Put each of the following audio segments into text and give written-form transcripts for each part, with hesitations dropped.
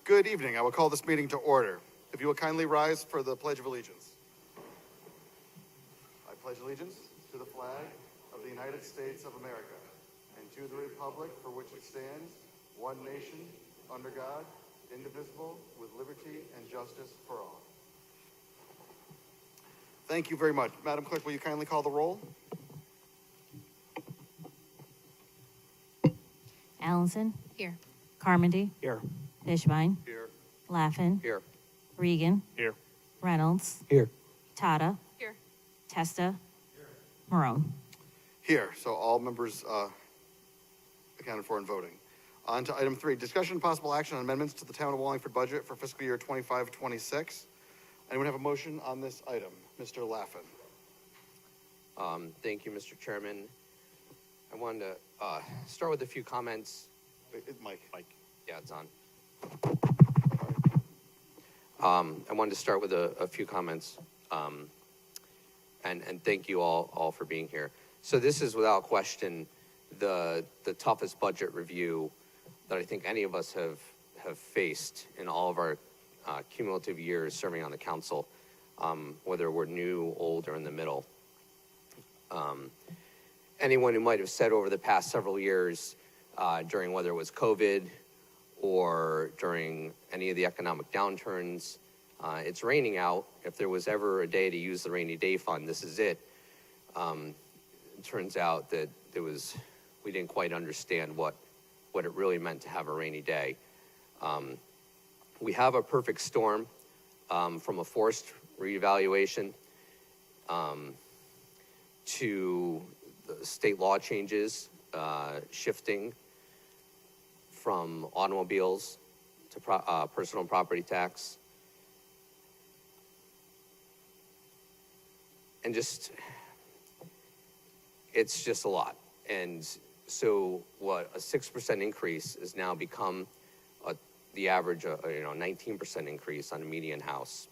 Good evening. I will call this meeting to order. If you will kindly rise for the Pledge of Allegiance. I pledge allegiance to the flag of the United States of America and to the republic for which it stands, one nation, under God, indivisible, with liberty and justice for all. Thank you very much. Madam Clerk, will you kindly call the roll? Allenson. Here. Carmody. Here. Fishbein. Here. Laffin. Here. Regan. Here. Reynolds. Here. Tata. Here. Testa. Marone. Here. So all members accounted for in voting. On to item 3, discussion and possible action on amendments to the Town of Wallingford budget for fiscal year 25-26. Anyone have a motion on this item? Mr. Laffin. Thank you, Mr. Chairman. I wanted to start with a few comments. Mike. Yeah, it's on. I wanted to start with a few comments, and thank you all for being here. So this is without question the toughest budget review that I think any of us have faced in all of our cumulative years serving on the council, whether we're new, old, or in the middle. Anyone who might have said over the past several years, during whether it was COVID or during any of the economic downturns, it's raining out. If there was ever a day to use the rainy day fund, this is it. It turns out that we didn't quite understand what it really meant to have a rainy day. We have a perfect storm from a forced reevaluation to the state law changes, shifting from automobiles to personal property tax. And it's just a lot. And so what a 6% increase has now become the average, 19% increase on a median house.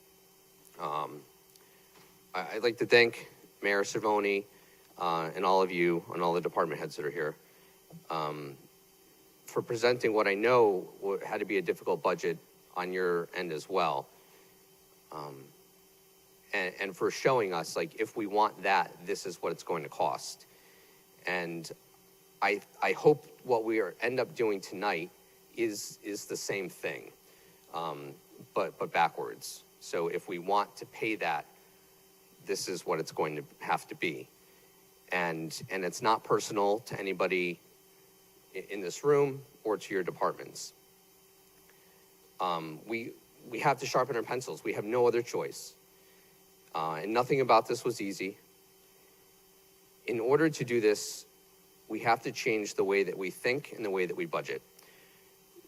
I'd like to thank Mayor Cervoni and all of you and all the department heads that are here for presenting what I know had to be a difficult budget on your end as well. And for showing us, like, if we want that, this is what it's going to cost. And I hope what we end up doing tonight is the same thing, but backwards. So if we want to pay that, this is what it's going to have to be. And it's not personal to anybody in this room or to your departments. We have to sharpen our pencils. We have no other choice. And nothing about this was easy. In order to do this, we have to change the way that we think and the way that we budget.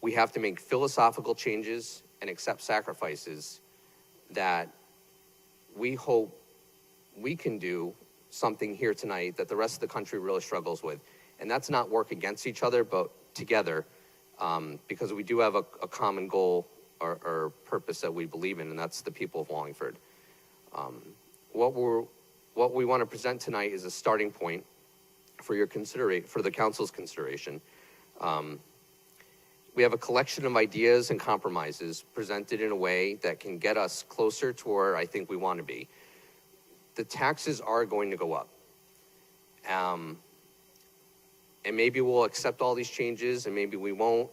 We have to make philosophical changes and accept sacrifices that we hope we can do something here tonight that the rest of the country really struggles with. And that's not work against each other, but together, because we do have a common goal or purpose that we believe in, and that's the people of Wallingford. What we want to present tonight is a starting point for the council's consideration. We have a collection of ideas and compromises presented in a way that can get us closer to where I think we want to be. The taxes are going to go up. And maybe we'll accept all these changes and maybe we won't.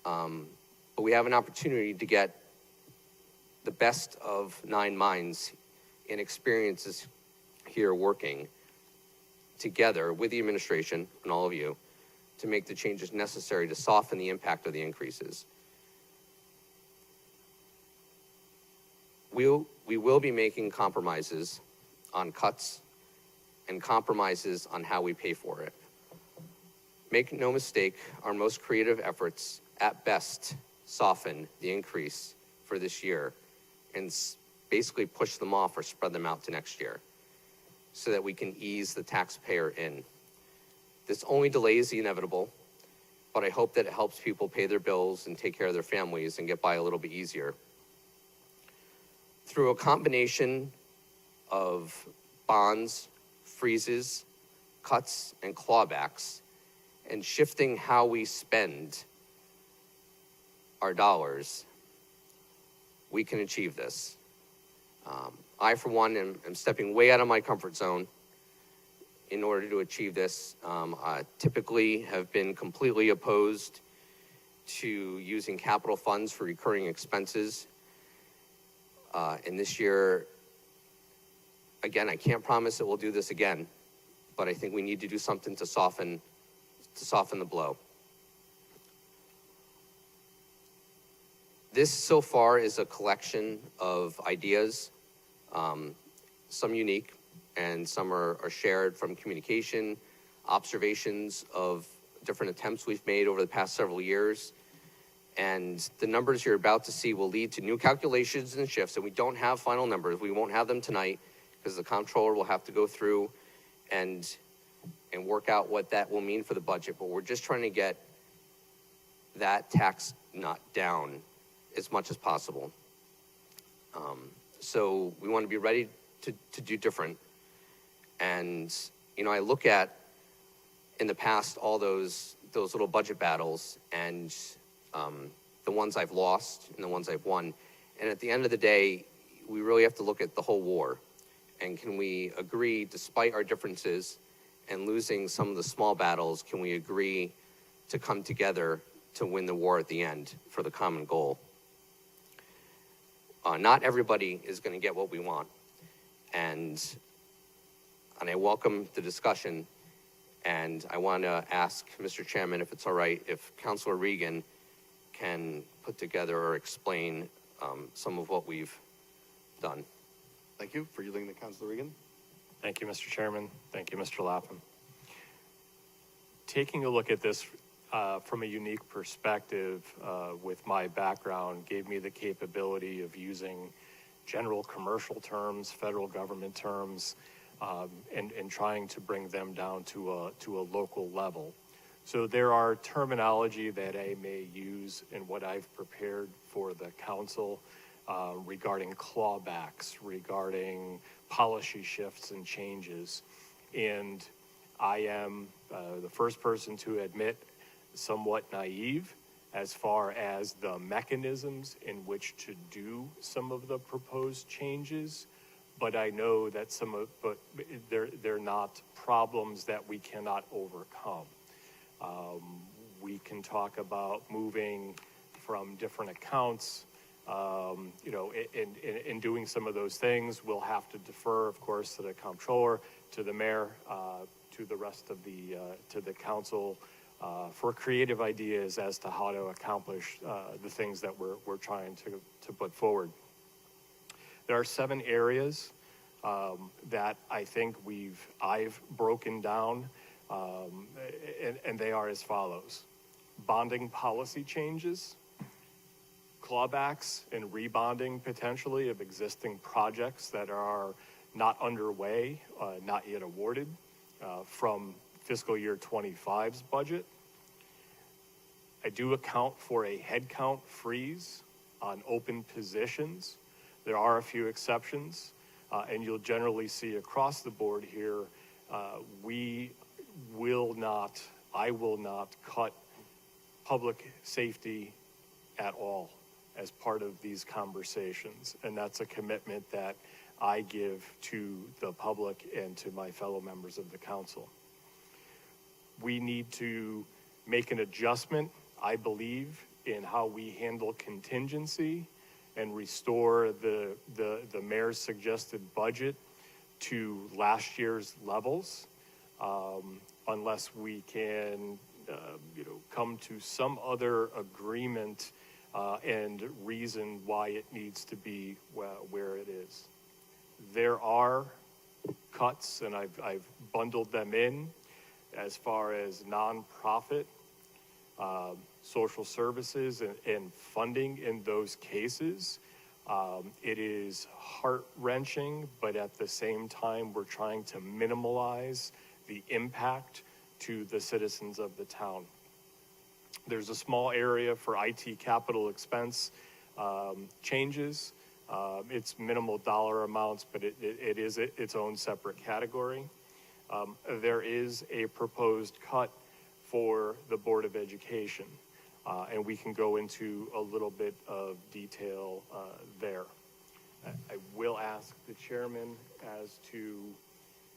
But we have an opportunity to get the best of 9 minds and experiences here working together with the administration and all of you to make the changes necessary to soften the impact of the increases. We will be making compromises on cuts and compromises on how we pay for it. Make no mistake, our most creative efforts at best soften the increase for this year and basically push them off or spread them out to next year so that we can ease the taxpayer in. This only delays the inevitable, but I hope that it helps people pay their bills and take care of their families and get by a little bit easier. Through a combination of bonds, freezes, cuts, and clawbacks, and shifting how we spend, our dollars, we can achieve this. I, for one, am stepping way out of my comfort zone in order to achieve this. I typically have been completely opposed to using capital funds for recurring expenses. And this year, again, I can't promise that we'll do this again, but I think we need to do something to soften the blow. This so far is a collection of ideas, some unique and some are shared from communication, observations of different attempts we've made over the past several years. And the numbers you're about to see will lead to new calculations and shifts, and we don't have final numbers. We won't have them tonight because the comptroller will have to go through and work out what that will mean for the budget. But we're just trying to get that tax nut down as much as possible. So we want to be ready to do different. And, you know, I look at, in the past, all those little budget battles and the ones I've lost and the ones I've won. And at the end of the day, we really have to look at the whole war. And can we agree, despite our differences and losing some of the small battles, can we agree to come together to win the war at the end for the common goal? Not everybody is going to get what we want. And I welcome the discussion. And I want to ask Mr. Chairman, if it's all right, if Councilor Regan can put together or explain some of what we've done. Thank you for yielding to Councilor Regan. Thank you, Mr. Chairman. Thank you, Mr. Lapham. Taking a look at this from a unique perspective with my background gave me the capability of using general commercial terms, federal government terms, and trying to bring them down to a local level. So there are terminology that I may use in what I've prepared for the council regarding clawbacks, regarding policy shifts and changes. And I am the first person to admit somewhat naive as far as the mechanisms in which to do some of the proposed changes. But I know that they're not problems that we cannot overcome. We can talk about moving from different accounts, you know, in doing some of those things. We'll have to defer, of course, to the comptroller, to the mayor, to the rest of to the council for creative ideas as to how to accomplish the things that we're trying to put forward. There are 7 areas that I think I've broken down, and they are as follows: bonding policy changes, clawbacks and rebonding potentially of existing projects that are not underway, not yet awarded from fiscal year 25's budget. I do account for a headcount freeze on open positions. There are a few exceptions, and you'll generally see across the board here, I will not cut public safety at all as part of these conversations. And that's a commitment that I give to the public and to my fellow members of the council. We need to make an adjustment, I believe, in how we handle contingency and restore the mayor's suggested budget to last year's levels, unless we can come to some other agreement and reason why it needs to be where it is. There are cuts, and I've bundled them in as far as nonprofit, social services and funding in those cases. It is heart-wrenching, but at the same time, we're trying to minimize the impact to the citizens of the town. There's a small area for IT capital expense changes. It's minimal dollar amounts, but it is its own separate category. There is a proposed cut for the Board of Education. and we can go into a little bit of detail there. I will ask the chairman as to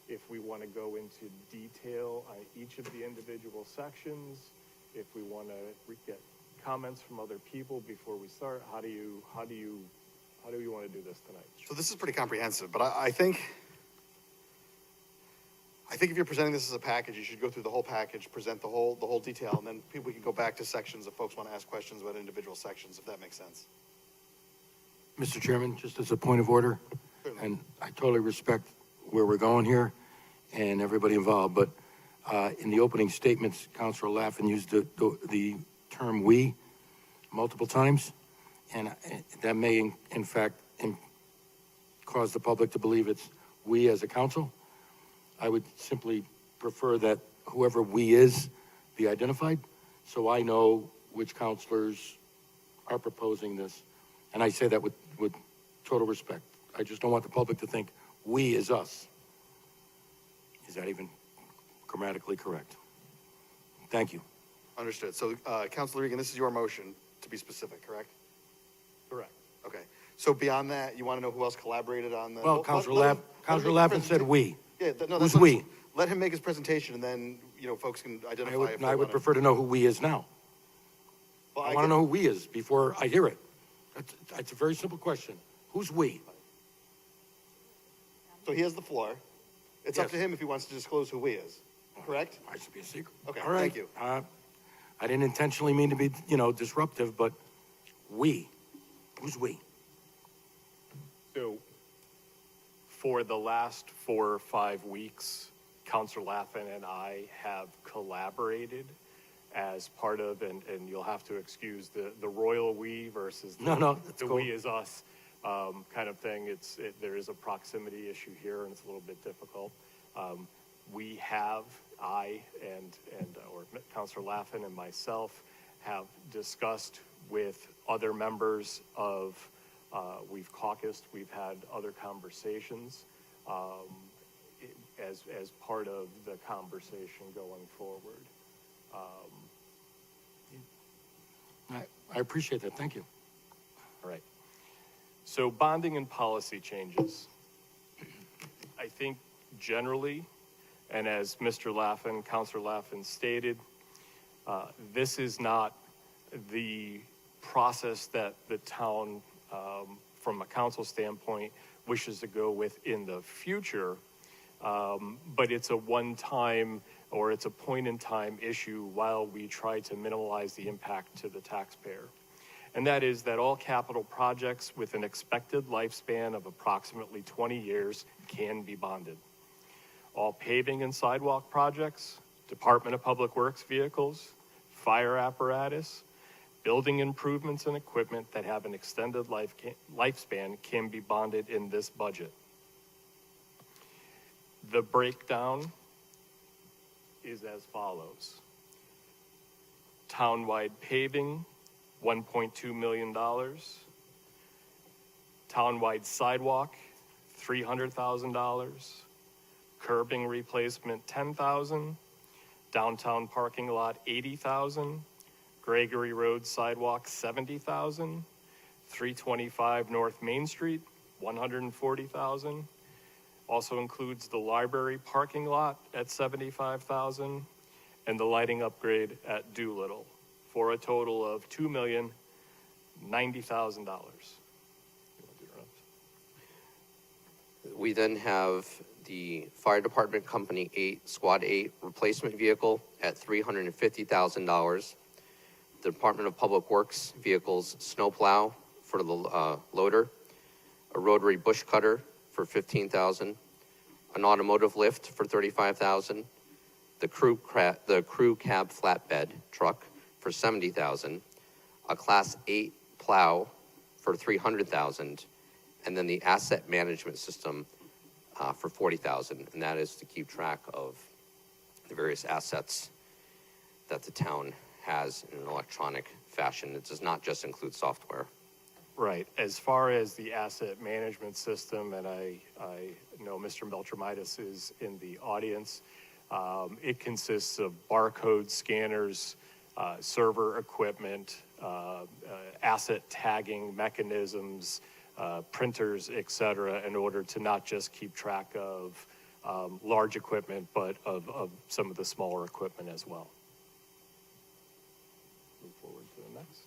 if we want to go into detail on each of the individual sections, if we want to get comments from other people before we start. How do you want to do this tonight? So this is pretty comprehensive, but I think if you're presenting this as a package, you should go through the whole package, present the whole detail, and then we can go back to sections if folks want to ask questions about individual sections, if that makes sense. Mr. Chairman, just as a point of order, Certainly. and I totally respect where we're going here and everybody involved, but in the opening statements, Councilor Laffin used the term "we" multiple times, and that may, in fact, cause the public to believe it's we as a council. I would simply prefer that whoever "we" is be identified, so I know which councilors are proposing this. And I say that with total respect. I just don't want the public to think "we" is us. Is that even grammatically correct? Thank you. Understood. So, Councilor Regan, this is your motion, to be specific, correct? Correct. Okay. So beyond that, you want to know who else collaborated on the? Well, Councilor Laffin said "we." Yeah, no, Who's that's what- we? Let him make his presentation, and then, folks can identify if they I would wanna- prefer to know who "we" is now. Well, I want to know who "we" is before I hear it. That's a very simple question. Who's "we"? So he has the floor. It's up Yes. to him if he wants to disclose who "we" is, correct? Why should it be a secret? Okay, All right. thank you. I didn't intentionally mean to be, disruptive, but "we." Who's "we"? So for the last 4 or 5 weeks, Councilor Laffin and I have collaborated as part of, and you'll have to excuse the royal we versus No, that's the cool. we is us kind of thing. There is a proximity issue here, and it's a little bit difficult. We have, or Councilor Laffin and myself have discussed with other members of, we've caucused, we've had other conversations as part of the conversation going forward. I appreciate that. Thank you. All right. So bonding and policy changes. I think generally, and as Mr. Laffin, Councilor Laffin stated, this is not the process that the town, from a council standpoint, wishes to go with in the future, but it's a one-time or it's a point-in-time issue while we try to minimize the impact to the taxpayer. And that is that all capital projects with an expected lifespan of approximately 20 years can be bonded. All paving and sidewalk projects, Department of Public Works vehicles, fire apparatus, building improvements and equipment that have an extended lifespan can be bonded in this budget. The breakdown is as follows. Townwide paving, $1.2 million. Townwide sidewalk, $300,000. Curbing replacement, $10,000. Downtown parking lot, $80,000. Gregory Road sidewalk, $70,000. 325 North Main Street, $140,000. Also includes the library parking lot at $75,000 and the lighting upgrade at Doolittle for a total of $2,090,000. We then have the Fire Department Company 8, Squad 8 replacement vehicle at $350,000. The Department of Public Works vehicles snowplow for the loader, a rotary bush cutter for $15,000, an automotive lift for $35,000, the crew cab flatbed truck for $70,000, a Class 8 plow for $300,000, and then the asset management system for $40,000, and that is to keep track of the various assets that the town has in an electronic fashion. It does not just include software. Right. As far as the asset management system, and I know Mr. Beltramitis is in the audience, it consists of barcode scanners server equipment, asset tagging mechanisms, printers, et cetera, in order to not just keep track of large equipment, but of some of the smaller equipment as well. Move forward to the next.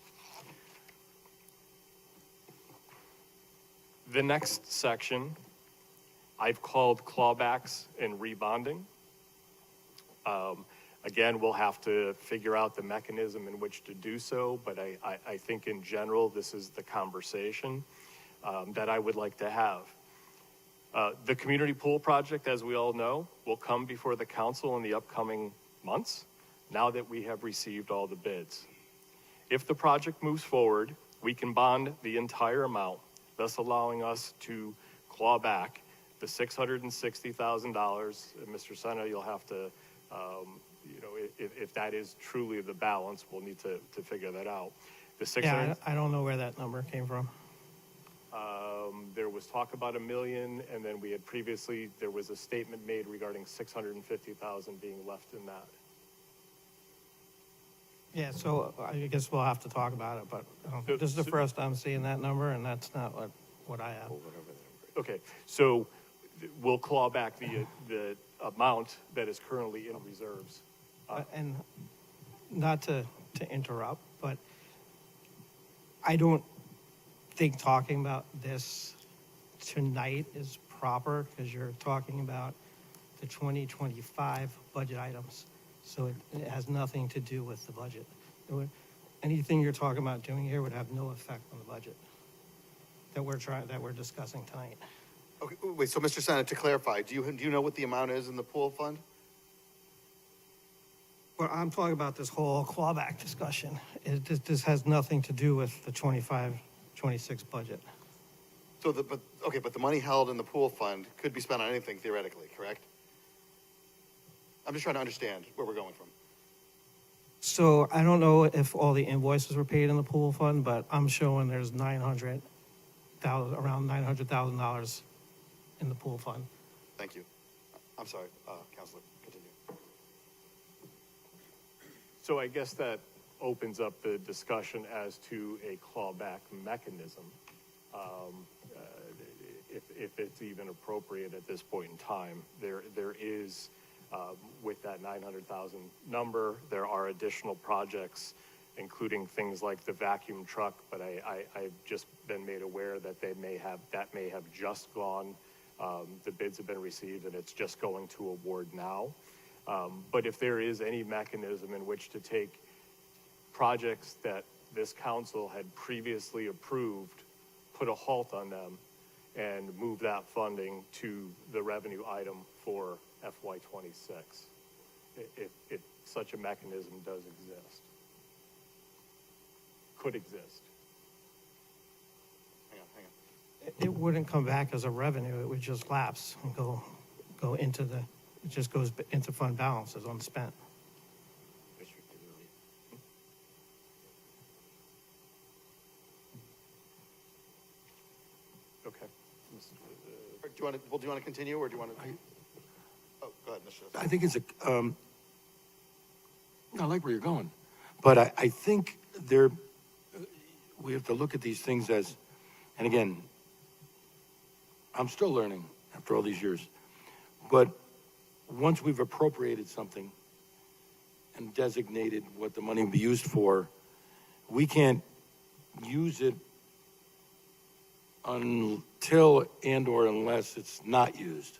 The next section, I've called clawbacks and rebonding. Again, we'll have to figure out the mechanism in which to do so, but I think in general, this is the conversation that I would like to have. The community pool project, as we all know, will come before the council in the upcoming months, now that we have received all the bids. If the project moves forward, we can bond the entire amount, thus allowing us to claw back the $660,000. And Mr. Senna, you'll have to, if that is truly the balance, we'll need to figure that out. The 600. Yeah, I don't know where that number came from. There was talk about $1 million, and then we had previously, there was a statement made regarding $650,000 being left in that. Yeah, so I guess we'll have to talk about it, but this is the first I'm seeing that number, and that's not what I have. Okay, so we'll claw back the amount that is currently in reserves. And not to interrupt, but I don't think talking about this tonight is proper, because you're talking about the 2025 budget items. So it has nothing to do with the budget. Anything you're talking about doing here would have no effect on the budget that we're discussing tonight. Okay, wait, so Mr. Senna, to clarify, do you know what the amount is in the pool fund? Well, I'm talking about this whole clawback discussion. This has nothing to do with the 25-26 budget. So but the money held in the pool fund could be spent on anything theoretically, correct? I'm just trying to understand where we're going from. So I don't know if all the invoices were paid in the pool fund, but I'm showing there's around $900,000 in the pool fund. Thank you. I'm sorry, Counselor, continue. So I guess that opens up the discussion as to a clawback mechanism, if it's even appropriate at this point in time. There is, with that 900,000 number, there are additional projects, including things like the vacuum truck, but I've just been made aware that that may have just gone. The bids have been received and it's just going to award now. But if there is any mechanism in which to take projects that this council had previously approved, put a halt on them, and move that funding to the revenue item for FY26, if such a mechanism does exist, could exist. Hang on. It wouldn't come back as a revenue. It would just lapse and go into it just goes into fund balances unspent. Okay. Do you want to continue, or do you want to? Oh, go ahead, Mr. I think it's I like where you're going, but I think we have to look at these things as, and again, I'm still learning after all these years, but once we've appropriated something and designated what the money will be used for, we can't use it until and or unless it's not used.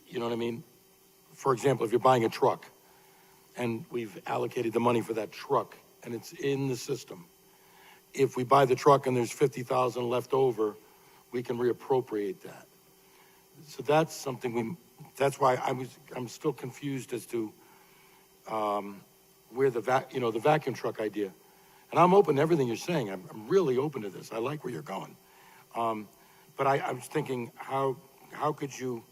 You know what I mean? For example, if you're buying a truck and we've allocated the money for that truck and it's in the system, if we buy the truck and there's 50,000 left over, we can reappropriate that. So that's something that's why I'm still confused as to where the vacuum truck idea. And I'm open to everything you're saying. I'm really open to this. I like where you're going. But I was thinking, how could you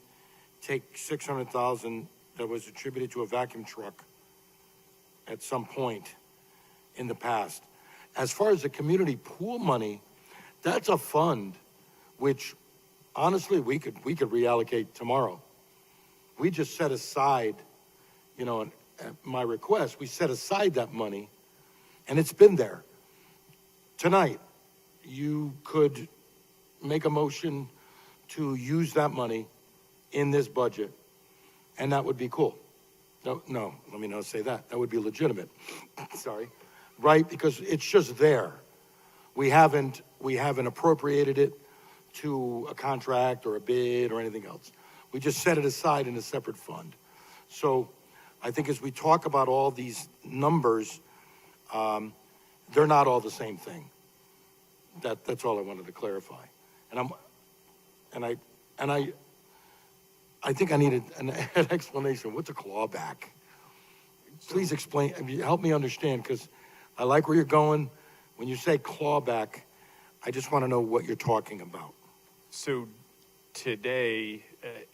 take 600,000 that was attributed to a vacuum truck at some point in the past? As far as the community pool money, that's a fund which, honestly, we could reallocate tomorrow. We just set aside, at my request, we set aside that money, and it's been there. Tonight, you could make a motion to use that money in this budget, and that would be cool. No, let me not say that. That would be legitimate. Sorry. Right? Because it's just there. We haven't appropriated it to a contract or a bid or anything else. We just set it aside in a separate fund. So I think as we talk about all these numbers, they're not all the same thing. That's all I wanted to clarify. And I think I needed an explanation. What's a clawback? Please explain, help me understand, because I like where you're going. When you say clawback, I just want to know what you're talking about. So today,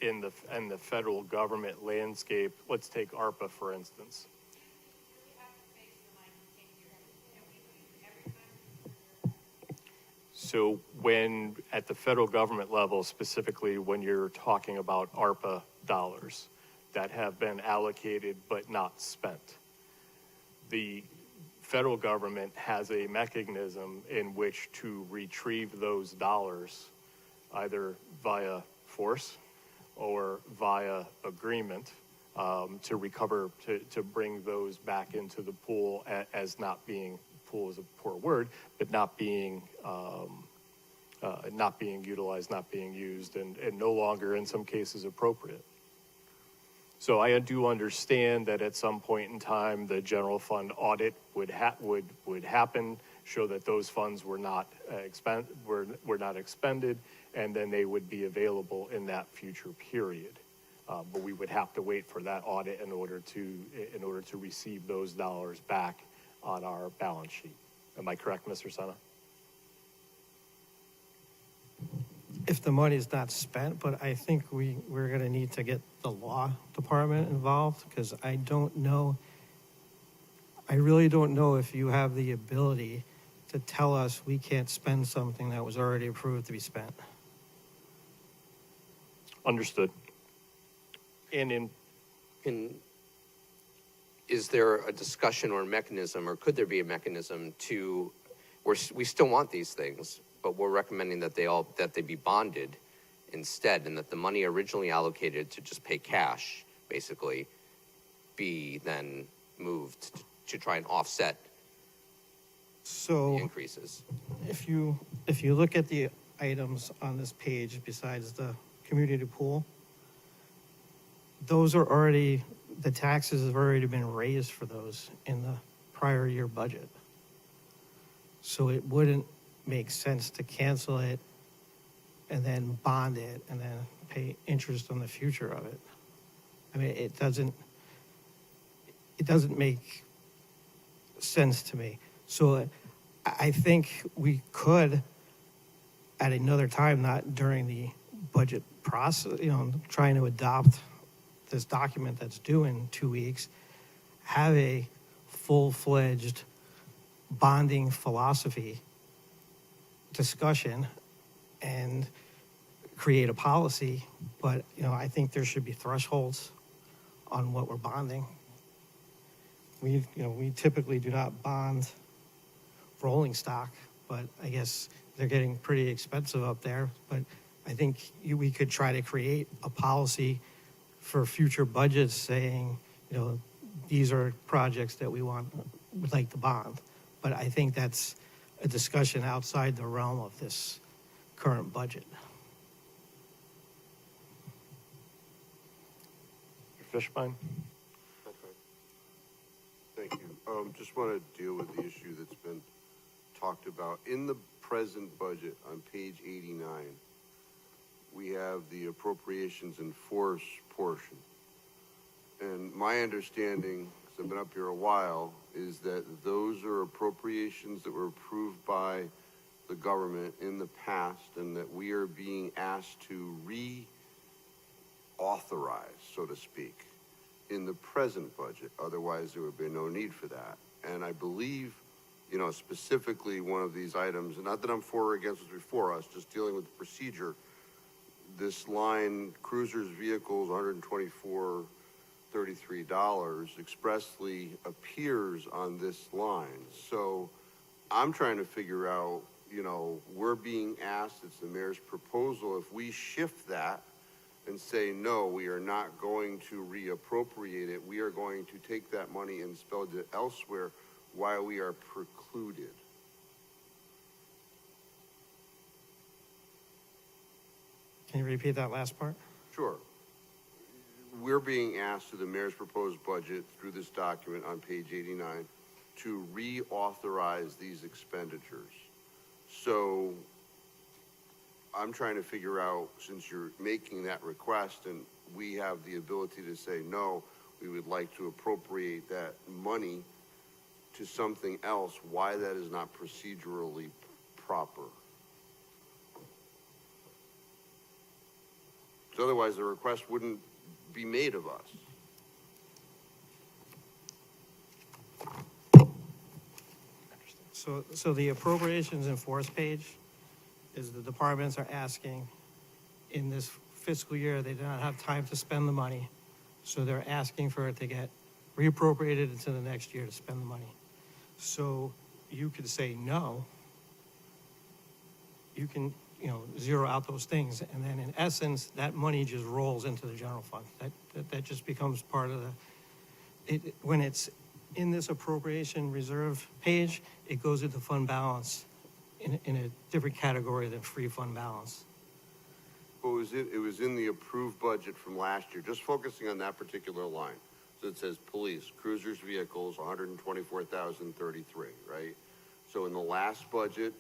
in the federal government landscape, let's take ARPA, for instance. So when, at the federal government level, specifically when you're talking about ARPA dollars that have been allocated but not spent, the federal government has a mechanism in which to retrieve those dollars, either via force or via agreement, to recover, to bring those back into the pool as not being, pool is a poor word, but not being utilized, not being used, and no longer in some cases appropriate. So I do understand that at some point in time, the general fund audit would happen, show that those funds were not expended, and then they would be available in that future period. But we would have to wait for that audit in order to receive those dollars back on our balance sheet. Am I correct, Mr. Senna? If the money's not spent, but I think we're gonna need to get the law department involved, because I really don't know if you have the ability to tell us we can't spend something that was already approved to be spent. Understood. And Is there a discussion or a mechanism, or could there be a mechanism to, where we still want these things, but we're recommending that they be bonded instead, and that the money originally allocated to just pay cash, basically, be then moved to try and offset So the increases? if you look at the items on this page besides the community pool, those are already, the taxes have already been raised for those in the prior year budget. So it wouldn't make sense to cancel it and then bond it and then pay interest on the future of it. I mean, it doesn't make sense to me. So I think we could, at another time, not during the budget process, trying to adopt this document that's due in 2 weeks, have a full-fledged bonding philosophy discussion and create a policy. But, I think there should be thresholds on what we're bonding. We typically do not bond rolling stock, but I guess they're getting pretty expensive up there. But I think we could try to create a policy for future budgets saying, these are projects that would like to bond. But I think that's a discussion outside the realm of this current budget. Mr. Fishbein? Thank you. Just want to deal with the issue that's been talked about. In the present budget on page 89, we have the appropriations in force portion. And my understanding, because I've been up here a while, is that those are appropriations that were approved by the government in the past, and that we are being asked to reauthorize, so to speak, in the present budget. Otherwise, there would be no need for that. And I believe, specifically one of these items, and not that I'm for or against what's before us, just dealing with the procedure, this line, cruisers, vehicles, 124, $33 expressly appears on this line. So I'm trying to figure out, you know, we're being asked, it's the mayor's proposal, if we shift that and say, no, we are not going to reappropriate it, we are going to take that money and spend it elsewhere, why we are precluded. Can you repeat that last part? Sure. We're being asked through the mayor's proposed budget, through this document on page 89, to reauthorize these expenditures. So I'm trying to figure out, since you're making that request and we have the ability to say, no, we would like to appropriate that money to something else, why that is not procedurally proper. So otherwise the request wouldn't be made of us. So the appropriations and force page is the departments are asking in this fiscal year, they do not have time to spend the money. So they're asking for it to get reappropriated into the next year to spend the money. So you could say no. You can, you know, zero out those things. And then in essence, that money just rolls into the general fund. That just becomes part of when it's in this appropriation reserve page, it goes into fund balance in a different category than free fund balance. What was it? It was in the approved budget from last year, just focusing on that particular line. So it says police, cruisers, vehicles, 124,033, right? So in the last budget,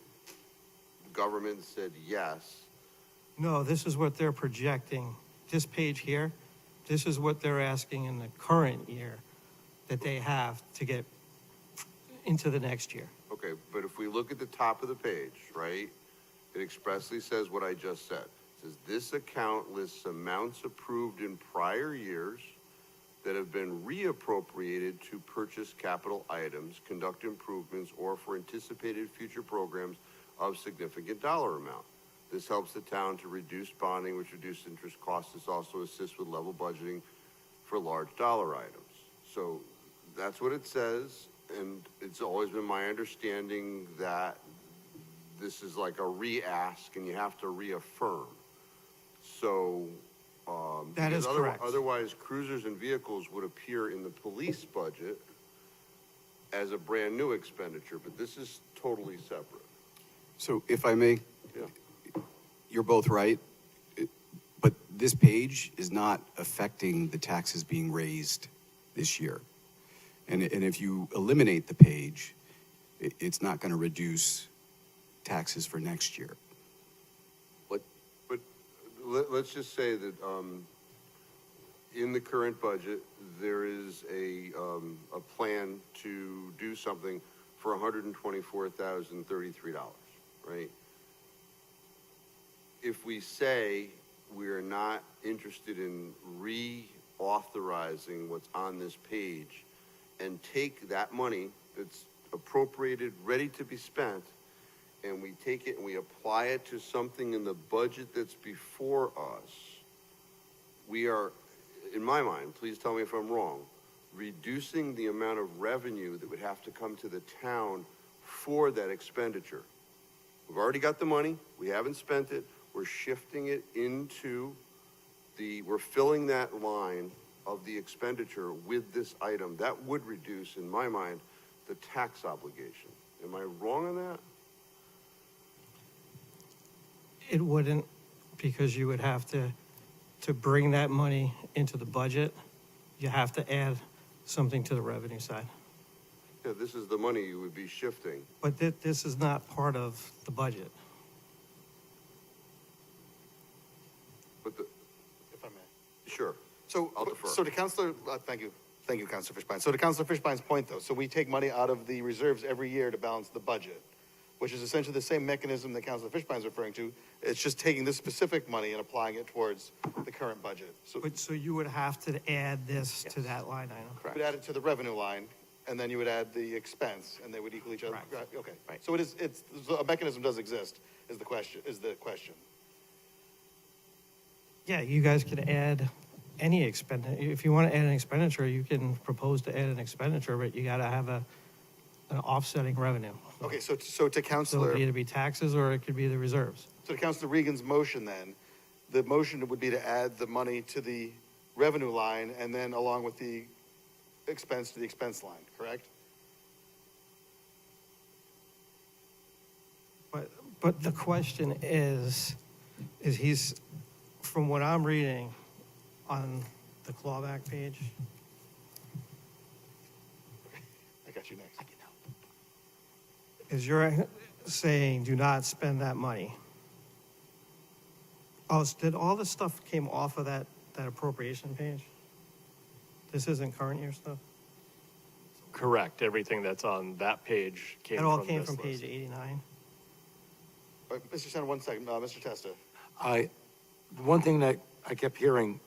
government said yes. No, this is what they're projecting. This page here, this is what they're asking in the current year that they have to get into the next year. Okay, but if we look at the top of the page, right, it expressly says what I just said. It says this account lists amounts approved in prior years that have been reappropriated to purchase capital items, conduct improvements, or for anticipated future programs of significant dollar amount. This helps the town to reduce bonding, which reduces interest costs. This also assists with level budgeting for large dollar items. So that's what it says, and it's always been my understanding that this is like a re-ask and you have to reaffirm. So, That is because correct. Otherwise, cruisers and vehicles would appear in the police budget as a brand new expenditure, but this is totally separate. So if I may, Yeah. you're both right, but this page is not affecting the taxes being raised this year. And if you eliminate the page, it's not going to reduce taxes for next year. But let's just say that in the current budget, there is a plan to do something for $124,033, right? If we say we're not interested in reauthorizing what's on this page and take that money that's appropriated, ready to be spent, and we take it and we apply it to something in the budget that's before us, we are, in my mind, please tell me if I'm wrong, reducing the amount of revenue that would have to come to the town for that expenditure. We've already got the money, we haven't spent it, we're shifting it into we're filling that line of the expenditure with this item. That would reduce, in my mind, the tax obligation. Am I wrong on that? It wouldn't, because you would have to bring that money into the budget, you have to add something to the revenue side. Yeah, this is the money you would be shifting. But this is not part of the budget. But If I may. sure. So, I'll defer. so to Councilor, thank you, Councilor Fishbein. So to Councilor Fishbein's point, though, so we take money out of the reserves every year to balance the budget, which is essentially the same mechanism that Councilor Fishbein's referring to. It's just taking this specific money and applying it towards the current budget. So So you would have to add this to that line item. you would add it to the revenue line, and then you would add the expense, and they would equal each other. Correct. Okay. Right. So so a mechanism does exist, is the question. Yeah, you guys could add any if you want to add an expenditure, you can propose to add an expenditure, but you got to have an offsetting revenue. Okay, so to So Counselor, it'd either be taxes or it could be the reserves. so to Counselor Regan's motion then, the motion would be to add the money to the revenue line and then along with the expense to the expense line, correct? But the question is he's, from what I'm reading on the clawback page, I got you next. is you're saying do not spend that money. Oh, did all this stuff came off of that appropriation page? This isn't current year stuff? Correct. Everything that's on that page came It from all this came from list. page 89? Mr. Senator, 1 second, Mr. Testa. The one thing that I kept hearing,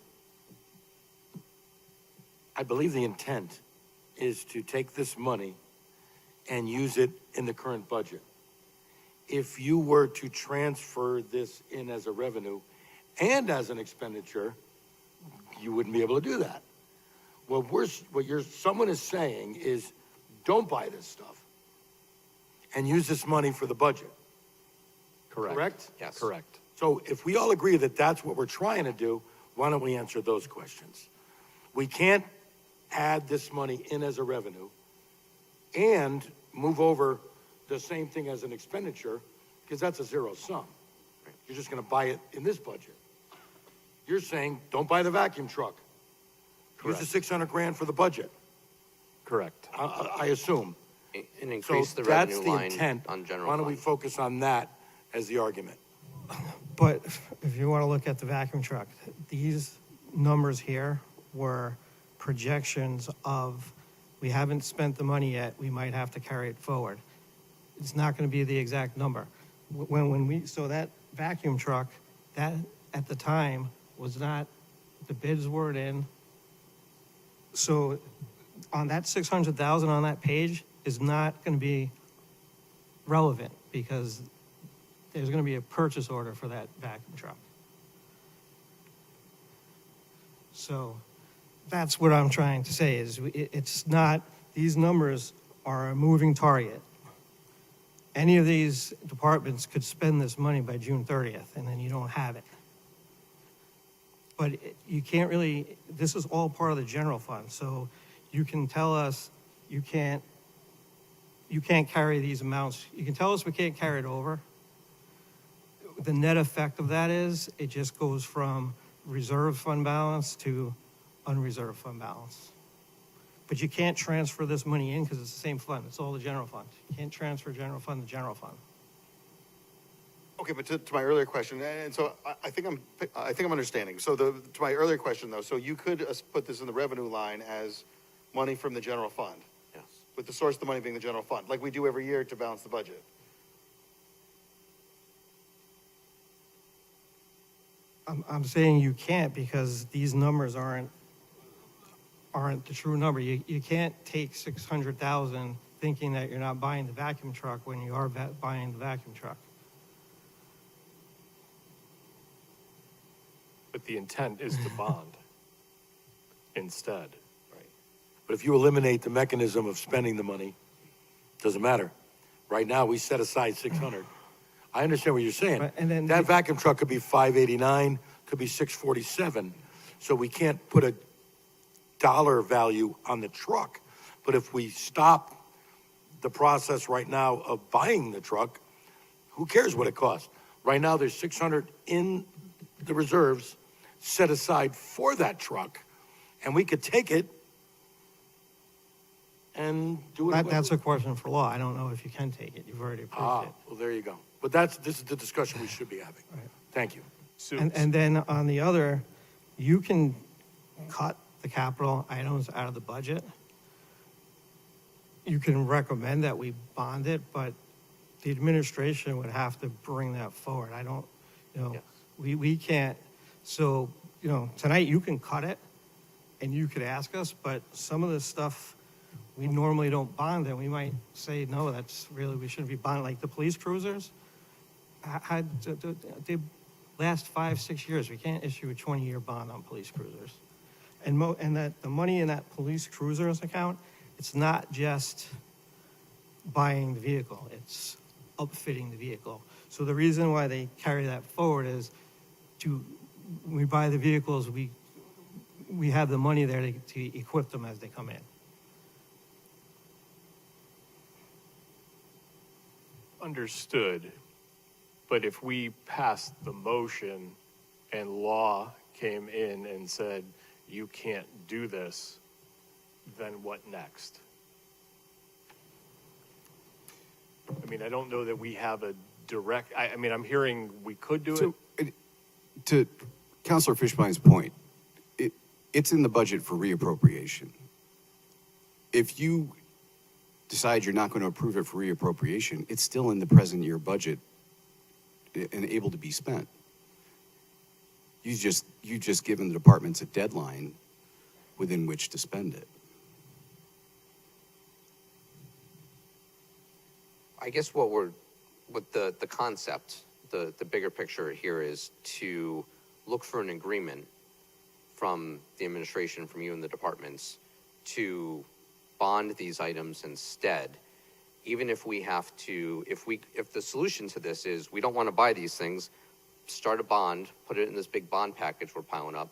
I believe the intent is to take this money and use it in the current budget. If you were to transfer this in as a revenue and as an expenditure, you wouldn't be able to do that. Someone is saying is, don't buy this stuff and use this money for the budget. Correct? Yes. Correct. So if we all agree that that's what we're trying to do, why don't we answer those questions? We can't add this money in as a revenue and move over the same thing as an expenditure, because that's a zero sum. You're just gonna buy it in this budget. You're saying, don't buy the vacuum truck. Use the 600 grand for the budget, Correct. I assume. And increase So the that's revenue the line intent. on general Why don't we fund. focus on that as the argument? But if you want to look at the vacuum truck, these numbers here were projections of, we haven't spent the money yet, we might have to carry it forward. It's not going to be the exact number. So that vacuum truck, that at the time was not, the bids weren't in. So on that 600,000 on that page is not going to be relevant because there's going to be a purchase order for that vacuum truck. So that's what I'm trying to say is it's not, these numbers are a moving target. Any of these departments could spend this money by June 30th and then you don't have it. But you can't really, this is all part of the general fund. So you can tell us you can't carry these amounts. You can tell us we can't carry it over. The net effect of that is it just goes from reserve fund balance to unreserved fund balance. But you can't transfer this money in because it's the same fund. It's all the general fund. You can't transfer general fund to general fund. Okay, but to my earlier question, and so I think I'm understanding. So to my earlier question though, so you could put this in the revenue line as money from the general fund, Yes. with the source of the money being the general fund, like we do every year to balance the budget. I'm saying you can't because these numbers aren't the true number. You can't take 600,000 thinking that you're not buying the vacuum truck when you are buying the vacuum truck. But the intent is to bond instead. But if you eliminate the mechanism of spending the money, it doesn't matter. Right now, we set aside 600. I understand what you're saying. Right, and then That vacuum truck could be 589, could be 647. So we can't put a dollar value on the truck. But if we stop the process right now of buying the truck, who cares what it costs? Right now, there's 600 in the reserves set aside for that truck, and we could take it and do it. That's a question for law. I don't know if you can take it. You've already approved it. Well, there you go. But this is the discussion we should be having. Right. Thank you. And then on the other, you can cut the capital items out of the budget. You can recommend that we bond it, but the administration would have to bring that forward. I don't, Yes. we can't. So, tonight you can cut it and you could ask us, but some of this stuff we normally don't bond and we might say, no, that's really, we shouldn't be bonding. Like the police cruisers, they last 5-6 years. We can't issue a 20-year bond on police cruisers. and that the money in that police cruisers account, it's not just buying the vehicle, it's upfitting the vehicle. So the reason why they carry that forward is when we buy the vehicles, we have the money there to equip them as they come in. Understood. But if we passed the motion and law came in and said, you can't do this, then what next? I mean, I don't know that we have a direct, I mean, I'm hearing we could do it. So, to Counselor Fishbein's point, it's in the budget for reappropriation. If you decide you're not going to approve it for reappropriation, it's still in the present year budget and able to be spent. You just given the departments a deadline within which to spend it. I guess the concept, the bigger picture here is to look for an agreement from the administration, from you and the departments, to bond these items instead, even if we have to, if the solution to this is we don't want to buy these things, start a bond, put it in this big bond package we're piling up,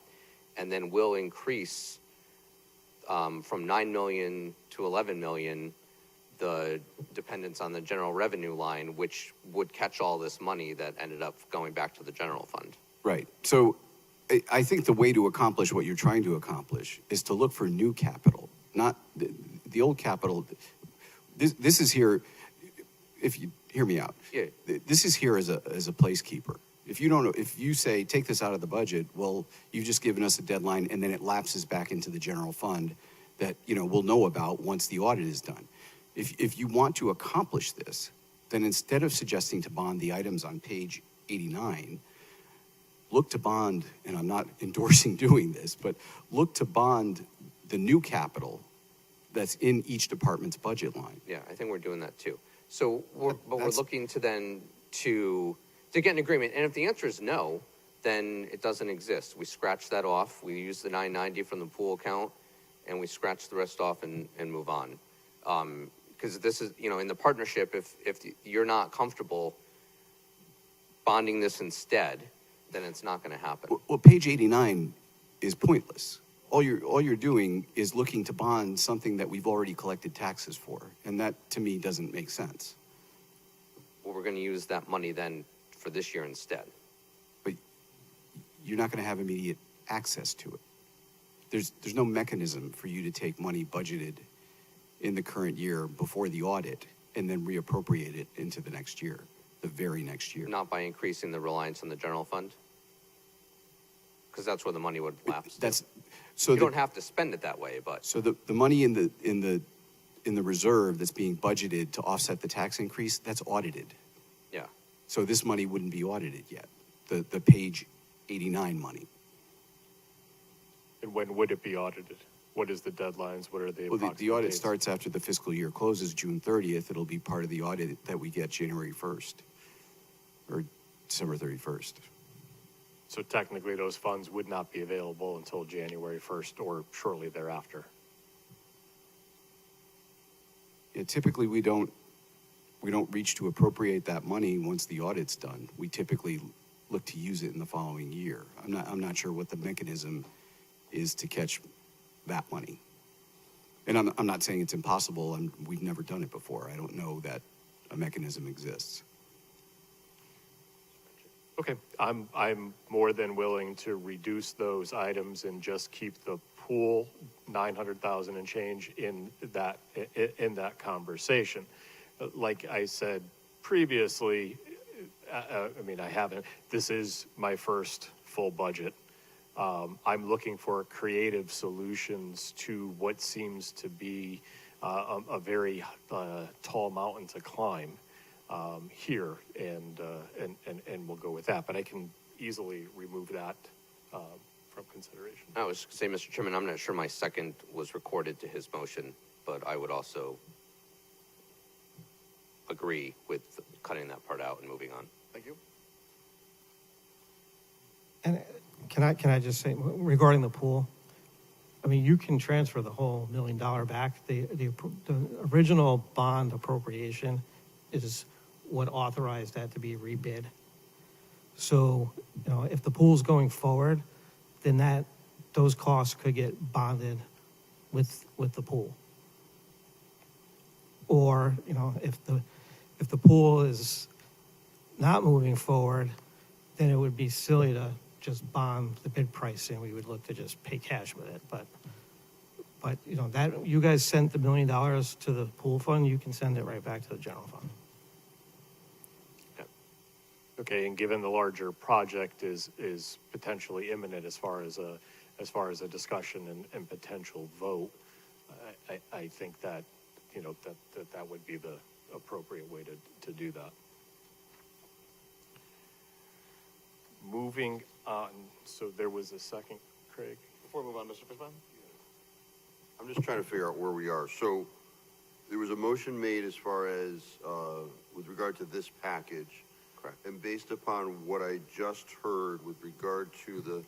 and then we'll increase from 9 million to 11 million the dependence on the general revenue line, which would catch all this money that ended up going back to the general fund. Right. So I think the way to accomplish what you're trying to accomplish is to look for new capital, not the old capital. This is here, if you hear me out. Yeah. This is here as a placekeeper. If you don't know, if you say take this out of the budget, well, you've just given us a deadline and then it lapses back into the general fund that, we'll know about once the audit is done. If you want to accomplish this, then instead of suggesting to bond the items on page 89, look to bond, and I'm not endorsing doing this, but look to bond the new capital that's in each department's budget line. Yeah, I think we're doing that too. So we're That's- looking to then to get an agreement. And if the answer is no, then it doesn't exist. We scratch that off. We use the 990 from the pool account, and we scratch the rest off and move on. Because this is, in the partnership, if you're not comfortable bonding this instead, then it's not going to happen. Well, page 89 is pointless. All you're doing is looking to bond something that we've already collected taxes for, and that to me doesn't make sense. Well, we're going to use that money then for this year instead. But you're not going to have immediate access to it. There's no mechanism for you to take money budgeted in the current year before the audit and then reappropriate it into the next year, the very next year. Not by increasing the reliance on the general fund? Because that's where the money would lapse to. So you don't have to spend it that way, but So the money in the reserve that's being budgeted to offset the tax increase, that's audited. yeah. So this money wouldn't be audited yet, the page 89 money. And when would it be audited? What is the deadlines? What are the Well, approximate the audit dates? starts after the fiscal year closes June 30th. It'll be part of the audit that we get January 1st or December 31st. So technically, those funds would not be available until January 1st or shortly thereafter. Yeah, typically, we don't reach to appropriate that money once the audit's done. We typically look to use it in the following year. I'm not sure what the mechanism is to catch that money. And I'm not saying it's impossible. We've never done it before. I don't know that a mechanism exists. Okay, I'm more than willing to reduce those items and just keep the pool 900,000 and change in that conversation. Like I said previously, I haven't. This is my first full budget. I'm looking for creative solutions to what seems to be a very tall mountain to climb here, and we'll go with that. But I can easily remove that from consideration. I was going to say, Mr. Chairman, I'm not sure my second was recorded to his motion, but I would also agree with cutting that part out and moving on. Thank you. And can I just say, regarding the pool, mean, you can transfer the whole $1 million back. The original bond appropriation is what authorized that to be rebid. So, you know, if the pool's going forward, then those costs could get bonded with the pool. Or, you know, if the pool is not moving forward, then it would be silly to just bond the bid price and we would look to just pay cash with it. But you know, that you guys sent the $1 million to the pool fund, you can send it right back to the general fund. Okay, and given the larger project is potentially imminent as far as a discussion and potential vote, I think that, you know, that would be the appropriate way to do that. Moving on, so there was a second, Craig? Before we move on, Mr. Fishman? I'm just trying to figure out where we are. So there was a motion made as far as, with regard to this package. Correct. And based upon what I just heard with regard to the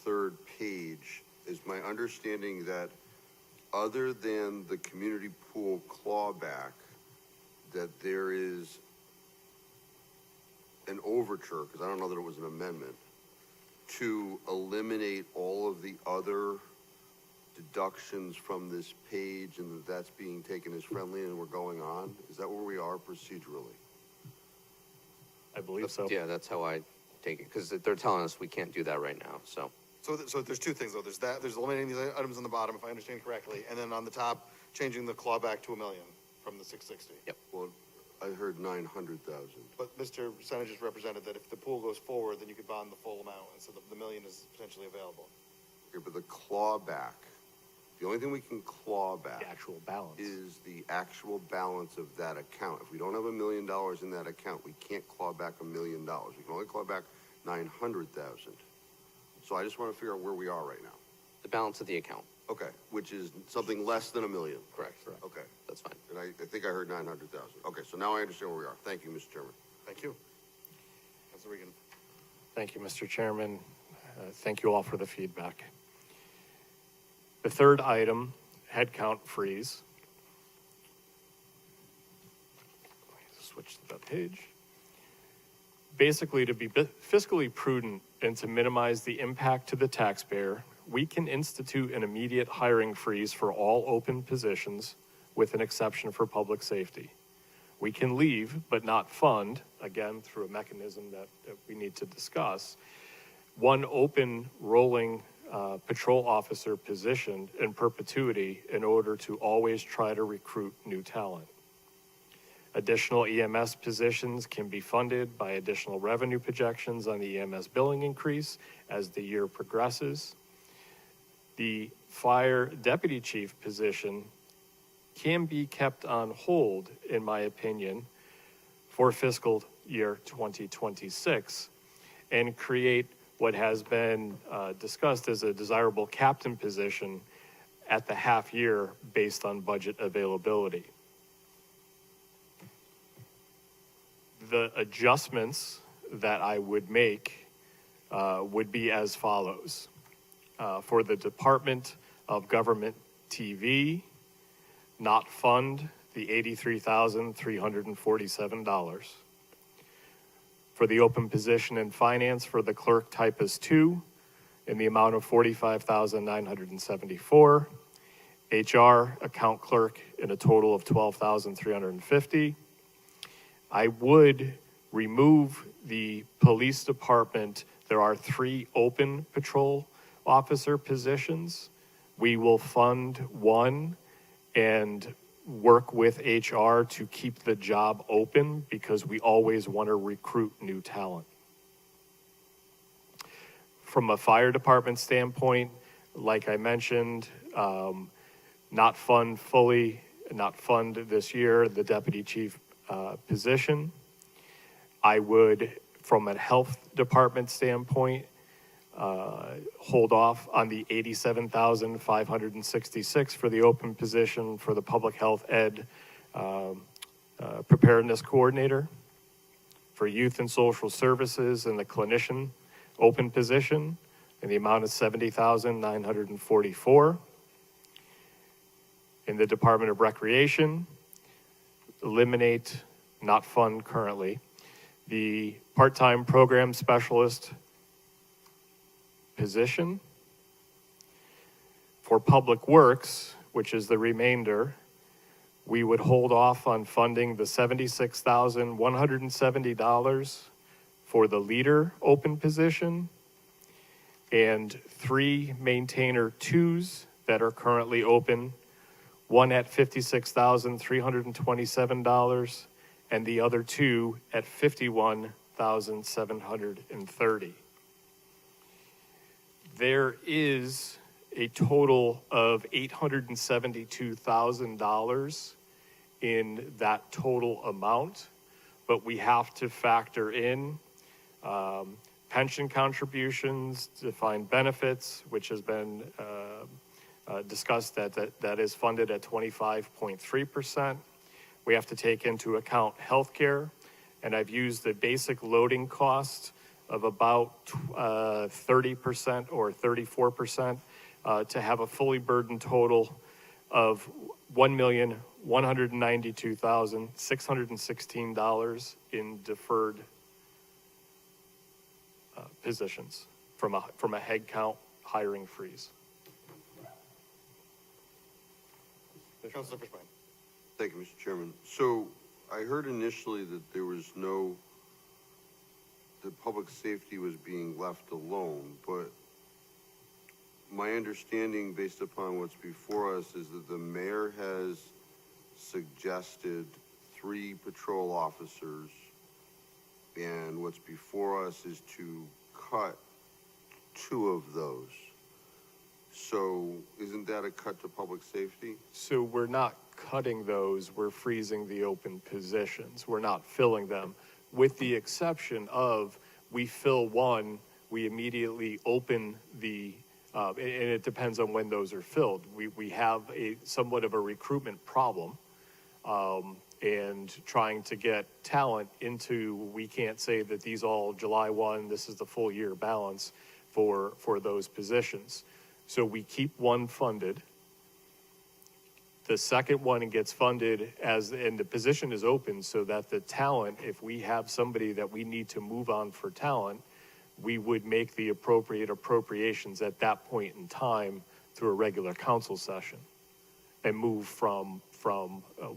third page, is my understanding that other than the community pool clawback, that there is an overture, because I don't know that it was an amendment, to eliminate all of the other deductions from this page and that's being taken as friendly and we're going on? Is that where we are procedurally? I believe so. Yeah, that's how I take it, because they're telling us we can't do that right now, so. So there's two things though. There's that, there's eliminating these items on the bottom, if I understand correctly, and then on the top, changing the clawback to $1 million from the 660. Yep. Well, I heard 900,000. But Mr. Senna just represented that if the pool goes forward, then you could bond the full amount, and so the $1 million is potentially available. Okay, but the clawback, the only thing we can claw back The actual balance. is the actual balance of that account. If we don't have $1 million in that account, we can't claw back $1 million. We can only claw back 900,000. So I just want to figure out where we are right now. The balance of the account, Okay, which is something less than $1 million. correct. Okay, That's fine. and I think I heard 900,000. Okay, so now I understand where we are. Thank you, Mr. Chairman. Thank you. Councilor Regan. Thank you, Mr. Chairman. Thank you all for the feedback. The third item, headcount freeze. Switch to that page. Basically, to be fiscally prudent and to minimize the impact to the taxpayer, we can institute an immediate hiring freeze for all open positions with an exception for public safety. We can leave but not fund, again, through a mechanism that we need to discuss, one open rolling patrol officer position in perpetuity in order to always try to recruit new talent. Additional EMS positions can be funded by additional revenue projections on the EMS billing increase as the year progresses. The fire deputy chief position can be kept on hold, in my opinion, for fiscal year 2026 and create what has been discussed as a desirable captain position at the half year based on budget availability. The adjustments that I would make would be as follows. For the Department of Government TV, not fund the $83,347. For the open position in finance for the clerk typist 2 in the amount of $45,974. HR account clerk in a total of $12,350. I would remove the police department. There are 3 open patrol officer positions. We will fund 1 and work with HR to keep the job open because we always want to recruit new talent. From a fire department standpoint, like I mentioned, not fund this year the deputy chief position. I would, from a health department standpoint, hold off on the $87,566 for the open position for the public health ed preparedness coordinator. For youth and social services and the clinician open position, in the amount of $70,944. In the Department of Recreation, eliminate, not fund currently, the part-time program specialist position. For Public Works, which is the remainder, we would hold off on funding the $76,170 for the leader open position and 3 maintainer 2s that are currently open, one at $56,327 and the other 2 at $51,730. There is a total of $872,000 in that total amount, but we have to factor in pension contributions, defined benefits, which has been discussed that is funded at 25.3%. We have to take into account healthcare, and I've used the basic loading cost of about 30% or 34% to have a fully burdened total of $1,192,616 in deferred positions from a headcount hiring freeze. Councilor Fishbein. Thank you, Mr. Chairman. So I heard initially that there was that public safety was being left alone, but my understanding based upon what's before us is that the mayor has suggested 3 patrol officers, and what's before us is to cut 2 of those. So isn't that a cut to public safety? So we're not cutting those, we're freezing the open positions. We're not filling them, with the exception of we fill one, we immediately open the, and it depends on when those are filled. We have somewhat of a recruitment problem, and trying to get talent into, we can't say that these all July 1, this is the full year balance for those positions. So we keep one funded. The second one gets funded and the position is open so that the talent, if we have somebody that we need to move on for talent, we would make the appropriate appropriations at that point in time through a regular council session and move from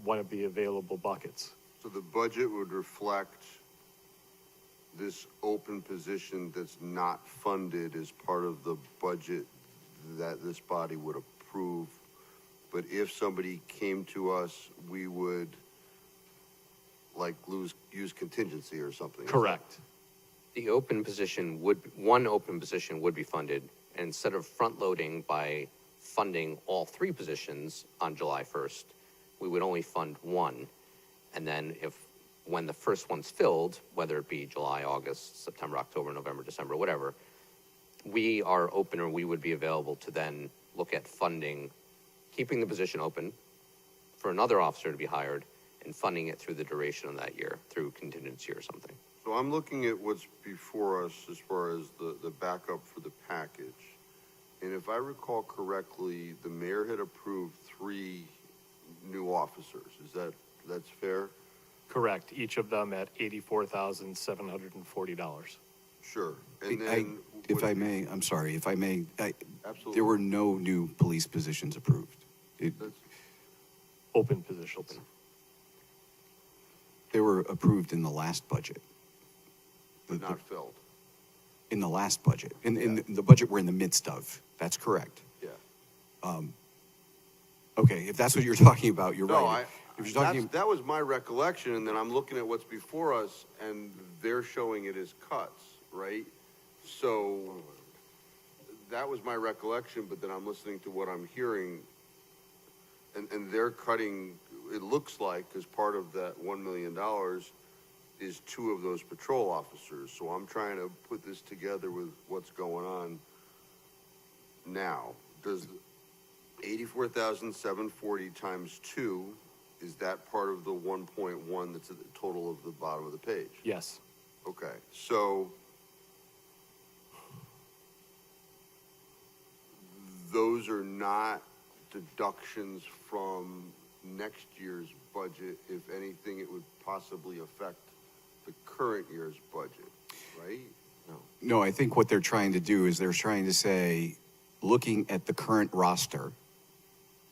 one of the available buckets. So the budget would reflect this open position that's not funded as part of the budget that this body would approve. But if somebody came to us, we would use contingency or something. Correct. The open position one open position would be funded, and instead of front loading by funding all 3 positions on July 1st, we would only fund 1. And then when the first one's filled, whether it be July, August, September, October, November, December, whatever, we are open, or we would be available to then look at funding, keeping the position open for another officer to be hired and funding it through the duration of that year through contingency or something. So I'm looking at what's before us as far as the backup for the package. And if I recall correctly, the mayor had approved 3 new officers. That's fair? Correct. Each of them at $84,740. Sure. And then If I may, I'm sorry, if I may, Absolutely. there were no new police positions approved. Open positions. They were approved in the last budget. but not filled. In the last budget, in the budget we're in the midst of. That's correct. Yeah. Okay, if that's what you're talking about, you're No, right. If you're talking, that was my recollection, and then I'm looking at what's before us, and they're showing it as cuts, right? So that was my recollection, but then I'm listening to what I'm hearing, and they're cutting, it looks like, as part of that $1 million is 2 of those patrol officers. So I'm trying to put this together with what's going on now. Does 84,740 times 2, is that part of the 1.1 that's at the total of the bottom of the page? Yes. Okay, so those are not deductions from next year's budget. If anything, it would possibly affect the current year's budget, right? No, I think what they're trying to do is they're trying to say, looking at the current roster,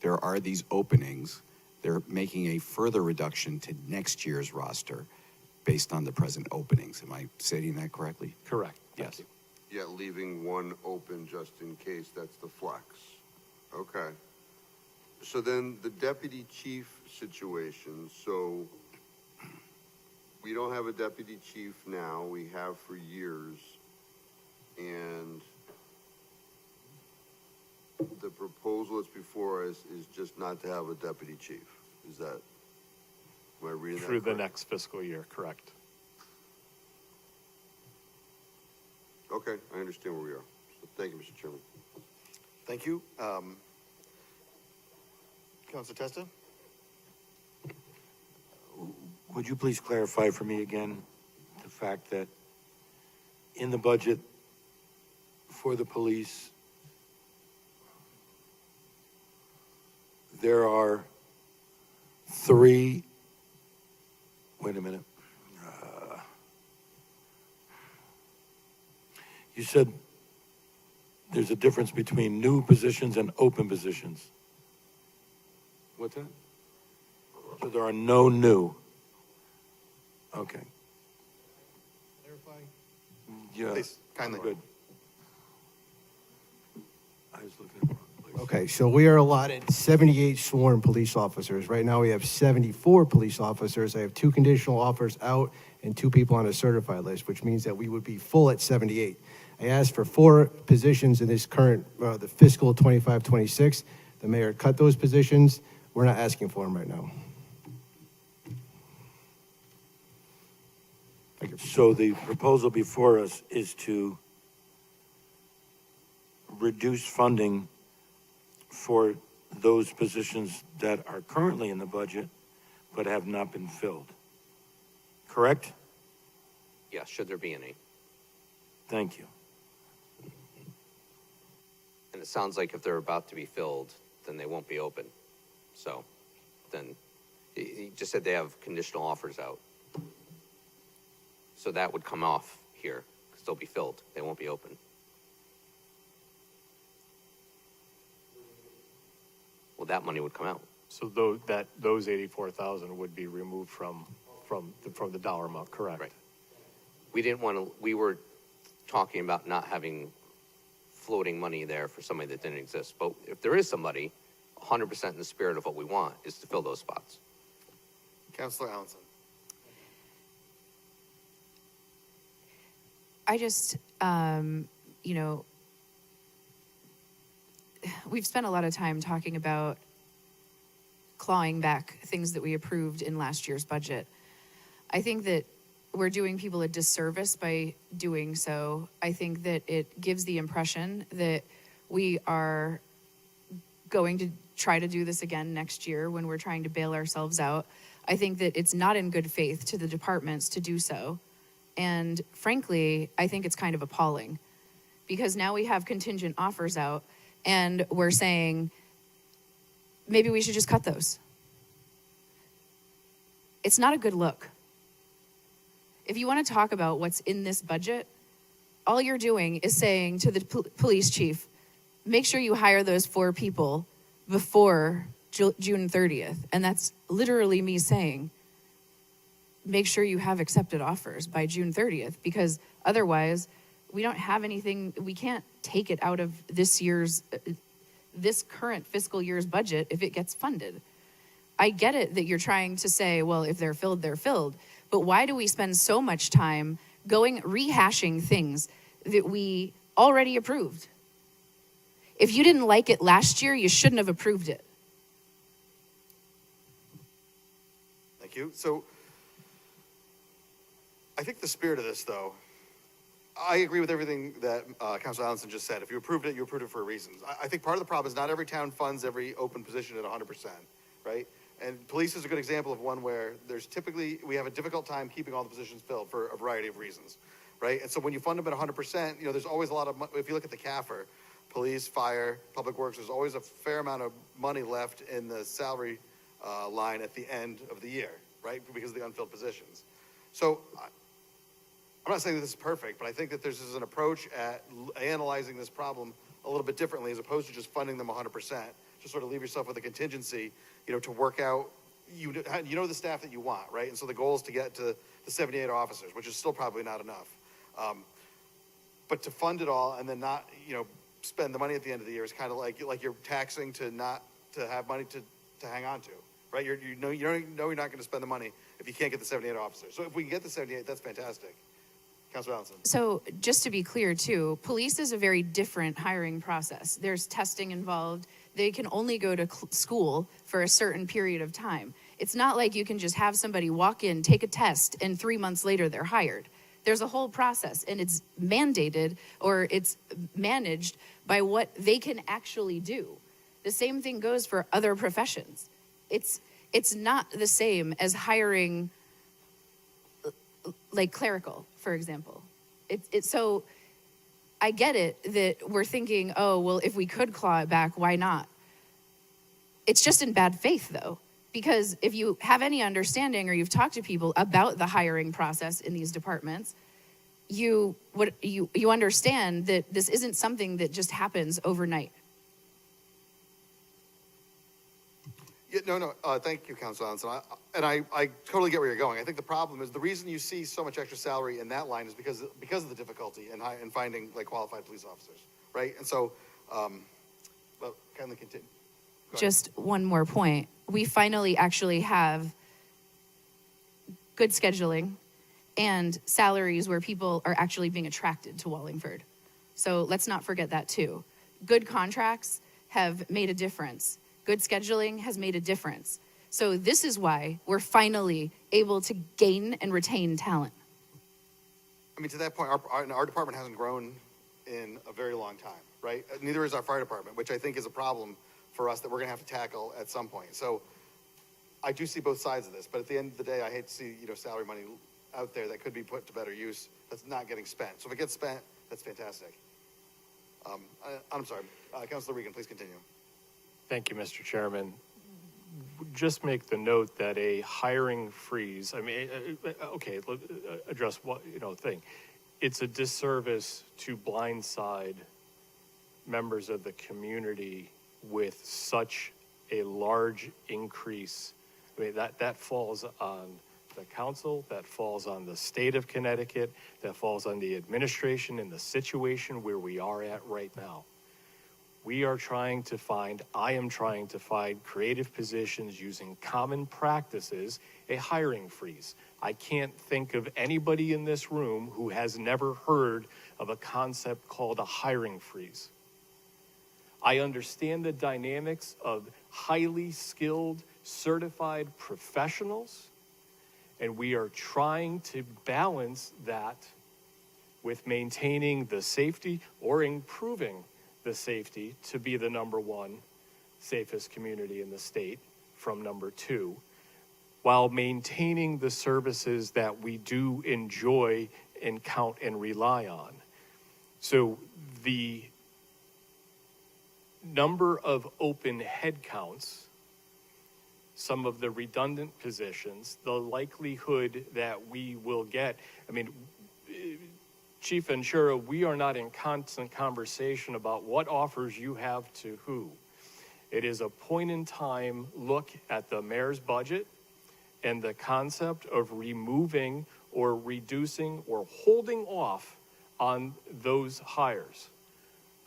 there are these openings. They're making a further reduction to next year's roster based on the present openings. Am I stating that correctly? Correct. Thank Yes. you. Yeah, leaving one open just in case, that's the flex. Okay. So then the deputy chief situation, so we don't have a deputy chief now, we have for years. And the proposal that's before us is just not to have a deputy chief. Is that, am I reading that Through the correct? next fiscal year, correct. Okay, I understand where we are. So thank you, Mr. Chairman. Thank you. Councilor Testa? Would you please clarify for me again the fact that in the budget for the police, there are three, wait a minute. You said there's a difference between new positions and open positions. What's that? So there are no new. Okay. Clarify. Yeah. Please, kindly. Good. I was looking at the wrong place. Okay, so we are allotted 78 sworn police officers. Right now, we have 74 police officers. I have 2 conditional offers out and 2 people on a certified list, which means that we would be full at 78. I asked for 4 positions in this current, the fiscal 25-26. The mayor cut those positions. We're not asking for them right now. So the proposal before us is to reduce funding for those positions that are currently in the budget but have not been filled. Correct? Yeah, should there be any? Thank you. And it sounds like if they're about to be filled, then they won't be open. So then, he just said they have conditional offers out. So that would come off here, because they'll be filled. They won't be open. Well, that money would come out. So those 84,000 would be removed from the dollar amount, correct? Right. We didn't want to, we were talking about not having floating money there for somebody that didn't exist. But if there is somebody, 100% in the spirit of what we want is to fill those spots. Councilor Allenson? I just, we've spent a lot of time talking about clawing back things that we approved in last year's budget. I think that we're doing people a disservice by doing so. I think that it gives the impression that we are going to try to do this again next year when we're trying to bail ourselves out. I think that it's not in good faith to the departments to do so. And frankly, I think it's kind of appalling because now we have contingent offers out and we're saying, maybe we should just cut those. It's not a good look. If you want to talk about what's in this budget, all you're doing is saying to the police chief, make sure you hire those 4 people before June 30th. And that's literally me saying, make sure you have accepted offers by June 30th, because otherwise we don't have anything, we can't take it out of this current fiscal year's budget if it gets funded. I get it that you're trying to say, well, if they're filled, they're filled. But why do we spend so much time rehashing things that we already approved? If you didn't like it last year, you shouldn't have approved it. Thank you. So I think the spirit of this, though, I agree with everything that Councilor Allenson just said. If you approved it for a reason. I think part of the problem is not every town funds every open position at 100%, right? And police is a good example of one where we have a difficult time keeping all the positions filled for a variety of reasons, right? And so when you fund them at 100%, there's always a lot of, if you look at the CAFR, police, fire, public works, there's always a fair amount of money left in the salary line at the end of the year, right? Because of the unfilled positions. So I'm not saying that this is perfect, but I think that there's an approach at analyzing this problem a little bit differently as opposed to just funding them 100%. Just sort of leave yourself with a contingency, to work out, the staff that you want, right? And so the goal is to get to the 78 officers, which is still probably not enough. But to fund it all and then not, spend the money at the end of the year is kind of like you're taxing to have money to hang on to, right? You know you're not going to spend the money if you can't get the 78 officers. So if we can get the 78, that's fantastic. Councilor Allenson. So just to be clear too, police is a very different hiring process. There's testing involved. They can only go to school for a certain period of time. It's not like you can just have somebody walk in, take a test, and 3 months later they're hired. There's a whole process, and it's mandated or it's managed by what they can actually do. The same thing goes for other professions. It's not the same as hiring like clerical, for example. So I get it that we're thinking, oh, well, if we could claw it back, why not? It's just in bad faith, though, because if you have any understanding or you've talked to people about the hiring process in these departments, you understand that this isn't something that just happens overnight. Yeah, no. Thank you, Councilor Allenson. I totally get where you're going. I think the problem is the reason you see so much extra salary in that line is because of the difficulty in finding qualified police officers, right? And so, kindly continue. Just one more point. We finally actually have good scheduling and salaries where people are actually being attracted to Wallingford. So let's not forget that too. Good contracts have made a difference. Good scheduling has made a difference. So this is why we're finally able to gain and retain talent. I mean, to that point, our department hasn't grown in a very long time, right? Neither is our fire department, which I think is a problem for us that we're going to have to tackle at some point. So I do see both sides of this, but at the end of the day, I hate to see, salary money out there that could be put to better use that's not getting spent. So if it gets spent, that's fantastic. I'm sorry. Councilor Regan, please continue. Thank you, Mr. Chairman. Just make the note that a hiring freeze, address what, thing. It's a disservice to blindside members of the community with such a large increase. I mean, that falls on the council, that falls on the state of Connecticut, that falls on the administration in the situation where we are at right now. I am trying to find creative positions using common practices, a hiring freeze. I can't think of anybody in this room who has never heard of a concept called a hiring freeze. I understand the dynamics of highly skilled, certified professionals, and we are trying to balance that with maintaining the safety or improving the safety to be the number one safest community in the state from number two, while maintaining the services that we do enjoy and count and rely on. So the number of open headcounts, some of the redundant positions, the likelihood that we will get, Chief Ventura, we are not in constant conversation about what offers you have to who. It is a point in time look at the mayor's budget and the concept of removing or reducing or holding off on those hires.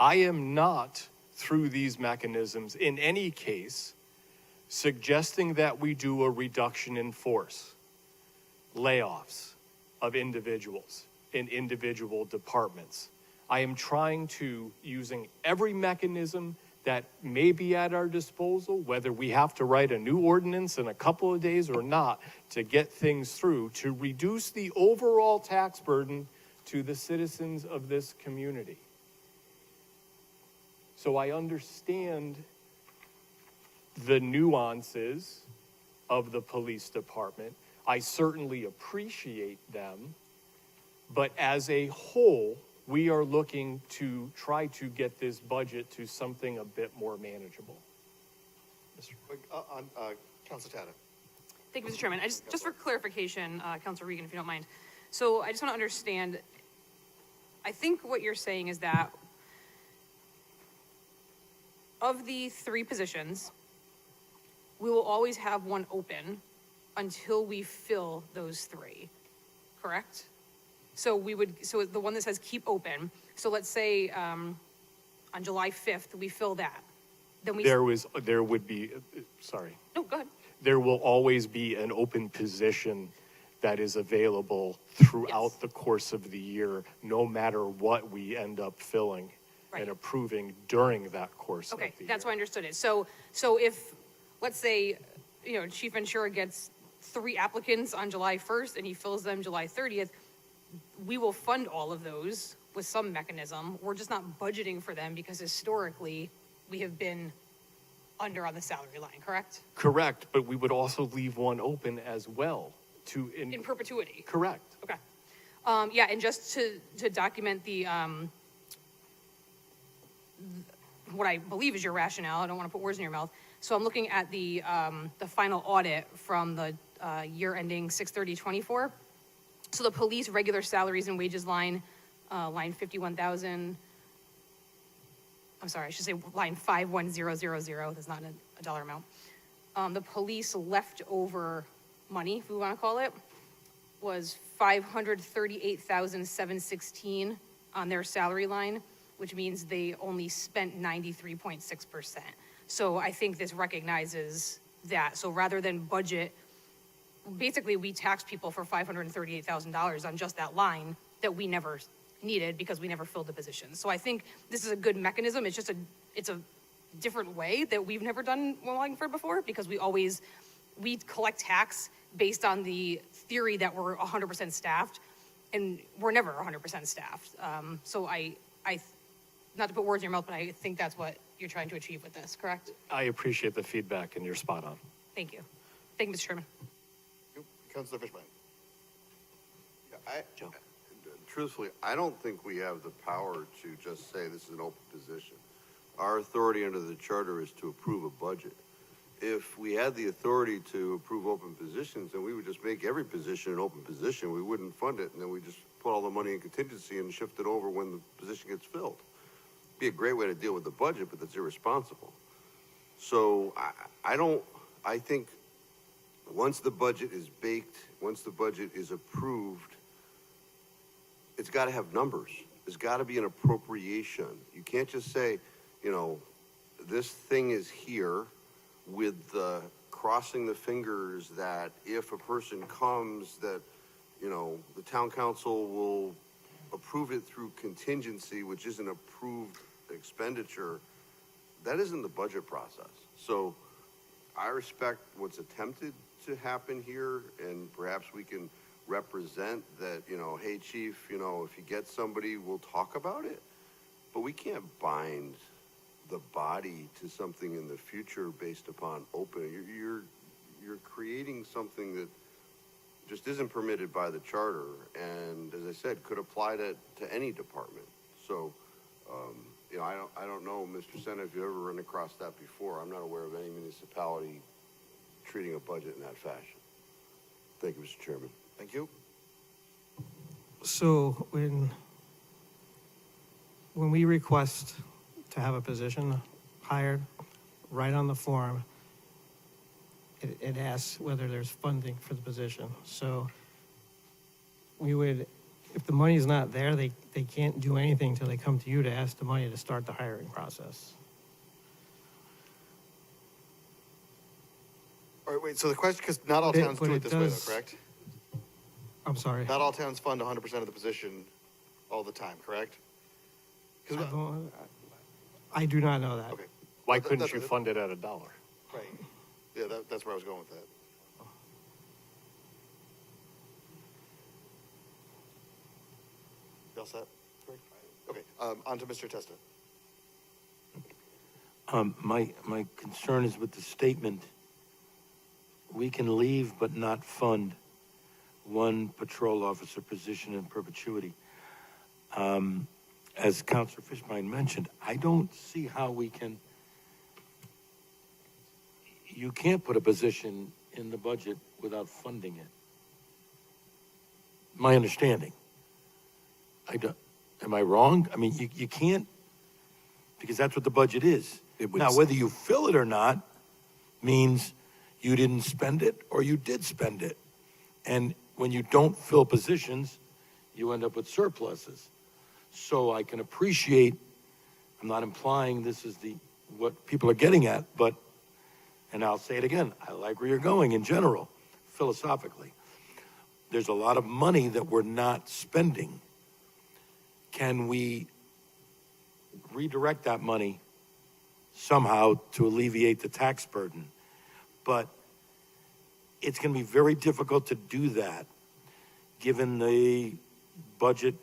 I am not, through these mechanisms, in any case, suggesting that we do a reduction in force, layoffs of individuals in individual departments. I am trying to, using every mechanism that may be at our disposal, whether we have to write a new ordinance in a couple of days or not, to get things through, to reduce the overall tax burden to the citizens of this community. So I understand the nuances of the police department. I certainly appreciate them. But as a whole, We are looking to try to get this budget to something a bit more manageable. Council Tata. Thank you, Mr. Chairman. Just for clarification, Councilor Regan, if you don't mind. So I just want to understand, I think what you're saying is that of the 3 positions, we will always have one open until we fill those 3, correct? So so the one that says keep open, so let's say, on July 5th, we fill that. Then we. There would be, sorry. No, go ahead. There will always be an open position that is available throughout Yes. the course of the year, no matter what we end up filling and Right. approving during that course of the Okay, year. that's why I understood it. So if, let's say, Chief Ventura gets 3 applicants on July 1st and he fills them July 30th, we will fund all of those with some mechanism. We're just not budgeting for them because historically, we have been under on the salary line, correct? Correct, but we would also leave one open as well to. In perpetuity. Correct. Okay. Yeah, and just to document what I believe is your rationale, I don't want to put words in your mouth. So I'm looking at the final audit from the year ending 6/30/24. So the police regular salaries and wages line 51,000. I'm sorry, I should say line 51000. That's not a dollar amount. The police leftover money, if we want to call it, was 538,716 on their salary line, which means they only spent 93.6%. So I think this recognizes that. So rather than budget, basically we tax people for $538,000 on just that line that we never needed because we never filled the position. So I think this is a good mechanism. It's just it's a different way that we've never done Wallingford before, because we collect tax based on the theory that we're 100% staffed, and we're never 100% staffed. So I, not to put words in your mouth, but I think that's what you're trying to achieve with this, correct? I appreciate the feedback and you're spot on. Thank you. Thank you, Mr. Chairman. Councilor Fishbein. Truthfully, I don't think we have the power to just say this is an open position. Our authority under the charter is to approve a budget. If we had the authority to approve open positions, then we would just make every position an open position. We wouldn't fund it, and then we just put all the money in contingency and shift it over when the position gets filled. Be a great way to deal with the budget, but that's irresponsible. So I think once the budget is baked, once the budget is approved, it's got to have numbers. There's got to be an appropriation. You can't just say, this thing is here with the crossing the fingers that if a person comes that, the town council will approve it through contingency, which isn't approved expenditure. That isn't the budget process. So I respect what's attempted to happen here, and perhaps we can represent that, hey, chief, if you get somebody, we'll talk about it. But we can't bind the body to something in the future based upon open. You're creating something that just isn't permitted by the charter, and as I said, could apply to any department. So, I don't know, Mr. Senna, if you've ever run across that before. I'm not aware of any municipality treating a budget in that fashion. Thank you, Mr. Chairman. Thank you. So when we request to have a position hired, right on the form, it asks whether there's funding for the position. So we would, if the money's not there, they can't do anything until they come to you to ask the money to start the hiring process. All right, wait, so the question, because not all But it- towns but do it it this way, though, does- correct? I'm sorry. Not all towns fund 100% of the position all the time, correct? 'Cause- I do not know that. okay, Why That- couldn't that's- you fund it at $1? right. Yeah, that's where I was going with that. You all set? Greg? Okay, on to Mr. Testa. My concern is with the statement, we can leave but not fund one patrol officer position in perpetuity. as Councilor Fishbein mentioned, I don't see how we can, you can't put a position in the budget without funding it. My understanding. I don't, am I wrong? I mean, you can't, because that's what the budget is. It would- Now, whether you fill it or not means you didn't spend it or you did spend it. And when you don't fill positions, you end up with surpluses. So I can appreciate, I'm not implying this is what people are getting at, but, and I'll say it again, I like where you're going in general, philosophically. There's a lot of money that we're not spending. Can we redirect that money somehow to alleviate the tax burden? But it's going to be very difficult to do that given the budget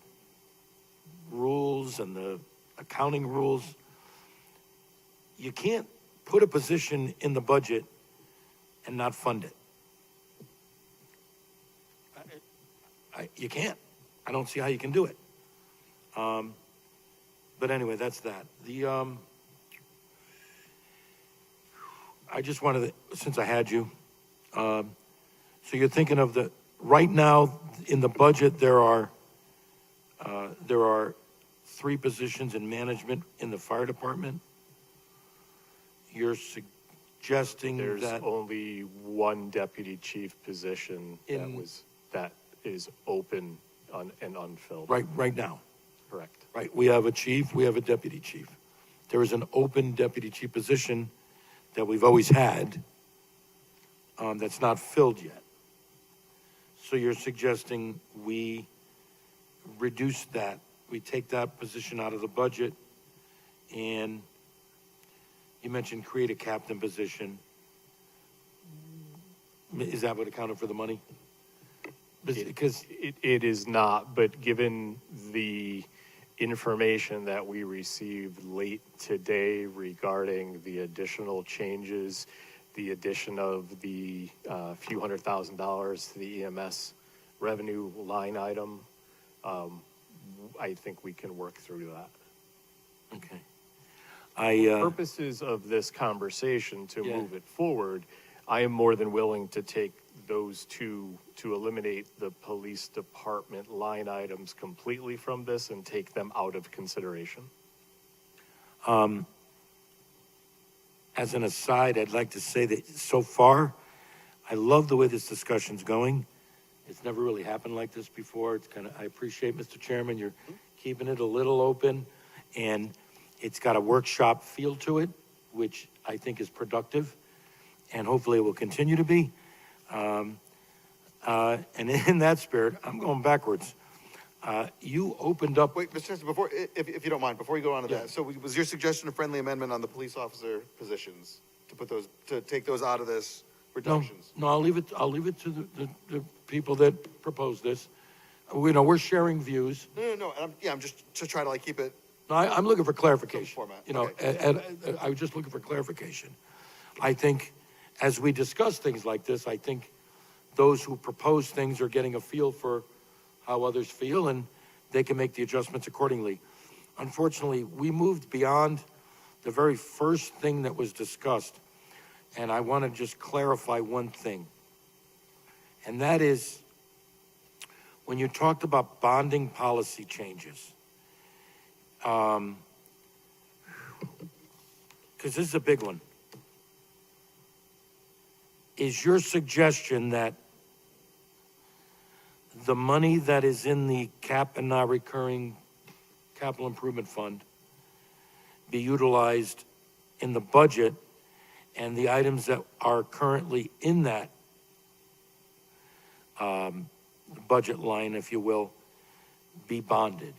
rules and the accounting rules. You can't put a position in the budget and not fund it. You can't. I don't see how you can do it. But anyway, that's that. I just wanted to, since I had you, so you're thinking of right now in the budget, there are 3 positions in management in the fire department. You're suggesting There's that only one deputy chief position that is open and unfilled. right now, Correct. right? We have a chief, we have a deputy chief. There is an open deputy chief position that we've always had, that's not filled yet. So you're suggesting we reduce that, we take that position out of the budget, and you mentioned create a captain position. Is that what accounted for the money? Because It is not, but given the information that we received late today regarding the additional changes, the addition of the few $100,000 to the EMS revenue line item, I think we can work through that. okay. Purposes of this conversation to Yeah. move it forward, I am more than willing to take those two to eliminate the police department line items completely from this and take them out of consideration. As an aside, I'd like to say that so far, I love the way this discussion's going. It's never really happened like this before. It's I appreciate, Mr. Chairman, you're keeping it a little open, and it's got a workshop feel to it, which I think is productive, and hopefully it will continue to be. And in that spirit, I'm going backwards. You opened up. Wait, Mr. Testa, before, if you don't mind, before you go on to Yeah. that, so was your suggestion a friendly amendment on the police officer positions to take those out of this reductions? No, I'll leave it to the people that propose this. We're sharing views. No, I'm just to try to keep it. No, I'm looking for clarification. Format, And I was just looking for clarification. I think as we discuss things like this, I think those who propose things are getting a feel for how others feel, and they can make the adjustments accordingly. Unfortunately, we moved beyond the very first thing that was discussed, and I want to just clarify one thing. And that is, when you talked about bonding policy changes, because this is a big one, is your suggestion that the money that is in the cap and non-recurring capital improvement fund be utilized in the budget, and the items that are currently in that budget line, if you will, be bonded?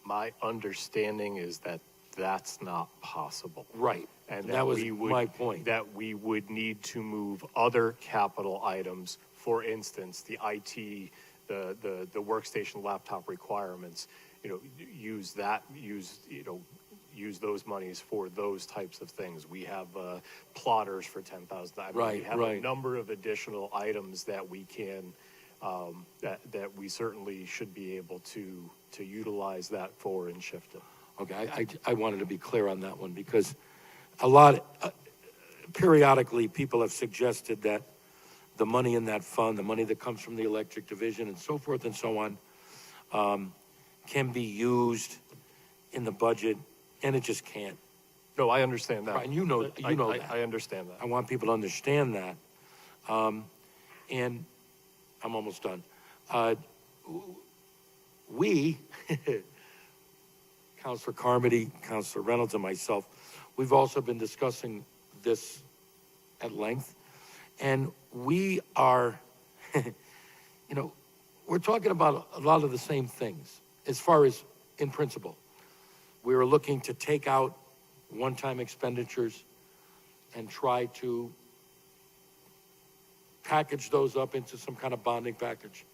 My understanding is that that's not possible. Right. And That was we would- my point. That we would need to move other capital items, for instance, the IT, the workstation laptop requirements, use those monies for those types of things. We have plotters for $10,000. Right, We have right. a number of additional items that we can that we certainly should be able to utilize that for and shift it. Okay, I wanted to be clear on that one because a lot, periodically, people have suggested that the money in that fund, the money that comes from the electric division and so forth and so on, can be used in the budget, and it just can't. No, I understand that. Right, and you know that. I understand that. I want people to understand that. And I'm almost done. We, Councilor Carmody, Councilor Reynolds, and myself, we've also been discussing this at length. And we are, we're talking about a lot of the same things as far as in principle. We were looking to take out one-time expenditures and try to package those up into some kind of bonding package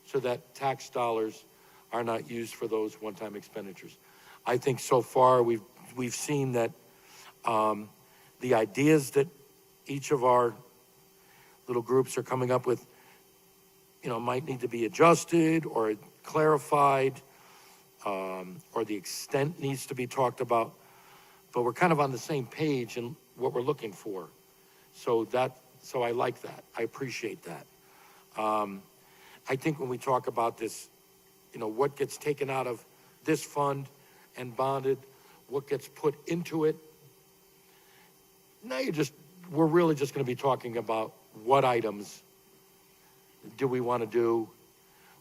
so that tax dollars are not used for those one-time expenditures. I think so far we've seen that the ideas that each of our little groups are coming up with, might need to be adjusted or clarified, or the extent needs to be talked about. But we're kind of on the same page in what we're looking for. So I like that. I appreciate that. I think when we talk about this, what gets taken out of this fund and bonded, what gets put into it, now we're really just going to be talking about what items do we want to do,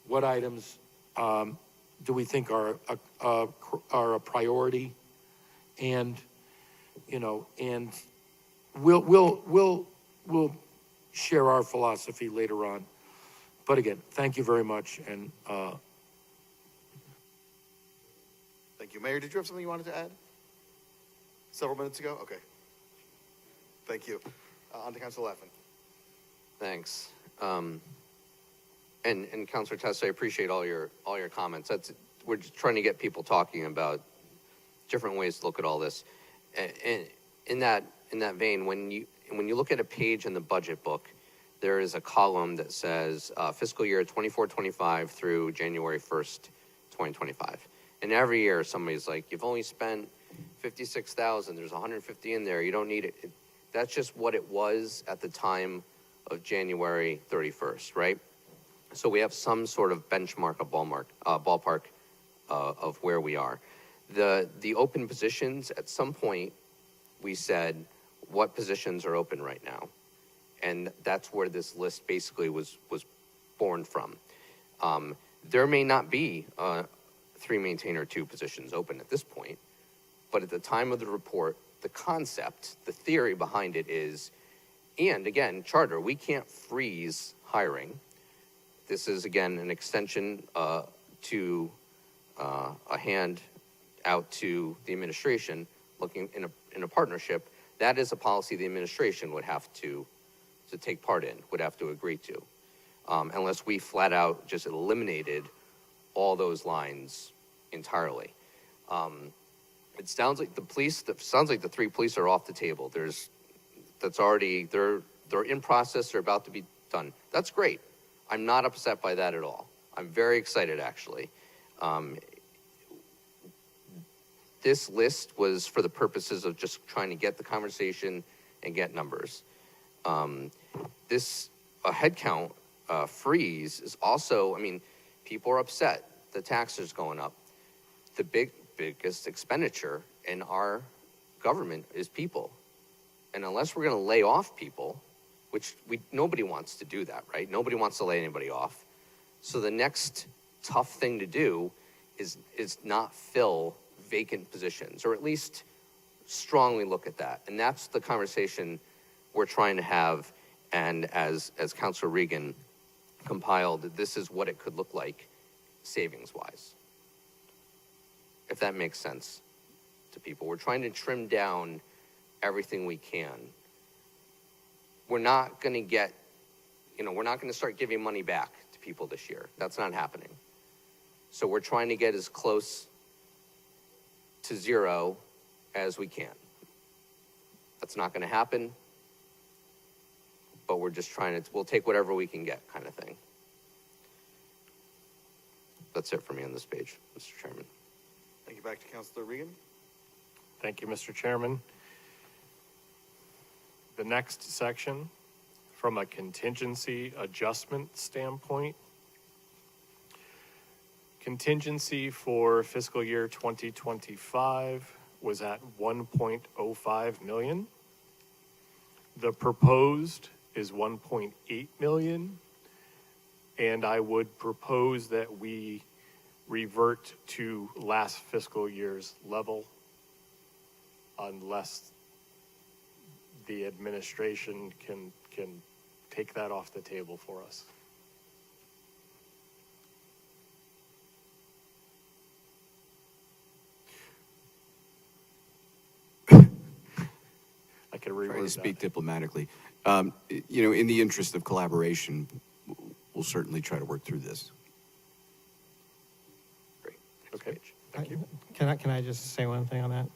what items do we think are a priority, and and we'll share our philosophy later on. But again, thank you very much, and Thank you. Mayor, did you have something you wanted to add? Several minutes ago? Okay. Thank you. On to Councilor Laffin. Thanks. And Councilor Testa, I appreciate all your comments. We're just trying to get people talking about different ways to look at all this. And in that vein, when you look at a page in the budget book, there is a column that says fiscal year 24-25 through January 1st, 2025. And every year somebody's like, you've only spent 56,000. There's 150 in there. You don't need it. That's just what it was at the time of January 31st, right? So we have some sort of benchmark, a ballpark of where we are. The open positions, at some point, we said, what positions are open right now? And that's where this list basically was born from. There may not be 3 maintainer 2 positions open at this point, but at the time of the report, the concept, the theory behind it is, and again, charter, we can't freeze hiring. This is, again, an extension to a hand out to the administration looking in a partnership. That is a policy the administration would have to take part in, would have to agree to, unless we flat out just eliminated all those lines entirely. It sounds like the 3 police are off the table. They're in process. They're about to be done. That's great. I'm not upset by that at all. I'm very excited, actually. This list was for the purposes of just trying to get the conversation and get numbers. This headcount freeze is also, people are upset. The taxes going up. The biggest expenditure in our government is people. And unless we're going to lay off people, which nobody wants to do that, right? Nobody wants to lay anybody off. So the next tough thing to do is not fill vacant positions, or at least strongly look at that. And that's the conversation we're trying to have. And as Councilor Regan compiled, this is what it could look like savings-wise, if that makes sense to people. We're trying to trim down everything we can. We're not going to get, we're not going to start giving money back to people this year. That's not happening. So we're trying to get as close to zero as we can. That's not going to happen, but we're just we'll take whatever we can get, kind of thing. That's it for me on this page, Mr. Chairman. Thank you. Back to Councilor Regan. Thank you, Mr. Chairman. The next section, from a contingency adjustment standpoint, contingency for fiscal year 2025 was at 1.05 million. The proposed is 1.8 million, and I would propose that we revert to last fiscal year's level unless the administration can take that off the table for us. I can Trying to reword speak that. diplomatically. You know, in the interest of collaboration, we'll certainly try to work through this. Great. Okay, Page. thank you. Can I just say one thing on that?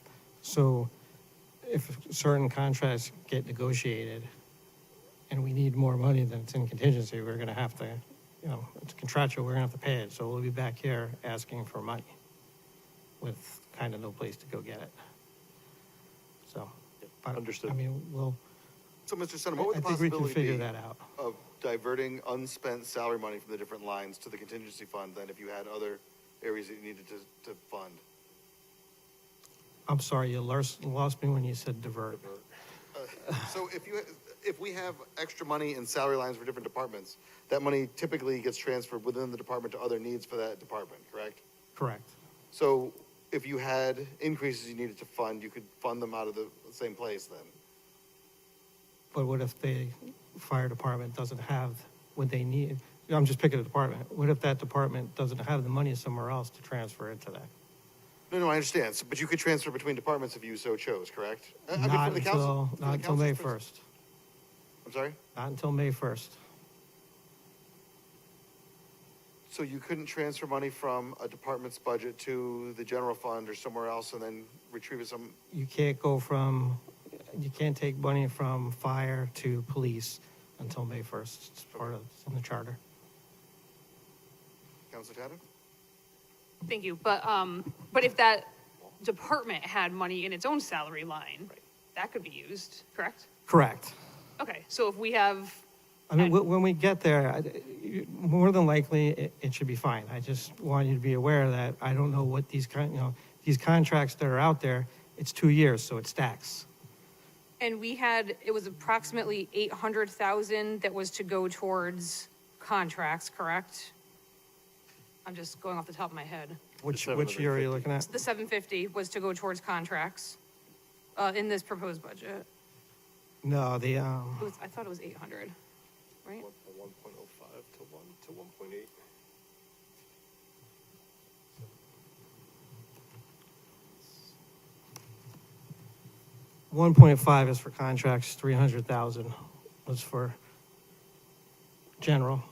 So if certain contracts get negotiated and we need more money than it's in contingency, we're gonna have to, you know, it's contractual, we're gonna have to pay it. So we'll be back here asking for money with kind of no place to go get it. So, but, Understood. I mean, we'll, So, Mr. Senator, what would I the think we can possibility figure be that out. of diverting unspent salary money from the different lines to the contingency fund than if you had other areas that you needed to fund? I'm sorry, you lost me when you said divert. So if we have extra money in salary lines for different departments, that money typically gets transferred within the department to other needs for that department, correct? Correct. So if you had increases you needed to fund, you could fund them out of the same place then? But what if the fire department doesn't have what they need? I'm just picking a department. What if that department doesn't have the money somewhere else to transfer into that? No, I understand. But you could transfer between departments if you so chose, correct? I mean, Not from the council- until, from the not until May council's pers- 1st. I'm sorry? Not until May 1st. So you couldn't transfer money from a department's budget to the general fund or somewhere else and then retrieve it some? You can't take money from fire to police until May 1st. It's part of, it's in the charter. Councilor Tatum? Thank you, but if that department had money in its own salary line, that could be used, correct? Correct. Okay, so if we have, I mean, when we get there, more than likely, it should be fine. I just want you to be aware that I don't know what these these contracts that are out there, it's 2 years, so it stacks. and it was approximately 800,000 that was to go towards contracts, correct? I'm just going off the top of my head. Which year are you looking at? The 750 was to go towards contracts, in this proposed budget. No, I thought it was 800, right? 1.05 to 1.8. 1.5 is for contracts, 300,000 was for general.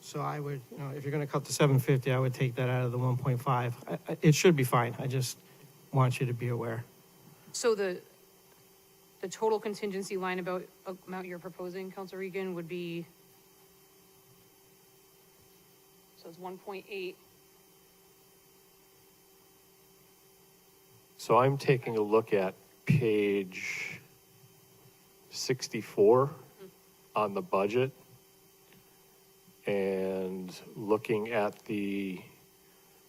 So I would, if you're gonna cut to 750, I would take that out of the 1.5. It should be fine. I just want you to be aware. So the total contingency line amount you're proposing, Council Regan, would be, so it's 1.8. So I'm taking a look at page 64 on the budget and looking at the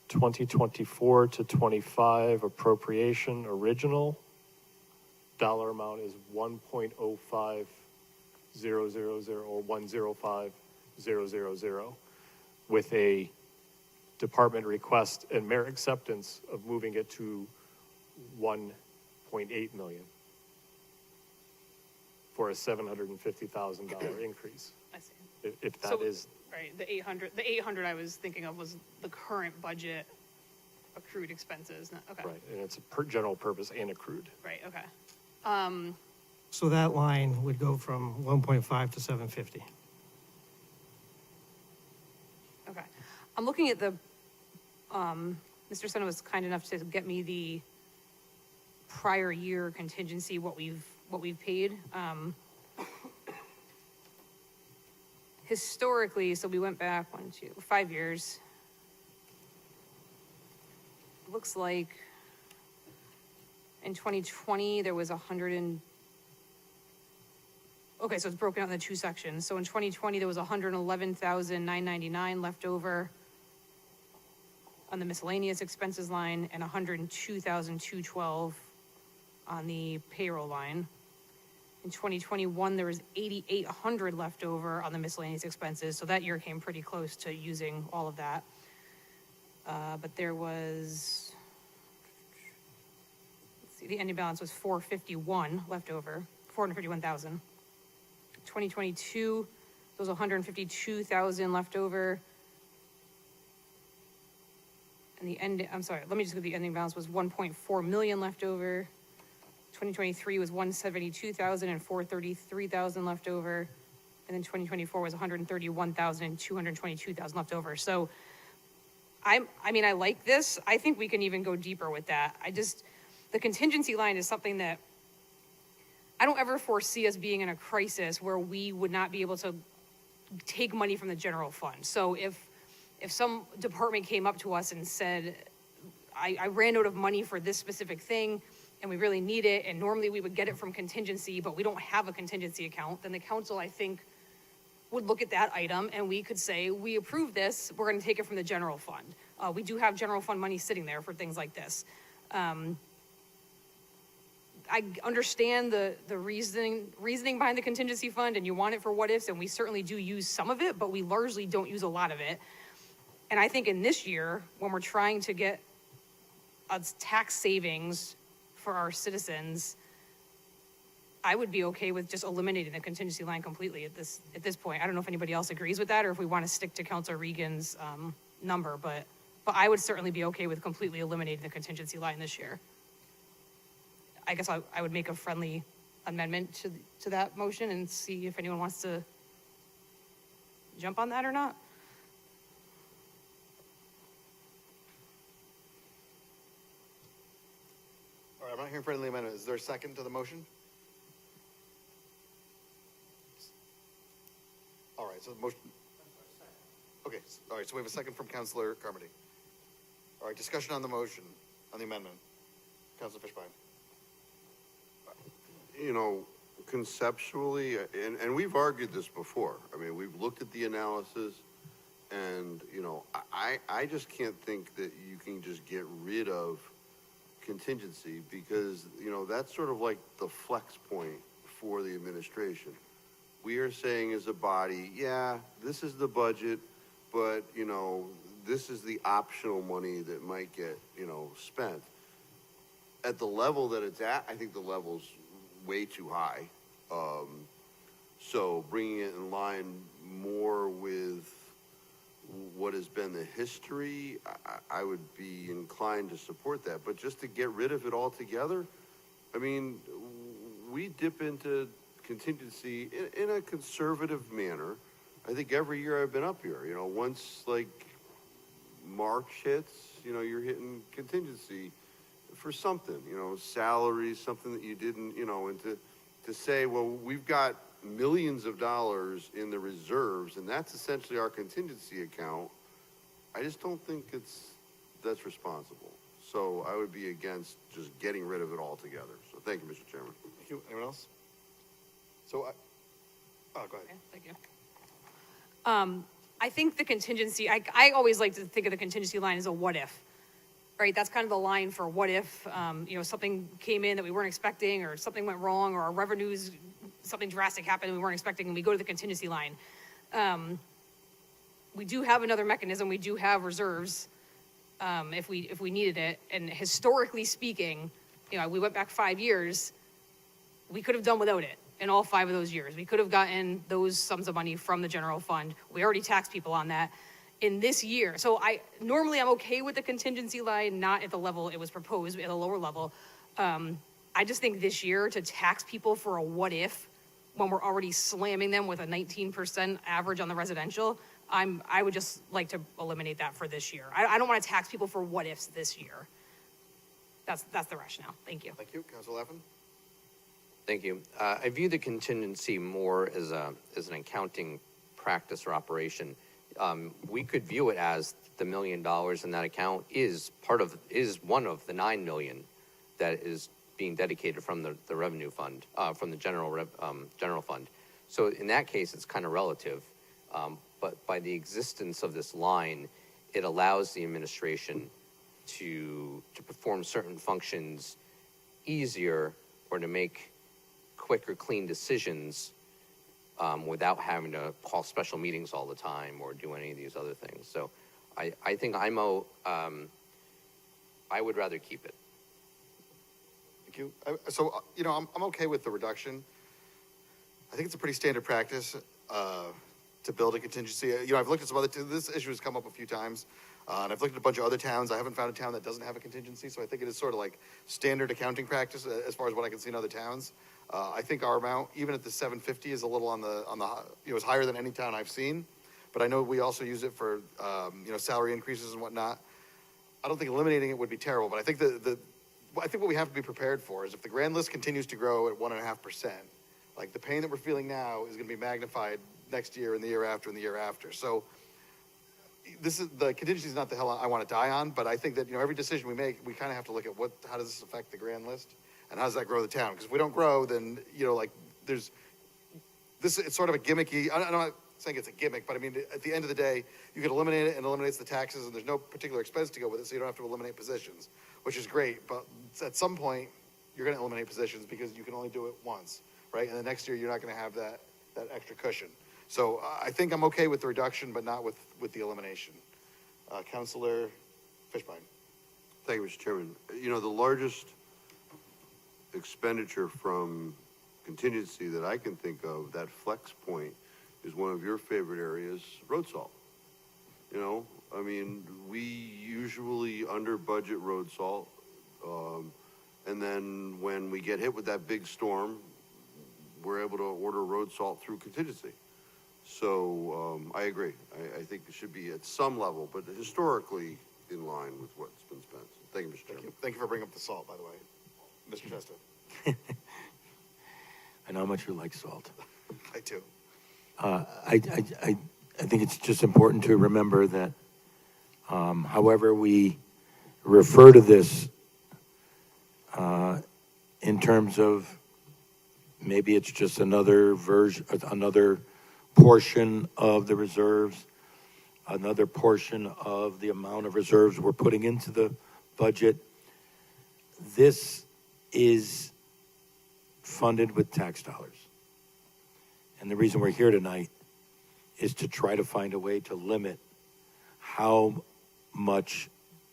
2024 to 25 appropriation original. Dollar amount is 1.05000 or 105,000 with a department request and mayor acceptance of moving it to 1.8 million for a $750,000 increase. I see. If that So- is, Right, the 800 I was thinking of was the current budget accrued expenses, okay. right, and it's a general purpose and accrued. Right, okay. So that line would go from 1.5 to 750. Okay. I'm looking at Mr. Senna was kind enough to get me the prior year contingency, what we've paid. Historically, so we went back 5 years. looks like in 2020, there was 100 and, okay, so it's broken out into two sections. So in 2020, there was 111,999 left over on the miscellaneous expenses line and 102,212 on the payroll line. In 2021, there was 8,800 left over on the miscellaneous expenses, so that year came pretty close to using all of that. But there was, let's see, the ending balance was 451 left over, 451,000. 2022, there was 152,000 left over. And the end, I'm sorry, let me just go, the ending balance was 1.4 million left over. 2023 was 172,000 and 433,000 left over. And then 2024 was 131,000 and 222,000 left over. So I mean, I like this. I think we can even go deeper with that. The contingency line is something that I don't ever foresee us being in a crisis where we would not be able to take money from the general fund. So if some department came up to us and said, I ran out of money for this specific thing and we really need it, and normally we would get it from contingency, but we don't have a contingency account, then the council, I think, would look at that item and we could say, we approve this, we're gonna take it from the general fund. We do have general fund money sitting there for things like this. I understand the reasoning behind the contingency fund, and you want it for what ifs, and we certainly do use some of it, but we largely don't use a lot of it. And I think in this year, when we're trying to get a tax savings for our citizens, I would be okay with just eliminating the contingency line completely at this point. I don't know if anybody else agrees with that, or if we want to stick to Councilor Regan's number, but I would certainly be okay with completely eliminating the contingency line this year. I guess I would make a friendly amendment to that motion and see if anyone wants to jump on that or not. All right, I'm not hearing friendly amendment. Is there a second to the motion? All right, so the motion. Okay, all right, so we have a second from Councilor Carmody. All right, discussion on the motion, on the amendment. Councilor Fishbein. You know, conceptually, and we've argued this before. I mean, we've looked at the analysis, and, you know, I just can't think that you can just get rid of contingency, because, you know, that's sort of like the flex point for the administration. We are saying as a body, yeah, this is the budget, but, you know, this is the optional money that might get, you know, spent. At the level that it's at, I think the level's way too high. So bringing it in line more with what has been the history, I would be inclined to support that. But just to get rid of it altogether, I mean, we dip into contingency in a conservative manner. I think every year I've been up here, you know, once like March hits, you know, you're hitting contingency for something, you know, salaries, something that you didn't, you know, and to say, well, we've got millions of dollars in the reserves, and that's essentially our contingency account. I just don't think that's responsible. So I would be against just getting rid of it altogether. So thank you, Mr. Chairman. Thank you. Anyone else? So, go ahead. Okay, thank you. I think the contingency, I always like to think of the contingency line as a what if, right? That's kind of the line for what if, you know, something came in that we weren't expecting, or something went wrong, or our revenues, something drastic happened and we weren't expecting, and we go to the contingency line. We do have another mechanism. We do have reserves if we needed it. And historically speaking, you know, we went back 5 years, we could have done without it. In all 5 of those years, we could have gotten those sums of money from the general fund. We already taxed people on that. In this year, so normally I'm okay with the contingency line, not at the level it was proposed, at a lower level. I just think this year to tax people for a what if, when we're already slamming them with a 19% average on the residential, I would just like to eliminate that for this year. I don't want to tax people for what ifs this year. That's the rationale. Thank you. Thank you. Councilor Laffin? Thank you. I view the contingency more as an accounting practice or operation. We could view it as the $1 million in that account is one of the 9 million that is being dedicated from the revenue fund, from the general fund. So in that case, it's kind of relative. But by the existence of this line, it allows the administration to perform certain functions easier, or to make quicker, clean decisions without having to call special meetings all the time or do any of these other things. So I think I would rather keep it. Thank you. So, you know, I'm okay with the reduction. I think it's a pretty standard practice to build a contingency. You know, I've looked at some other, this issue has come up a few times, and I've looked at a bunch of other towns. I haven't found a town that doesn't have a contingency, so I think it is sort of like standard accounting practice as far as what I can see in other towns. I think our amount, even at the 750, is a little on the you know, it's higher than any town I've seen, but I know we also use it for, you know, salary increases and whatnot. I don't think eliminating it would be terrible, but I think I think what we have to be prepared for is if the grand list continues to grow at 1.5%, like the pain that we're feeling now is going to be magnified next year and the year after and the year after. So the contingency is not the hill I want to die on, but I think that, you know, every decision we make, we kind of have to look at how does this affect the grand list and how does that grow the town? Because if we don't grow, then, you know, like it's sort of a gimmicky, I'm not saying it's a gimmick, but I mean, at the end of the day, you can eliminate it and it eliminates the taxes and there's no particular expense to go with it, so you don't have to eliminate positions, which is great. But at some point, you're going to eliminate positions because you can only do it once, right? And the next year, you're not going to have that extra cushion. So I think I'm okay with the reduction, but not with the elimination. Councilor Fishbein. Thank you, Mr. Chairman. You know, the largest expenditure from contingency that I can think of, that flex point, is one of your favorite areas, road salt. You know, I mean, we usually under budget road salt, and then when we get hit with that big storm, we're able to order road salt through contingency. So I agree. I think it should be at some level, but historically in line with what's been spent. So thank you, Mr. Chairman. Thank you for bringing up the salt, by the way. Mr. Chester. I know how much you like salt. I do. I think it's just important to remember that however we refer to this in terms of maybe it's just another version, another portion of the reserves, another portion of the amount of reserves we're putting into the budget. This is funded with tax dollars. And the reason we're here tonight is to try to find a way to limit how much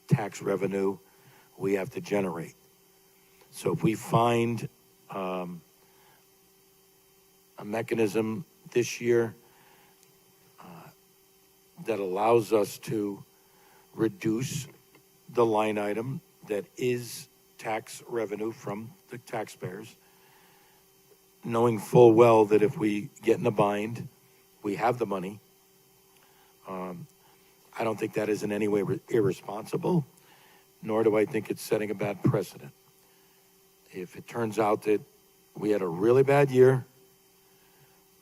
tax revenue we have to generate. So if we find a mechanism this year that allows us to reduce the line item that is tax revenue from the taxpayers, knowing full well that if we get in a bind, we have the money. I don't think that is in any way irresponsible, nor do I think it's setting a bad precedent. If it turns out that we had a really bad year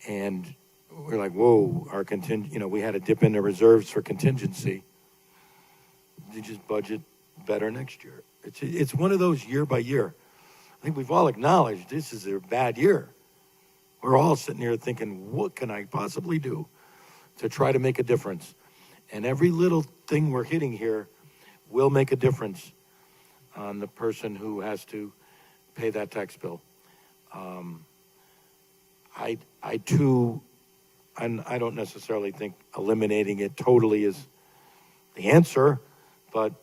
and we're like, whoa, our we had to dip into reserves for contingency, you just budget better next year. It's one of those year by year. I think we've all acknowledged this is a bad year. We're all sitting here thinking, what can I possibly do to try to make a difference? And every little thing we're hitting here will make a difference on the person who has to pay that tax bill. I too, and I don't necessarily think eliminating it totally is the answer, but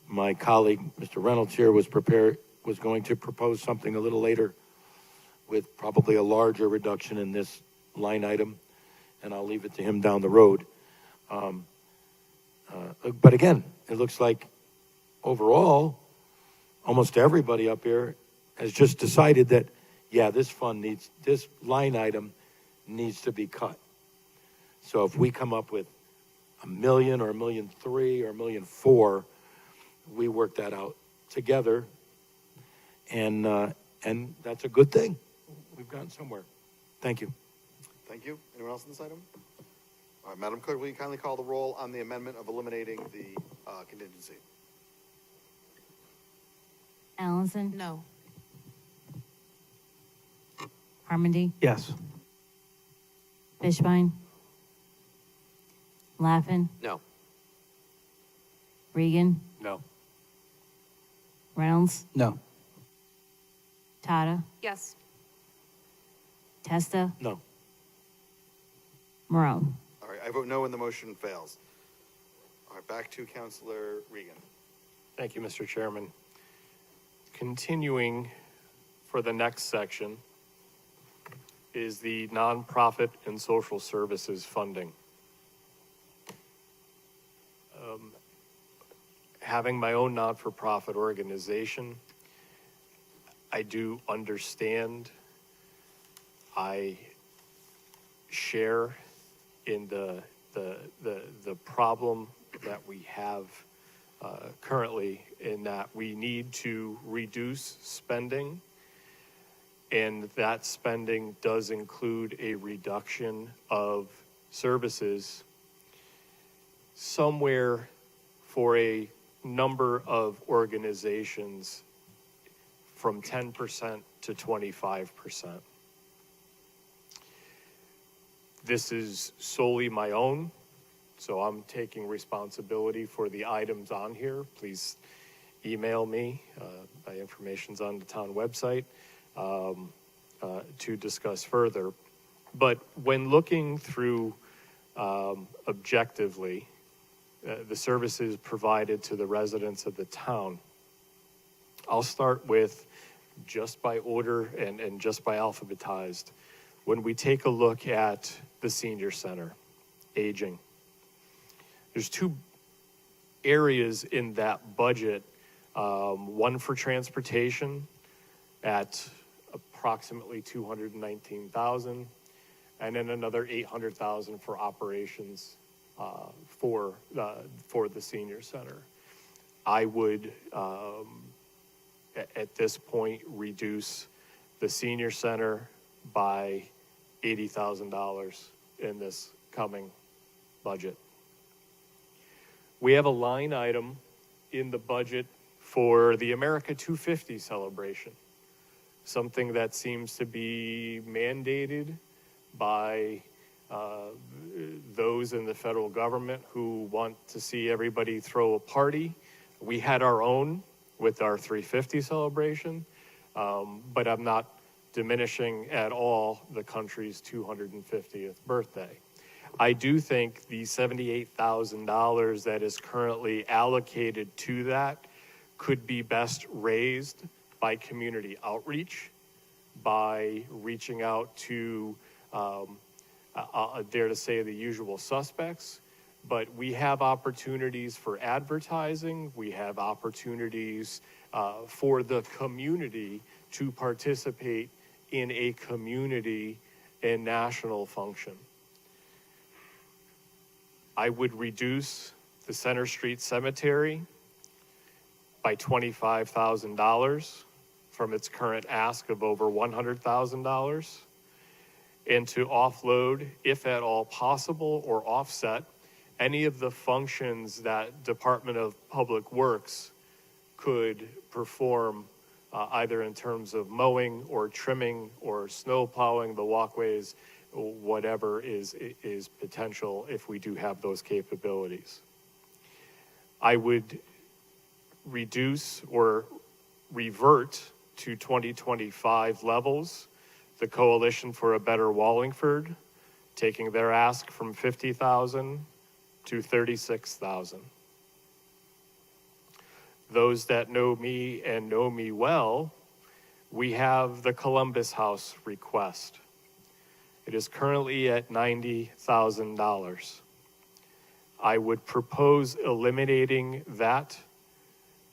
my colleague, Mr. Reynolds here, was going to propose something a little later with probably a larger reduction in this line item, and I'll leave it to him down the road. But again, it looks like overall, almost everybody up here has just decided that, yeah, this line item needs to be cut. So if we come up with $1 million or $1.3 million or $1.4 million, we work that out together, and that's a good thing. We've gotten somewhere. Thank you. Thank you. Anyone else on this item? All right, Madam Clerk, will you kindly call the roll on the amendment of eliminating the contingency? Allenson, No. Harmony, Yes. Fishbein, Laffin, No. Regan, No. Reynolds, No. Tata, Yes. Testa, No. Morone. All right, I vote no and the motion fails. All right, back to Counselor Regan. Thank you, Mr. Chairman. Continuing for the next section is the nonprofit and social services funding. Having my own not-for-profit organization, I do understand, I share in the problem that we have currently, in that we need to reduce spending, and that spending does include a reduction of services somewhere for a number of organizations from 10% to 25%. This is solely my own, so I'm taking responsibility for the items on here. Please email me. My information's on the town website to discuss further. But when looking through objectively, the services provided to the residents of the town, I'll start with, just by order and just by alphabetized, when we take a look at the senior center, aging, there's two areas in that budget, one for transportation at approximately $219,000, and then another $800,000 for operations for the senior center. I would, at this point, reduce the senior center by $80,000 in this coming budget. We have a line item in the budget for the America 250 celebration, something that seems to be mandated by those in the federal government who want to see everybody throw a party. We had our own with our 350 celebration, but I'm not diminishing at all the country's 250th birthday. I do think the $78,000 that is currently allocated to that could be best raised by community outreach, by reaching out to, I dare to say, the usual suspects. But we have opportunities for advertising. We have opportunities for the community to participate in a community and national function. I would reduce the Center Street Cemetery by $25,000 from its current ask of over $100,000, and to offload, if at all possible, or offset any of the functions that Department of Public Works could perform, either in terms of mowing or trimming or snow plowing the walkways, whatever is potential if we do have those capabilities. I would reduce or revert to 2025 levels the Coalition for a Better Wallingford, taking their ask from 50,000 to 36,000. Those that know me and know me well, we have the Columbus House request. It is currently at $90,000. I would propose eliminating that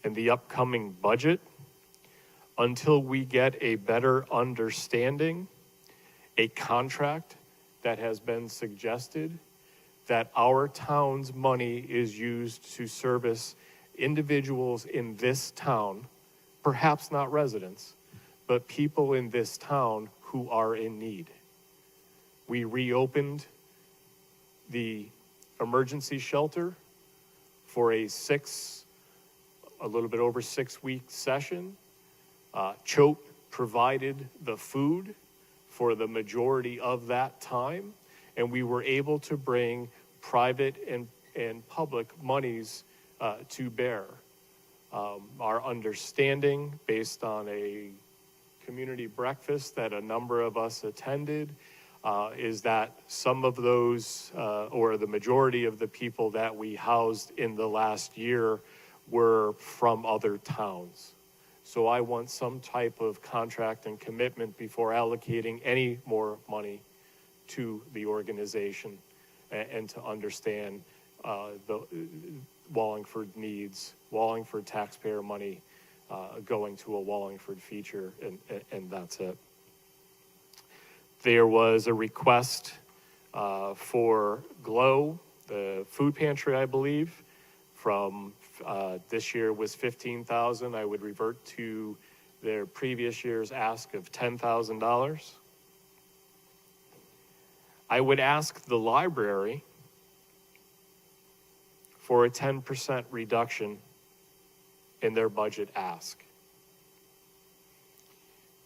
in the upcoming budget until we get a better understanding, a contract that has been suggested, that our town's money is used to service individuals in this town, perhaps not residents, but people in this town who are in need. We reopened the emergency shelter for a little bit over 6 week session. Choate provided the food for the majority of that time, and we were able to bring private and public monies to bear. Our understanding, based on a community breakfast that a number of us attended, is that some of those, or the majority of the people that we housed in the last year were from other towns. So I want some type of contract and commitment before allocating any more money to the organization, and to understand the Wallingford needs, Wallingford taxpayer money going to a Wallingford feature, and that's it. There was a request for GLOW, the food pantry, I believe, from this year was $15,000. I would revert to their previous year's ask of $10,000. I would ask the library for a 10% reduction in their budget ask.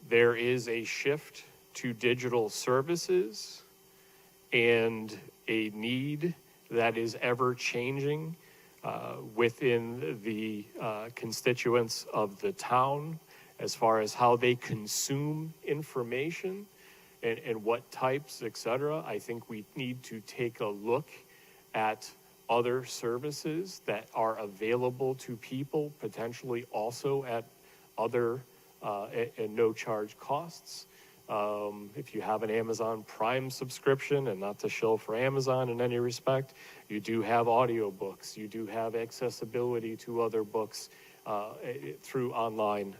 There is a shift to digital services and a need that is ever changing within the constituents of the town as far as how they consume information and what types, et cetera. I think we need to take a look at other services that are available to people, potentially also at other and no charge costs. If you have an Amazon Prime subscription, and not to shill for Amazon in any respect, you do have audiobooks, you do have accessibility to other books through online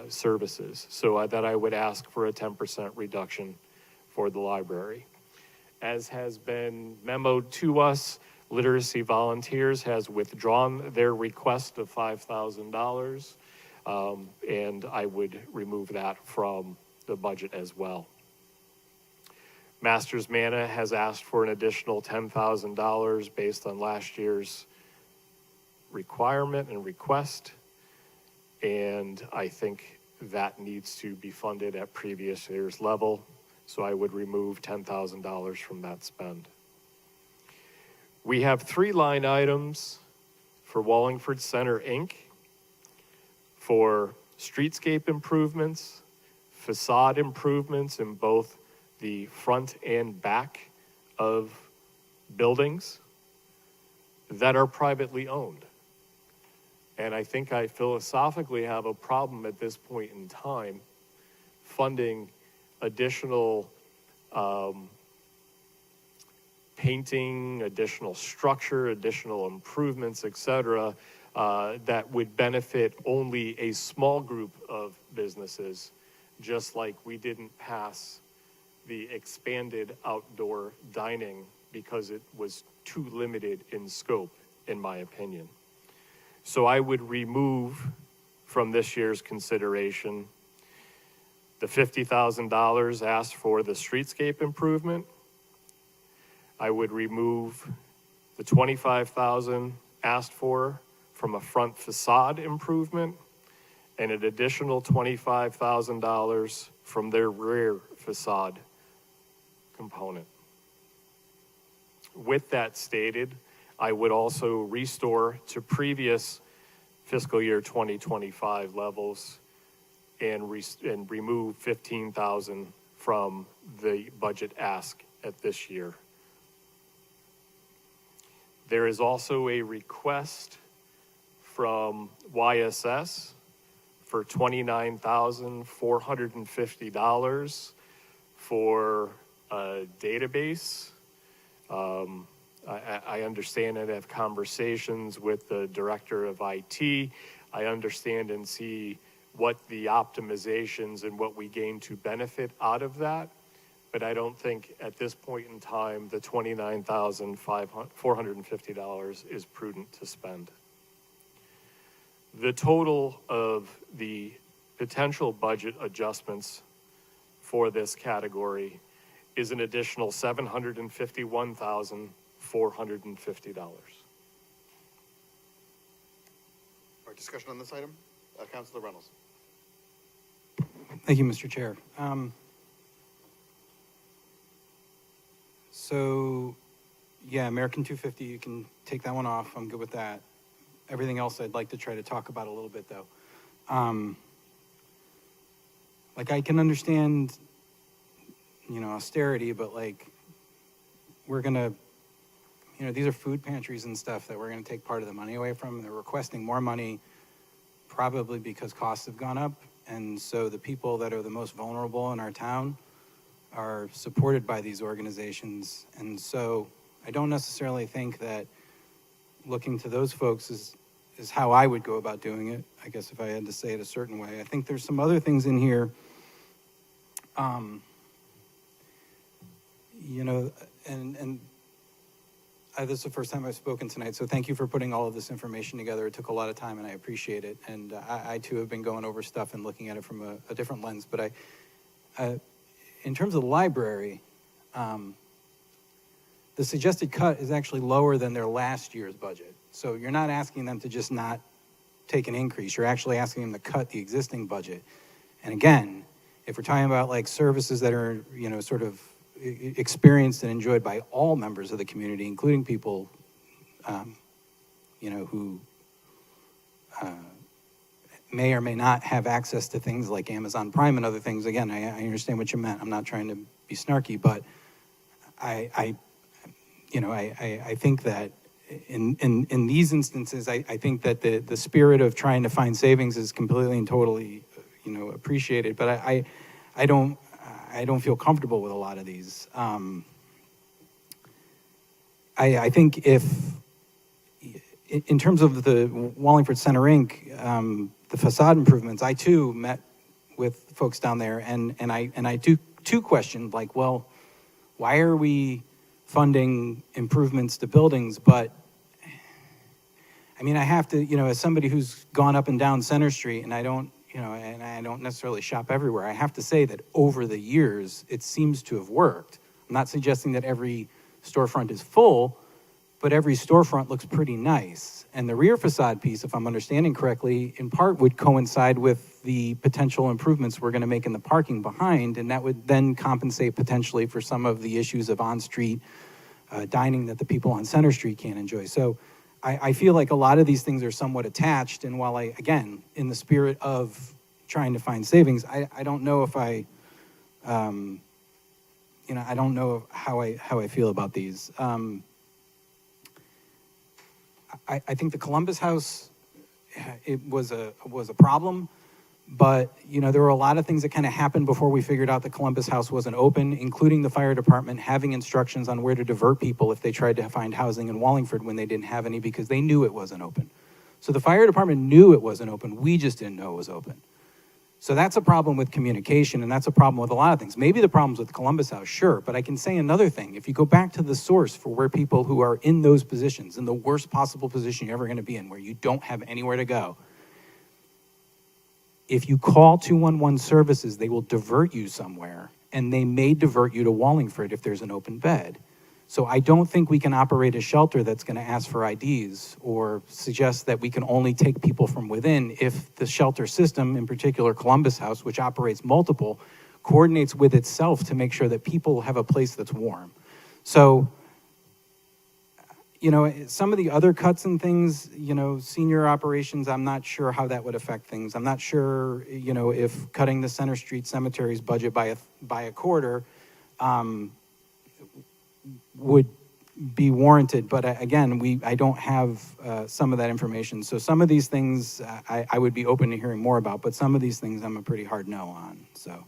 services. So that I would ask for a 10% reduction for the library. As has been memoed to us, Literacy Volunteers has withdrawn their request of $5,000, and I would remove that from the budget as well. Masters Mana has asked for an additional $10,000 based on last year's requirement and request, and I think that needs to be funded at previous year's level, so I would remove $10,000 from that spend. We have 3 line items for Wallingford Center, Inc. for streetscape improvements, facade improvements in both the front and back of buildings that are privately owned. And I think I philosophically have a problem at this point in time funding additional painting, additional structure, additional improvements, et cetera, that would benefit only a small group of businesses, just like we didn't pass the expanded outdoor dining because it was too limited in scope, in my opinion. So I would remove from this year's consideration the $50,000 asked for the streetscape improvement. I would remove the $25,000 asked for from a front facade improvement, and an additional $25,000 from their rear facade component. With that stated, I would also restore to previous fiscal year 2025 levels and remove $15,000 from the budget ask at this year. There is also a request from YSS for $29,450 for a database. I understand and have conversations with the director of IT. I understand and see what the optimizations and what we gain to benefit out of that. But I don't think at this point in time, the $29,450 is prudent to spend. The total of the potential budget adjustments for this category is an additional $751,000 $450. Our discussion on this item, Councilor Reynolds. Thank you, Mr. Chair. So, yeah, American 250, you can take that one off. I'm good with that. Everything else I'd like to try to talk about a little bit, though. Like, I can understand, austerity, but, like, we're going to, these are food pantries and stuff that we're going to take part of the money away from. They're requesting more money, probably because costs have gone up. And so the people that are the most vulnerable in our town are supported by these organizations. And so I don't necessarily think that looking to those folks is how I would go about doing it, I guess, if I had to say it a certain way. I think there's some other things in here, this is the first time I've spoken tonight, so thank you for putting all of this information together. It took a lot of time, and I appreciate it. And I too, have been going over stuff and looking at it from a different lens. But in terms of the library, the suggested cut is actually lower than their last year's budget. So you're not asking them to just not take an increase. You're actually asking them to cut the existing budget. And again, if we're talking about like services that are, sort of experienced and enjoyed by all members of the community, including people, who may or may not have access to things like Amazon Prime and other things. Again, I understand what you meant. I'm not trying to be snarky, but I think that in these instances, I think that the spirit of trying to find savings is completely and totally, appreciated. But I don't feel comfortable with a lot of these. I think if, in terms of the Wallingford Center Inc., the facade improvements, I too met with folks down there, and I do two questions, like, well, why are we funding improvements to buildings? But I mean, I have to, as somebody who's gone up and down Center Street, and I don't necessarily shop everywhere, I have to say that over the years, it seems to have worked. I'm not suggesting that every storefront is full, but every storefront looks pretty nice. And the rear facade piece, if I'm understanding correctly, in part would coincide with the potential improvements we're going to make in the parking behind, and that would then compensate potentially for some of the issues of on-street dining that the people on Center Street can't enjoy. So I feel like a lot of these things are somewhat attached, and while again, in the spirit of trying to find savings, I don't know if I don't know how I feel about these. I think the Columbus House, it was a problem, but there were a lot of things that kind of happened before we figured out the Columbus House wasn't open, including the fire department having instructions on where to divert people if they tried to find housing in Wallingford when they didn't have any, because they knew it wasn't open. So the fire department knew it wasn't open. We just didn't know it was open. So that's a problem with communication, and that's a problem with a lot of things. Maybe the problem's with the Columbus House, sure, but I can say another thing. If you go back to the source for where people who are in those positions, in the worst possible position you're ever going to be in, where you don't have anywhere to go, if you call 211 services, they will divert you somewhere, and they may divert you to Wallingford if there's an open bed. So I don't think we can operate a shelter that's going to ask for IDs or suggest that we can only take people from within if the shelter system, in particular Columbus House, which operates multiple, coordinates with itself to make sure that people have a place that's warm. So, some of the other cuts and things, senior operations, I'm not sure how that would affect things. I'm not sure, if cutting the Center Street Cemetery's budget by a quarter would be warranted, but again, I don't have some of that information. So some of these things I would be open to hearing more about, but some of these things I'm a pretty hard no on. So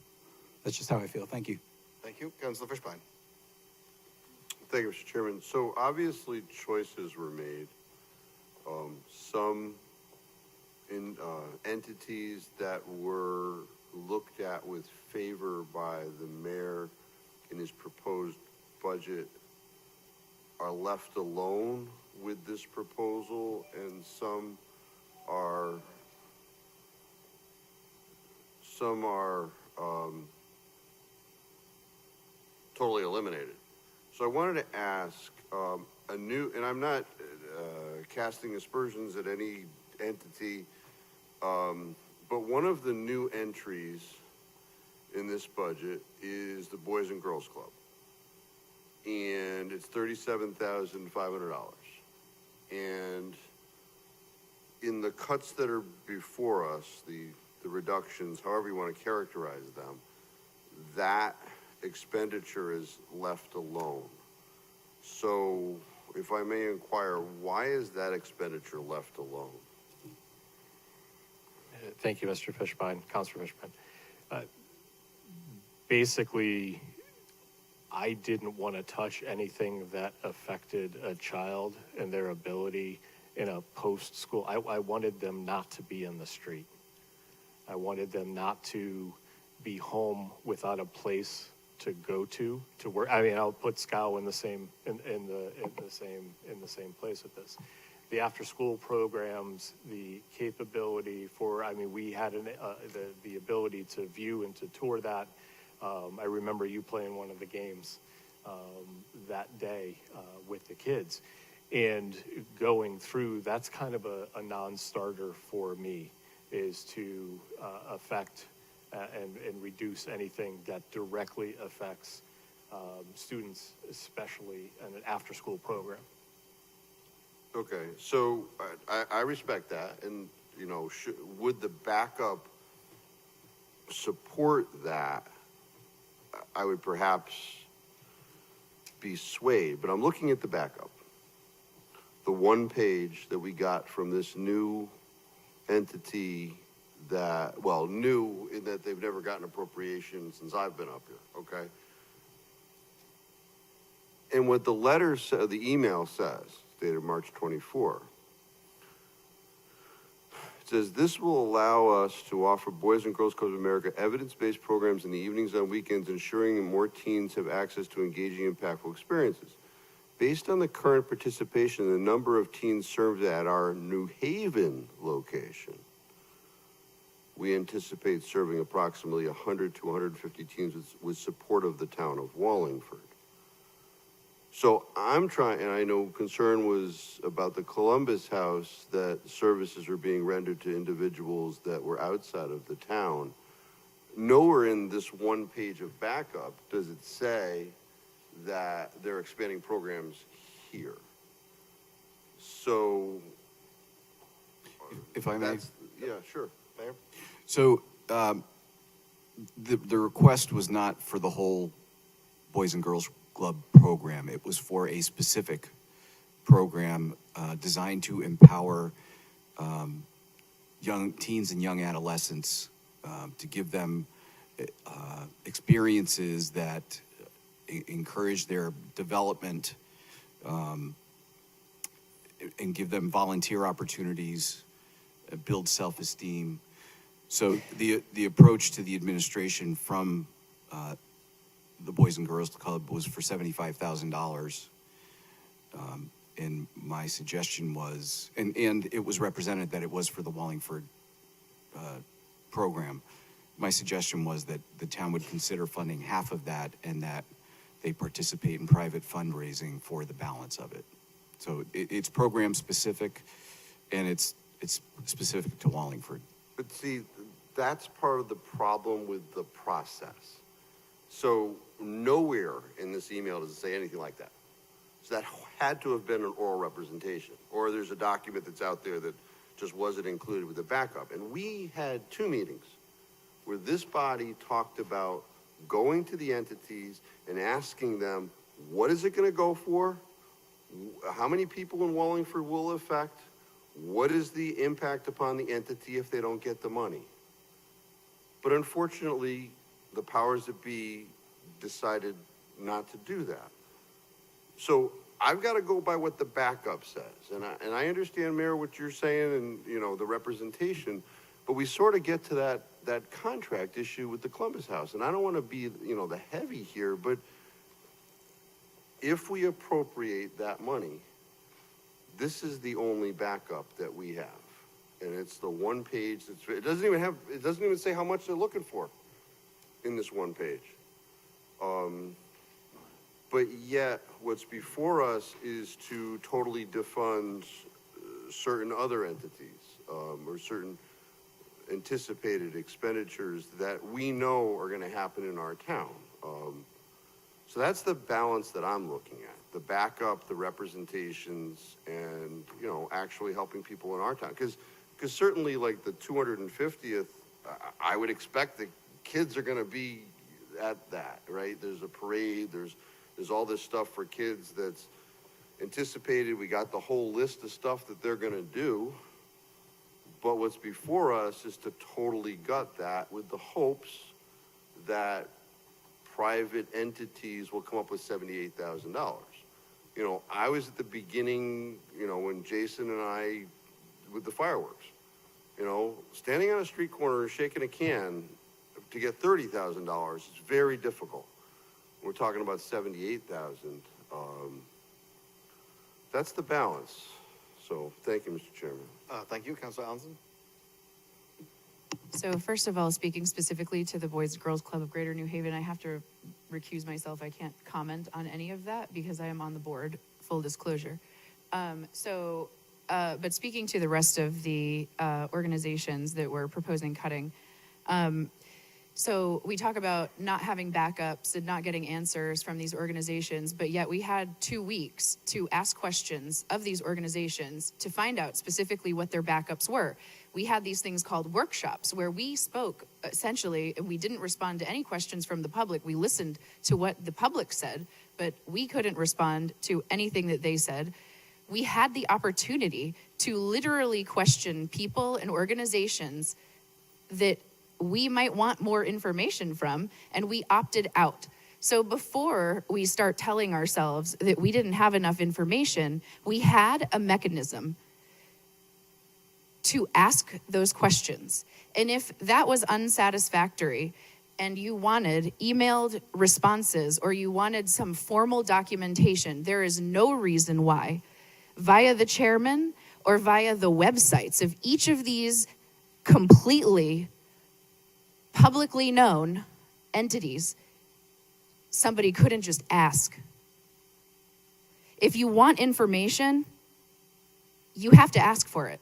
that's just how I feel. Thank you. Thank you. Councilor Fishbein. Thank you, Mr. Chairman. So obviously choices were made. Some entities that were looked at with favor by the mayor in his proposed budget are left alone with this proposal, and some are totally eliminated. So I wanted to ask, a new, and I'm not casting aspersions at any entity, but one of the new entries in this budget is the Boys and Girls Club. And it's $37,500. And in the cuts that are before us, the reductions, however you want to characterize them, that expenditure is left alone. So if I may inquire, why is that expenditure left alone? Thank you, Mr. Fishbein, Councilor Fishbein. Basically, I didn't want to touch anything that affected a child and their ability in a post-school. I wanted them not to be in the street. I wanted them not to be home without a place to go to work. I mean, I'll put SCOW in the same place with this. The after-school programs, the capability for, I mean, we had the ability to view and to tour that. I remember you playing one of the games that day with the kids, and going through. That's kind of a non-starter for me, is to affect and reduce anything that directly affects students, especially in an after-school program. Okay, so I respect that, and you know, would the backup support that? I would perhaps be swayed, but I'm looking at the backup. The one page that we got from this new entity that, well, new in that they've never gotten appropriation since I've been up here, okay? And what the letter says, the email says, dated March 24, it says, this will allow us to offer Boys and Girls Clubs of America evidence-based programs in the evenings and weekends, ensuring that more teens have access to engaging, impactful experiences. Based on the current participation and the number of teens served at our New Haven location, we anticipate serving approximately 100 to 150 teens with support of the town of Wallingford. So I'm trying, and I know concern was about the Columbus House, that services are being rendered to individuals that were outside of the town. Nowhere in this one page of backup does it say that they're expanding programs here. So, If I may. Yeah, sure. Mayor? So the request was not for the whole Boys and Girls Club program. It was for a specific program designed to empower young teens and young adolescents, to give them experiences that encourage their development, and give them volunteer opportunities, build self-esteem. So the approach to the administration from the Boys and Girls Club was for $75,000. And my suggestion was, and it was represented that it was for the Wallingford program. My suggestion was that the town would consider funding half of that, and that they participate in private fundraising for the balance of it. So it's program specific, and it's specific to Wallingford. But see, that's part of the problem with the process. So nowhere in this email does it say anything like that. So that had to have been an oral representation, or there's a document that's out there that just wasn't included with the backup. And we had 2 meetings where this body talked about going to the entities and asking them, what is it going to go for? How many people in Wallingford will affect? What is the impact upon the entity if they don't get the money? But unfortunately, the powers that be decided not to do that. So I've got to go by what the backup says. And I understand, Mayor, what you're saying and, you know, the representation, but we sort of get to that contract issue with the Columbus House. And I don't want to be, you know, the heavy here, but if we appropriate that money, this is the only backup that we have. And it's the one page it doesn't even say how much they're looking for in this one page. But yet, what's before us is to totally defund certain other entities, or certain anticipated expenditures that we know are gonna happen in our town. So that's the balance that I'm looking at, the backup, the representations, and, you know, actually helping people in our town. Because certainly, like, the 250th, I would expect the kids are gonna be at that, right? There's a parade, there's all this stuff for kids that's anticipated. We got the whole list of stuff that they're gonna do. But what's before us is to totally gut that with the hopes that private entities will come up with $78,000. You know, I was at the beginning, you know, when Jason and I, with the fireworks, you know, standing on a street corner shaking a can to get $30,000 is very difficult. We're talking about 78,000. That's the balance. So thank you, Mr. Chairman. Thank you, Councilor Allenson. So first of all, speaking specifically to the Boys and Girls Club of Greater New Haven, I have to recuse myself. I can't comment on any of that because I am on the board, full disclosure. But speaking to the rest of the organizations that were proposing cutting, so we talk about not having backups and not getting answers from these organizations, but yet we had 2 weeks to ask questions of these organizations to find out specifically what their backups were. We had these things called workshops where we spoke essentially, and we didn't respond to any questions from the public. We listened to what the public said, but we couldn't respond to anything that they said. We had the opportunity to literally question people and organizations that we might want more information from, and we opted out. So before we start telling ourselves that we didn't have enough information, we had a mechanism to ask those questions. And if that was unsatisfactory and you wanted emailed responses or you wanted some formal documentation, there is no reason why, via the chairman or via the websites of each of these completely publicly known entities, somebody couldn't just ask. If you want information, you have to ask for it.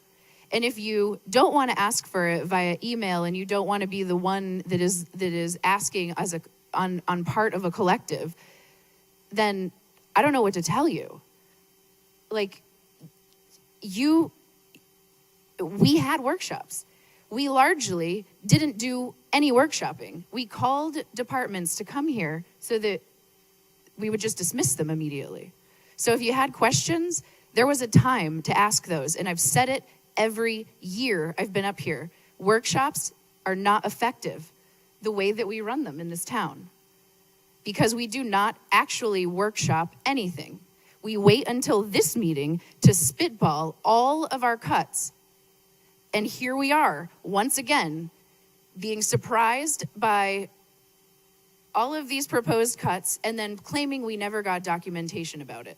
And if you don't want to ask for it via email and you don't want to be the one that is asking as on part of a collective, then I don't know what to tell you. Like, we had workshops. We largely didn't do any workshopping. We called departments to come here so that we would just dismiss them immediately. So if you had questions, there was a time to ask those. And I've said it every year I've been up here. Workshops are not effective the way that we run them in this town because we do not actually workshop anything. We wait until this meeting to spitball all of our cuts. And here we are, once again, being surprised by all of these proposed cuts and then claiming we never got documentation about it.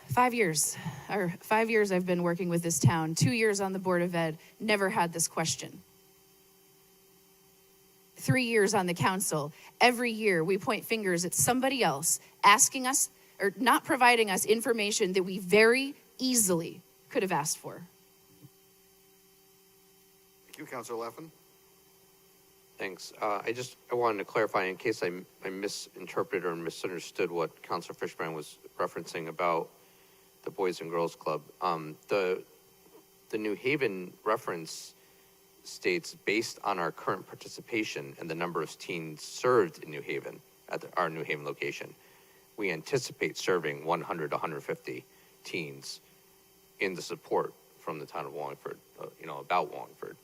5 years I've been working with this town, 2 years on the Board of Ed, never had this question. 3 years on the council, every year we point fingers at somebody else asking us or not providing us information that we very easily could have asked for. Thank you, Councilor Laffin. Thanks. I wanted to clarify in case I misinterpreted or misunderstood what Councilor Fishburne was referencing about the Boys and Girls Club. The New Haven reference states based on our current participation and the number of teens served in New Haven at our New Haven location, we anticipate serving 100 to 150 teens in the support from the town of Wallingford, about Wallingford.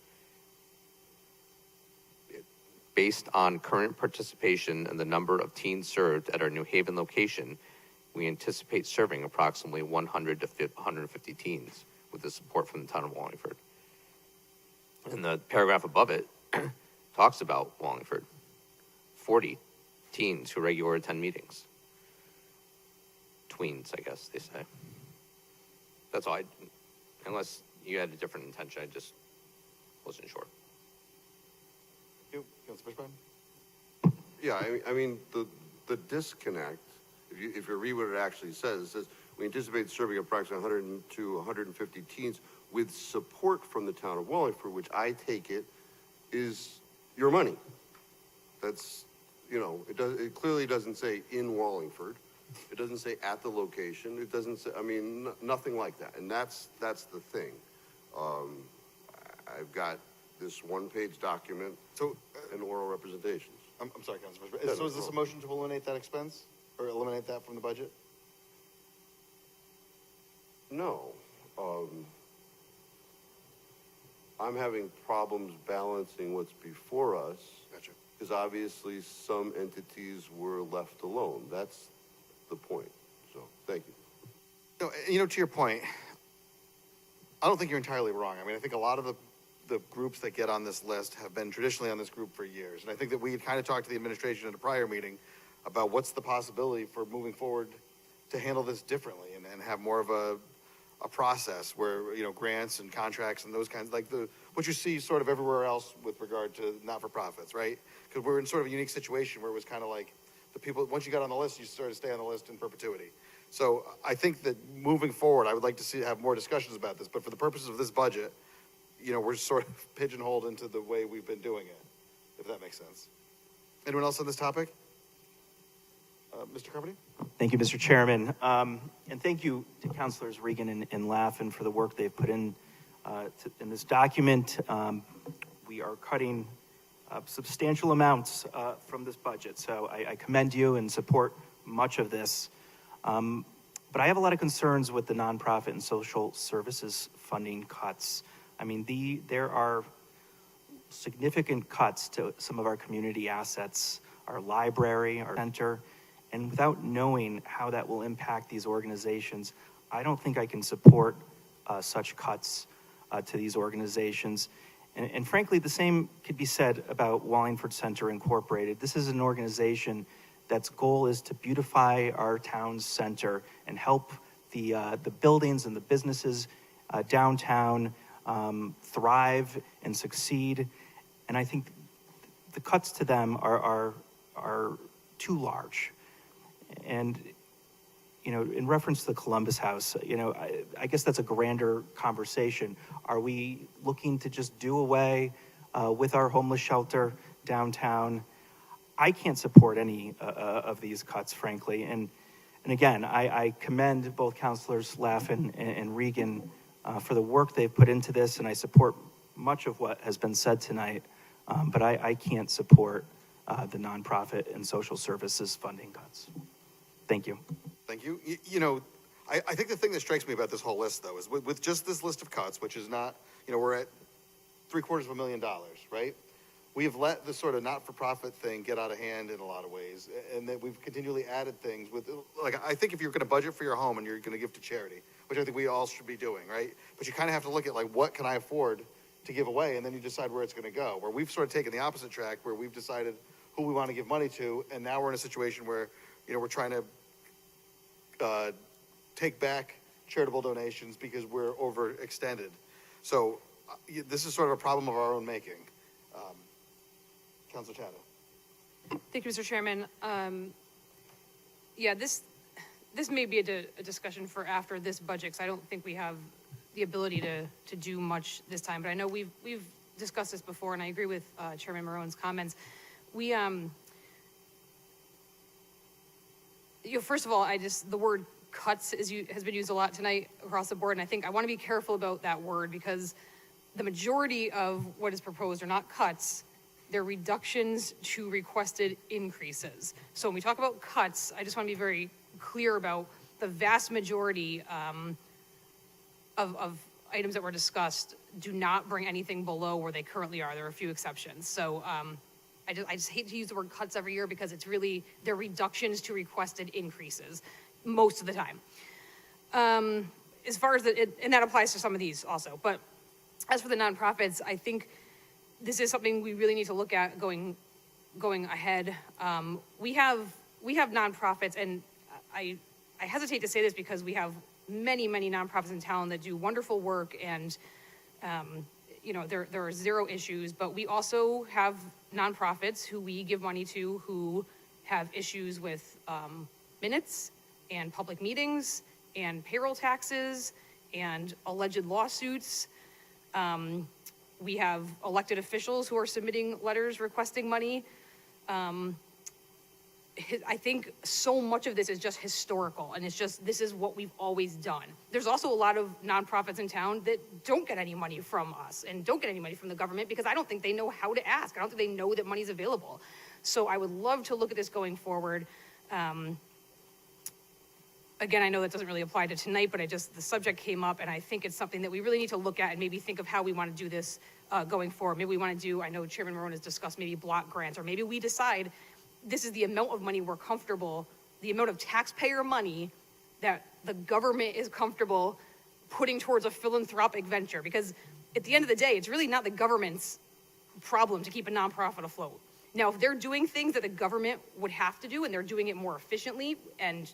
Based on current participation and the number of teens served at our New Haven location, we anticipate serving approximately 100 to 150 teens with the support from the town of Wallingford. And the paragraph above it talks about Wallingford. 40 teens who regularly attend meetings. Tweens, I guess they say. That's all. Unless you had a different intention, I just wasn't sure. Thank you, Councilor Fishburne. Yeah, I mean, the disconnect, if you read what it actually says, it says, we anticipate serving approximately 100 to 150 teens with support from the town of Wallingford, which I take it is your money. That's, it clearly doesn't say in Wallingford. It doesn't say at the location. It doesn't say, nothing like that. And that's the thing. I've got this one-page document and oral representations. I'm sorry, Councilman. So is this a motion to eliminate that expense or eliminate that from the budget? No. I'm having problems balancing what's before us. Gotcha. Because obviously some entities were left alone. That's the point. So, thank you. To your point, I don't think you're entirely wrong. I think a lot of the groups that get on this list have been traditionally on this group for years. And I think that we had kind of talked to the administration at a prior meeting about what's the possibility for moving forward to handle this differently and have more of a process where, grants and contracts and those kinds, like what you see sort of everywhere else with regard to not-for-profits, right? Because we're in sort of a unique situation where it was kind of like the people, once you got on the list, you sort of stay on the list in perpetuity. So I think that moving forward, I would like to have more discussions about this, but for the purposes of this budget, we're sort of pigeonholed into the way we've been doing it, if that makes sense. Anyone else on this topic? Mr. Carmody? Thank you, Mr. Chairman. And thank you to Councilors Regan and Laffin for the work they've put in this document. We are cutting substantial amounts from this budget, so I commend you and support much of this. But I have a lot of concerns with the nonprofit and social services funding cuts. There are significant cuts to some of our community assets, our library, our center, and without knowing how that will impact these organizations, I don't think I can support such cuts to these organizations. And frankly, the same could be said about Wallingford Center Incorporated. This is an organization that's goal is to beautify our town's center and help the buildings and the businesses downtown thrive and succeed. And I think the cuts to them are too large. And, in reference to the Columbus House, I guess that's a grander conversation. Are we looking to just do away with our homeless shelter downtown? I can't support any of these cuts, frankly. And again, I commend both Councilors Laffin and Regan for the work they've put into this, and I support much of what has been said tonight, but I can't support the nonprofit and social services funding cuts. Thank you. Thank you. I think the thing that strikes me about this whole list, though, is with just this list of cuts, which is not, we're at $750,000, right? We have let the sort of not-for-profit thing get out of hand in a lot of ways, and that we've continually added things with, I think if you're going to budget for your home and you're going to give to charity, which I think we all should be doing, right? But you kind of have to look at, what can I afford to give away, and then you decide where it's going to go. Where we've sort of taken the opposite track, where we've decided who we want to give money to, and now we're in a situation where, we're trying to take back charitable donations because we're overextended. So this is sort of a problem of our own making. Councilor Tata. Thank you, Mr. Chairman. This may be a discussion for after this budget, because I don't think we have the ability to do much this time. But I know we've discussed this before, and I agree with Chairman Marone's comments. First of all, the word cuts has been used a lot tonight across the board, and I think I want to be careful about that word, because the majority of what is proposed are not cuts, they're reductions to requested increases. So when we talk about cuts, I just want to be very clear about the vast majority of items that were discussed do not bring anything below where they currently are. There are a few exceptions. So I just hate to use the word cuts every year, because they're reductions to requested increases most of the time. As far as and that applies to some of these also. But as for the nonprofits, I think this is something we really need to look at going ahead. We have nonprofits, and I hesitate to say this because we have many nonprofits in town that do wonderful work, and there are zero issues. But we also have nonprofits who we give money to who have issues with minutes and public meetings and payroll taxes and alleged lawsuits. We have elected officials who are submitting letters requesting money. I think so much of this is just historical, and it's just, this is what we've always done. There's also a lot of nonprofits in town that don't get any money from us and don't get any money from the government because I don't think they know how to ask. I don't think they know that money's available. So I would love to look at this going forward. Again, I know that doesn't really apply to tonight, but the subject came up, and I think it's something that we really need to look at and maybe think of how we want to do this going forward. Maybe we want to do, I know Chairman Marone has discussed maybe block grants, or maybe we decide this is the amount of money we're comfortable, the amount of taxpayer money that the government is comfortable putting towards a philanthropic venture. Because at the end of the day, it's really not the government's problem to keep a nonprofit afloat. Now, if they're doing things that the government would have to do and they're doing it more efficiently and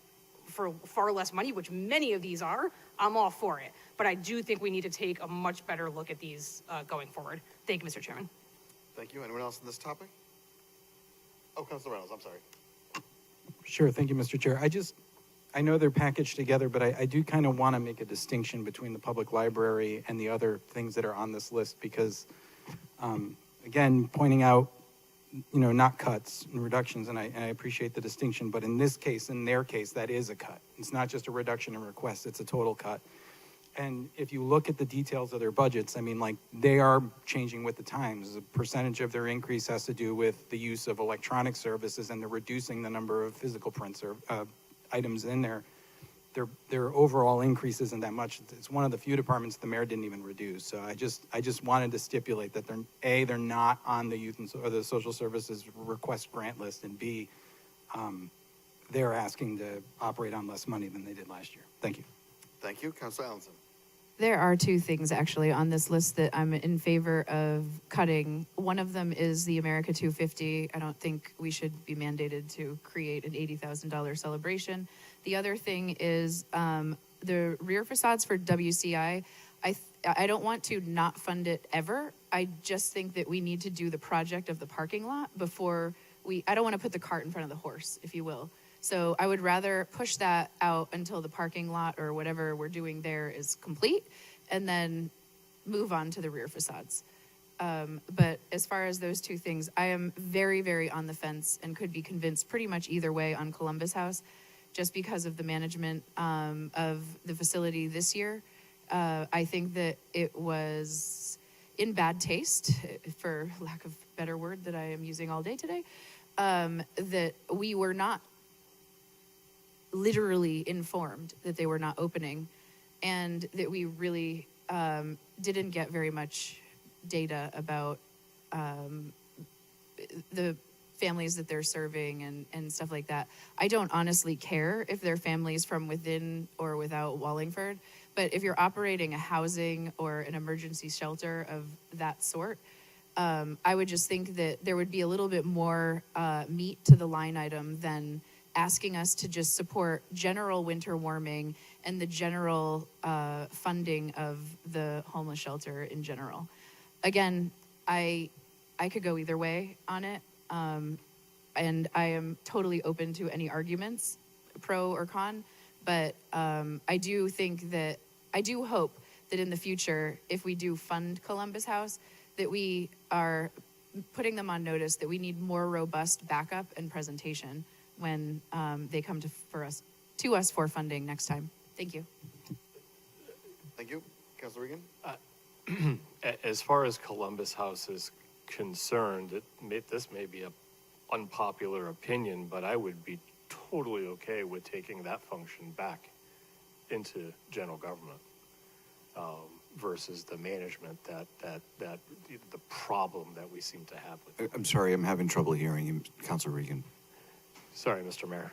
for far less money, which many of these are, I'm all for it. But I do think we need to take a much better look at these going forward. Thank you, Mr. Chairman. Thank you. Anyone else on this topic? Oh, Councilor Reynolds, I'm sorry. Sure, thank you, Mr. Chair. I know they're packaged together, but I do kind of want to make a distinction between the public library and the other things that are on this list because, again, pointing out, not cuts and reductions, and I appreciate the distinction, but in this case, in their case, that is a cut. It's not just a reduction in request, it's a total cut. And if you look at the details of their budgets, they are changing with the times. A percentage of their increase has to do with the use of electronic services, and they're reducing the number of physical prints or items in there. Their overall increase isn't that much. It's one of the few departments the mayor didn't even reduce. So I just wanted to stipulate that they're not on the youth or the social services request grant list, and B, they're asking to operate on less money than they did last year. Thank you. Thank you. Councilor Allenson. There are two things actually on this list that I'm in favor of cutting. One of them is the America 250. I don't think we should be mandated to create an $80,000 celebration. The other thing is the rear facades for WCI. I don't want to not fund it ever. I just think that we need to do the project of the parking lot before I don't want to put the cart in front of the horse, if you will. So I would rather push that out until the parking lot or whatever we're doing there is complete, and then move on to the rear facades. But as far as those two things, I am very, very on the fence and could be convinced pretty much either way on Columbus House, just because of the management of the facility this year. I think that it was in bad taste, for lack of a better word that I am using all day today, that we were not literally informed that they were not opening, and that we really didn't get very much data about the families that they're serving and stuff like that. I don't honestly care if they're families from within or without Wallingford, but if you're operating a housing or an emergency shelter of that sort, I would just think that there would be a little bit more meat to the line item than asking us to just support general winter warming and the general funding of the homeless shelter in general. Again, I could go either way on it, and I am totally open to any arguments, pro or con, but I do hope that in the future, if we do fund Columbus House, that we are putting them on notice that we need more robust backup and presentation when they come to us for funding next time. Thank you. Thank you. Councilor Regan? As far as Columbus House is concerned, this may be an unpopular opinion, but I would be totally okay with taking that function back into general government versus the management that the problem that we seem to have with it. I'm sorry, I'm having trouble hearing you, Councilor Regan. Sorry, Mr. Mayor.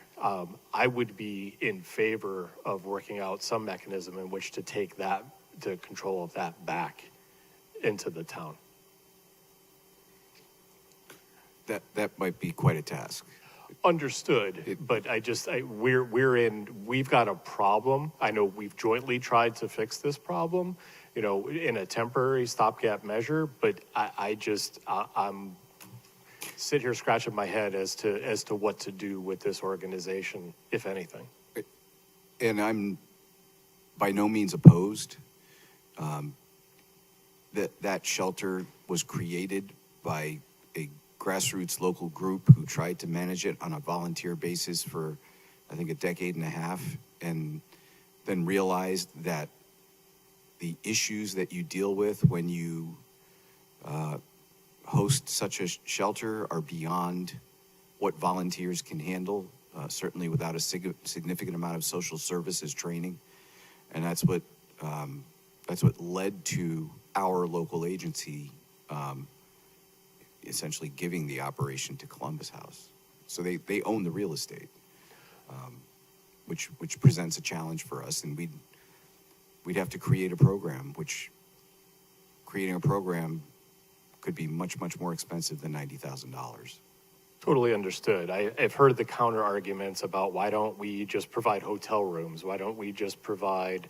I would be in favor of working out some mechanism in which to take the control of that back into the town. That might be quite a task. Understood, but we've got a problem. I know we've jointly tried to fix this problem, in a temporary stopgap measure, but I'm sit here scratching my head as to what to do with this organization, if anything. And I'm by no means opposed. That shelter was created by a grassroots local group who tried to manage it on a volunteer basis for, I think, a decade and a half, and then realized that the issues that you deal with when you host such a shelter are beyond what volunteers can handle, certainly without a significant amount of social services training. And that's what led to our local agency essentially giving the operation to Columbus House. So they own the real estate, which presents a challenge for us, and we'd have to create a program, which creating a program could be much more expensive than $90,000. Totally understood. I've heard the counter arguments about why don't we just provide hotel rooms? Why don't we just provide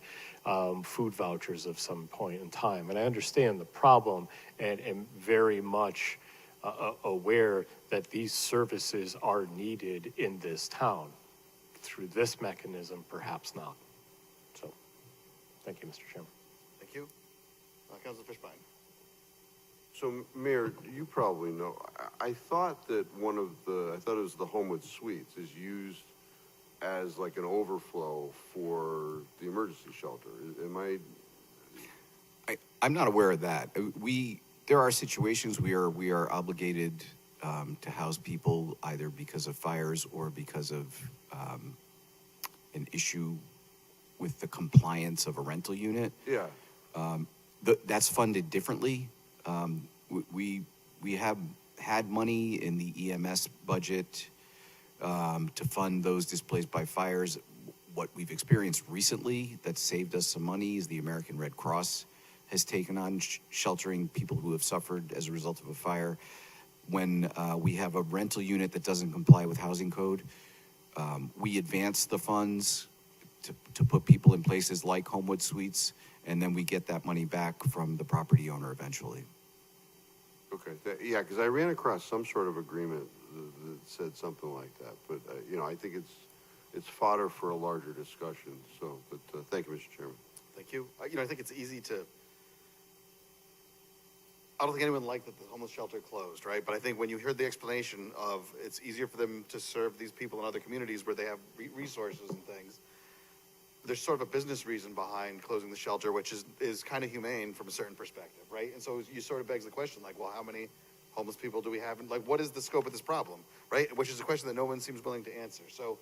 food vouchers of some point in time? And I understand the problem and am very much aware that these services are needed in this town. Through this mechanism, perhaps not. So, thank you, Mr. Chairman. Thank you. Councilor Fishbein. So, Mayor, you probably know, I thought that I thought it was the Homewood Suites is used as like an overflow for the emergency shelter. Am I'm not aware of that. There are situations where we are obligated to house people either because of fires or because of an issue with the compliance of a rental unit. Yeah. That's funded differently. We have had money in the EMS budget to fund those displaced by fires. What we've experienced recently that saved us some money is the American Red Cross has taken on sheltering people who have suffered as a result of a fire. When we have a rental unit that doesn't comply with housing code, we advance the funds to put people in places like Homewood Suites, and then we get that money back from the property owner eventually. Okay, yeah, because I ran across some sort of agreement that said something like that, but, I think it's fodder for a larger discussion, so, but, thank you, Mr. Chairman. Thank you. I think it's easy to, I don't think anyone liked that the homeless shelter closed, right? But I think when you heard the explanation of it's easier for them to serve these people in other communities where they have resources and things, there's sort of a business reason behind closing the shelter, which is kind of humane from a certain perspective, right? And so you sort of begs the question, like, well, how many homeless people do we have? And like, what is the scope of this problem, right? Which is a question that no one seems willing to answer. So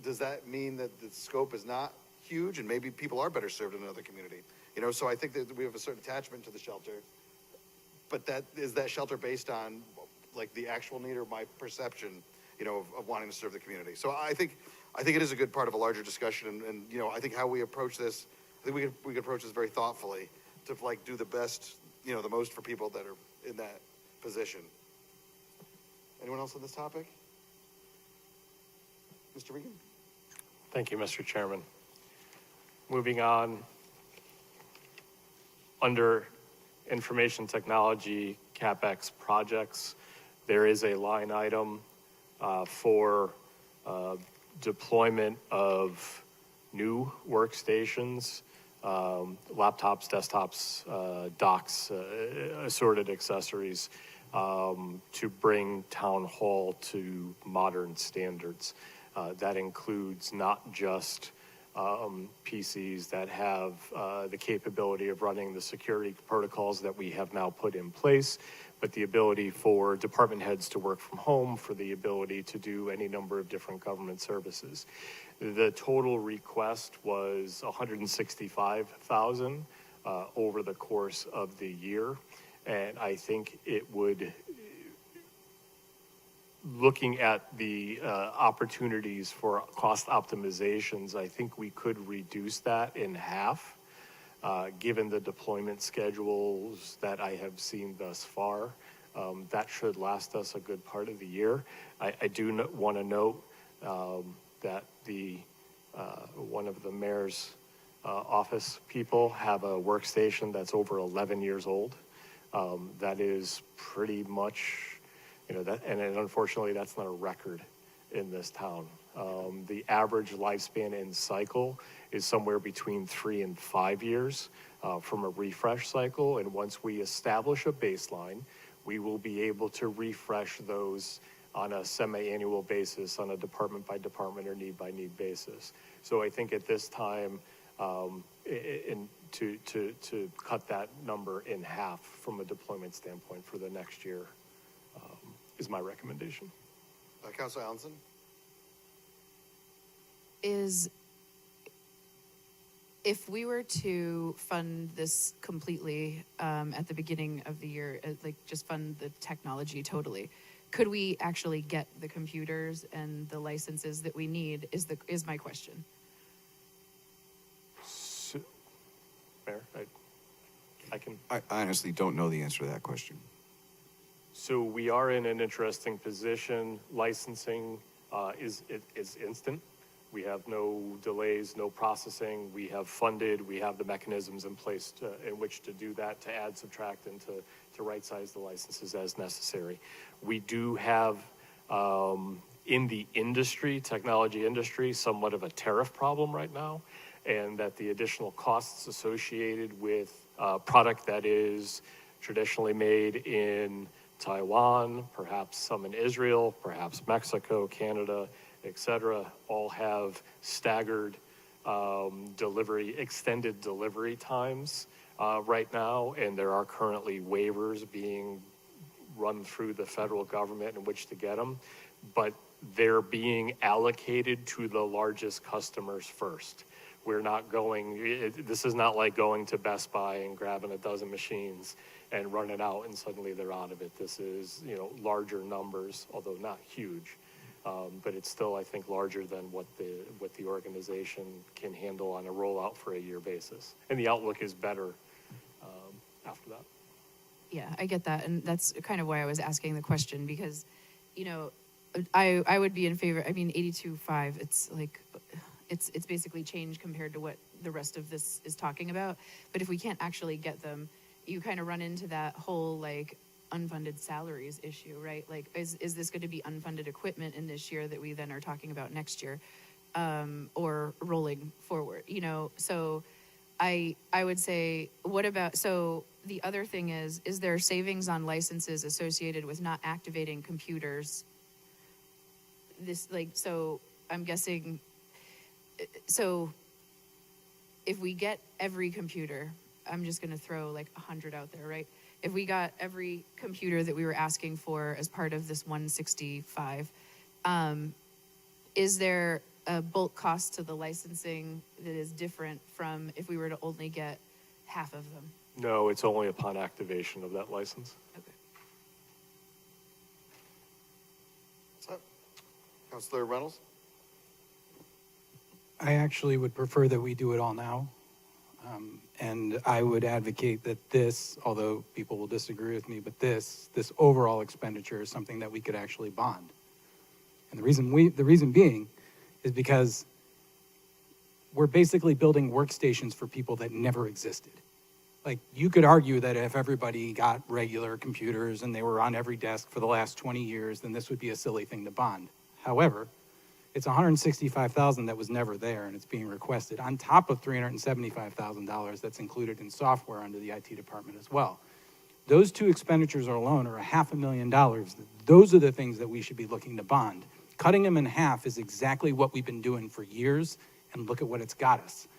does that mean that the scope is not huge and maybe people are better served in another community? So I think that we have a certain attachment to the shelter, but is that shelter based on like the actual need or my perception, of wanting to serve the community? So I think it is a good part of a larger discussion, and I think how we approach this, I think we could approach this very thoughtfully to like do the best, the most for people that are in that position. Anyone else on this topic? Mr. Regan? Thank you, Mr. Chairman. Moving on, under information technology CapEx projects, there is a line item for deployment of new workstations, laptops, desktops, docks, assorted accessories to bring town hall to modern standards. That includes not just PCs that have the capability of running the security protocols that we have now put in place, but the ability for department heads to work from home, for the ability to do any number of different government services. The total request was $165,000 over the course of the year, and I think it would, looking at the opportunities for cost optimizations, I think we could reduce that in half, given the deployment schedules that I have seen thus far. That should last us a good part of the year. I do want to note that one of the mayor's office people have a workstation that's over 11 years old. That is pretty much You know, and unfortunately, that's not a record in this town. The average lifespan in cycle is somewhere between 3 and 5 years from a refresh cycle. And once we establish a baseline, we will be able to refresh those on a semi-annual basis, on a department by department or need by need basis. So I think at this time, to cut that number in half from a deployment standpoint for the next year is my recommendation. Councilor Allenson? If we were to fund this completely at the beginning of the year, like just fund the technology totally, could we actually get the computers and the licenses that we need is my question. So, Mayor, I can. I honestly don't know the answer to that question. So we are in an interesting position. Licensing is instant. We have no delays, no processing. We have funded. We have the mechanisms in place in which to do that, to add, subtract, and to right-size the licenses as necessary. We do have in the industry, technology industry, somewhat of a tariff problem right now, and that the additional costs associated with product that is traditionally made in Taiwan, perhaps some in Israel, perhaps Mexico, Canada, et cetera, all have staggered extended delivery times right now, and there are currently waivers being run through the federal government in which to get them, but they're being allocated to the largest customers first. We're not this is not like going to Best Buy and grabbing a dozen machines and running out and suddenly they're out of it. This is, larger numbers, although not huge. But it's still, I think, larger than what the organization can handle on a rollout for a year basis. And the outlook is better after that. Yeah, I get that. And that's kind of why I was asking the question because, I would be in favor. I mean, 82.5, it's like, it's basically change compared to what the rest of this is talking about. But if we can't actually get them, you kind of run into that whole like unfunded salaries issue, right? Like, is this going to be unfunded equipment in this year that we then are talking about next year, or rolling forward? So I would say, what about? So the other thing is there savings on licenses associated with not activating computers? So I'm guessing. So if we get every computer, I'm just going to throw like 100 out there, right? If we got every computer that we were asking for as part of this 165, is there a bulk cost to the licensing that is different from if we were to only get half of them? No, it's only upon activation of that license. Okay. What's up? Councilor Reynolds? I actually would prefer that we do it all now. And I would advocate that this, although people will disagree with me, but this overall expenditure is something that we could actually bond. And the reason being is because we're basically building workstations for people that never existed. Like, you could argue that if everybody got regular computers and they were on every desk for the last 20 years, then this would be a silly thing to bond. However, it's $165,000 that was never there, and it's being requested on top of $375,000 that's included in software under the IT department as well. Those two expenditures alone are $500,000. Those are the things that we should be looking to bond. Cutting them in half is exactly what we've been doing for years, and look at what it's got us.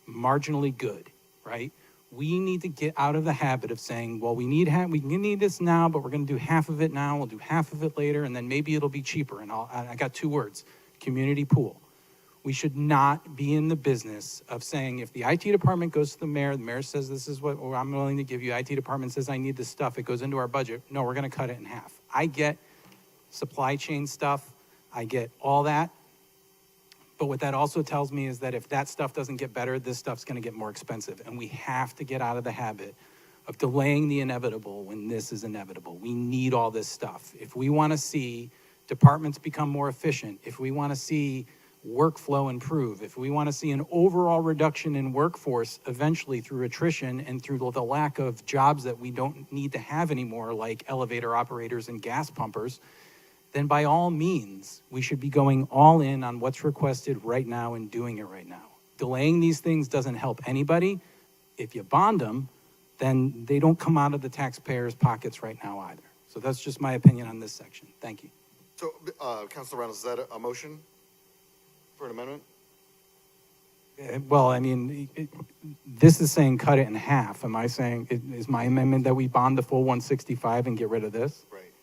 Marginally good, right? We need to get out of the habit of saying, well, we need this now, but we're going to do half of it now, we'll do half of it later, and then maybe it'll be cheaper. And I got two words: community pool. We should not be in the business of saying, if the IT department goes to the mayor says, this is what I'm willing to give you, IT department says I need this stuff, it goes into our budget. No, we're going to cut it in half. I get supply chain stuff, I get all that, but what that also tells me is that if that stuff doesn't get better, this stuff's going to get more expensive, and we have to get out of the habit of delaying the inevitable when this is inevitable. We need all this stuff. If we want to see departments become more efficient, if we want to see workflow improve, if we want to see an overall reduction in workforce eventually through attrition and through the lack of jobs that we don't need to have anymore, like elevator operators and gas pumpers, then by all means, we should be going all in on what's requested right now and doing it right now. Delaying these things doesn't help anybody. If you bond them, then they don't come out of the taxpayers' pockets right now either. So that's just my opinion on this section. Thank you. So, Councilor Reynolds, is that a motion for an amendment? Well, I mean, this is saying cut it in half. Am I saying, is my amendment that we bond the full 165 and get rid of this? Right.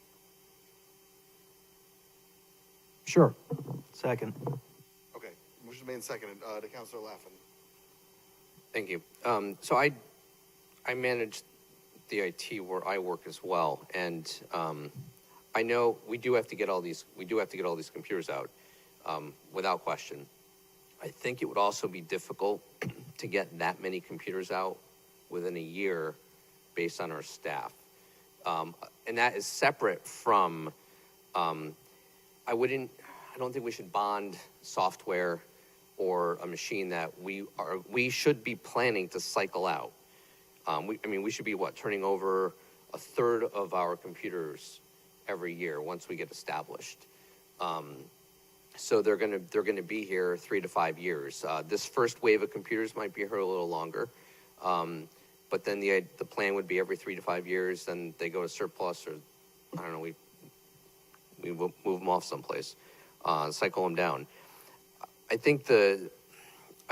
Sure. Second. Okay, motion made and seconded, to Councilor Laffin. Thank you. So I manage the IT where I work as well, and I know we do have to get all these computers out, without question. I think it would also be difficult to get that many computers out within a year based on our staff. And that is separate from, I don't think we should bond software or a machine that we should be planning to cycle out. We should be turning over a third of our computers every year once we get established. So they're gonna be here 3 to 5 years. This first wave of computers might be here a little longer, but then the plan would be every 3 to 5 years. Then they go to surplus, or I don't know. We will move them off someplace, cycle them down. I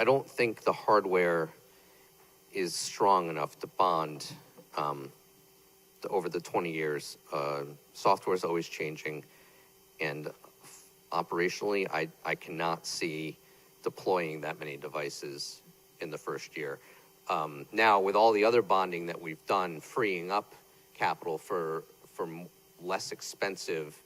don't think the hardware is strong enough to bond over the 20 years. Software is always changing, and operationally, I cannot see deploying that many devices in the first year. Now, with all the other bonding that we've done, freeing up capital for less expensive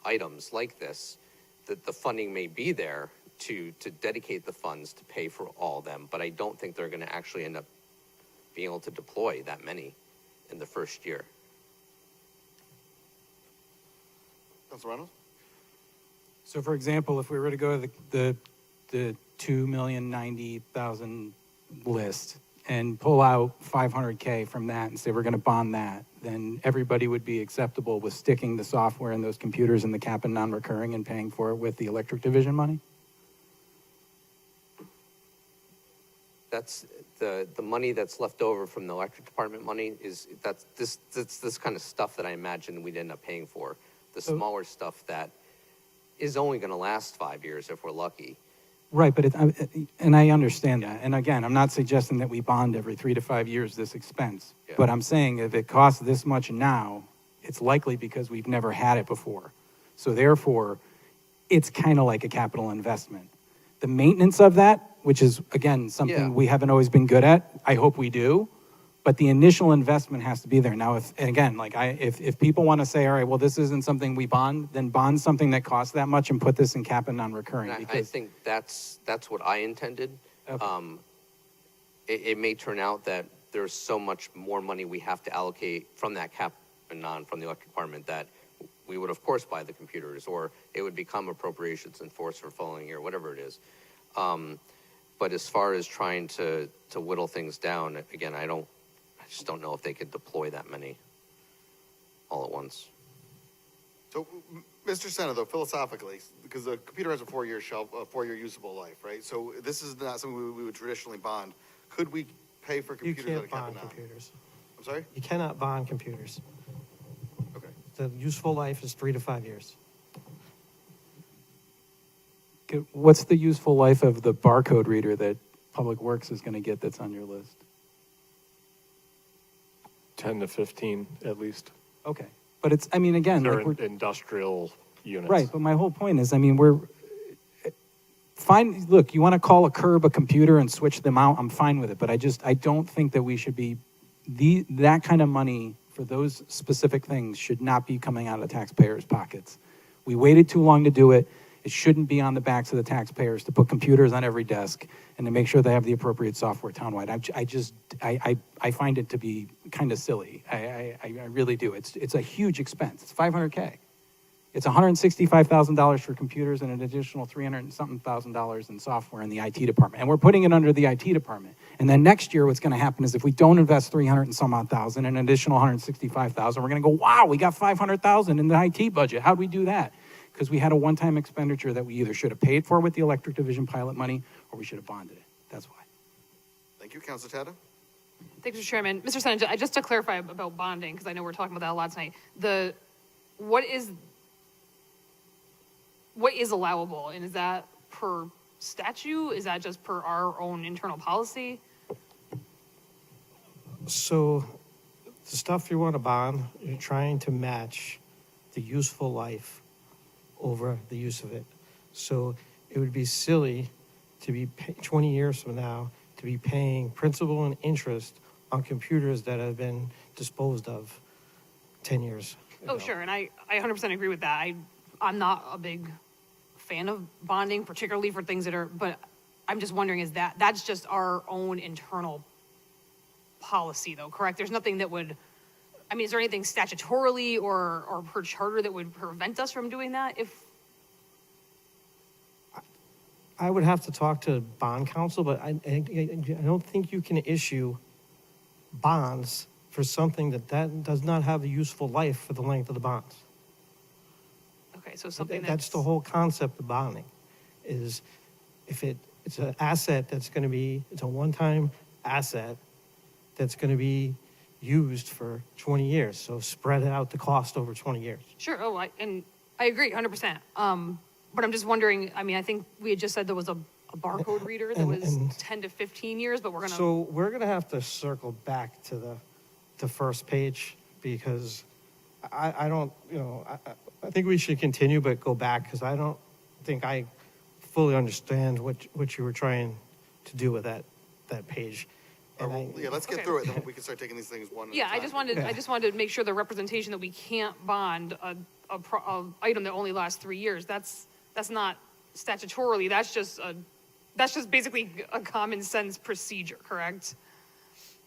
items like this, that the funding may be there to dedicate the funds to pay for all of them, but I don't think they're going to actually end up being able to deploy that many in the first year. Councilor Reynolds? So for example, if we were to go to the 2,090,000 list and pull out 500K from that and say we're going to bond that, then everybody would be acceptable with sticking the software and those computers in the cap and non-recurring and paying for it with the electric division money? That's the money that's left over from the electric department money that's this kind of stuff that I imagine we'd end up paying for. The smaller stuff that is only going to last 5 years if we're lucky. Right, but and I understand that. And again, I'm not suggesting that we bond every 3 to 5 years this expense. Yeah. But I'm saying if it costs this much now, it's likely because we've never had it before. So therefore, it's kind of like a capital investment. The maintenance of that, which is, again, something we haven't always been good at, I hope we do. But the initial investment has to be there. Now, if people want to say, all right, well, this isn't something we bond, then bond something that costs that much and put this in cap and non-recurring. And I think that's what I intended. Okay. It may turn out that there's so much more money we have to allocate from that cap and non from the electric department that we would, of course, buy the computers, or it would become appropriations in force for following year, whatever it is. But as far as trying to whittle things down, again, I just don't know if they could deploy that many all at once. So, Mr. Senator, though, philosophically, because the computer has a 4-year usable life, right? So this is not something we would traditionally bond. Could we pay for You computers? can't bond computers. I'm sorry? You cannot bond computers. Okay. The useful life is 3 to 5 years. What's the useful life of the barcode reader that Public Works is going to get that's on your list? 10 to 15 at least. Okay. But it's, again, They're like we're, industrial units. right. But my whole point is, we're fine. Look, you want to call a curb a computer and switch them out, I'm fine with it. But I don't think that we should be, that kind of money for those specific things should not be coming out of the taxpayers' pockets. We waited too long to do it. It shouldn't be on the backs of the taxpayers to put computers on every desk and to make sure they have the appropriate software townwide. I find it to be kind of silly. I really do. It's a huge expense. It's $500K. It's $165,000 for computers and an additional $300 and something thousand in software in the IT department. And we're putting it under the IT department. And then next year, what's going to happen is if we don't invest 300 and some odd thousand and an additional 165,000, we're going to go, wow, we got 500,000 in the IT budget. How'd we do that? Because we had a one-time expenditure that we either should have paid for with the electric division pilot money or we should have bonded it. That's why. Thank you, Councilor Tata. Thanks, Mr. Chairman. Mr. Senator, just to clarify about bonding, because I know we're talking about that a lot tonight, what is allowable, and is that per statute? Is that just per our own internal policy? So the stuff you want to bond, you're trying to match the useful life over the use of it. So it would be silly to be 20 years from now to be paying principal and interest on computers that have been disposed of 10 years ago. Oh, sure, and I 100% agree with that. I'm not a big fan of bonding, particularly for things that are, but I'm just wondering, that's just our own internal policy though, correct? There's nothing that would, I mean, is there anything statutorily or per charter that would prevent us from doing that if? I would have to talk to bond counsel, but I don't think you can issue bonds for something that does not have a useful life for the length of the bonds. Okay, so something That's the whole concept of bonding, is if it's an asset that's going to be, it's a one-time asset that's going to be used for 20 years. So spread out the cost over 20 years. Sure, and I agree 100%. But I'm just wondering, I mean, I think we had just said there was a barcode reader that was 10 to 15 years, but we're going to have to circle back to the first page, because I don't, I think we should continue, but go back, because I don't think I fully understand what you were trying to do with that page. Let's get through it, then we can start taking these things one at a time. I just wanted to make sure the representation that we can't bond a item that only lasts 3 years. That's not statutorily. That's just basically a common sense procedure, correct?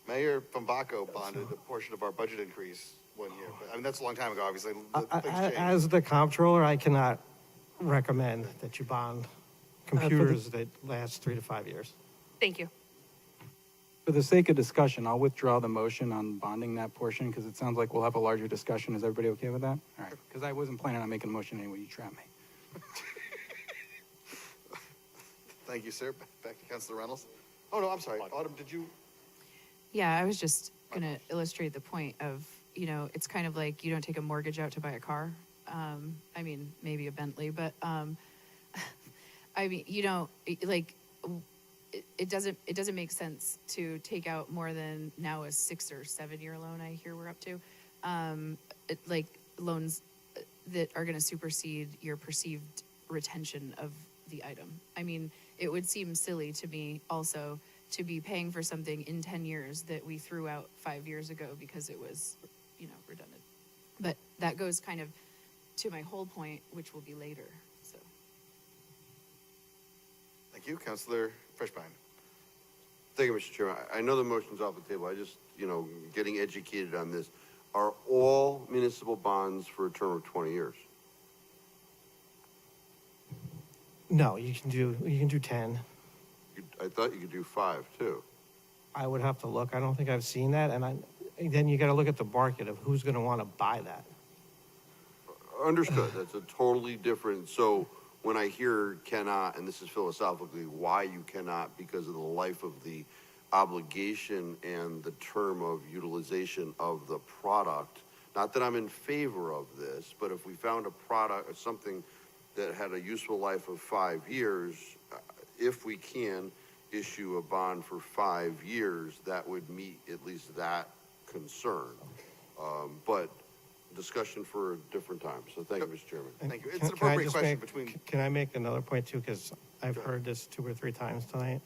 Mayor Bambaco bonded a portion of our budget increase 1 year, but I mean, that's a long time ago, obviously. Things change. As the comptroller, I cannot recommend that you bond computers that last 3 to 5 years. Thank you. For the sake of discussion, I'll withdraw the motion on bonding that portion because it sounds like we'll have a larger discussion. Is everybody okay with that? All right, because I wasn't planning on making a motion anyway. You trapped me. Thank you, sir. Back to Councilor Reynolds. Oh, no, I'm sorry. Autumn, did you? Yeah, I was just going to illustrate the point of, it's kind of like you don't take a mortgage out to buy a car. I mean, maybe a Bentley, but I mean, it doesn't make sense to take out more than now a 6 or 7 year loan. I hear we're up to, loans that are going to supersede your perceived retention of the item. I mean, it would seem silly to me also to be paying for something in 10 years that we threw out 5 years ago because it was, redundant. But that goes kind of to my whole point, which will be later. So. Thank you, Councilor Frischbein. Thank you, Mr. Chairman. I know the motion's off the table. I just, getting educated on this. Are all municipal bonds for a term of 20 years? No, you can do 10. I thought you could do 5 too. I would have to look. I don't think I've seen that. And then you got to look at the market of who's going to want to buy that. Understood. That's a totally different. So when I hear cannot, and this is philosophically why you cannot, because of the life of the obligation and the term of utilization of the product. Not that I'm in favor of this, but if we found a product or something that had a useful life of 5 years, if we can issue a bond for 5 years, that would meet at least that concern. But discussion for a different time. So thank you, Mr. Chairman. Thank you. It's an appropriate question between. Can I make another point too? Because I've heard this 2 or 3 times tonight.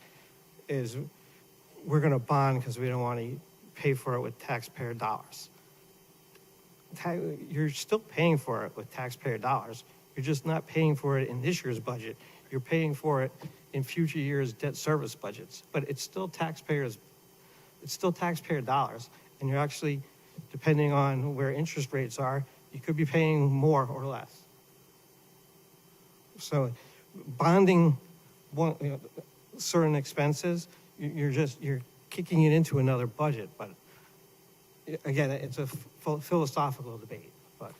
Is we're going to bond because we don't want to pay for it with taxpayer dollars. You're still paying for it with taxpayer dollars. You're just not paying for it in this year's budget. You're paying for it in future years' debt service budgets. But it's still taxpayer dollars. And you're actually, depending on where interest rates are, you could be paying more or less. So bonding one, certain expenses, you're kicking it into another budget, but again, it's a philosophical debate, but.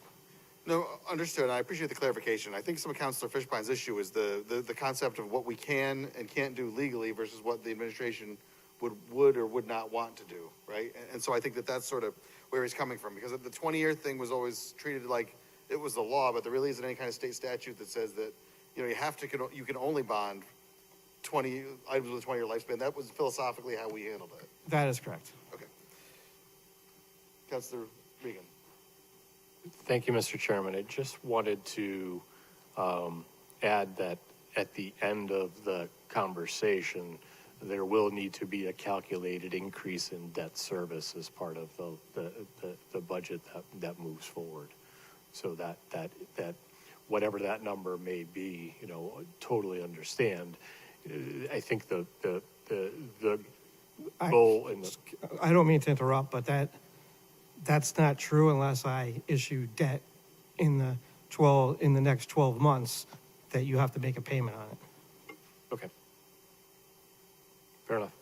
No, understood. And I appreciate the clarification. I think some of Councilor Fishbine's issue is the concept of what we can and can't do legally versus what the administration would or would not want to do, right? And so I think that's sort of where he's coming from, because the 20-year thing was always treated like it was the law, but there really isn't any kind of state statute that says that, you can only bond 20 items with a 20-year lifespan. That was philosophically how we handled it. That is correct. Okay. Councilor Regan. Thank you, Mr. Chairman. I just wanted to add that at the end of the conversation, there will need to be a calculated increase in debt service as part of the budget that moves forward. So that whatever that number may be, totally understand. I think the goal in the. I don't mean to interrupt, but that's not true unless I issue debt in the next 12 months that you have to make a payment on it. Okay. Fair enough.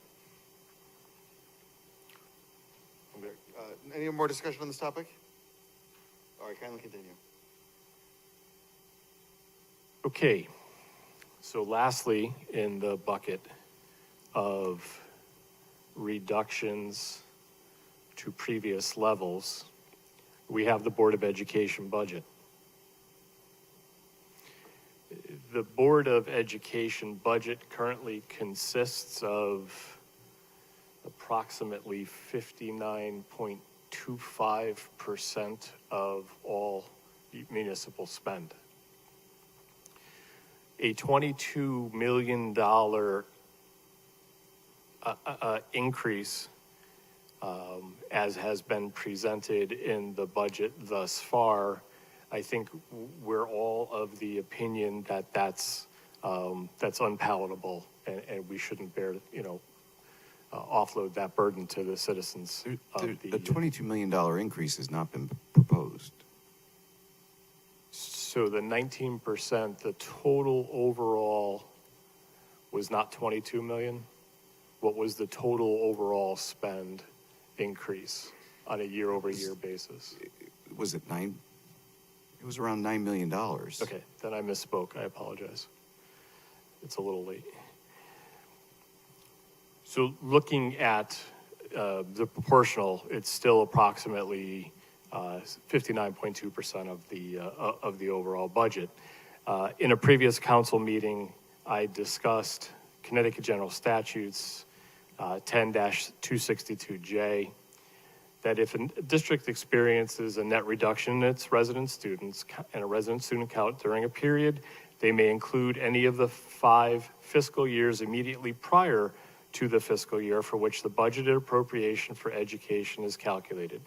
Any more discussion on this topic? All right, kindly continue. Okay. So lastly, in the bucket of reductions to previous levels, we have the Board of Education budget. The Board of Education budget currently consists of approximately 59.25% of all municipal spend. A $22 million increase, as has been presented in the budget thus far, I think we're all of the opinion that that's unpalatable, and we shouldn't offload that burden to the citizens. A $22 million increase has not been proposed. So the 19%, the total overall was not 22 million? What was the total overall spend increase on a year-over-year basis? Was it $9? It was around $9 million. Okay, then I misspoke. I apologize. It's a little late. So looking at the proportional, it's still approximately 59.2% of the overall budget. In a previous council meeting, I discussed Connecticut General Statutes 10-262J, that if a district experiences a net reduction in its resident students and a resident student count during a period, they may include any of the 5 fiscal years immediately prior to the fiscal year for which the budgeted appropriation for education is calculated.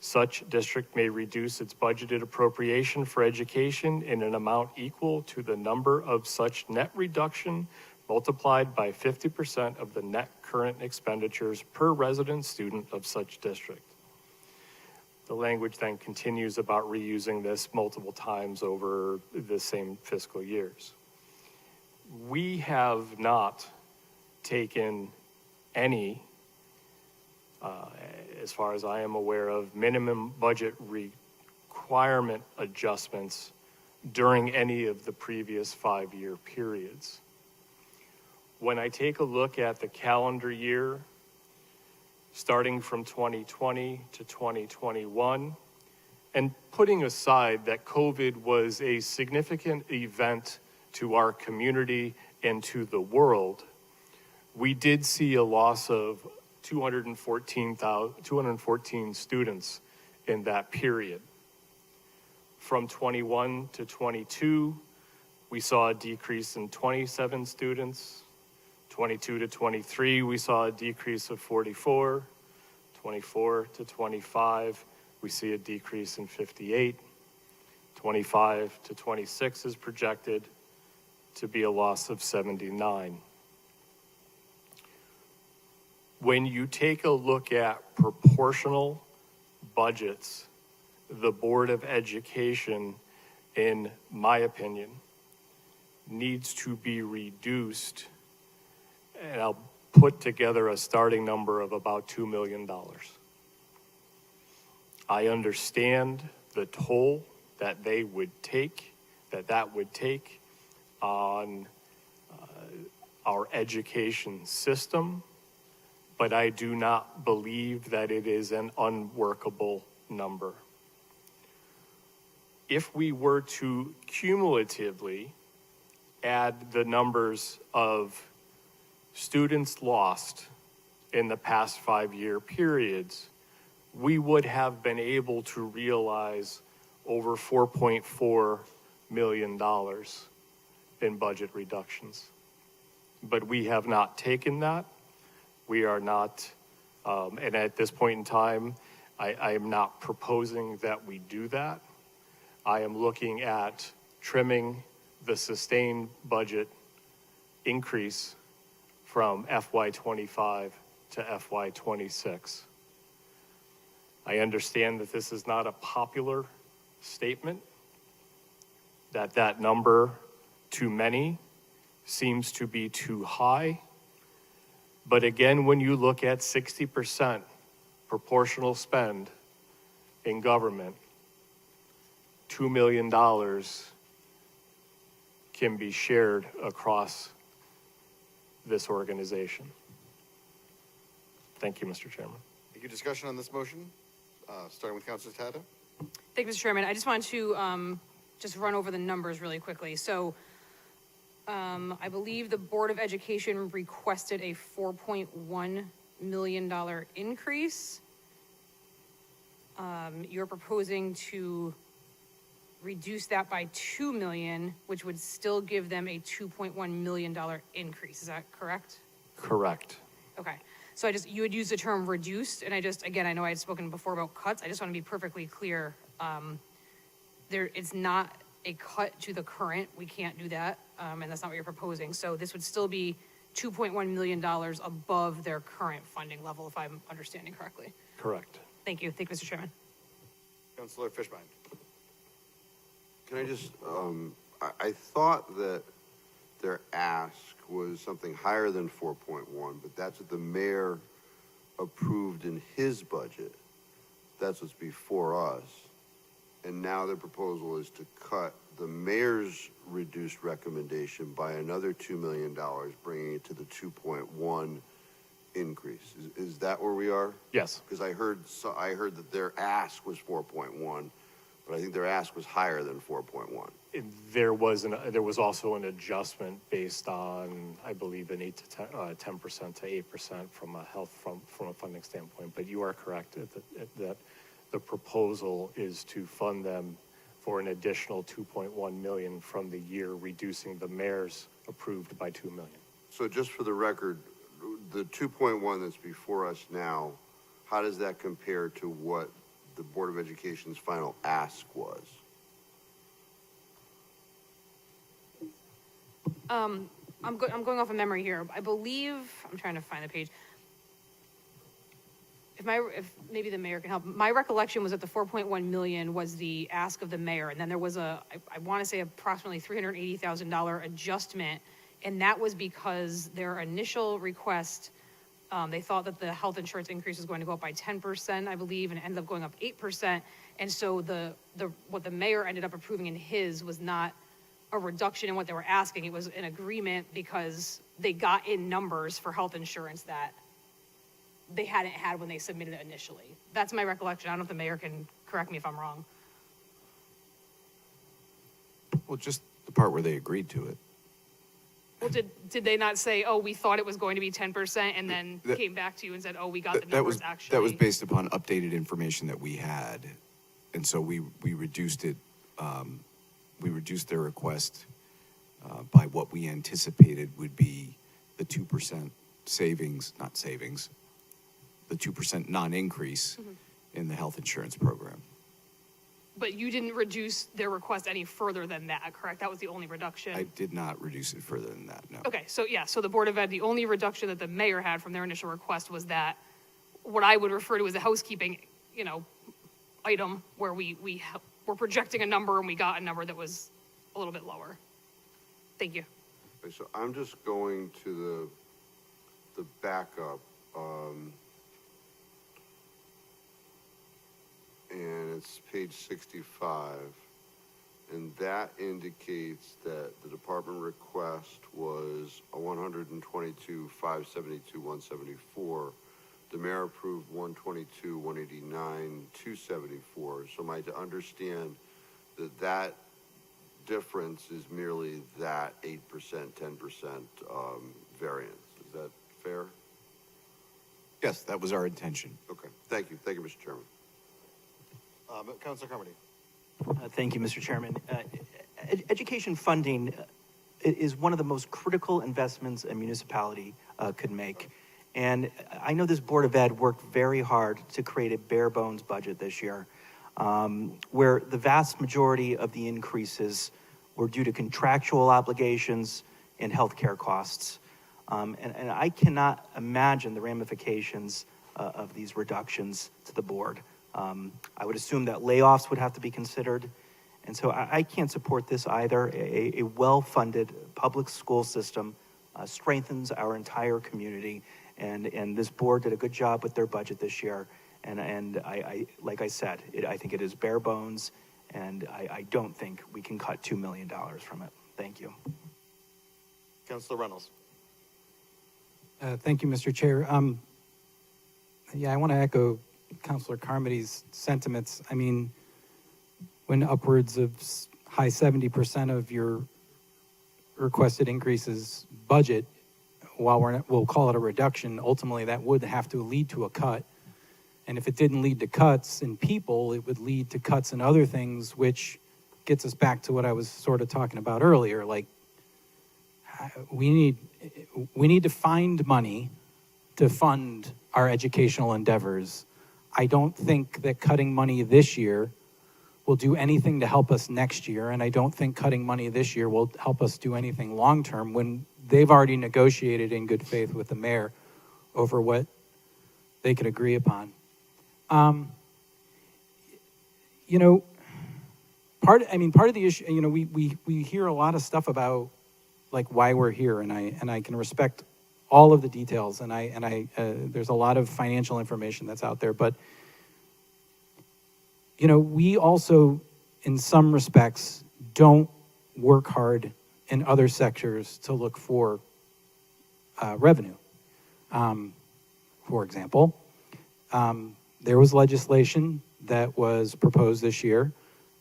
Such district may reduce its budgeted appropriation for education in an amount equal to the number of such net reduction multiplied by 50% of the net current expenditures per resident student of such district. The language then continues about reusing this multiple times over the same fiscal years. We have not taken any, as far as I am aware of, minimum budget requirement adjustments during any of the previous 5-year periods. When I take a look at the calendar year, starting from 2020 to 2021, and putting aside that COVID was a significant event to our community and to the world, we did see a loss of 214 students in that period. From 21 to 22, we saw a decrease in 27 students. 22 to 23, we saw a decrease of 44. 24 to 25, we see a decrease in 58. 25 to 26 is projected to be a loss of 79. When you take a look at proportional budgets, the Board of Education, in my opinion, needs to be reduced, and I'll put together a starting number of about $2 million. I understand the toll that they would take, that would take on our education system, but I do not believe that it is an unworkable number. If we were to cumulatively add the numbers of students lost in the past 5-year periods, we would have been able to realize over $4.4 million in budget reductions. But we have not taken that. We are not, and at this point in time, I am not proposing that we do that. I am looking at trimming the sustained budget increase from FY25 to FY26. I understand that this is not a popular statement, that number to many seems to be too high. But again, when you look at 60% proportional spend in government, $2 million can be shared across this organization. Thank you, Mr. Chairman. Thank you. Discussion on this motion, starting with Councilor Tata. Thank you, Mr. Chairman. I just wanted to just run over the numbers really quickly. So I believe the Board of Education requested a $4.1 million increase. You're proposing to reduce that by $2 million, which would still give them a $2.1 million increase. Is that correct? Correct. Okay. So you would use the term reduced, and again, I know I had spoken before about cuts. I just want to be perfectly clear. It's not a cut to the current. We can't do that, and that's not what you're proposing. So this would still be $2.1 million above their current funding level, if I'm understanding correctly. Correct. Thank you. Thank you, Mr. Chairman. Councilor Fishbein. Can I just, I thought that their ask was something higher than 4.1, but that's what the mayor approved in his budget. That's what's before us. And now their proposal is to cut the mayor's reduced recommendation by another $2 million, bringing it to the 2.1 increase. Is that where we are? Yes. Because I heard that their ask was 4.1, but I think their ask was higher than 4.1. There was also an adjustment based on, I believe, an 10% to 8% from a funding standpoint. But you are correct that the proposal is to fund them for an additional 2.1 million from the year, reducing the mayor's approved by 2 million. So just for the record, the 2.1 that's before us now, how does that compare to what the Board of Education's final ask was? I'm going off of memory here. I believe, I'm trying to find the page. If maybe the mayor can help. My recollection was that the 4.1 million was the ask of the mayor, and then there was I want to say approximately $380,000 adjustment, and that was because their initial request, they thought that the health insurance increase was going to go up by 10%, I believe, and it ended up going up 8%. And so what the mayor ended up approving in his was not a reduction in what they were asking. It was an agreement because they got in numbers for health insurance that they hadn't had when they submitted it initially. That's my recollection. I don't know if the mayor can correct me if I'm wrong. Well, just the part where they agreed to it. Well, did they not say, oh, we thought it was going to be 10% and then came back to you and said, oh, we got the numbers actually? That was based upon updated information that we had. And so we reduced it, we reduced their request by what we anticipated would be the 2% savings, not savings, the 2% non-increase in the health insurance program. But you didn't reduce their request any further than that, correct? That was the only reduction? I did not reduce it further than that, no. Okay, so yeah, so the Board of Ed, the only reduction that the mayor had from their initial request was that, what I would refer to as a housekeeping, item where we were projecting a number and we got a number that was a little bit lower. Thank you. Okay, so I'm just going to the backup, and it's page 65, and that indicates that the department request was a 122, 572, 174. The mayor approved 122, 189, 274. So am I to understand that that difference is merely that 8%, 10% variance? Is that fair? Yes, that was our intention. Okay, thank you, Mr. Chairman. Councilor Carmody. Thank you, Mr. Chairman. Education funding is one of the most critical investments a municipality could make. And I know this Board of Ed worked very hard to create a bare bones budget this year, where the vast majority of the increases were due to contractual obligations and healthcare costs. And I cannot imagine the ramifications of these reductions to the board. I would assume that layoffs would have to be considered. And so I can't support this either. A well-funded public school system strengthens our entire community. And this board did a good job with their budget this year. And I like I said, I think it is bare bones, and I don't think we can cut $2 million from it. Thank you. Councilor Reynolds. Thank you, Mr. Chair. Yeah, I want to echo Councilor Carmody's sentiments. I mean, when upwards of high 70% of your requested increases budget, while we'll call it a reduction, ultimately that would have to lead to a cut. And if it didn't lead to cuts in people, it would lead to cuts in other things, which gets us back to what I was sort of talking about earlier. Like, we need to find money to fund our educational endeavors. I don't think that cutting money this year will do anything to help us next year, and I don't think cutting money this year will help us do anything long-term when they've already negotiated in good faith with the mayor over what they could agree upon. You know, part of the issue, you know, we hear a lot of stuff about like why we're here, and I can respect all of the details, and there's a lot of financial information that's out there, but you know, we also, in some respects, don't work hard in other sectors to look for revenue. For example, there was legislation that was proposed this year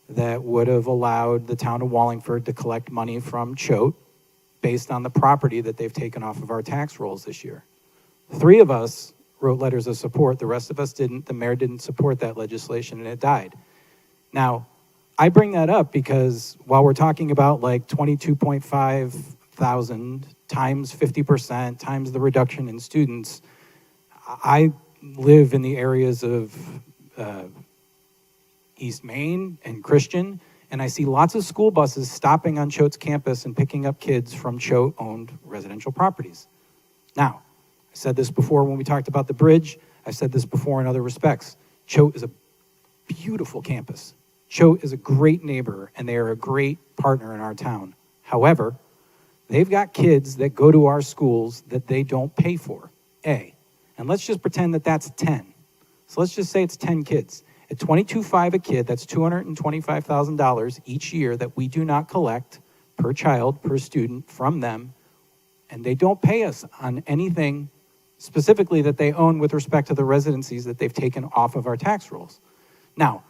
that would have allowed the town of Wallingford to collect money from Schott based on the property that they've taken off of our tax rolls this year. 3 of us wrote letters of support. The rest of us didn't. The mayor didn't support that legislation, and it died. Now, I bring that up because while we're talking about like 22.5 thousand times 50% times the reduction in students, I live in the areas of East Main and Christian, and I see lots of school buses stopping on Schott's campus and picking up kids from Schott-owned residential properties. Now, I said this before when we talked about the bridge. I've said this before in other respects. Schott is a beautiful campus. Schott is a great neighbor, and they are a great partner in our town. However, they've got kids that go to our schools that they don't pay for, A. And let's just pretend that that's 10. So let's just say it's 10 kids. At $22,500 a kid, that's $225,000 each year that we do not collect per child, per student from them, and they don't pay us on anything specifically that they own with respect to the residencies that they've taken off of our tax rolls. Now,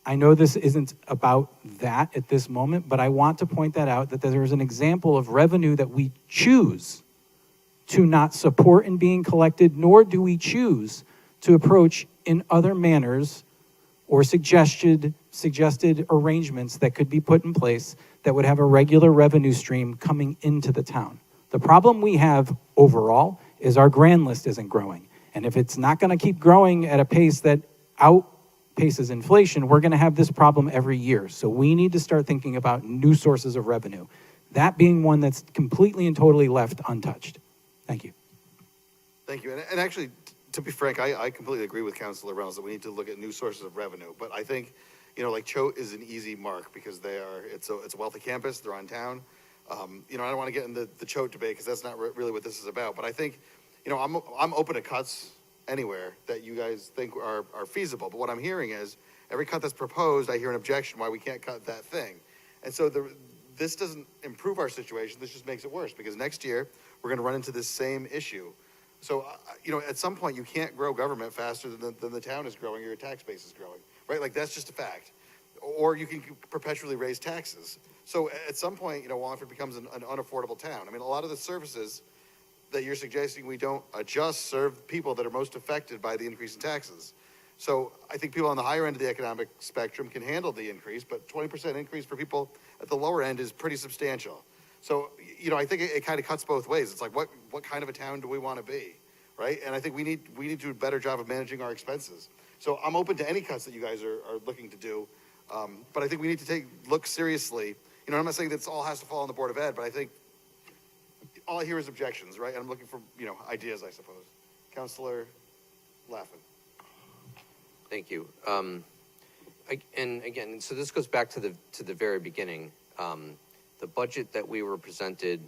I know this isn't about that at this moment, but I want to point that out, that there is an example of revenue that we choose to not support in being collected, nor do we choose to approach in other manners or suggested arrangements that could be put in place that would have a regular revenue stream coming into the town. The problem we have overall is our grand list isn't growing. And if it's not going to keep growing at a pace that outpaces inflation, we're going to have this problem every year. So we need to start thinking about new sources of revenue, that being one that's completely and totally left untouched. Thank you. Thank you. And actually, to be frank, I completely agree with Councilor Reynolds that we need to look at new sources of revenue. But I think, you know, like Schott is an easy mark because it's a wealthy campus, they're on town. You know, I don't want to get in the choke debate because that's not really what this is about. But I think, you know, I'm open to cuts anywhere that you guys think are feasible. But what I'm hearing is every cut that's proposed, I hear an objection why we can't cut that thing. And so this doesn't improve our situation. This just makes it worse because next year we're going to run into this same issue. So, you know, at some point you can't grow government faster than the town is growing or your tax base is growing, right? Like that's just a fact. Or you can perpetually raise taxes. So at some point, you know, Wallingford becomes an unaffordable town. I mean, a lot of the services that you're suggesting we don't adjust serve people that are most affected by the increase in taxes. So I think people on the higher end of the economic spectrum can handle the increase, but 20% increase for people at the lower end is pretty substantial. So, you know, I think it kind of cuts both ways. It's like, what kind of a town do we want to be, right? And I think we need to do a better job of managing our expenses. So I'm open to any cuts that you guys are looking to do, but I think we need to look seriously. You know, I'm not saying that all has to fall on the Board of Ed, but I think all I hear is objections, right? And I'm looking for, you know, ideas, I suppose. Councilor Laffin. Thank you. And again, so this goes back to the very beginning. The budget that we were presented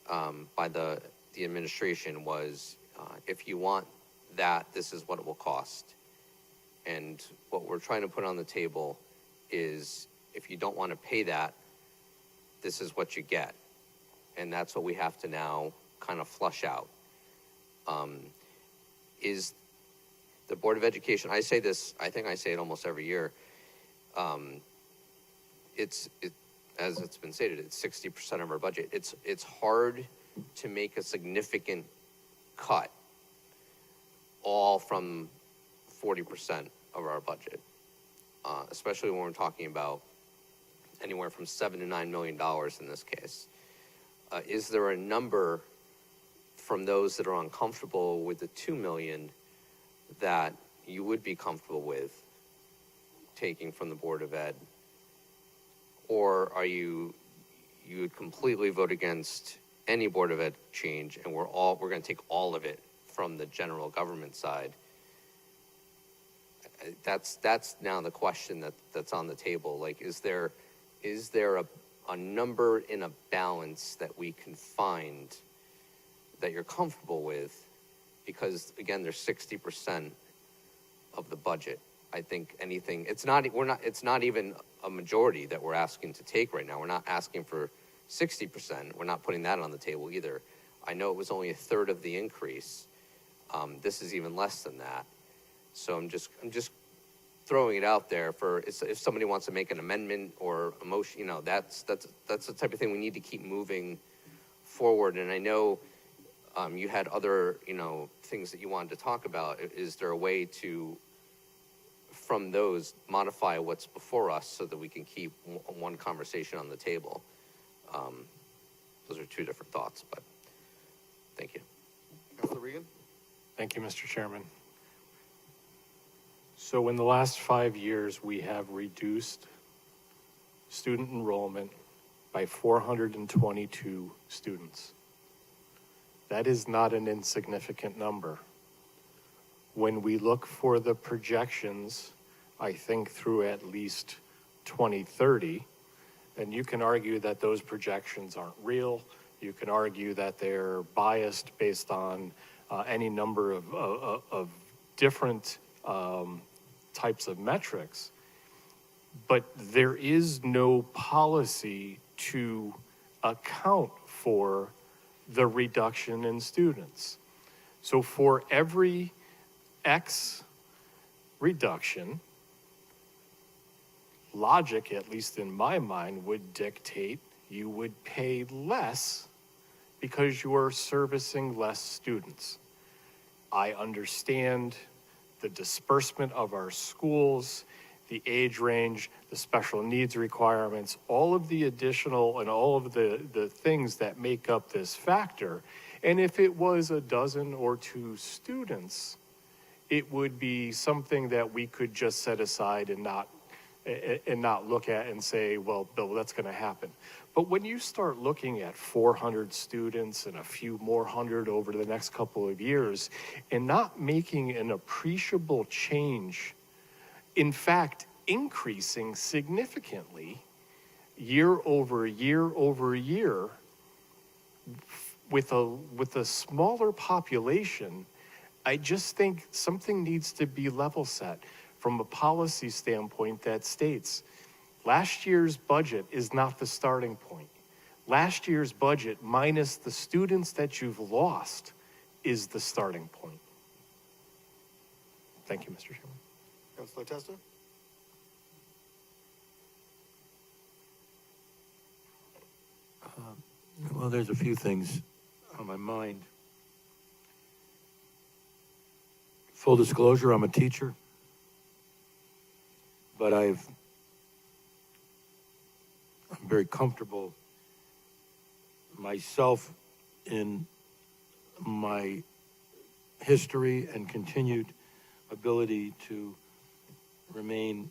by the administration was, if you want that, this is what it will cost. And what we're trying to put on the table is, if you don't want to pay that, this is what you get. And that's what we have to now kind of flush out. Is the Board of Education, I say this, I think I say it almost every year, as it's been stated, it's 60% of our budget. It's hard to make a significant cut all from 40% of our budget, especially when we're talking about anywhere from $7 to $9 million in this case. Is there a number from those that are uncomfortable with the $2 million that you would be comfortable with taking from the Board of Ed? Or are you would completely vote against any Board of Ed change, and we're going to take all of it from the general government side? That's now the question that's on the table. Like, is there a number in a balance that we can find that you're comfortable with? Because again, there's 60% of the budget. I think anything, it's not even a majority that we're asking to take right now. We're not asking for 60%. We're not putting that on the table either. I know it was only a third of the increase. This is even less than that. So I'm just throwing it out there for if somebody wants to make an amendment or a motion, you know, that's the type of thing we need to keep moving forward. And I know you had other, you know, things that you wanted to talk about. Is there a way to, from those, modify what's before us so that we can keep one conversation on the table? Those are two different thoughts, but thank you. Councilor Regan? Thank you, Mr. Chairman. So in the last 5 years, we have reduced student enrollment by 422 students. That is not an insignificant number. When we look for the projections, I think through at least 2030, and you can argue that those projections aren't real. You can argue that they're biased based on any number of different types of metrics. But there is no policy to account for the reduction in students. So for every X reduction, logic, at least in my mind, would dictate you would pay less because you are servicing less students. I understand the disbursement of our schools, the age range, the special needs requirements, all of the additional and all of the things that make up this factor. And if it was a dozen or two students, it would be something that we could just set aside and not look at and say, well, Bill, that's going to happen. But when you start looking at 400 students and a few more hundred over the next couple of years and not making an appreciable change, in fact, increasing significantly, year over year over year with a smaller population, I just think something needs to be level set from a policy standpoint that states last year's budget is not the starting point. Last year's budget minus the students that you've lost is the starting point. Thank you, Mr. Chairman. Councilor Testa? Well, there's a few things on my mind. Full disclosure, I'm a teacher, but I'm very comfortable myself in my history and continued ability to remain,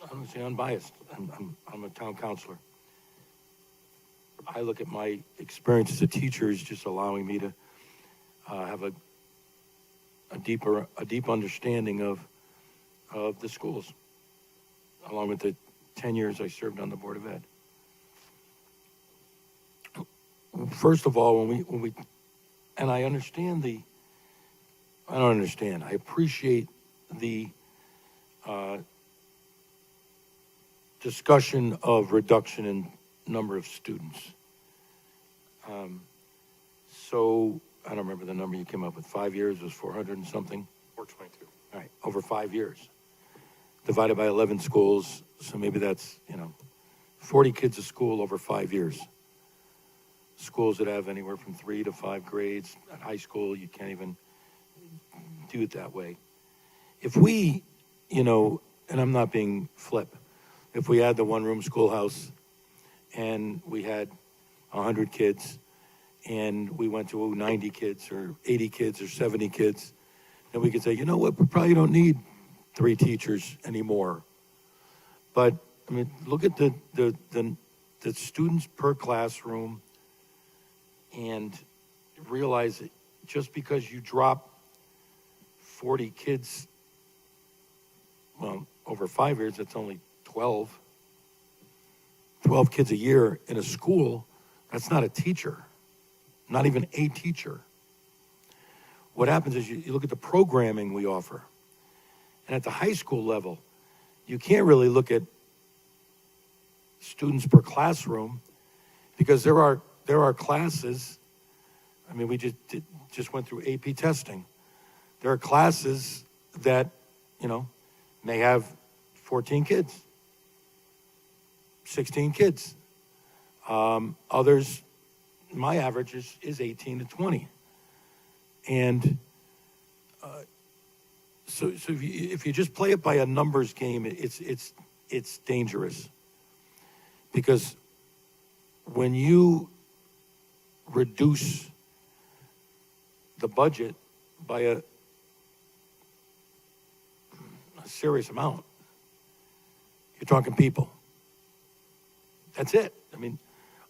I don't say unbiased. I'm a town councilor. I look at my experience as a teacher as just allowing me to have a deep understanding of the schools, along with the 10 years I served on the Board of Ed. First of all, when we and I appreciate the discussion of reduction in number of students. So I don't remember the number you came up with. 5 years was 400 and something. 422. All right, over 5 years, divided by 11 schools. So maybe that's 40 kids a school over 5 years. Schools that have anywhere from 3 to 5 grades. At high school, you can't even do it that way. If we, and I'm not being flip, if we had the one-room schoolhouse and we had 100 kids and we went to 90 kids or 80 kids or 70 kids, then we could say, you know what, we probably don't need 3 teachers anymore. But, I mean, look at the students per classroom and realize that just because you drop 40 kids, well, over 5 years, that's only 12 kids a year in a school. That's not a teacher, not even a teacher. What happens is you look at the programming we offer. And at the high school level, you can't really look at students per classroom because there are classes. I mean, we just went through AP testing. There are classes that, may have 14 kids, 16 kids. Others, my average is 18 to 20. And so if you just play it by a numbers game, it's dangerous. Because when you reduce the budget by a serious amount, you're talking people. That's it. I mean,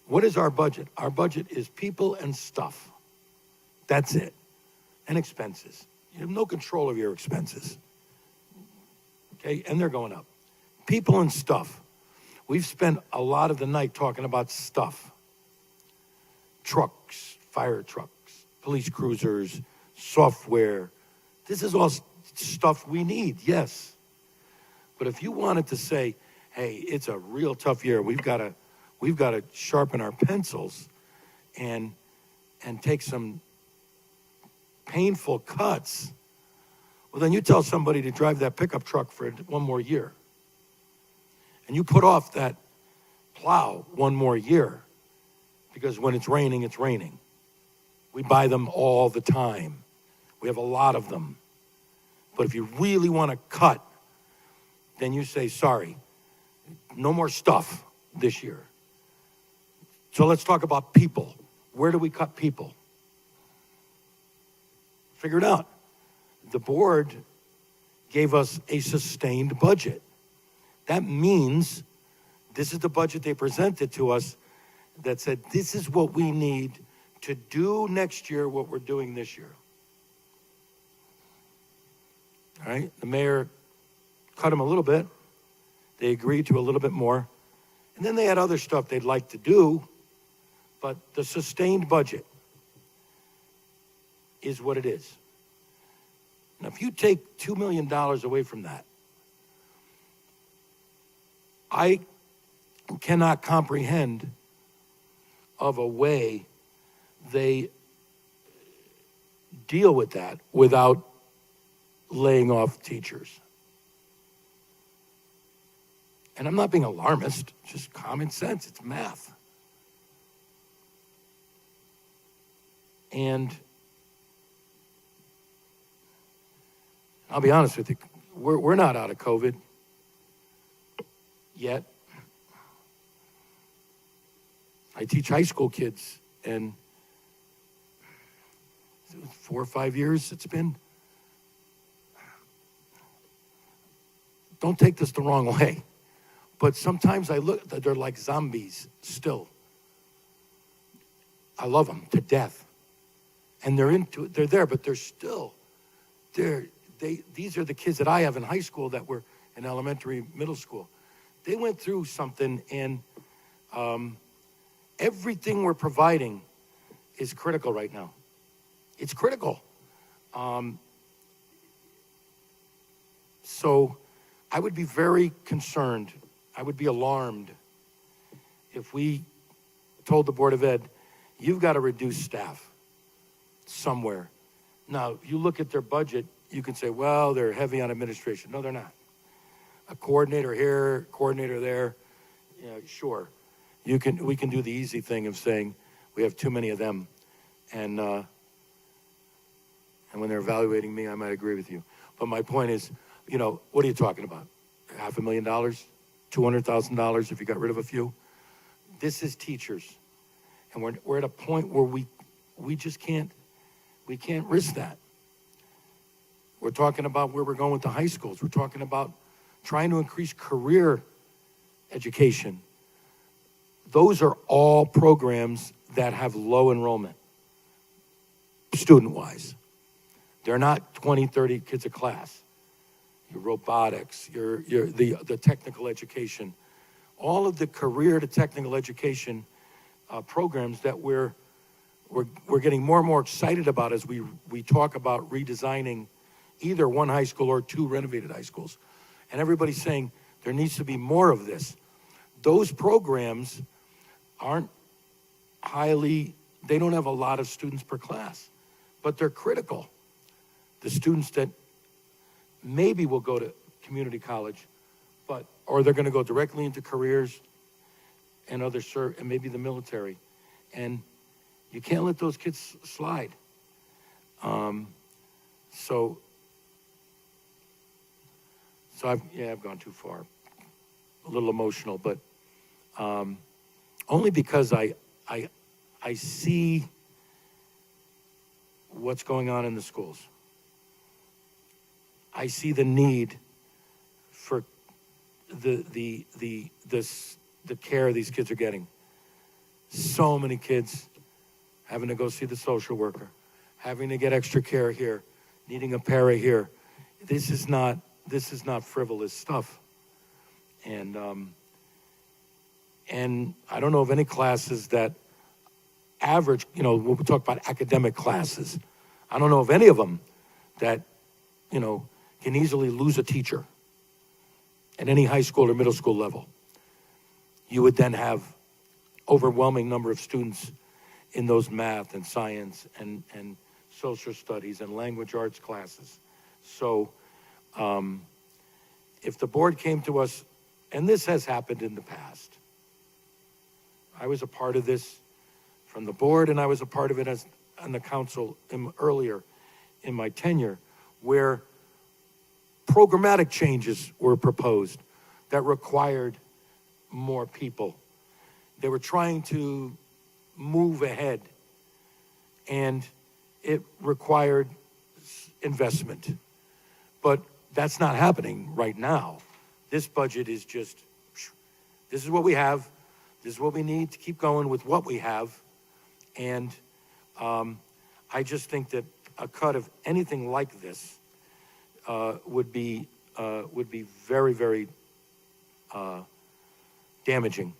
what is our budget? Our budget is people and stuff. That's it. And expenses. You have no control of your expenses. Okay? And they're going up. People and stuff. We've spent a lot of the night talking about stuff. Trucks, fire trucks, police cruisers, software. This is all stuff we need, yes. But if you wanted to say, hey, it's a real tough year, we've got to sharpen our pencils and take some painful cuts, well, then you tell somebody to drive that pickup truck for one more year. And you put off that plow one more year because when it's raining, it's raining. We buy them all the time. We have a lot of them. But if you really want to cut, then you say, sorry, no more stuff this year. So let's talk about people. Where do we cut people? Figure it out. The board gave us a sustained budget. That means this is the budget they presented to us that said, this is what we need to do next year what we're doing this year. All right, the mayor cut him a little bit. They agreed to a little bit more. And then they had other stuff they'd like to do, but the sustained budget is what it is. Now, if you take $2 million away from that, I cannot comprehend of a way they deal with that without laying off teachers. And I'm not being alarmist, just common sense, it's math. And I'll be honest with you, we're not out of COVID yet. I teach high school kids, and 4 or 5 years it's been. Don't take this the wrong way, but sometimes I look, they're like zombies still. I love them to death, and they're into it. They're there, but they're still there. These are the kids that I have in high school that were in elementary, middle school. They went through something, and everything we're providing is critical right now. It's critical. So I would be very concerned. I would be alarmed if we told the Board of Ed, you've got to reduce staff somewhere. Now, you look at their budget, you can say, well, they're heavy on administration. No, they're not. A coordinator here, coordinator there, yeah, sure. We can do the easy thing of saying we have too many of them, and when they're evaluating me, I might agree with you. But my point is, what are you talking about? $500,000, $200,000 if you got rid of a few? This is teachers, and we're at a point where we just can't risk that. We're talking about where we're going with the high schools. We're talking about trying to increase career education. Those are all programs that have low enrollment, student-wise. They're not 20, 30 kids a class. Your robotics, the technical education, all of the career to technical education programs that we're getting more and more excited about as we talk about redesigning either one high school or 2 renovated high schools. And everybody's saying there needs to be more of this. Those programs aren't they don't have a lot of students per class, but they're critical. The students that maybe will go to community college, or they're going to go directly into careers and and maybe the military. And you can't let those kids slide. So I've gone too far. A little emotional, but only because I see what's going on in the schools. I see the need for the care these kids are getting. So many kids having to go see the social worker, having to get extra care here, needing a para here. This is not frivolous stuff. And I don't know of any classes that average, when we talk about academic classes, I don't know of any of them that, can easily lose a teacher at any high school or middle school level. You would then have overwhelming number of students in those math and science and social studies and language arts classes. So if the board came to us, and this has happened in the past, I was a part of this from the board, and I was a part of it on the council earlier in my tenure, where programmatic changes were proposed that required more people. They were trying to move ahead, and it required investment. But that's not happening right now. This budget is just, this is what we have. This is what we need to keep going with what we have. And I just think that a cut of anything like this would be very, very damaging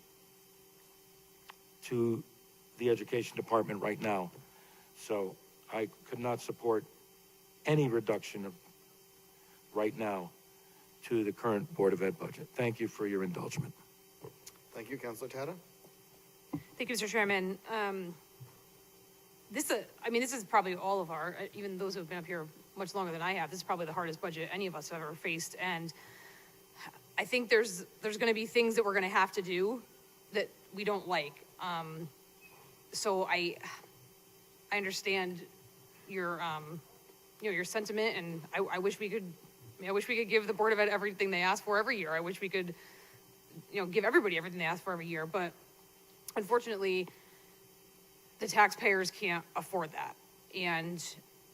to the education department right now. So I could not support any reduction of, right now, to the current Board of Ed budget. Thank you for your indulgence. Thank you, Councilor Tata. Thank you, Mr. Chairman. This is probably all of our, even those who have been up here much longer than I have, this is probably the hardest budget any of us have ever faced. And I think there's going to be things that we're going to have to do that we don't like. So I understand your, your sentiment, and I wish we could, give the Board of Ed everything they ask for every year. I wish we could, give everybody everything they ask for every year. But unfortunately, the taxpayers can't afford that. And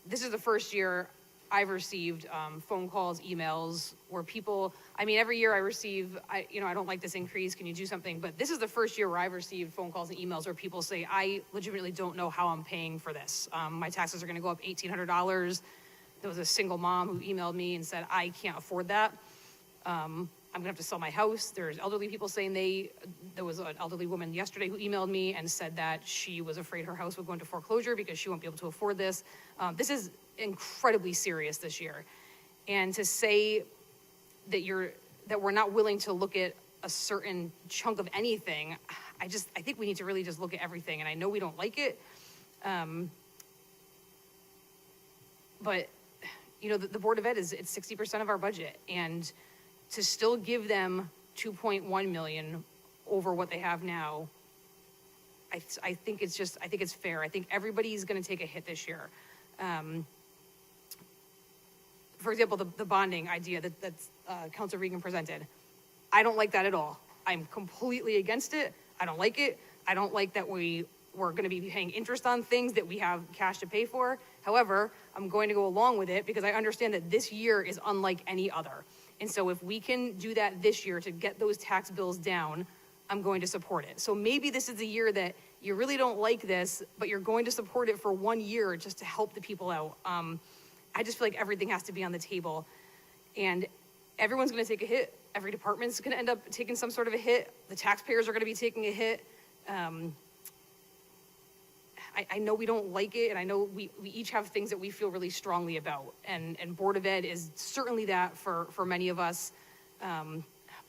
this is the first year I've received phone calls, emails where people, every year I receive, I don't like this increase, can you do something? But this is the first year where I've received phone calls and emails where people say, I legitimately don't know how I'm paying for this. My taxes are gonna go up $1,800. There was a single mom who emailed me and said, I can't afford that. I'm gonna have to sell my house. There's elderly people saying there was an elderly woman yesterday who emailed me and said that she was afraid her house would go into foreclosure because she won't be able to afford this. This is incredibly serious this year. And to say that we're not willing to look at a certain chunk of anything, I think we need to really just look at everything. And I know we don't like it. But the Board of Ed it's 60% of our budget, and to still give them 2.1 million over what they have now, I think it's fair. I think everybody's going to take a hit this year. For example, the bonding idea that Councilor Regan presented, I don't like that at all. I'm completely against it. I don't like it. I don't like that we're going to be paying interest on things that we have cash to pay for. However, I'm going to go along with it because I understand that this year is unlike any other. And so if we can do that this year to get those tax bills down, I'm going to support it. So maybe this is a year that you really don't like this, but you're going to support it for 1 year just to help the people out. I just feel like everything has to be on the table. And everyone's going to take a hit. Every department's going to end up taking some sort of a hit. The taxpayers are going to be taking a hit. I know we don't like it, and I know we each have things that we feel really strongly about, and Board of Ed is certainly that for many of us. But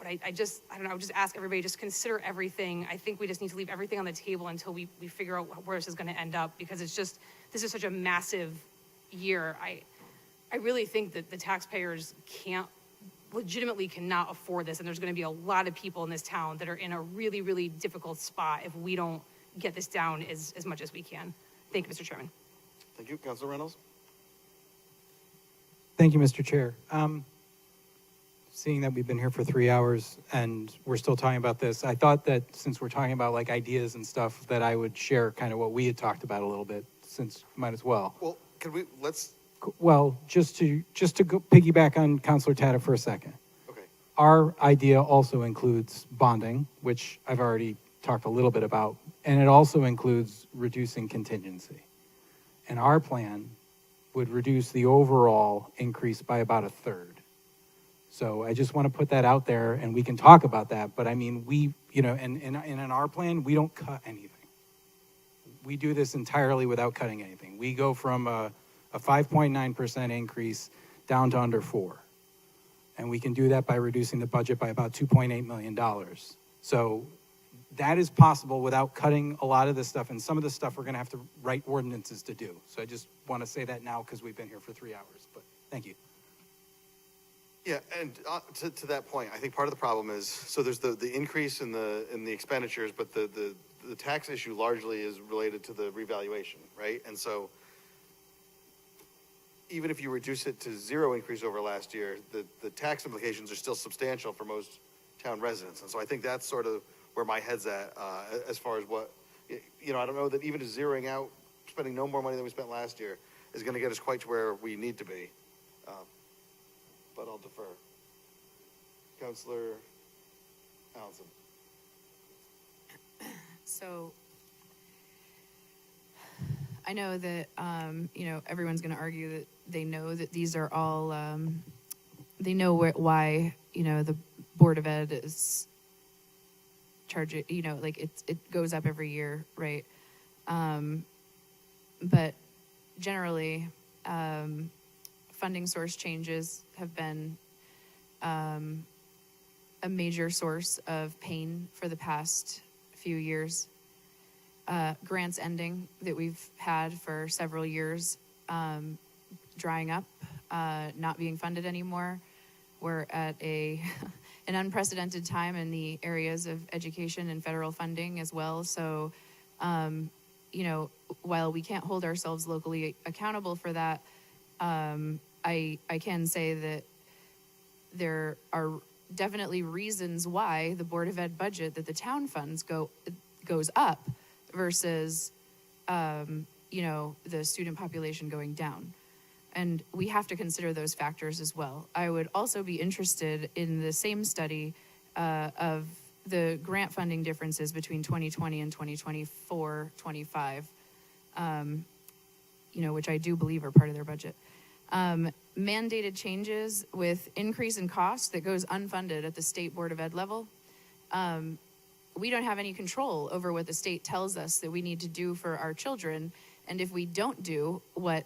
I don't know, I would just ask everybody, just consider everything. I think we just need to leave everything on the table until we figure out where this is going to end up, because this is such a massive year. I really think that the taxpayers legitimately cannot afford this, and there's going to be a lot of people in this town that are in a really, really difficult spot if we don't get this down as much as we can. Thank you, Mr. Chairman. Thank you, Councilor Reynolds. Thank you, Mr. Chair. Seeing that we've been here for 3 hours and we're still talking about this, I thought that since we're talking about like ideas and stuff, that I would share kind of what we had talked about a little bit, since might as well. Well, let's. Well, just to go piggyback on Councilor Tata for a second. Okay. Our idea also includes bonding, which I've already talked a little bit about, and it also includes reducing contingency. And our plan would reduce the overall increase by about 1/3. So I just want to put that out there, and we can talk about that. But I mean, and in our plan, we don't cut anything. We do this entirely without cutting anything. We go from a 5.9% increase down to under 4%. And we can do that by reducing the budget by about $2.8 million. So that is possible without cutting a lot of this stuff. And some of the stuff we're going to have to write ordinances to do. So I just want to say that now because we've been here for 3 hours. But thank you. Yeah, and to that point, I think part of the problem is, so there's the increase in the expenditures, but the tax issue largely is related to the revaluation, right? And so even if you reduce it to 0 increase over last year, the tax implications are still substantial for most town residents. And so I think that's sort of where my head's at, as far as what, I don't know that even just zeroing out, spending no more money than we spent last year is going to get us quite to where we need to be. But I'll defer. Councilor Allison. So I know that, everyone's going to argue that they know that these are all, they know why, the Board of Ed is charging, you know, like it goes up every year, right? But generally, funding source changes have been a major source of pain for the past few years. Grants ending that we've had for several years, drying up, not being funded anymore. We're at an unprecedented time in the areas of education and federal funding as well. So, you know, while we can't hold ourselves locally accountable for that, I can say that there are definitely reasons why the Board of Ed budget that the town funds goes up versus, you know, the student population going down. And we have to consider those factors as well. I would also be interested in the same study of the grant funding differences between 2020 and 2024-25, you know, which I do believe are part of their budget. Mandated changes with increase in cost that goes unfunded at the state Board of Ed level. We don't have any control over what the state tells us that we need to do for our children. And if we don't do what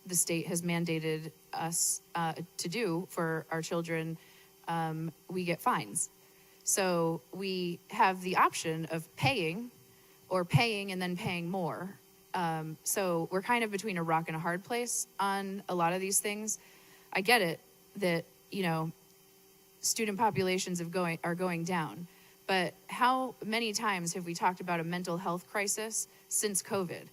the state has mandated us to do for our children, we get fines. So we have the option of paying and then paying more. So we're kind of between a rock and a hard place on a lot of these things. I get it that, you know, student populations are going down, but how many times have we talked about a mental health crisis since COVID?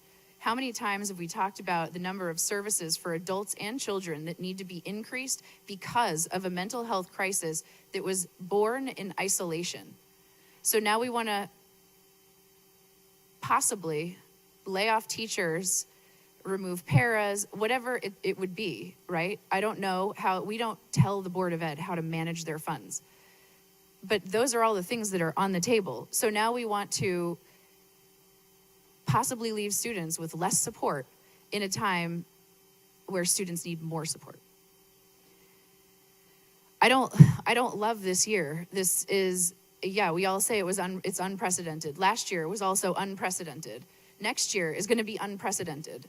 How many times have we talked about the number of services for adults and children that need to be increased because of a mental health crisis that was born in isolation? So now we want to possibly lay off teachers, remove paras, whatever it would be, right? I don't know how, we don't tell the Board of Ed how to manage their funds. But those are all the things that are on the table. So now we want to possibly leave students with less support in a time where students need more support. I don't love this year. This is, yeah, we all say it's unprecedented. Last year was also unprecedented. Next year is going to be unprecedented.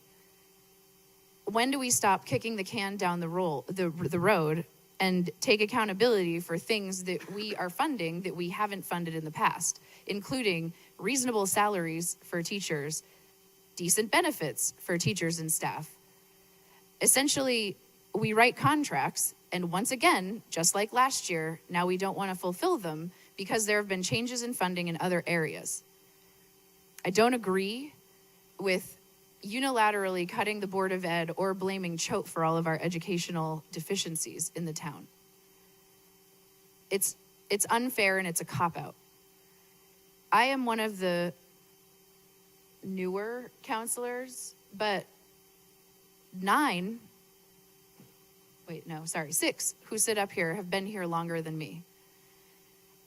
When do we stop kicking the can down the road and take accountability for things that we are funding that we haven't funded in the past, including reasonable salaries for teachers, decent benefits for teachers and staff? Essentially, we write contracts, and once again, just like last year, now we don't want to fulfill them because there have been changes in funding in other areas. I don't agree with unilaterally cutting the Board of Ed or blaming Choate for all of our educational deficiencies in the town. It's unfair and it's a cop-out. I am one of the newer counselors, but 6 who sit up here have been here longer than me.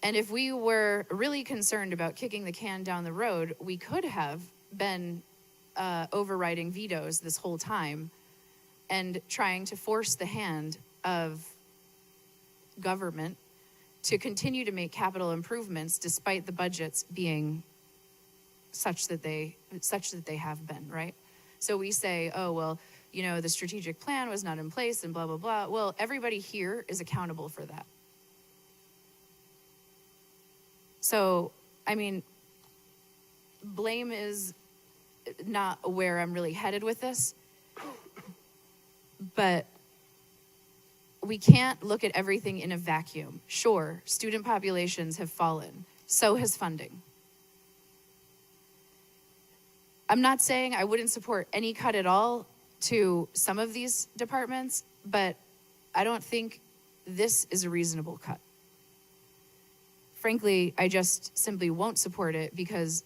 And if we were really concerned about kicking the can down the road, we could have been overriding vetoes this whole time and trying to force the hand of government to continue to make capital improvements despite the budgets being such that they have been, right? So we say, oh, well, you know, the strategic plan was not in place and blah, blah, blah. Well, everybody here is accountable for that. So, I mean, blame is not where I'm really headed with this, but we can't look at everything in a vacuum. Sure, student populations have fallen, so has funding. I'm not saying I wouldn't support any cut at all to some of these departments, but I don't think this is a reasonable cut. Frankly, I just simply won't support it because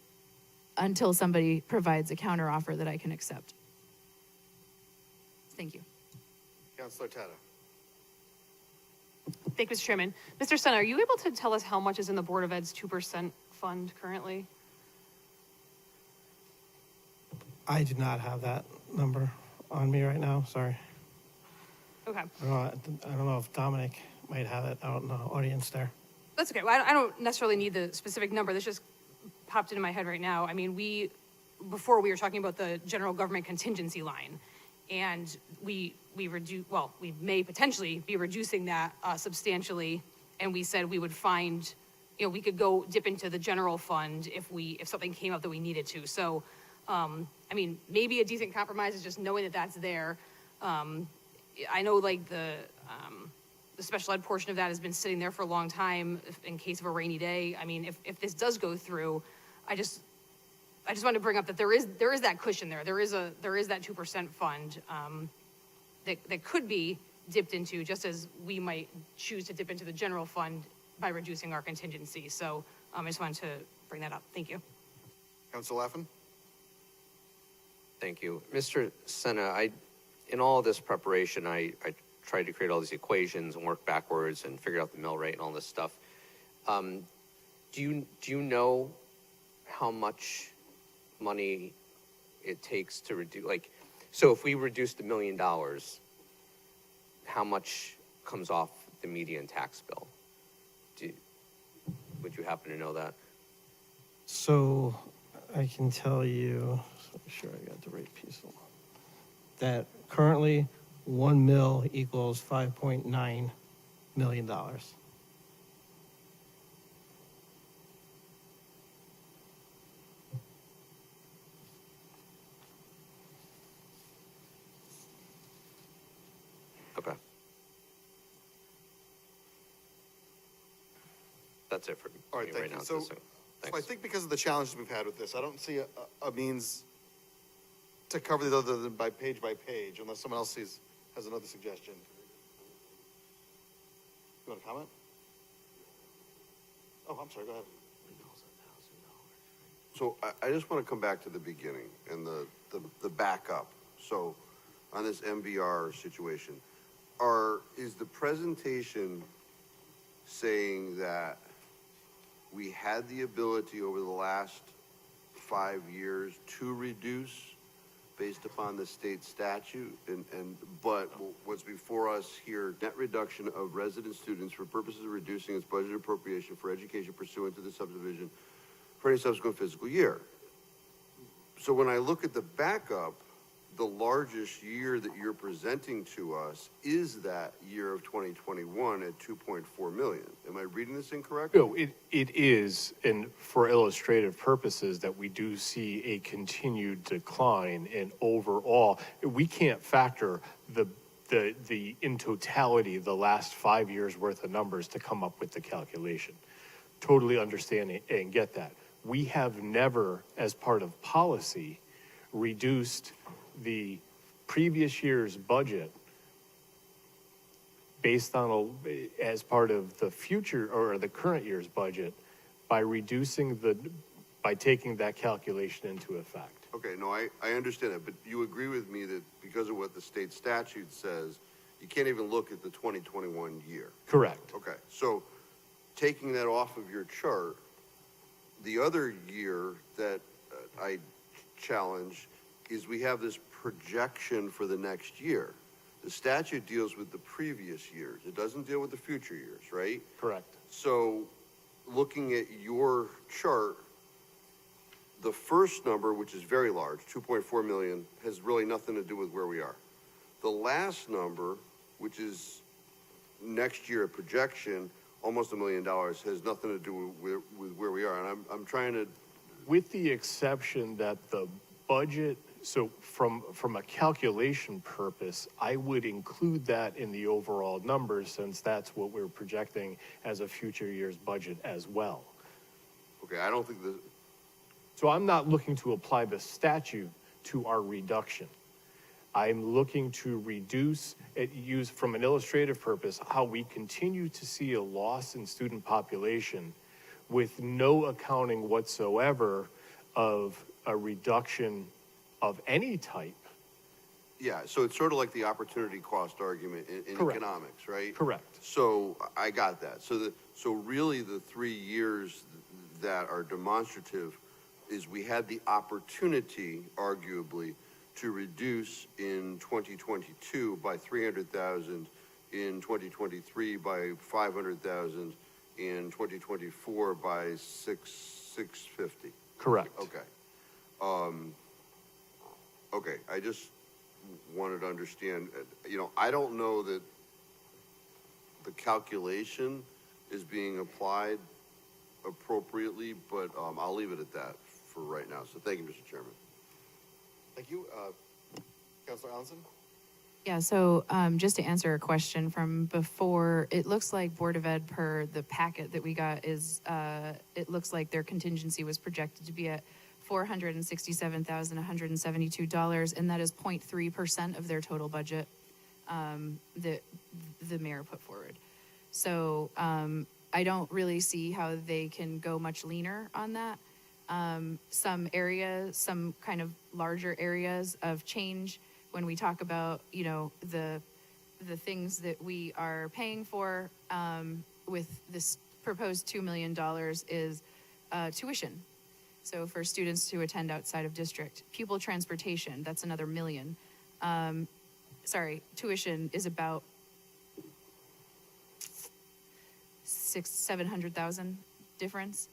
until somebody provides a counteroffer that I can accept. Thank you. Councilor Tata. Thank you, Mr. Chairman. Mr. Sen, are you able to tell us how much is in the Board of Ed's 2% fund currently? I do not have that number on me right now, sorry. Okay. I don't know if Dominic might have it out in the audience there. That's okay. Well, I don't necessarily need the specific number. This just popped into my head right now. I mean, before we were talking about the general government contingency line, and we may potentially be reducing that substantially, and we said we would find, we could go dip into the general fund if something came up that we needed to. So, I mean, maybe a decent compromise is just knowing that that's there. I know like the special ed portion of that has been sitting there for a long time in case of a rainy day. I mean, if this does go through, I just wanted to bring up that there is that cushion there. There is that 2% fund that could be dipped into, just as we might choose to dip into the general fund by reducing our contingency. So I just wanted to bring that up. Thank you. Council Laffin? Thank you. Mr. Senna, in all this preparation, I tried to create all these equations and work backwards and figure out the mill rate and all this stuff. Do you know how much money it takes to reduce, so if we reduced $1 million, how much comes off the median tax bill? Would you happen to know that? So I can tell you, so make sure I got the right piece of that currently 1 mil equals $5.9 million. Okay. That's it for me All right, right thank now. you. So I think because of the challenges we've had with this, I don't see a means to cover these other than by page, unless someone else has another suggestion. You want to comment? Oh, I'm sorry, go ahead. So I just want to come back to the beginning and the backup. So on this MVR situation, is the presentation saying that we had the ability over the last 5 years to reduce based upon the state statute, but what's before us here, net reduction of resident students for purposes of reducing its budget appropriation for education pursuant to the subdivision for any subsequent fiscal year. So when I look at the backup, the largest year that you're presenting to us is that year of 2021 at 2.4 million. Am I reading this incorrectly? No, it is, and for illustrative purposes, that we do see a continued decline in overall. We can't factor the in totality the last 5 years worth of numbers to come up with the calculation. Totally understand and get that. We have never, as part of policy, reduced the previous year's budget based on as part of the future or the current year's budget by taking that calculation into effect. Okay, no, I understand that, but you agree with me that because of what the state statute says, you can't even look at the 2021 year. Correct. Okay, so taking that off of your chart, the other year that I challenge is we have this projection for the next year. The statute deals with the previous years. It doesn't deal with the future years, right? Correct. So looking at your chart, the first number, which is very large, 2.4 million, has really nothing to do with where we are. The last number, which is next year a projection, almost $1 million, has nothing to do with where we are. And I'm trying to... With the exception that the budget, so from a calculation purpose, I would include that in the overall numbers since that's what we're projecting as a future year's budget as well. Okay, I don't think So I'm not looking to apply the statute to our reduction. I'm looking to use from an illustrative purpose, how we continue to see a loss in student population with no accounting whatsoever of a reduction of any type. Yeah, so it's sort of like the opportunity cost argument in Correct. economics, right? Correct. So I got that. So really the 3 years that are demonstrative is we had the opportunity, arguably, to reduce in 2022 by 300,000, in 2023 by 500,000, in 2024 by 650. Correct. Okay. Okay, I just wanted to understand, I don't know that the calculation is being applied appropriately, but I'll leave it at that for right now. So thank you, Mr. Chairman. Thank you. Councilor Allenson? Yeah, so just to answer a question from before, it looks like Board of Ed per the packet that we got is, it looks like their contingency was projected to be at $467,172, and that is 0.3% of their total budget that the mayor put forward. So I don't really see how they can go much leaner on that. Some areas, some kind of larger areas of change, when we talk about, the things that we are paying for with this proposed $2 million is tuition. So for students to attend outside of district. Pupil transportation, that's another $1 million. Tuition is about $700,000 difference.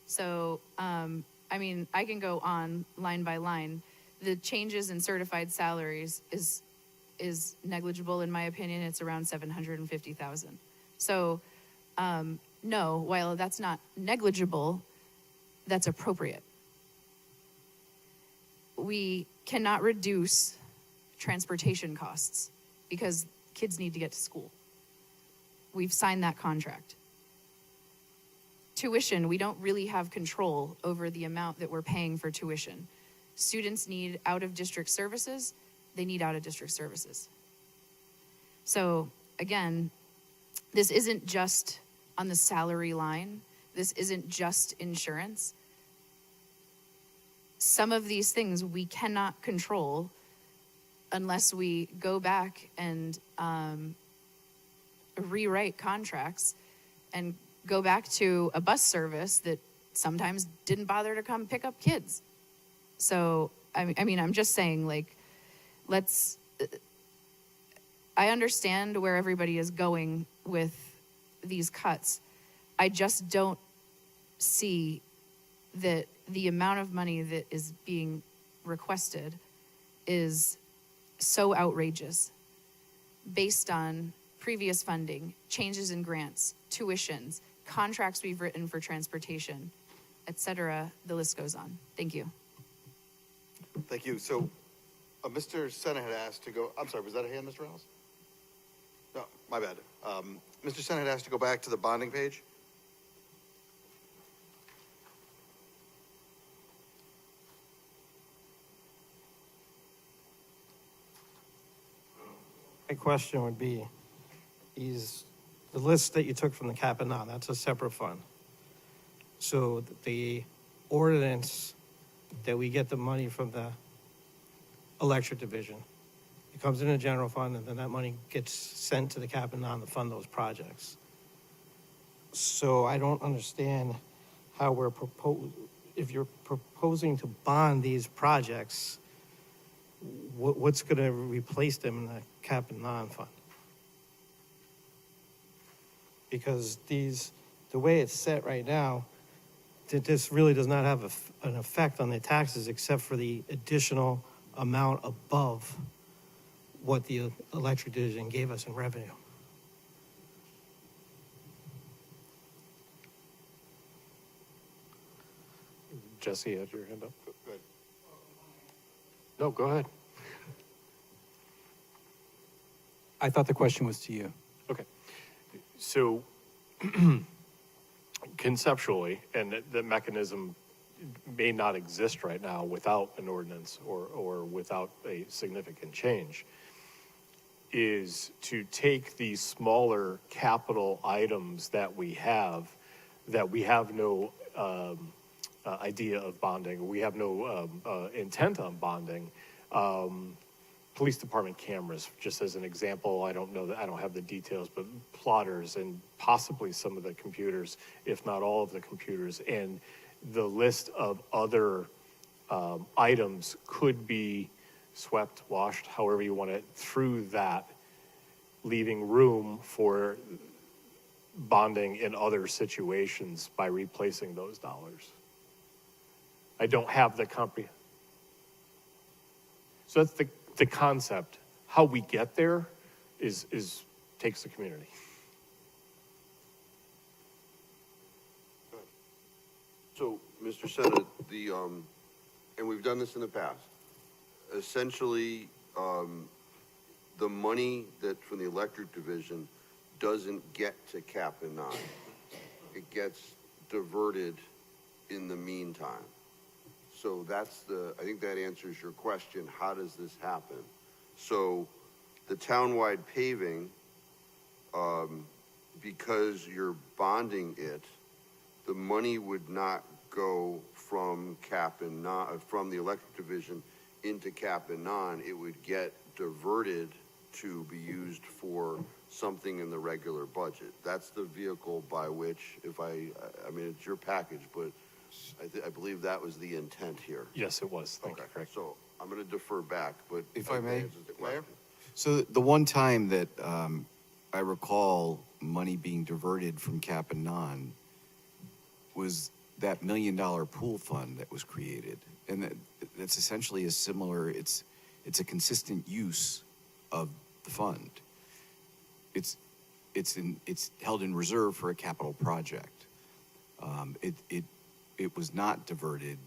So, I can go on line by line. The changes in certified salaries is negligible in my opinion. It's around $750,000. So, no, while that's not negligible, that's appropriate. We cannot reduce transportation costs because kids need to get to school. We've signed that contract. Tuition, we don't really have control over the amount that we're paying for tuition. Students need out-of-district services, they need out-of-district services. So again, this isn't just on the salary line. This isn't just insurance. Some of these things we cannot control unless we go back and rewrite contracts and go back to a bus service that sometimes didn't bother to come pick up kids. So, I'm just saying, I understand where everybody is going with these cuts. I just don't see that the amount of money that is being requested is so outrageous based on previous funding, changes in grants, tuitions, contracts we've written for transportation, et cetera. The list goes on. Thank you. Thank you. So, Mr. Senna had asked to go, I'm sorry, was that a hand, Mr. Reynolds? No, my bad. Mr. Senna had asked to go back to the bonding page. My question would be, the list that you took from the cap and non, that's a separate fund. So the ordinance that we get the money from the electric division, it comes in a general fund, and then that money gets sent to the cap and non to fund those projects. So I don't understand how if you're proposing to bond these projects, what's going to replace them in the cap and non fund? Because the way it's set right now, this really does not have an effect on the taxes except for the additional amount above what the electric division gave us in revenue. Jesse had your hand up. Go ahead. No, go ahead. I thought the question was to you. Okay. So conceptually, and the mechanism may not exist right now without an ordinance or without a significant change, is to take these smaller capital items that we have no idea of bonding, we have no intent on bonding. Police department cameras, just as an example, I don't have the details, but plotters and possibly some of the computers, if not all of the computers, and the list of other items could be swept, washed, however you want it, through that, leaving room for, bonding in other situations by replacing those dollars. I don't have the so that's the concept. How we get there is takes the community. So, Mr. Senate, and we've done this in the past, essentially, the money that from the electric division doesn't get to cap and non. It gets diverted in the meantime. So I think that answers your question. How does this happen? So the townwide paving, because you're bonding it, the money would not go from cap and non, from the electric division into cap and non. It would get diverted to be used for something in the regular budget. That's the vehicle by which, I mean, it's your package, but I believe that was the intent here. Yes, it was. Thank you. Correct. So I'm going to defer back, but If I may? that answers the question. So the one time that I recall money being diverted from cap and non was that $1 million pool fund that was created. And that's essentially a similar, it's a consistent use of the fund. It's held in reserve for a capital project. It was not diverted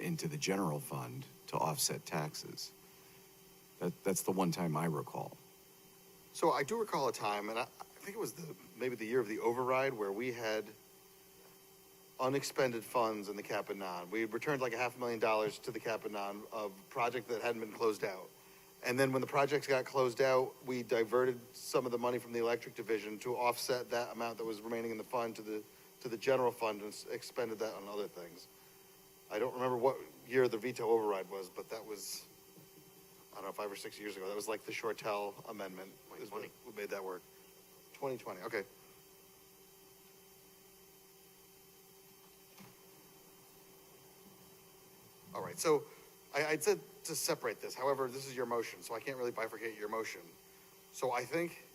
into the general fund to offset taxes. That's the one time I recall. So I do recall a time, and I think it was maybe the year of the override, where we had unexpended funds in the cap and non. We returned like $500,000 to the cap and non of a project that hadn't been closed out. And then when the projects got closed out, we diverted some of the money from the electric division to offset that amount that was remaining in the fund to the general fund and expended that on other things. I don't remember what year the veto override was, but that was, I don't know, 5 or 6 years ago. That was like the Shortell amendment. Is what made that work. 2020, okay. All right, so I said to separate this. However, this is your motion, so I can't really bifurcate your motion. So I think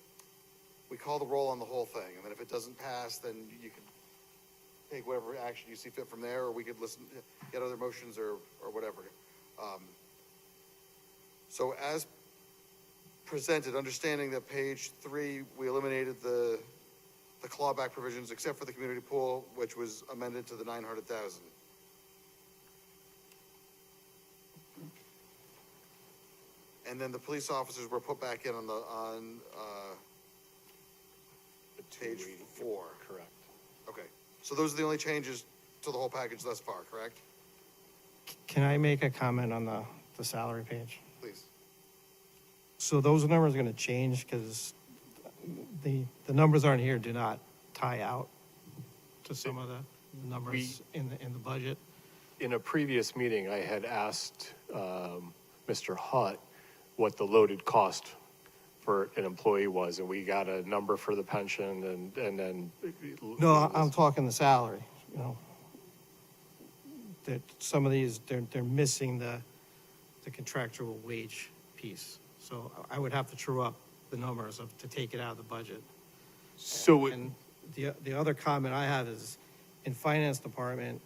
we call the roll on the whole thing, and then if it doesn't pass, then you can take whatever action you see fit from there, or we could get other motions or whatever. So as presented, understanding that page 3, we eliminated the clawback provisions except for the community pool, which was amended to the 900,000. And then the police officers were put back in on page 4. Correct. Okay, so those are the only changes to the whole package thus far, correct? Can I make a comment on the salary page? Please. So those numbers are going to change because the numbers aren't here do not tie out to some of the numbers in the budget. In a previous meeting, I had asked Mr. Hutt what the loaded cost for an employee was, and we got a number for the pension and then. No, I'm talking the salary, you know. That some of these, they're missing the contractual wage piece. So I would have to true up the numbers to take it out of the budget. So And the other comment I have is, in finance department,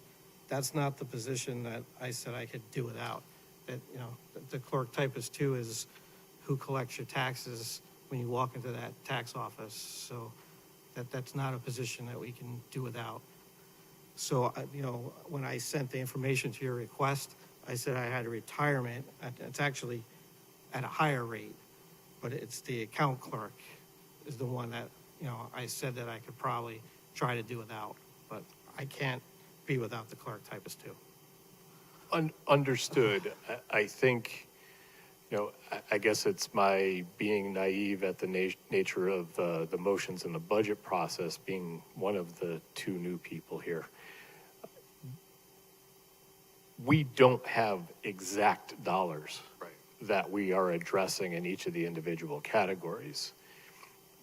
that's not the position that I said I could do without. That, you know, the clerk typist 2 is who collects your taxes when you walk into that tax office. So that's not a position that we can do without. So, you know, when I sent the information to your request, I said I had a retirement. It's actually at a higher rate, but it's the account clerk is the one that, you know, I said that I could probably try to do without, but I can't be without the clerk typist 2. Understood. I think, you know, I guess it's my being naive at the nature of the motions in the budget process, being one of the 2 new people here. We don't have exact dollars that we are addressing in each of the individual categories.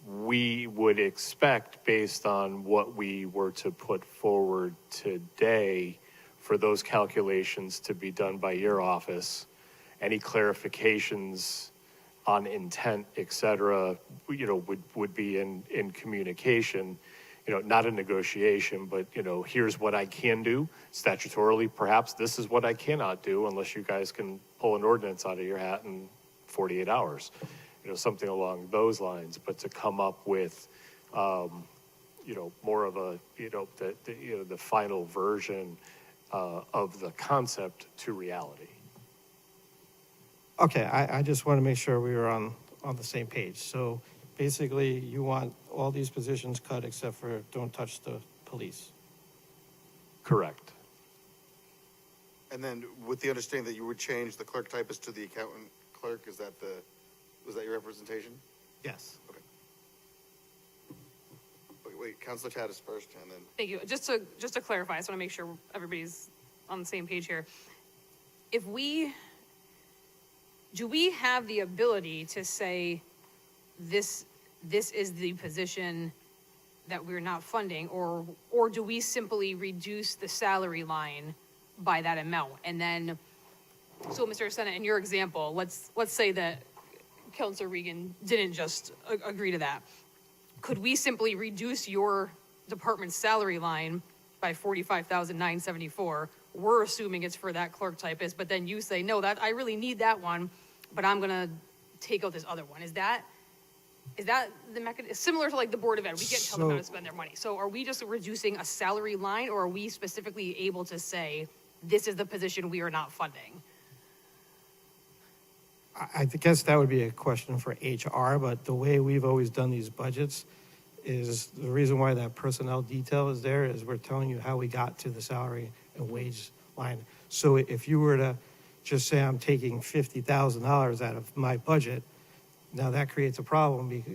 We would expect, based on what we were to put forward today, for those calculations to be done by your office. Any clarifications on intent, et cetera, would be in communication, not a negotiation, but, here's what I can do statutorily. Perhaps this is what I cannot do unless you guys can pull an ordinance out of your hat in 48 hours, something along those lines. But to come up with, more of a, the final version of the concept to reality. Okay, I just want to make sure we were on the same page. So basically, you want all these positions cut except for don't touch the police. Correct. And then with the understanding that you would change the clerk typist to the accountant clerk, was that your representation? Yes. Okay. Wait, Councilor Tatis first, and then. Thank you. Just to clarify, I just want to make sure everybody's on the same page here. Do we have the ability to say this is the position that we're not funding, or do we simply reduce the salary line by that amount? And then, so Mr. Senate, in your example, let's say that Councilor Regan didn't just agree to that. Could we simply reduce your department's salary line by $45,974? We're assuming it's for that clerk typist, but then you say, no, that I really need that one, but I'm gonna take out this other one. Is that the mechanism, similar to like the Board of Ed? We can't tell them how to spend their money. So are we just reducing a salary line, or are we specifically able to say, this is the position we are not funding? I guess that would be a question for HR, but the way we've always done these budgets is the reason why that personnel detail is there is we're telling you how we got to the salary and wage line. So if you were to just say, I'm taking $50,000 out of my budget, now that creates a problem because,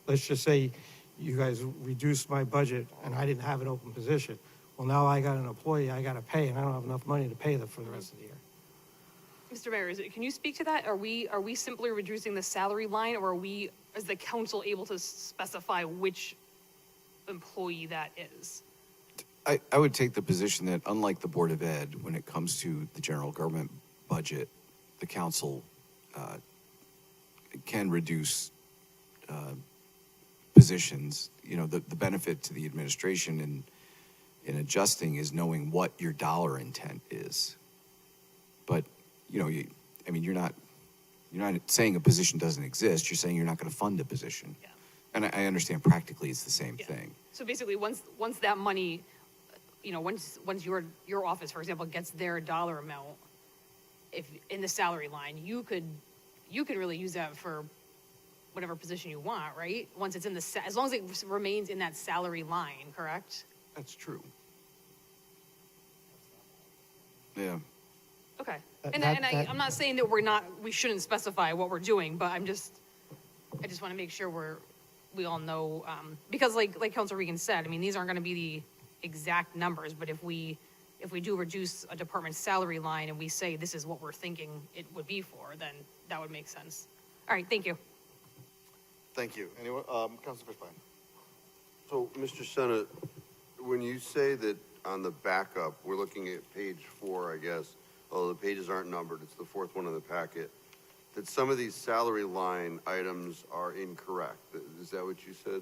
let's just say you guys reduced my budget and I didn't have an open position. Well, now I got an employee I got to pay and I don't have enough money to pay them for the rest of the year. Mr. Mayor, can you speak to that? Are we simply reducing the salary line, or are we, as the council, able to specify which employee that is? I would take the position that, unlike the Board of Ed, when it comes to the general government budget, the council can reduce positions. The benefit to the administration in adjusting is knowing what your dollar intent is. But you're not saying a position doesn't exist. You're saying you're not going to fund a position. Yeah. And I understand practically it's the same thing. So basically, once that money, once your office, for example, gets their dollar amount, if in the salary line, you could really use that for whatever position you want, right? Once it's in as long as it remains in that salary line, correct? That's true. Yeah. Okay. That- I'm not saying that we shouldn't specify what we're doing, but I just want to make sure we all know, because like Councilor Regan said, these aren't going to be the exact numbers, but if we do reduce a department's salary line and we say this is what we're thinking it would be for, then that would make sense. All right, thank you. Thank you. Anyone, Councilor Fishbein? So, Mr. Senate, when you say that on the backup, we're looking at page 4, I guess, although the pages aren't numbered, it's the 4th one in the packet, that some of these salary line items are incorrect. Is that what you said?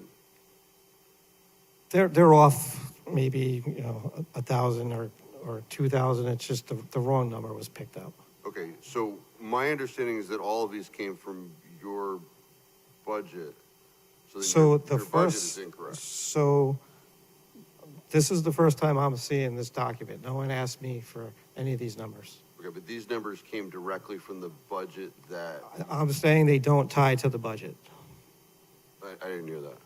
They're off maybe 1,000 or 2,000. It's just the wrong number was picked up. Okay, so my understanding is that all of these came from your budget. So that your budget is incorrect. So this is the first time I'm seeing this document. No one asked me for any of these numbers. Okay, but these numbers came directly from the budget that, I'm saying they don't tie to the budget. I didn't hear that.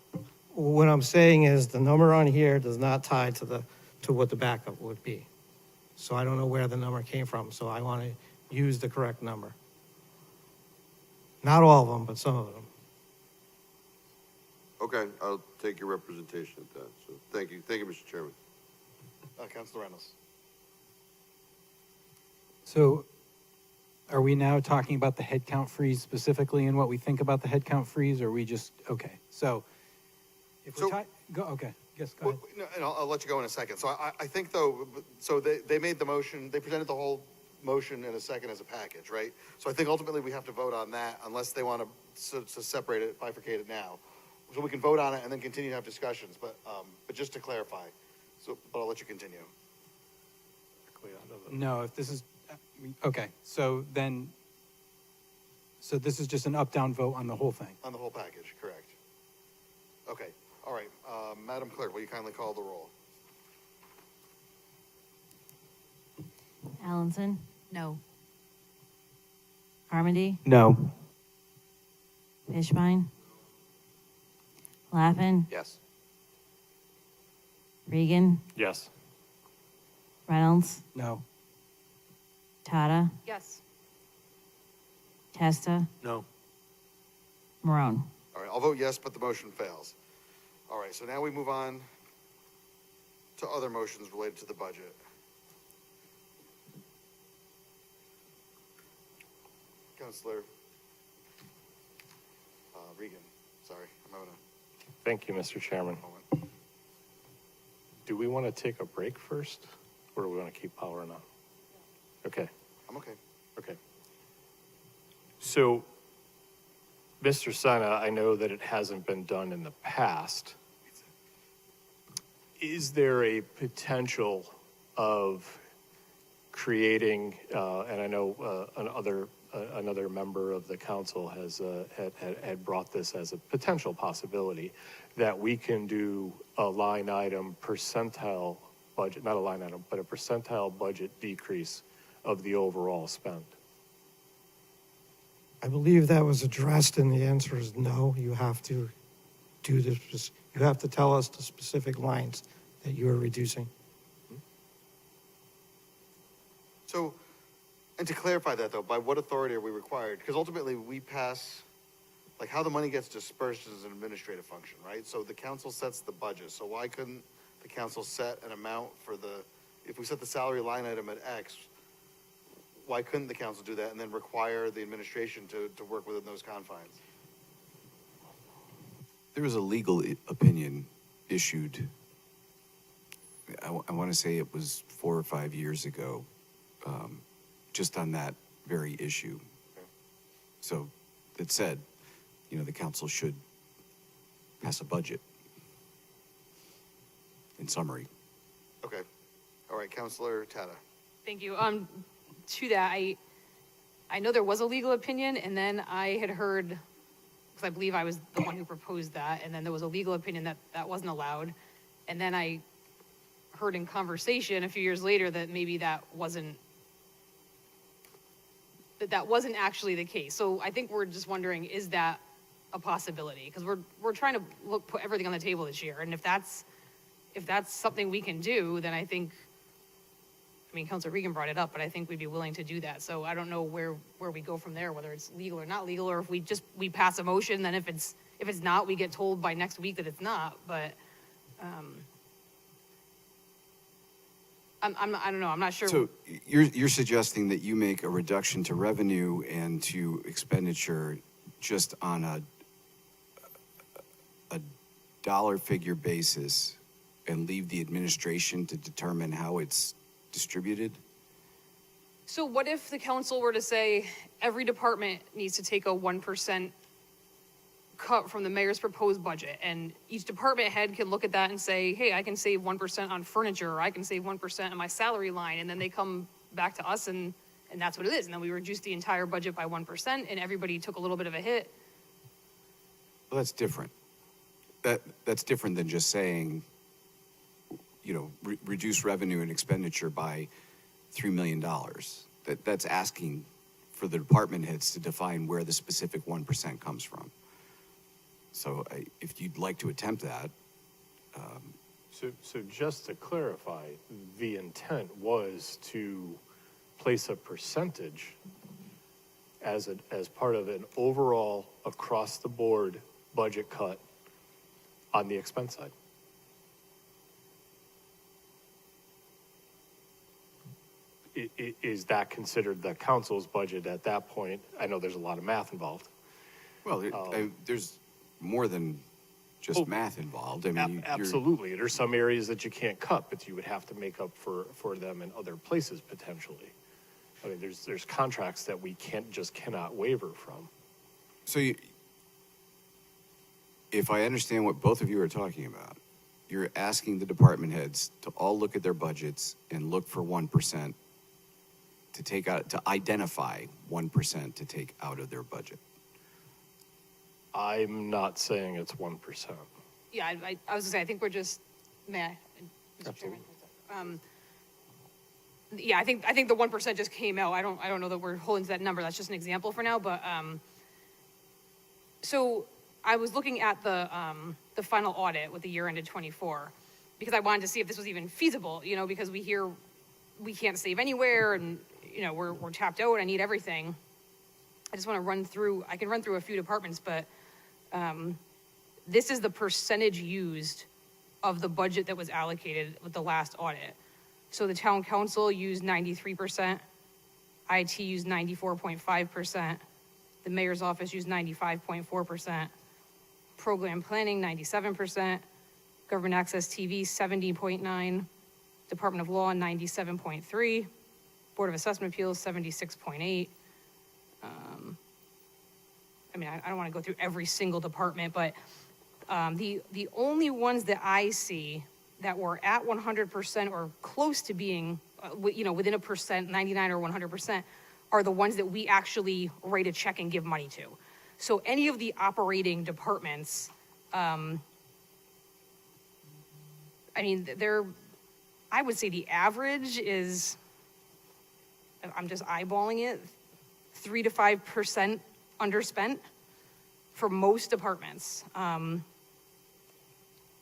What I'm saying is the number on here does not tie to what the backup would be. So I don't know where the number came from, so I want to use the correct number. Not all of them, but some of them. Okay, I'll take your representation at that. So thank you, Mr. Chairman. Councilor Reynolds? So are we now talking about the headcount freeze specifically and what we think about the headcount freeze, or are we just, okay, so if we're okay, yes, go ahead. No, and I'll let you go in a second. So I think though, so they made the motion, they presented the whole motion and a second as a package, right? So I think ultimately we have to vote on that unless they want to separate it, bifurcate it now. So we can vote on it and then continue to have discussions, but just to clarify, but I'll let you continue. No, if this is, okay, so this is just an up-down vote on the whole thing. On the whole package, correct. Okay, all right. Madam Clerk, will you kindly call the roll? Allenson, No. Harmony, No. Fishbein, Laffin, Yes. Regan, Yes. Reynolds, No. Tata, Yes. Testa, No. Marone. All right, I'll vote yes, but the motion fails. All right, so now we move on to other motions related to the budget. Councilor Regan, sorry, I'm having Thank you, Mr. Chairman. a moment. Do we want to take a break first, or do we want to keep powering on? Okay. I'm okay. Okay. So, Mr. Sena, I know that it hasn't been done in the past. Is there a potential of creating, and I know another member of the council has had brought this as a potential possibility, that we can do a line item percentile budget, not a line item, but a percentile budget decrease of the overall spend? I believe that was addressed, and the answer is no. You have to do this, you have to tell us the specific lines that you are reducing. So, and to clarify that though, by what authority are we required? Because ultimately we pass, like how the money gets dispersed is an administrative function, right? So the council sets the budget. So why couldn't the council set an amount for if we set the salary line item at X, why couldn't the council do that and then require the administration to work within those confines? There was a legal opinion issued, I want to say it was 4 or 5 years ago, just on that very issue. So it said, the council should pass a budget, in summary. Okay. All right, Councilor Tata. Thank you. To that, I know there was a legal opinion, and then I had heard, because I believe I was the one who proposed that, and then there was a legal opinion that wasn't allowed. And then I heard in conversation a few years later that maybe that wasn't actually the case. So I think we're just wondering, is that a possibility? Because we're trying to put everything on the table this year, and if that's something we can do, then I think, Councilor Regan brought it up, but I think we'd be willing to do that. So I don't know where we go from there, whether it's legal or not legal, or if we pass a motion, then if it's not, we get told by next week that it's not. But I don't know. I'm not sure. So you're suggesting that you make a reduction to revenue and to expenditure just on a dollar figure basis and leave the administration to determine how it's distributed? So what if the council were to say every department needs to take a 1% cut from the mayor's proposed budget, and each department head can look at that and say, hey, I can save 1% on furniture, or I can save 1% on my salary line, and then they come back to us and that's what it is. And then we reduce the entire budget by 1% and everybody took a little bit of a hit. Well, that's different. That's different than just saying, reduce revenue and expenditure by $3 million. That's asking for the department heads to define where the specific 1% comes from. So if you'd like to attempt that. So just to clarify, the intent was to place a percentage as part of an overall across the board budget cut on the expense side. Is that considered the council's budget at that point? I know there's a lot of math involved. Well, there's more than just math involved. Absolutely. There's some areas that you can't cut, but you would have to make up for them in other places potentially. I mean, there's contracts that we cannot waiver from. So if I understand what both of you are talking about, you're asking the department heads to all look at their budgets and look for 1% to take out, to identify 1% to take out of their budget. I'm not saying it's 1%. Yeah, I was gonna say, I think we're just, may I? Mr. Chairman? Yeah, I think the 1% just came out. I don't know that we're holding to that number. That's just an example for now, but, so I was looking at the final audit with the year ended 24, because I wanted to see if this was even feasible, you know, because we hear we can't save anywhere and, you know, we're tapped out. I need everything. I just want to I can run through a few departments, but, this is the percentage used of the budget that was allocated with the last audit. So the town council used 93%, IT used 94.5%, the mayor's office used 95.4%, program planning 97%, government access TV 70.9%, Department of Law 97.3%, Board of Assessment Appeals 76.8%. I mean, I don't want to go through every single department, but the only ones that I see that were at 100% or close to being, you know, within a percent, 99 or 100%, are the ones that we actually write a check and give money to. So any of the operating departments, I mean, I would say the average is, I'm just eyeballing it, 3 to 5% underspent for most departments.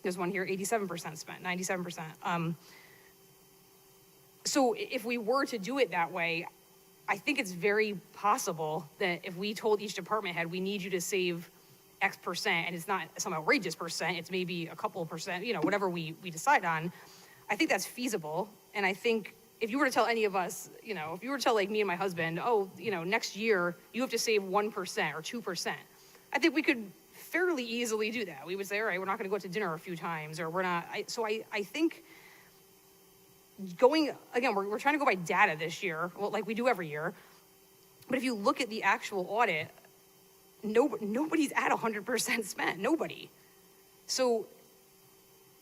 There's one here, 87% spent, 97%. So if we were to do it that way, I think it's very possible that if we told each department head, we need you to save X percent, and it's not some outrageous percent, it's maybe a couple percent, you know, whatever we decide on, I think that's feasible. And I think if you were to tell any of us, you know, if you were to tell like me and my husband, oh, you know, next year you have to save 1% or 2%, I think we could fairly easily do that. We would say, all right, we're not going to go out to dinner a few times, or we're not. So I think going, again, we're trying to go by data this year, well, like we do every year. But if you look at the actual audit, nobody's at 100% spent, nobody. So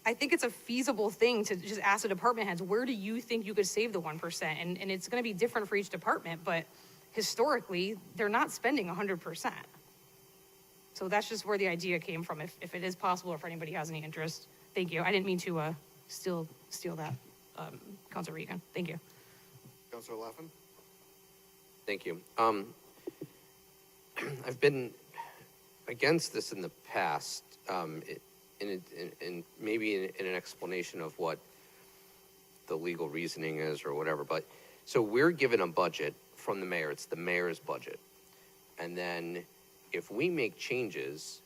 I think it's a feasible thing to just ask the department heads, where do you think you could save the 1%? And it's going to be different for each department, but historically, they're not spending 100%. So that's just where the idea came from, if it is possible, or if anybody has any interest. Thank you. I didn't mean to steal that, Councilor Regan. Thank you. Councilor Laffin? Thank you. I've been against this in the past, in maybe in an explanation of what the legal reasoning is or whatever. But so we're given a budget from the mayor. It's the mayor's budget, and then if we make changes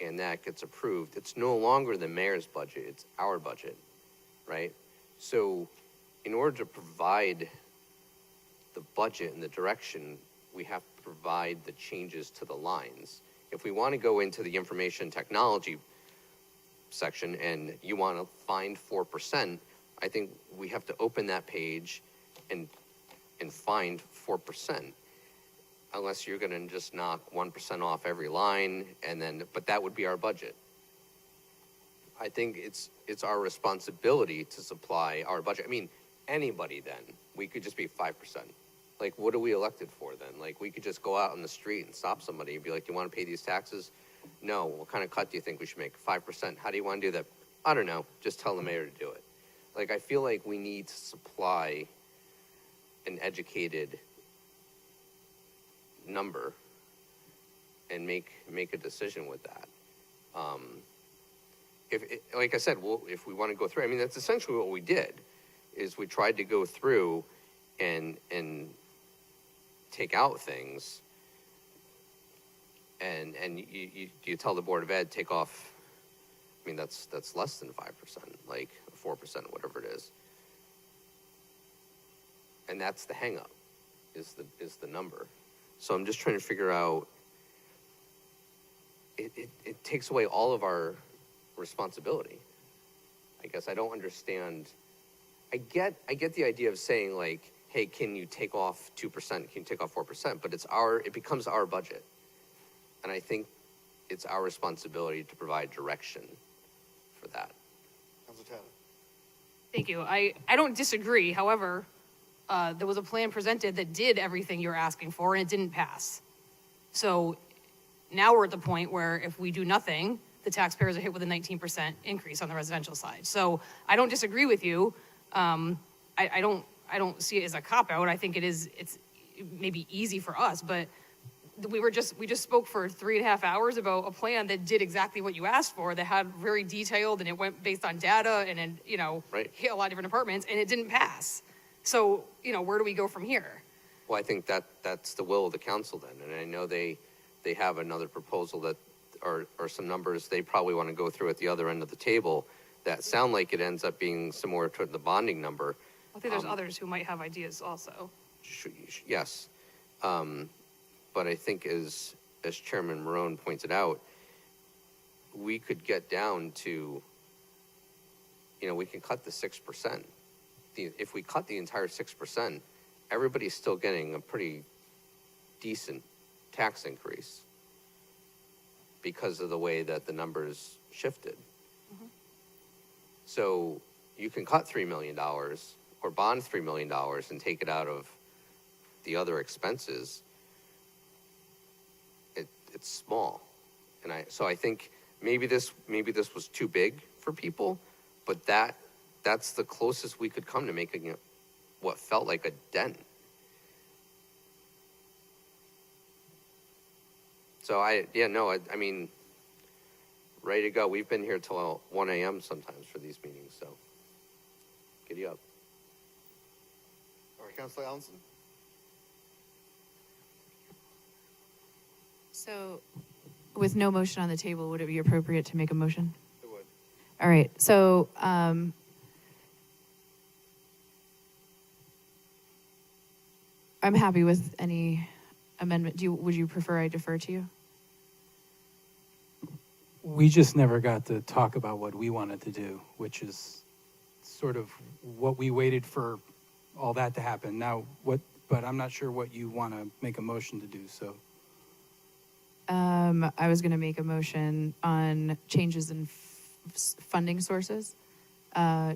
and that gets approved, it's no longer the mayor's budget, it's our budget, right? So in order to provide the budget and the direction, we have to provide the changes to the lines. If we want to go into the information technology section and you want to find 4%, I think we have to open that page and find 4%. Unless you're going to just knock 1% off every line, and then, but that would be our budget. I think it's our responsibility to supply our budget. I mean, anybody then, we could just be 5%. Like, what are we elected for then? Like, we could just go out on the street and stop somebody and be like, you want to pay these taxes? No. What kind of cut do you think we should make? 5%. How do you want to do that? I don't know. Just tell the mayor to do it. Like, I feel like we need to supply an educated number and make a decision with that. Like I said, if we want to go through, I mean, that's essentially what we did, is we tried to go through and take out things, and you tell the Board of Ed, take off, I mean, that's less than 5%, like 4%, whatever it is. And that's the hang up, is the number. So I'm just trying to figure out, it takes away all of our responsibility. I guess I don't understand. I get the idea of saying, like, hey, can you take off 2%? Can you take off 4%? But it becomes our budget. And I think it's our responsibility to provide direction for that. Councilor Tata. Thank you. I don't disagree. However, there was a plan presented that did everything you're asking for, and it didn't pass. So now we're at the point where if we do nothing, the taxpayers are hit with a 19% increase on the residential side. So I don't disagree with you. I don't see it as a cop-out. I think it's maybe easy for us, but we just spoke for 3.5 hours about a plan that did exactly what you asked for, that had very detailed, and it went based on data, and then, Right. hit a lot of different departments, and it didn't pass. So, where do we go from here? Well, I think that's the will of the council then. And I know they have another proposal that, or some numbers they probably want to go through at the other end of the table that sound like it ends up being similar to the bonding number. I think there's others who might have ideas also. Yes. But I think as Chairman Marone pointed out, we could get down to, we can cut the 6%. If we cut the entire 6%, everybody's still getting a pretty decent tax increase because of the way that the numbers shifted. Mm-hmm. So you can cut $3 million or bond $3 million and take it out of the other expenses. It's small. And I think maybe this was too big for people, but that's the closest we could come to making what felt like a dent. So I mean, ready to go. We've been here till 1 a.m. sometimes for these meetings, so giddy up. All right, Councilor Allenson. So, with no motion on the table, would it be appropriate to make a motion? It would. All right, so, I'm happy with any amendment. Would you prefer I defer to you? We just never got to talk about what we wanted to do, which is sort of what we waited for all that to happen. Now, but I'm not sure what you want to make a motion to do, so. I was going to make a motion on changes in funding sources,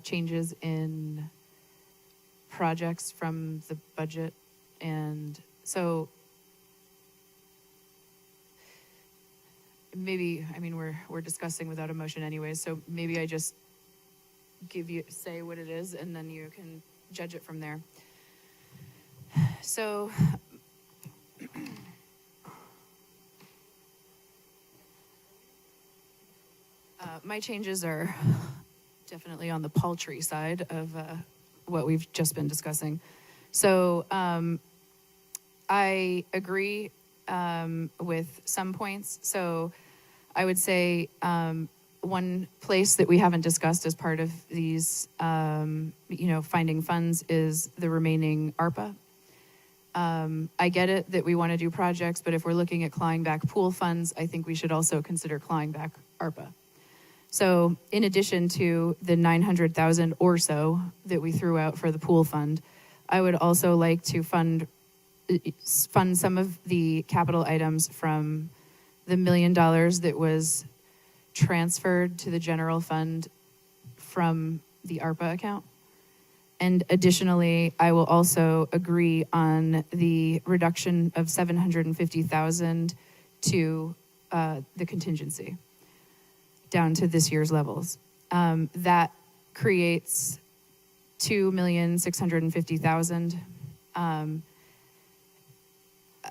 changes in projects from the budget, and so maybe, I mean, we're discussing without a motion anyways, so maybe I just say what it is, and then you can judge it from there. So my changes are definitely on the paltry side of what we've just been discussing. So I agree with some points. So I would say one place that we haven't discussed as part of these, finding funds is the remaining ARPA. I get it that we want to do projects, but if we're looking at clawing back pool funds, I think we should also consider clawing back ARPA. So in addition to the 900,000 or so that we threw out for the pool fund, I would also like to fund some of the capital items from the $1 million that was transferred to the general fund from the ARPA account. And additionally, I will also agree on the reduction of $750,000 to the contingency, down to this year's levels. That creates $2,650,000.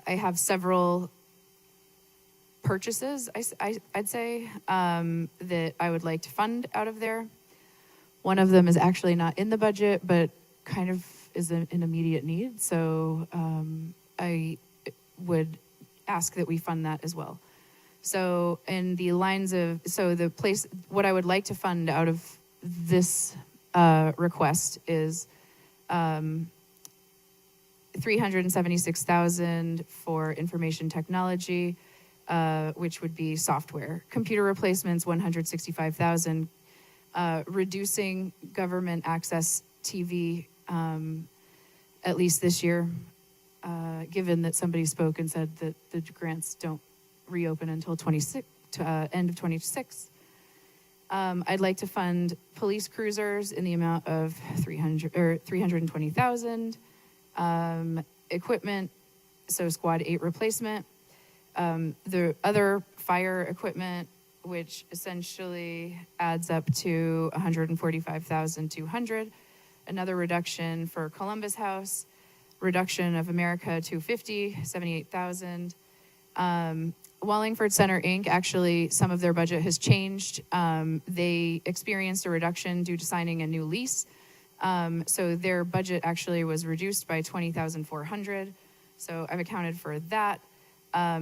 I have several purchases, I'd say, that I would like to fund out of there. One of them is actually not in the budget, but kind of is an immediate need. So I would ask that we fund that as well. So in the lines of, what I would like to fund out of this request is $376,000 for information technology, which would be software. Computer replacements, $165,000. Reducing government access TV at least this year, given that somebody spoke and said that the grants don't reopen until end of 26. I'd like to fund police cruisers in the amount of 320,000. Equipment, so Squad 8 replacement. The other fire equipment, which essentially adds up to 145,200. Another reduction for Columbus House, reduction of America 250, 78,000. Wallingford Center Inc., actually, some of their budget has changed. They experienced a reduction due to signing a new lease. So their budget actually was reduced by 20,400. So I've accounted for that.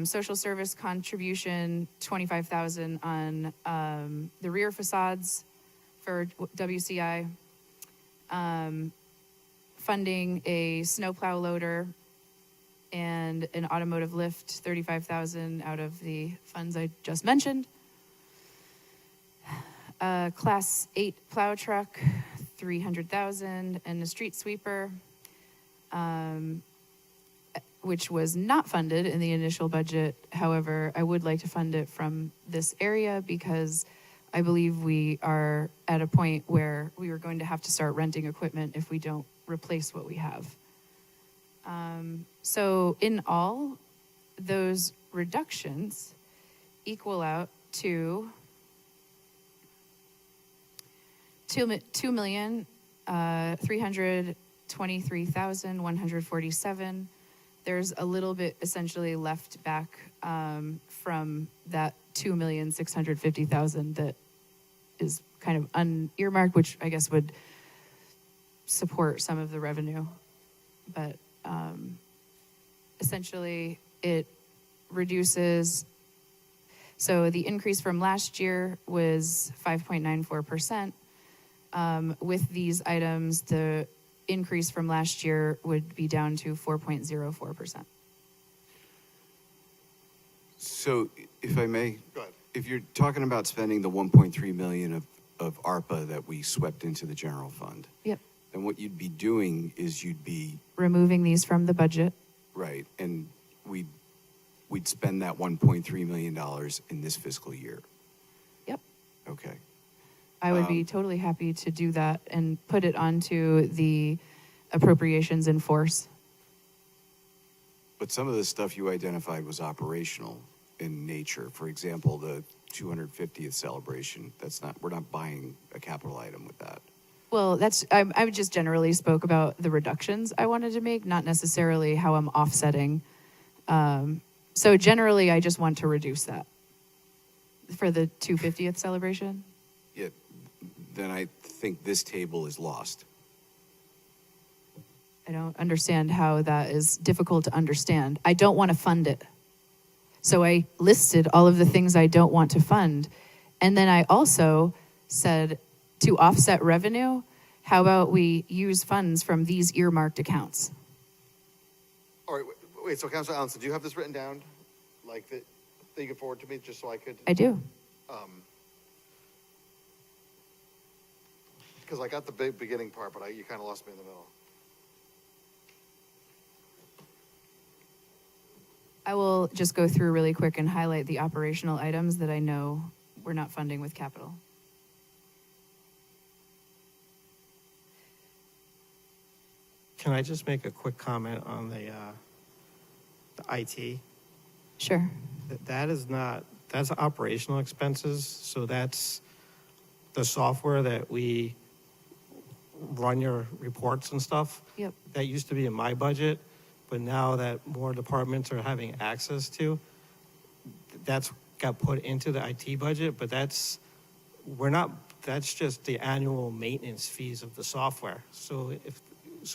Social service contribution, 25,000 on the rear facades for WCI. Funding a snowplow loader and an automotive lift, 35,000 out of the funds I just mentioned. Class 8 plow truck, 300,000, and a street sweeper, which was not funded in the initial budget. However, I would like to fund it from this area because I believe we are at a point where we are going to have to start renting equipment if we don't replace what we have. So in all, those reductions equal out to 2,323,147. There's a little bit essentially left back from that 2,650,000 that is kind of unearmarked, which I guess would support some of the revenue. But essentially it reduces. So the increase from last year was 5.94%. With these items, the increase from last year would be down to 4.04%. So, if I may, Go ahead. if you're talking about spending the 1.3 million of ARPA that we swept into the general fund, Yep. then what you'd be doing is you'd be, Removing these from the budget. right, and we'd spend that $1.3 million in this fiscal year. Yep. Okay. I would be totally happy to do that and put it onto the appropriations in force. But some of the stuff you identified was operational in nature. For example, the 250th celebration, we're not buying a capital item with that. Well, I just generally spoke about the reductions I wanted to make, not necessarily how I'm offsetting. So generally, I just want to reduce that for the 250th celebration. Yeah, then I think this table is lost. I don't understand how that is difficult to understand. I don't want to fund it. So I listed all of the things I don't want to fund. And then I also said, to offset revenue, how about we use funds from these earmarked accounts? All right, wait, so Councilor Allen, do you have this written down? Like that you can forward to me, just so I could? I do. Because I got the big beginning part, but you kind of lost me in the middle. I will just go through really quick and highlight the operational items that I know we're not funding with capital. Can I just make a quick comment on the IT? Sure. That's operational expenses, so that's the software that we run your reports and stuff. Yep. That used to be in my budget, but now that more departments are having access to, that's got put into the IT budget, but that's just the annual maintenance fees of the software. So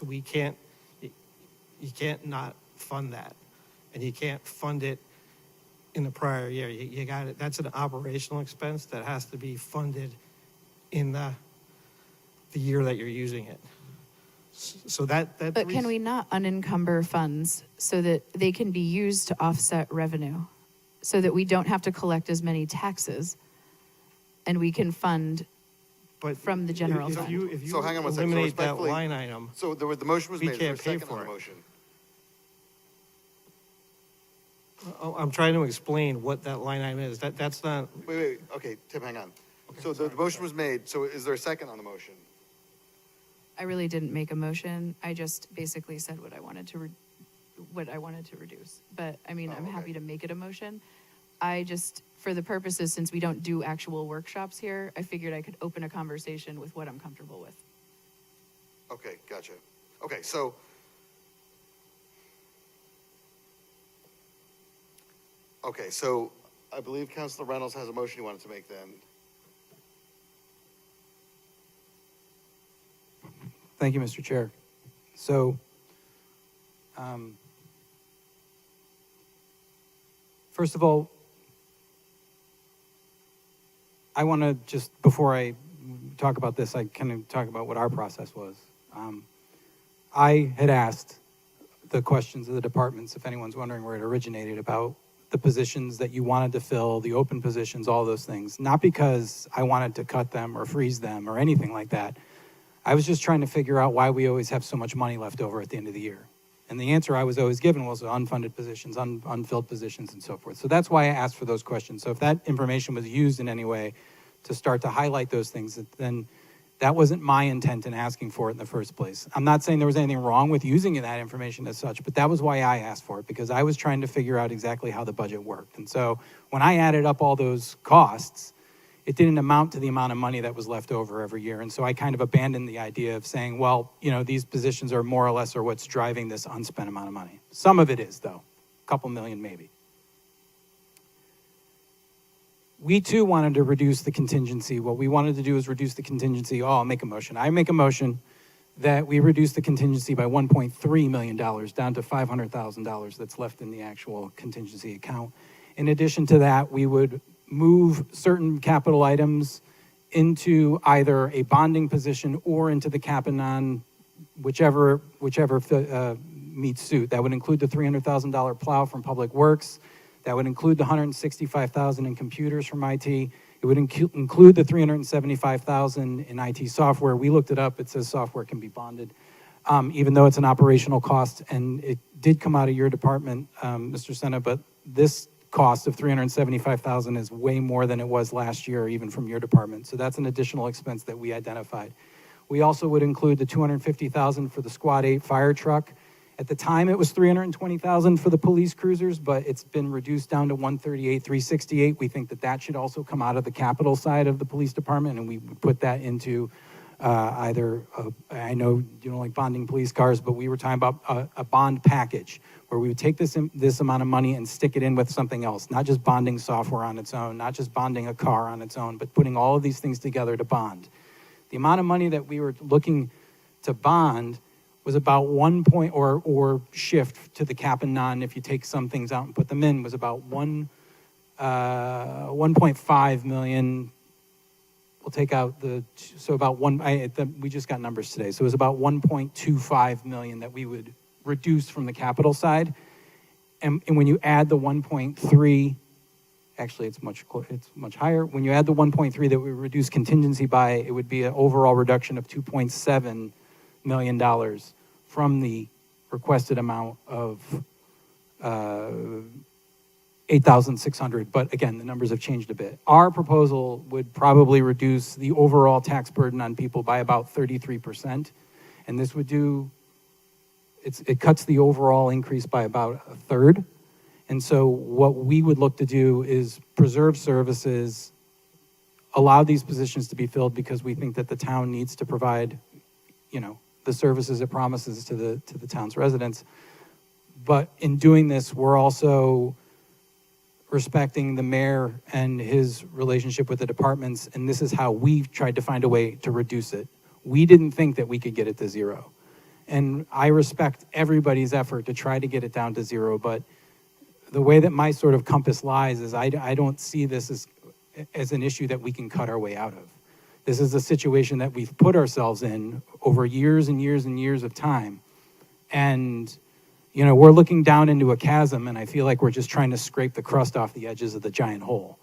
you can't not fund that, and you can't fund it in the prior year. You got it. That's an operational expense that has to be funded in the year that you're using it. So that. But can we not unencumber funds so that they can be used to offset revenue, so that we don't have to collect as many taxes, and we can fund But from the general if fund. you So hang on one second. So eliminate that respectfully- line item, So the motion was We made. Is there a can't pay second on for the it. motion? I'm trying to explain what that line item is. That's not, Wait, okay, Tim, hang on. So the motion was made, so is there a second on the motion? I really didn't make a motion. I just basically said what I wanted to reduce. But I mean, Oh, I'm okay. happy to make it a motion. I just, for the purposes, since we don't do actual workshops here, I figured I could open a conversation with what I'm comfortable with. Okay, gotcha. Okay, so. Okay, so I believe Councilor Reynolds has a motion he wanted to make then. Thank you, Mr. Chair. So, first of all, I want to just, before I talk about this, I kind of talk about what our process was. I had asked the questions of the departments, if anyone's wondering where it originated, about the positions that you wanted to fill, the open positions, all those things. Not because I wanted to cut them or freeze them or anything like that. I was just trying to figure out why we always have so much money left over at the end of the year. And the answer I was always given was unfunded positions, unfilled positions, and so forth. So that's why I asked for those questions. So if that information was used in any way to start to highlight those things, then that wasn't my intent in asking for it in the first place. I'm not saying there was anything wrong with using that information as such, but that was why I asked for it, because I was trying to figure out exactly how the budget worked. And so when I added up all those costs, it didn't amount to the amount of money that was left over every year. And so I kind of abandoned the idea of saying, well, you know, these positions are more or less are what's driving this unspent amount of money. Some of it is, though, a couple million maybe. We too wanted to reduce the contingency. What we wanted to do is reduce the contingency. Oh, I'll make a motion. I make a motion that we reduce the contingency by $1.3 million down to $500,000 that's left in the actual contingency account. In addition to that, we would move certain capital items into either a bonding position or into the cap and non, whichever meets suit. That would include the $300,000 plow from Public Works. That would include the $165,000 in computers from IT. It would include the $375,000 in IT software. We looked it up. It says software can be bonded, even though it's an operational cost. And it did come out of your department, Mr. Senna, but this cost of $375,000 is way more than it was last year, even from your department. So that's an additional expense that we identified. We also would include the $250,000 for the Squad 8 fire truck. At the time, it was $320,000 for the police cruisers, but it's been reduced down to $138,368. We think that that should also come out of the capital side of the police department, and we would put that into either, I know you don't like bonding police cars, but we were talking about a bond package where we would take this amount of money and stick it in with something else, not just bonding software on its own, not just bonding a car on its own, but putting all of these things together to bond. The amount of money that we were looking to bond was about or shift to the cap and non, if you take some things out and put them in, was about 1.5 million. We'll take out we just got numbers today. So it was about 1.25 million that we would reduce from the capital side. And when you add the 1.3, actually it's much higher. When you add the 1.3 that we reduce contingency by, it would be an overall reduction of $2.7 million from the requested amount of 8,600. But again, the numbers have changed a bit. Our proposal would probably reduce the overall tax burden on people by about 33%. And this would it cuts the overall increase by about a third. And so what we would look to do is preserve services, allow these positions to be filled because we think that the town needs to provide, the services it promises to the town's residents. But in doing this, we're also respecting the mayor and his relationship with the departments, and this is how we've tried to find a way to reduce it. We didn't think that we could get it to zero. And I respect everybody's effort to try to get it down to zero, but the way that my sort of compass lies is I don't see this as an issue that we can cut our way out of. This is a situation that we've put ourselves in over years and years and years of time. And, we're looking down into a chasm, and I feel like we're just trying to scrape the crust off the edges of the giant hole.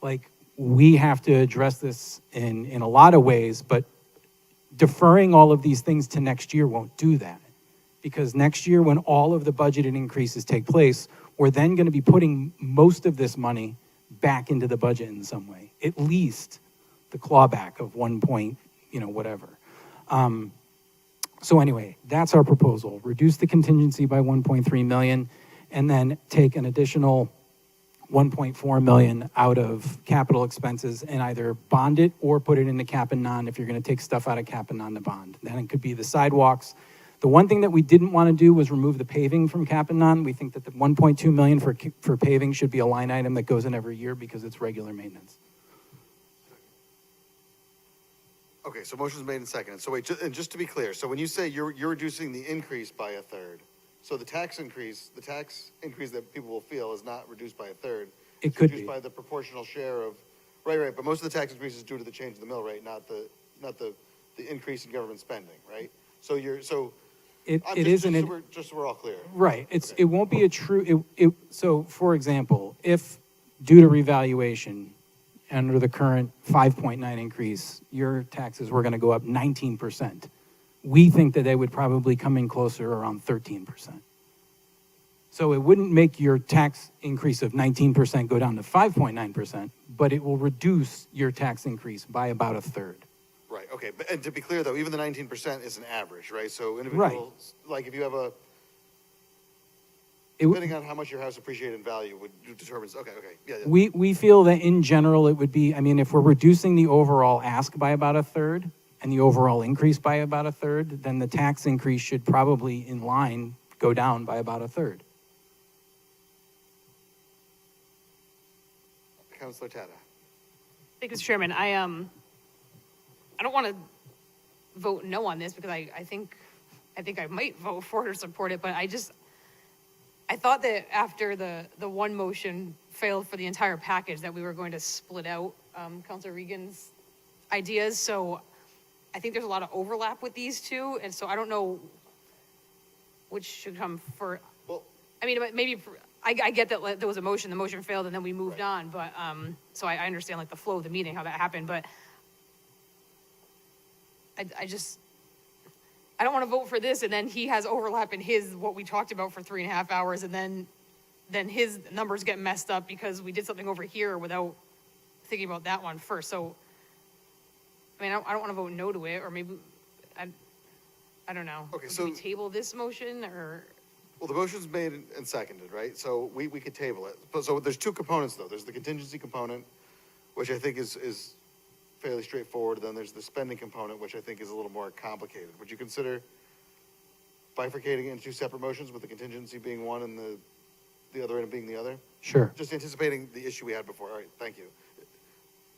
Like, we have to address this in a lot of ways, but deferring all of these things to next year won't do that. Because next year, when all of the budgeted increases take place, we're then going to be putting most of this money back into the budget in some way, at least the clawback of 1 point, whatever. So anyway, that's our proposal. Reduce the contingency by 1.3 million and then take an additional 1.4 million out of capital expenses and either bond it or put it into cap and non if you're going to take stuff out of cap and non to bond. Then it could be the sidewalks. The one thing that we didn't want to do was remove the paving from cap and non. We think that the 1.2 million for paving should be a line item that goes in every year because it's regular maintenance. Okay, so motion's made and seconded. So wait, and just to be clear, so when you say you're reducing the increase by a third, so the tax increase that people will feel is not reduced by a third. It It's could reduced be. by the proportional share of, right, but most of the tax increase is due to the change in the mill rate, not the increase in government spending, right? So It I'm isn't. just so we're all clear. Right. Okay. It won't be a true. So, for example, if due to revaluation, under the current 5.9 increase, your taxes were going to go up 19%. We think that they would probably come in closer around 13%. So it wouldn't make your tax increase of 19% go down to 5.9%, but it will reduce your tax increase by about a third. Right, okay, but, and to be clear though, even the 19% is an average, right? So individuals, like if you have depending on how much your house appreciated in value would determine, okay, yeah. We feel that in general it would be, if we're reducing the overall ask by about a third and the overall increase by about a third, then the tax increase should probably in line go down by about a third. Councilor Tata. Thank you, Mr. Chairman. I don't want to vote no on this because I think I might vote for it or support it, but I thought that after the one motion failed for the entire package that we were going to split out Councilor Regan's ideas. So I think there's a lot of overlap with these two, and so I don't know which should come first. Well, Maybe I get that there was a motion, the motion failed, and then we moved on. But so I understand the flow of the meeting, how that happened. But I don't want to vote for this, and then he has overlap in what we talked about for 3.5 hours, and then his numbers get messed up because we did something over here without thinking about that one first. So I don't want to vote no to it, or maybe I don't know. Okay, Do we table this motion or? Well, the motion's made and seconded, right? So we could table it. So there's two components though. There's the contingency component, which I think is fairly straightforward. Then there's the spending component, which I think is a little more complicated. Would you consider bifurcating it into two separate motions with the contingency being one and the other end being the other? Sure. Just anticipating the issue we had before. All right, thank you.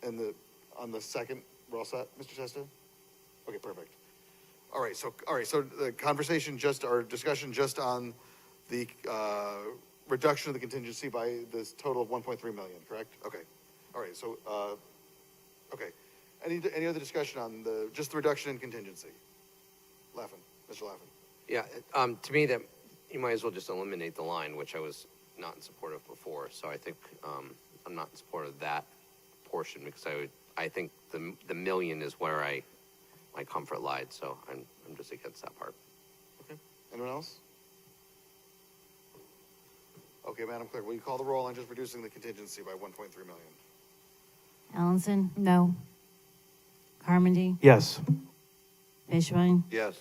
And on the second, we're all set, Mr. Testa? Okay, perfect. All right, so the discussion just on the reduction of the contingency by this total of 1.3 million, correct? Okay. All right, so okay. Any other discussion on just the reduction in contingency? Mr. Laffin. Yeah, to me, that you might as well just eliminate the line, which I was not in support of before. So I think I'm not in support of that portion because I think the million is where my comfort lied. So I'm just against that part. Okay. Anyone else? Okay, Madam Clerk, will you call the roll on just reducing the contingency by 1.3 million? Allenson, No. Carmody, Yes. Fishbein, Yes.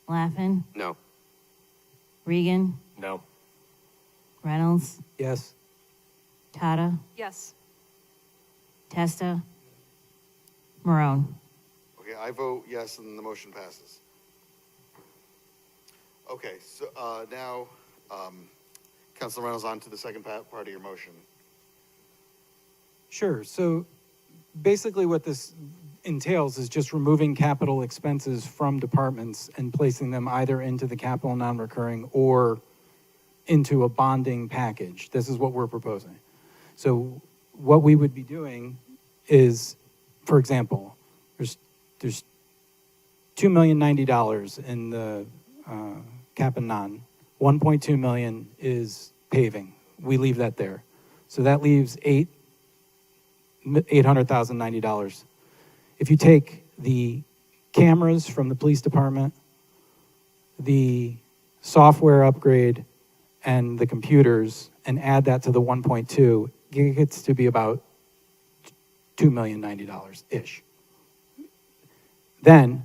Laffin, No. Regan, No. Reynolds, Yes. Tata, Yes. Testa, Marone. Okay, I vote yes, and the motion passes. Okay, so now, Councilor Reynolds, on to the second part of your motion. Sure. So basically what this entails is just removing capital expenses from departments and placing them either into the capital non-recurring or into a bonding package. This is what we're proposing. So what we would be doing is, for example, there's $2,090,000 in the cap and non. 1.2 million is paving. We leave that there. So that leaves $800,090. If you take the cameras from the police department, the software upgrade, and the computers, and add that to the 1.2, it gets to be about $2,090,000-ish. Then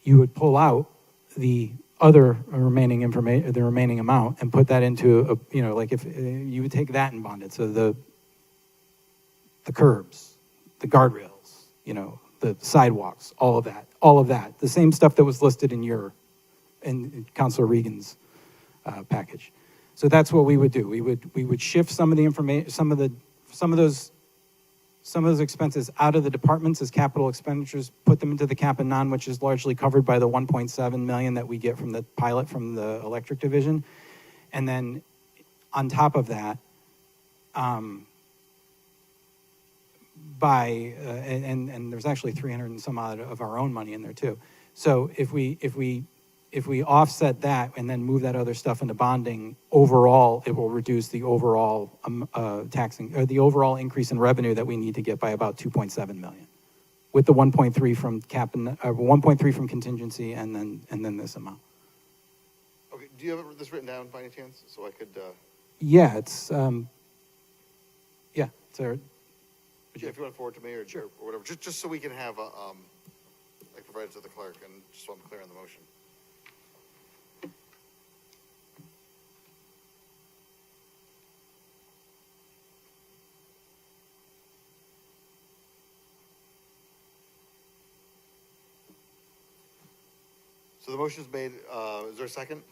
you would pull out the other remaining information, the remaining amount, and put that into a, like if you would take that and bond it. So the curbs, the guardrails, the sidewalks, all of that, the same stuff that was listed in Councilor Regan's package. So that's what we would do. We would shift some of the information, some of those expenses out of the departments as capital expenditures, put them into the cap and non, which is largely covered by the 1.7 million that we get from the pilot from the electric division. And then on top of that, and there's actually 300 and some odd of our own money in there too. So if we offset that and then move that other stuff into bonding, overall, it will reduce the overall the overall increase in revenue that we need to get by about 2.7 million, with the 1.3 from cap and 1.3 from contingency, and then this amount. Okay, do you have this written down by any chance, so I could? Yeah, it's it's our. Yeah, if you want to forward to me or whatever, just so we can have like provided to the clerk, and just so I'm clear on the motion. So the motion is made. Is there a second?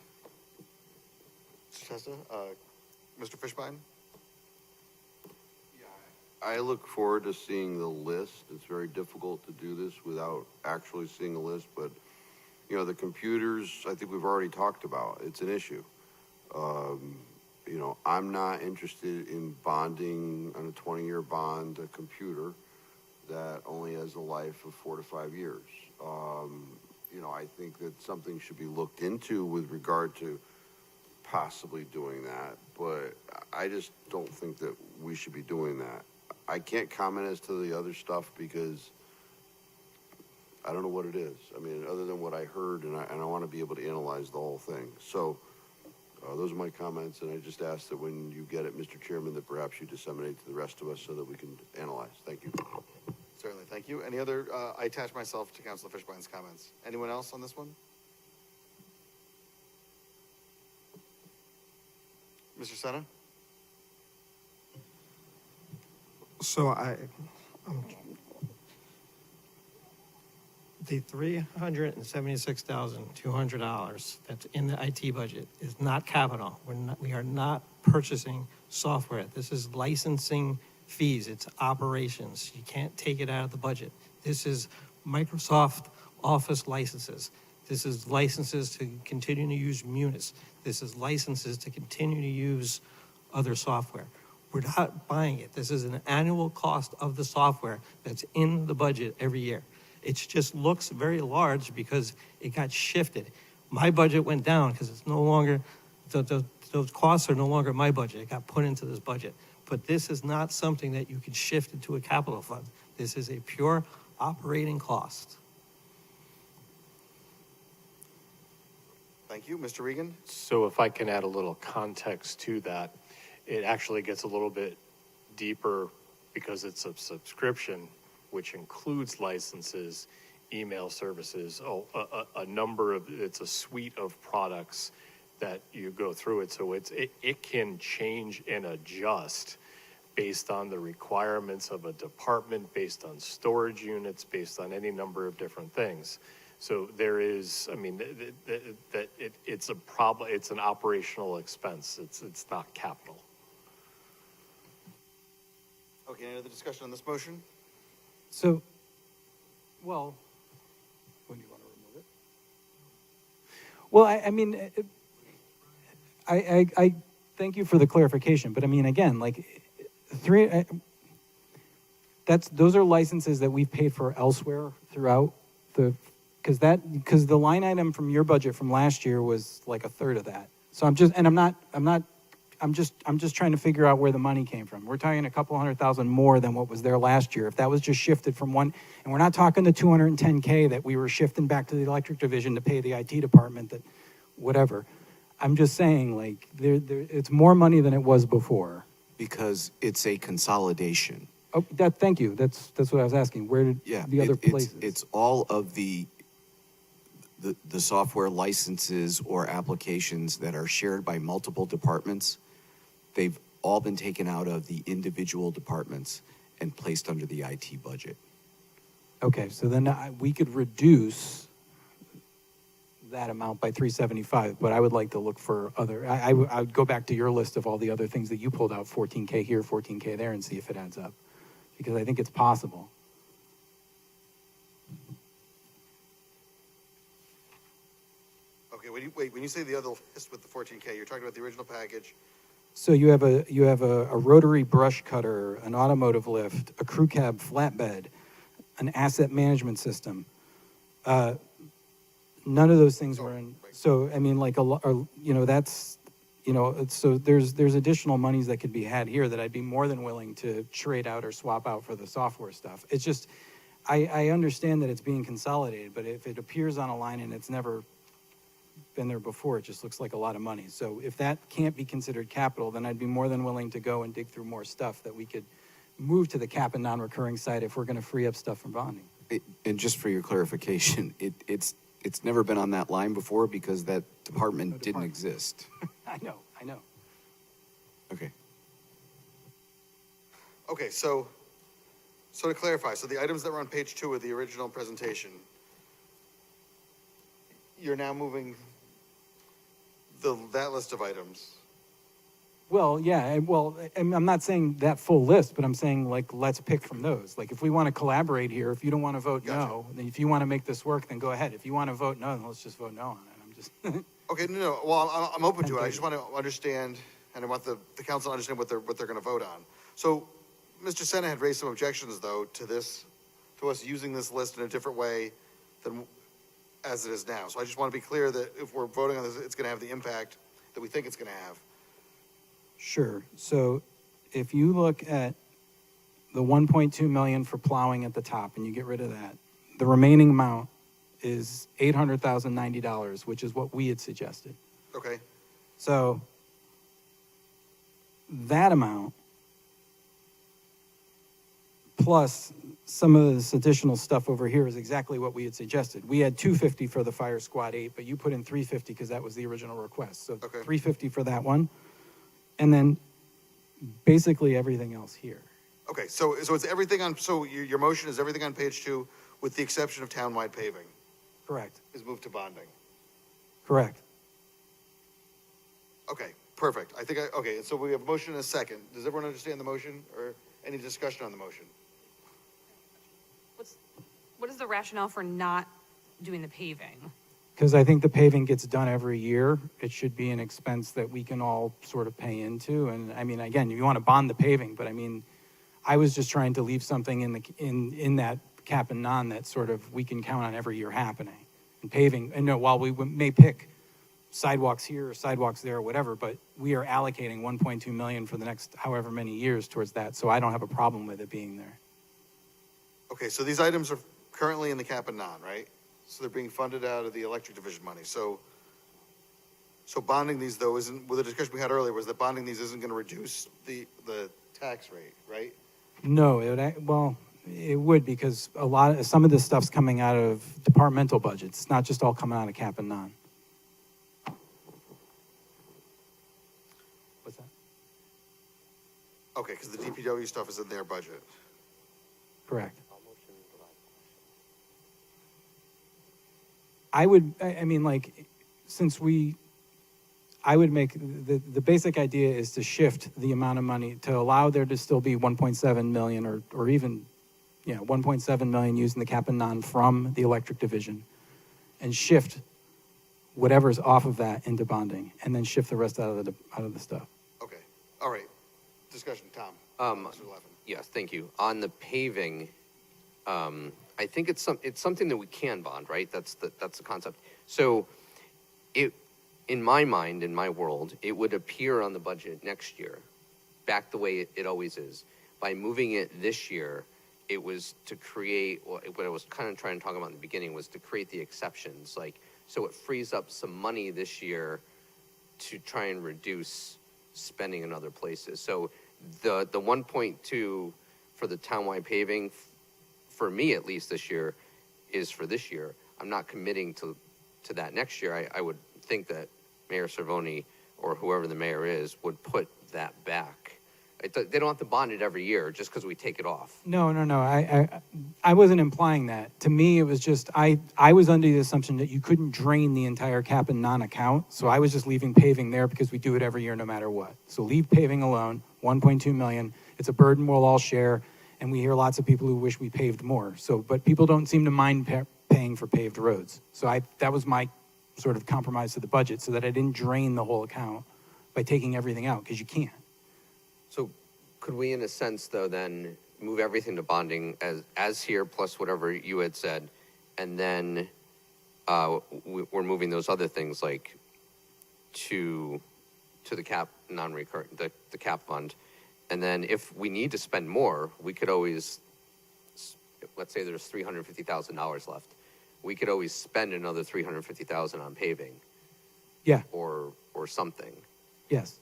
Mr. Testa? Mr. Fishbein? I look forward to seeing the list. It's very difficult to do this without actually seeing a list, but, the computers, I think we've already talked about. It's an issue. I'm not interested in bonding on a 20-year bond a computer that only has a life of 4 to 5 years. I think that something should be looked into with regard to possibly doing that, but I just don't think that we should be doing that. I can't comment as to the other stuff because I don't know what it is. I mean, other than what I heard, and I want to be able to analyze the whole thing. So those are my comments, and I just ask that when you get it, Mr. Chairman, that perhaps you disseminate to the rest of us so that we can analyze. Thank you. Certainly, thank you. Any other, I attach myself to Councilor Fishbein's comments. Anyone else on this one? Mr. Senna? So the $376,200 that's in the IT budget is not capital. We are not purchasing software. This is licensing fees. It's operations. You can't take it out of the budget. This is Microsoft Office licenses. This is licenses to continue to use Munis. This is licenses to continue to use other software. We're not buying it. This is an annual cost of the software that's in the budget every year. It just looks very large because it got shifted. My budget went down because it's no longer, those costs are no longer my budget. It got put into this budget. But this is not something that you can shift into a capital fund. This is a pure operating cost. Thank you. Mr. Regan? So if I can add a little context to that, it actually gets a little bit deeper because it's a subscription, which includes licenses, email services, a number of, it's a suite of products that you go through it. So it can change and adjust based on the requirements of a department, based on storage units, based on any number of different things. So there is, I mean, it's a problem. It's an operational expense. It's not capital. Okay, any other discussion on this motion? So, well, when do you want to remove it? Well, I mean, I thank you for the clarification, but I mean, again, like those are licenses that we've paid for elsewhere throughout because the line item from your budget from last year was like a third of that. So I'm I'm just trying to figure out where the money came from. We're talking a couple 100,000 more than what was there last year. If that was just shifted from one, and we're not talking the 210K that we were shifting back to the electric division to pay the IT department, that, whatever. I'm just saying, like, it's more money than it was before. Because it's a consolidation. Oh, thank you. That's what I was asking. Where did the other places? It's all of the software licenses or applications that are shared by multiple departments. They've all been taken out of the individual departments and placed under the IT budget. Okay, so then we could reduce that amount by 375, but I would like to look for other, I would go back to your list of all the other things that you pulled out, 14K here, 14K there, and see if it adds up. Because I think it's possible. Okay, when you say the other list with the 14K, you're talking about the original package. So you have a rotary brush cutter, an automotive lift, a crew cab flatbed, an asset management system. None of those things were in. So I mean, like that's, so there's additional monies that could be had here that I'd be more than willing to trade out or swap out for the software stuff. It's just, I understand that it's being consolidated, but if it appears on a line and it's never been there before, it just looks like a lot of money. So if that can't be considered capital, then I'd be more than willing to go and dig through more stuff that we could move to the cap and non-recurring side if we're going to free up stuff from bonding. And just for your clarification, it's never been on that line before because that department didn't exist. I know. Okay. Okay, so to clarify, so the items that were on page 2 of the original presentation, you're now moving that list of items. Well, yeah, well, I'm not saying that full list, but I'm saying, like, let's pick from those. Like, if we want to collaborate here, if you don't want to vote no, then if you want to make this work, then go ahead. If you want to vote no, then let's just vote no on it. I'm just... Okay, no, well, I'm open to it. I just want to understand, and I want the council to understand what they're going to vote on. So, Mr. Senna had raised some objections, though, to us using this list in a different way than as it is now. So I just want to be clear that if we're voting on this, it's going to have the impact that we think it's going to have. Sure. So if you look at the 1.2 million for plowing at the top and you get rid of that, the remaining amount is $800,090, which is what we had suggested. Okay. So that amount plus some of this additional stuff over here is exactly what we had suggested. We had 250 for the fire squad 8, but you put in 350 because that was the original request. So okay. 350 for that one. And then basically everything else here. Okay, so it's everything on, so your motion is everything on page 2 with the exception of townwide paving Correct. is moved to bonding. Correct. Okay, perfect. Okay, so we have a motion and a second. Does everyone understand the motion or any discussion on the motion? What is the rationale for not doing the paving? Because I think the paving gets done every year. It should be an expense that we can all sort of pay into. And I mean, again, you want to bond the paving, but I mean, I was just trying to leave something in that cap and non that sort of we can count on every year happening. And paving, and no, while we may pick sidewalks here or sidewalks there or whatever, but we are allocating 1.2 million for the next however many years towards that. So I don't have a problem with it being there. Okay, so these items are currently in the cap and non, right? So they're being funded out of the electric division money. So bonding these, though, isn't, well, the discussion we had earlier was that bonding these isn't going to reduce the tax rate, right? No, it would because some of this stuff's coming out of departmental budgets. It's not just all coming out of cap and non. What's that? Okay, because the DPW stuff is in their budget. Correct. I would make, the basic idea is to shift the amount of money to allow there to still be 1.7 million or even, 1.7 million using the cap and non from the electric division and shift whatever's off of that into bonding and then shift the rest out of the stuff. Okay, all right. Discussion, Tom. Yes, thank you. On the paving, I think it's something that we can bond, right? That's the concept. So in my mind, in my world, it would appear on the budget next year, back the way it always is. By moving it this year, it was to create, what I was kind of trying to talk about in the beginning was to create the exceptions, like, so it frees up some money this year to try and reduce spending in other places. So the 1.2 for the townwide paving, for me at least this year, is for this year. I'm not committing to that next year. I would think that Mayor Cervoni or whoever the mayor is would put that back. They don't have to bond it every year just because we take it off. No. I wasn't implying that. To me, it was just, I was under the assumption that you couldn't drain the entire cap and non-account. So I was just leaving paving there because we do it every year no matter what. So leave paving alone, 1.2 million. It's a burden we'll all share. And we hear lots of people who wish we paved more. So, but people don't seem to mind paying for paved roads. So that was my sort of compromise to the budget, so that I didn't drain the whole account by taking everything out, because you can't. So could we, in a sense, though, then move everything to bonding as here, plus whatever you had said, and then we're moving those other things like to the cap non-recurring, the cap fund, and then if we need to spend more, we could always, let's say there's $350,000 left, we could always spend another $350,000 on paving. Yeah. Or something. Yes.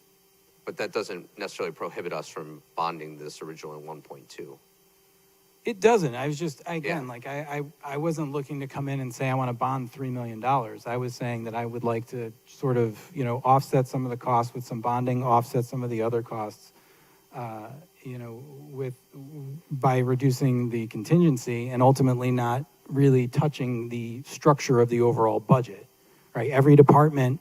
But that doesn't necessarily prohibit us from bonding this original 1.2. It doesn't. I was just, again, Yeah. like, I wasn't looking to come in and say I want to bond $3 million. I was saying that I would like to sort of, offset some of the costs with some bonding, offset some of the other costs, by reducing the contingency and ultimately not really touching the structure of the overall budget, right? Every department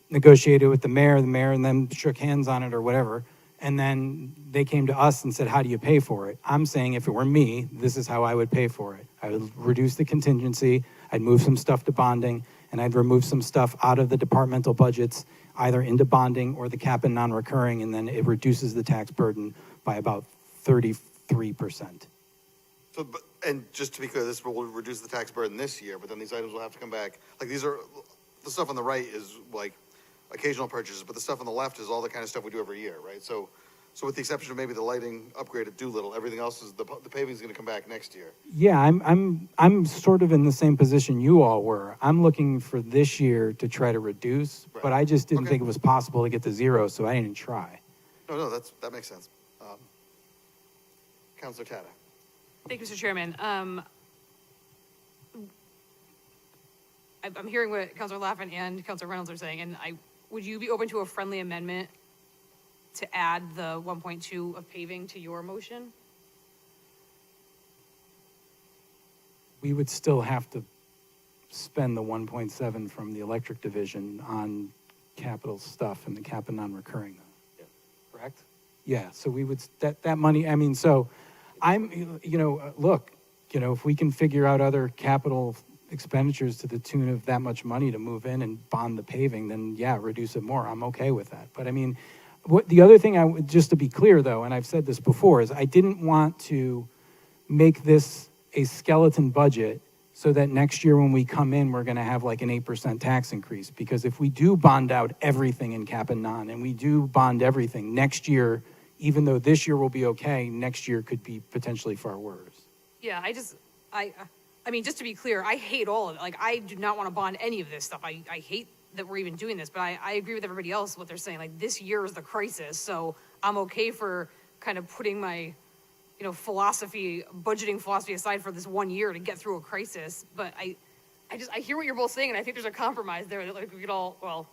negotiated with the mayor and then shook hands on it or whatever. And then they came to us and said, how do you pay for it? I'm saying if it were me, this is how I would pay for it. I would reduce the contingency, I'd move some stuff to bonding, and I'd remove some stuff out of the departmental budgets, either into bonding or the cap and non-recurring, and then it reduces the tax burden by about 33%. So, and just to be clear, this will reduce the tax burden this year, but then these items will have to come back. Like, these are, the stuff on the right is like occasional purchases, but the stuff on the left is all the kind of stuff we do every year, right? So with the exception of maybe the lighting upgrade at Doolittle, everything else is, the paving's gonna come back next year. Yeah, I'm sort of in the same position you all were. I'm looking for this year to try to reduce, Right. but I just didn't Okay. think it was possible to get to zero, so I didn't try. No, that makes sense. Counselor Tata. Thank you, Mr. Chairman. I'm hearing what Councilor Laffin and Councilor Reynolds are saying, and would you be open to a friendly amendment to add the 1.2 of paving to your motion? We would still have to spend the 1.7 from the electric division on capital stuff and the cap and non-recurring. Yeah. Correct? Yeah, so we would, that money, I mean, so I'm, look, if we can figure out other capital expenditures to the tune of that much money to move in and bond the paving, then yeah, reduce it more. I'm okay with that. But I mean, the other thing just to be clear though, and I've said this before, is I didn't want to make this a skeleton budget so that next year when we come in, we're going to have like an 8% tax increase. Because if we do bond out everything in cap and non, and we do bond everything next year, even though this year will be okay, next year could be potentially far worse. Yeah, I mean, just to be clear, I hate all of it. Like, I do not want to bond any of this stuff. I hate that we're even doing this, but I agree with everybody else, what they're saying. Like, this year is the crisis, so I'm okay for kind of putting my, budgeting philosophy aside for this 1 year to get through a crisis. But I hear what you're both saying, and I think there's a compromise there that like we could all, well,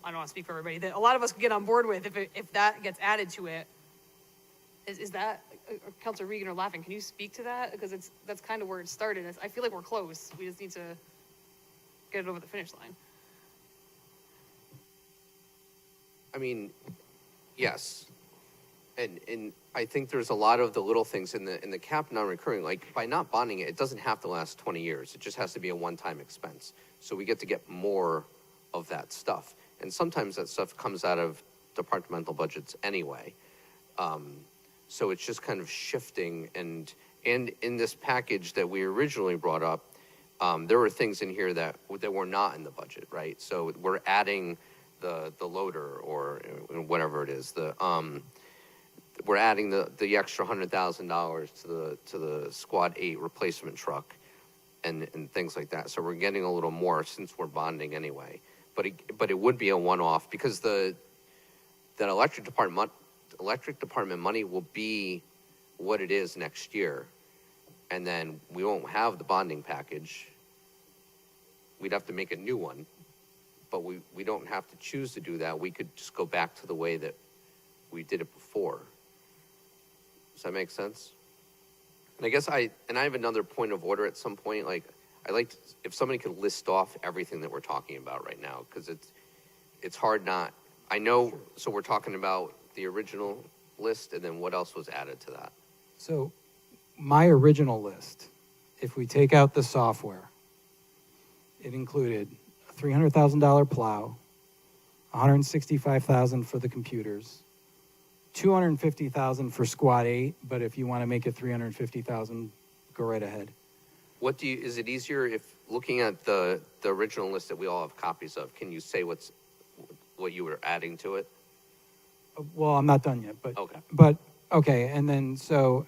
I don't want to speak for everybody, that a lot of us could get on board with if that gets added to it. Is that, Councilor Regan or Laffin, can you speak to that? Because that's kind of where it started. I feel like we're close. We just need to get it over the finish line. I mean, yes. And I think there's a lot of the little things in the cap non-recurring, like by not bonding it, it doesn't have to last 20 years. It just has to be a one-time expense. So we get to get more of that stuff. And sometimes that stuff comes out of departmental budgets anyway. So it's just kind of shifting, and in this package that we originally brought up, there were things in here that were not in the budget, right? So we're adding the loader or whatever it is, we're adding the extra $100,000 to the Squad 8 replacement truck and things like that. So we're getting a little more since we're bonding anyway. But it would be a one-off because that electric department money will be what it is next year. And then we won't have the bonding package. We'd have to make a new one, but we don't have to choose to do that. We could just go back to the way that we did it before. Does that make sense? And I guess I have another point of order at some point. Like, if somebody could list off everything that we're talking about right now, because it's hard not. I know. Sure. So we're talking about the original list, and then what else was added to that? So my original list, if we take out the software, it included a $300,000 plow, $165,000 for the computers, $250,000 for Squad 8, but if you want to make it $350,000, go right ahead. Is it easier if looking at the original list that we all have copies of, can you say what you were adding to it? Well, I'm not done yet, but okay. But okay, and then so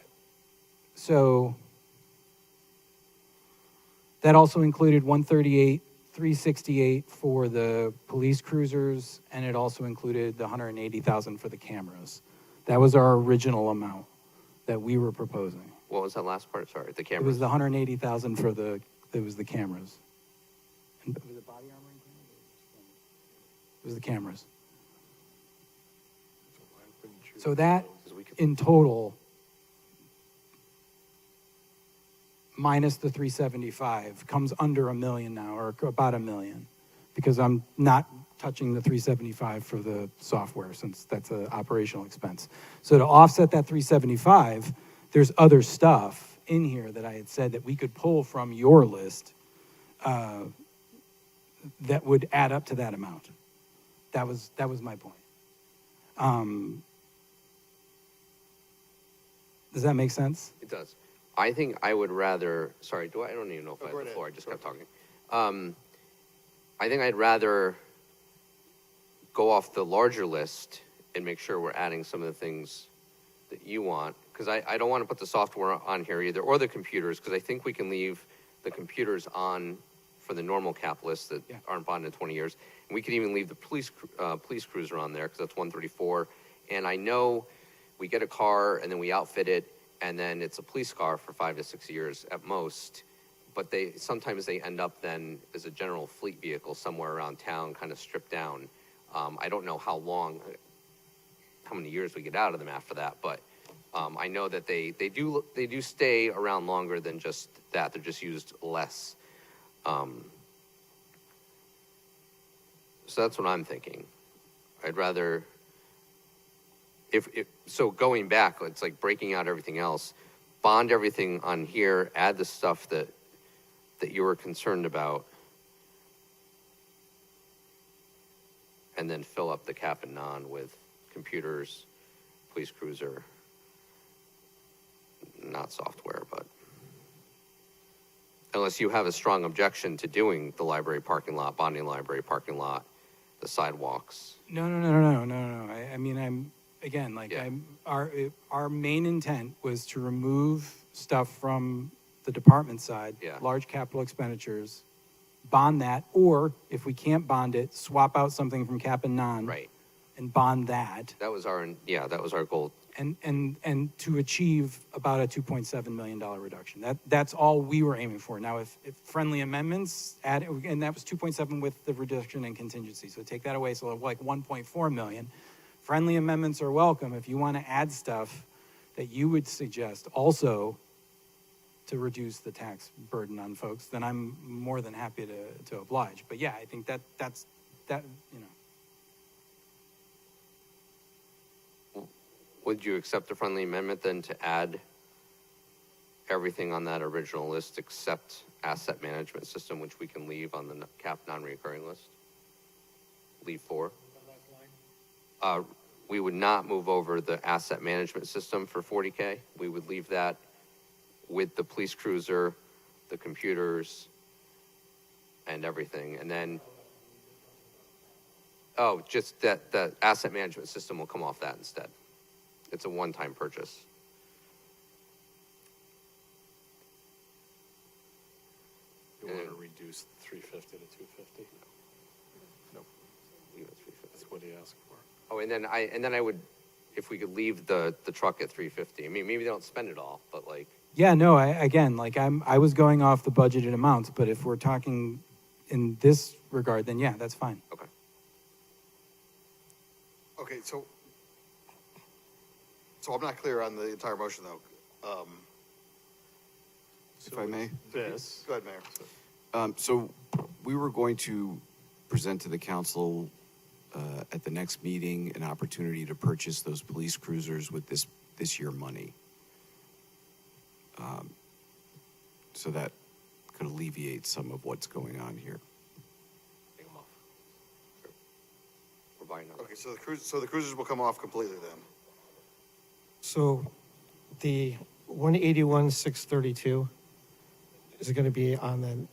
that also included 138, 368 for the police cruisers, and it also included the 180,000 for the cameras. That was our original amount that we were proposing. What was that last part? Sorry, the cameras. It was the 180,000 for the cameras. And was it body armor and cameras? It was the cameras. So that in total, minus the 375, comes under $1 million now, or about $1 million, because I'm not touching the 375 for the software since that's an operational expense. So to offset that 375, there's other stuff in here that I had said that we could pull from your list that would add up to that amount. That was my point. Does that make sense? It does. I think I would rather. Sorry, I don't even know if I have the floor. I just kept talking. I think I'd rather go off the larger list and make sure we're adding some of the things that you want, because I don't want to put the software on here either, or the computers, because I think we can leave the computers on for the normal cap list that aren't bonded in 20 years. And we could even leave the police cruiser on there, because that's 134. And I know we get a car and then we outfit it, and then it's a police car for 5 to 6 years at most. But sometimes they end up then as a general fleet vehicle somewhere around town, kind of stripped down. I don't know how many years we get out of them after that, but I know that they do stay around longer than just that. They're just used less. So that's what I'm thinking. I'd rather, so going back, it's like breaking out everything else, bond everything on here, add the stuff that you were concerned about, and then fill up the cap and non with computers, police cruiser, not software, but unless you have a strong objection to doing the library parking lot, bonding library parking lot, the sidewalks. No. I mean, I'm again, like, Yeah. our main intent was to remove stuff from the department side, Yeah. large capital expenditures, bond that, or if we can't bond it, swap out something from cap and non, Right. and bond that, That was our goal. and to achieve about a $2.7 million reduction. That's all we were aiming for. Now, if friendly amendments add, and that was 2.7 with the reduction in contingency, so take that away, so like 1.4 million. Friendly amendments are welcome. If you want to add stuff that you would suggest also to reduce the tax burden on folks, then I'm more than happy to oblige. But yeah, I think that's, you know. Would you accept a friendly amendment then to add everything on that original list except asset management system, which we can leave on the cap non-recurring list? Leave 4. We would not move over the asset management system for 40K. We would leave that with the police cruiser, the computers, and everything, and then, oh, just that the asset management system will come off that instead. It's a one-time purchase. You want to reduce the 350 to 250? No. Leave it at 350. That's what he asked for. Oh, and then I would, if we could leave the truck at 350. I mean, maybe they don't spend it all, but like, Yeah, no, I was going off the budgeted amounts, but if we're talking in this regard, then yeah, that's fine. okay. Okay, so I'm not clear on the entire motion, though. If I may? This, Go ahead, Mayor. So we were going to present to the council at the next meeting an opportunity to purchase those police cruisers with this year money. So that could alleviate some of what's going on here. Take them off. Sure. We're buying them. Okay, so the cruisers will come off completely then? So the 181,632 is going to be on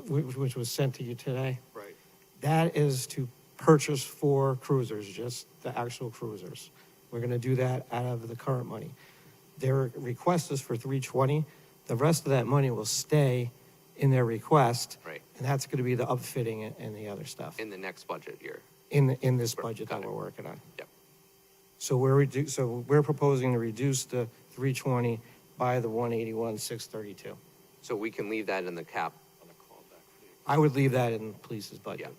which was sent to you today. Right. That is to purchase 4 cruisers, just the actual cruisers. We're going to do that out of the current money. Their request is for 320. The rest of that money will stay in their request. Right. And that's going to be the upfitting and the other stuff In the next budget year. in this budget Got that it. we're working on. Yep. So we're proposing to reduce the 320 by the 181,632. So we can leave that in the cap. I would leave that in the police's Yeah. budget.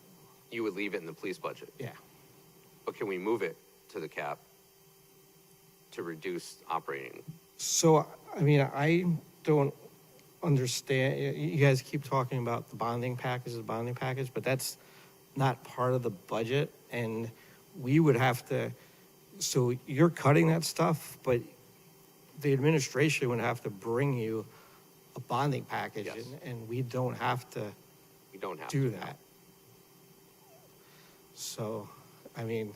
You would leave it in the police budget. Yeah. But can we move it to the cap to reduce operating? So, I mean, I don't understand, you guys keep talking about the bonding package, but that's not part of the budget, and we would have to, so you're cutting that stuff, but the administration would have to bring you a bonding package, Yes. and we don't have to We don't have do to. that. So, I mean,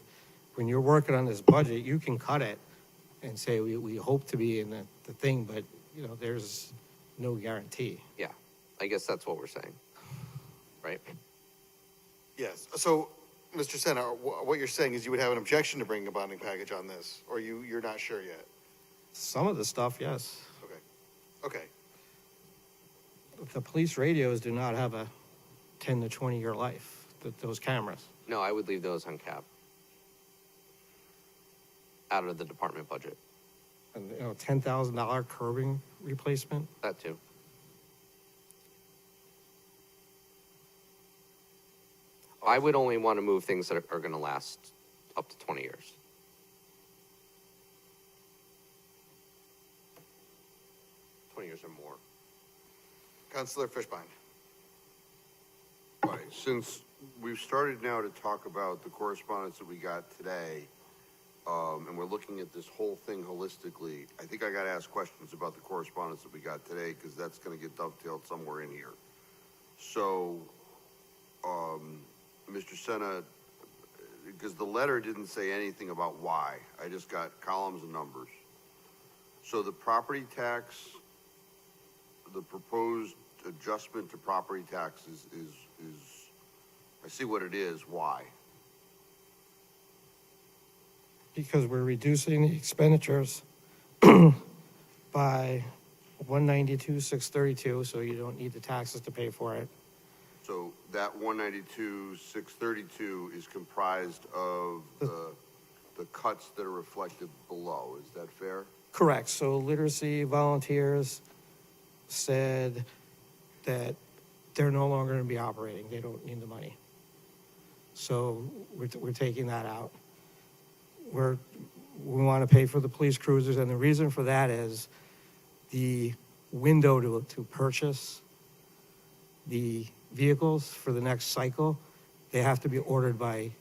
when you're working on this budget, you can cut it and say, we hope to be in the thing, but, you know, there's no guarantee. Yeah. I guess that's what we're saying. Right? Yes. So, Mr. Senna, what you're saying is you would have an objection to bringing a bonding package on this, or you're not sure yet? Some of the stuff, yes. Okay. Okay. The police radios do not have a 10 to 20-year life, those cameras. No, I would leave those on cap. Out of the department budget. And, you know, $10,000 curbing replacement. That too. I would only want to move things that are going to last up to 20 years. Years or more. Councilor Fishbein. Right, since we've started now to talk about the correspondence that we got today, and we're looking at this whole thing holistically, I think I gotta ask questions about the correspondence that we got today, because that's gonna get dovetailed somewhere in here. So, Mr. Senna, because the letter didn't say anything about why, I just got columns and numbers. So the property tax, the proposed adjustment to property taxes is, I see what it is, why? Because we're reducing the expenditures by 192,632, so you don't need the taxes to pay for it. So that 192,632 is comprised of the cuts that are reflected below, is that fair? Correct. So literacy volunteers said that they're no longer going to be operating. They don't need the money. So we're taking that out. We want to pay for the police cruisers, and the reason for that is the window to purchase the vehicles for the next cycle. They have to be ordered by,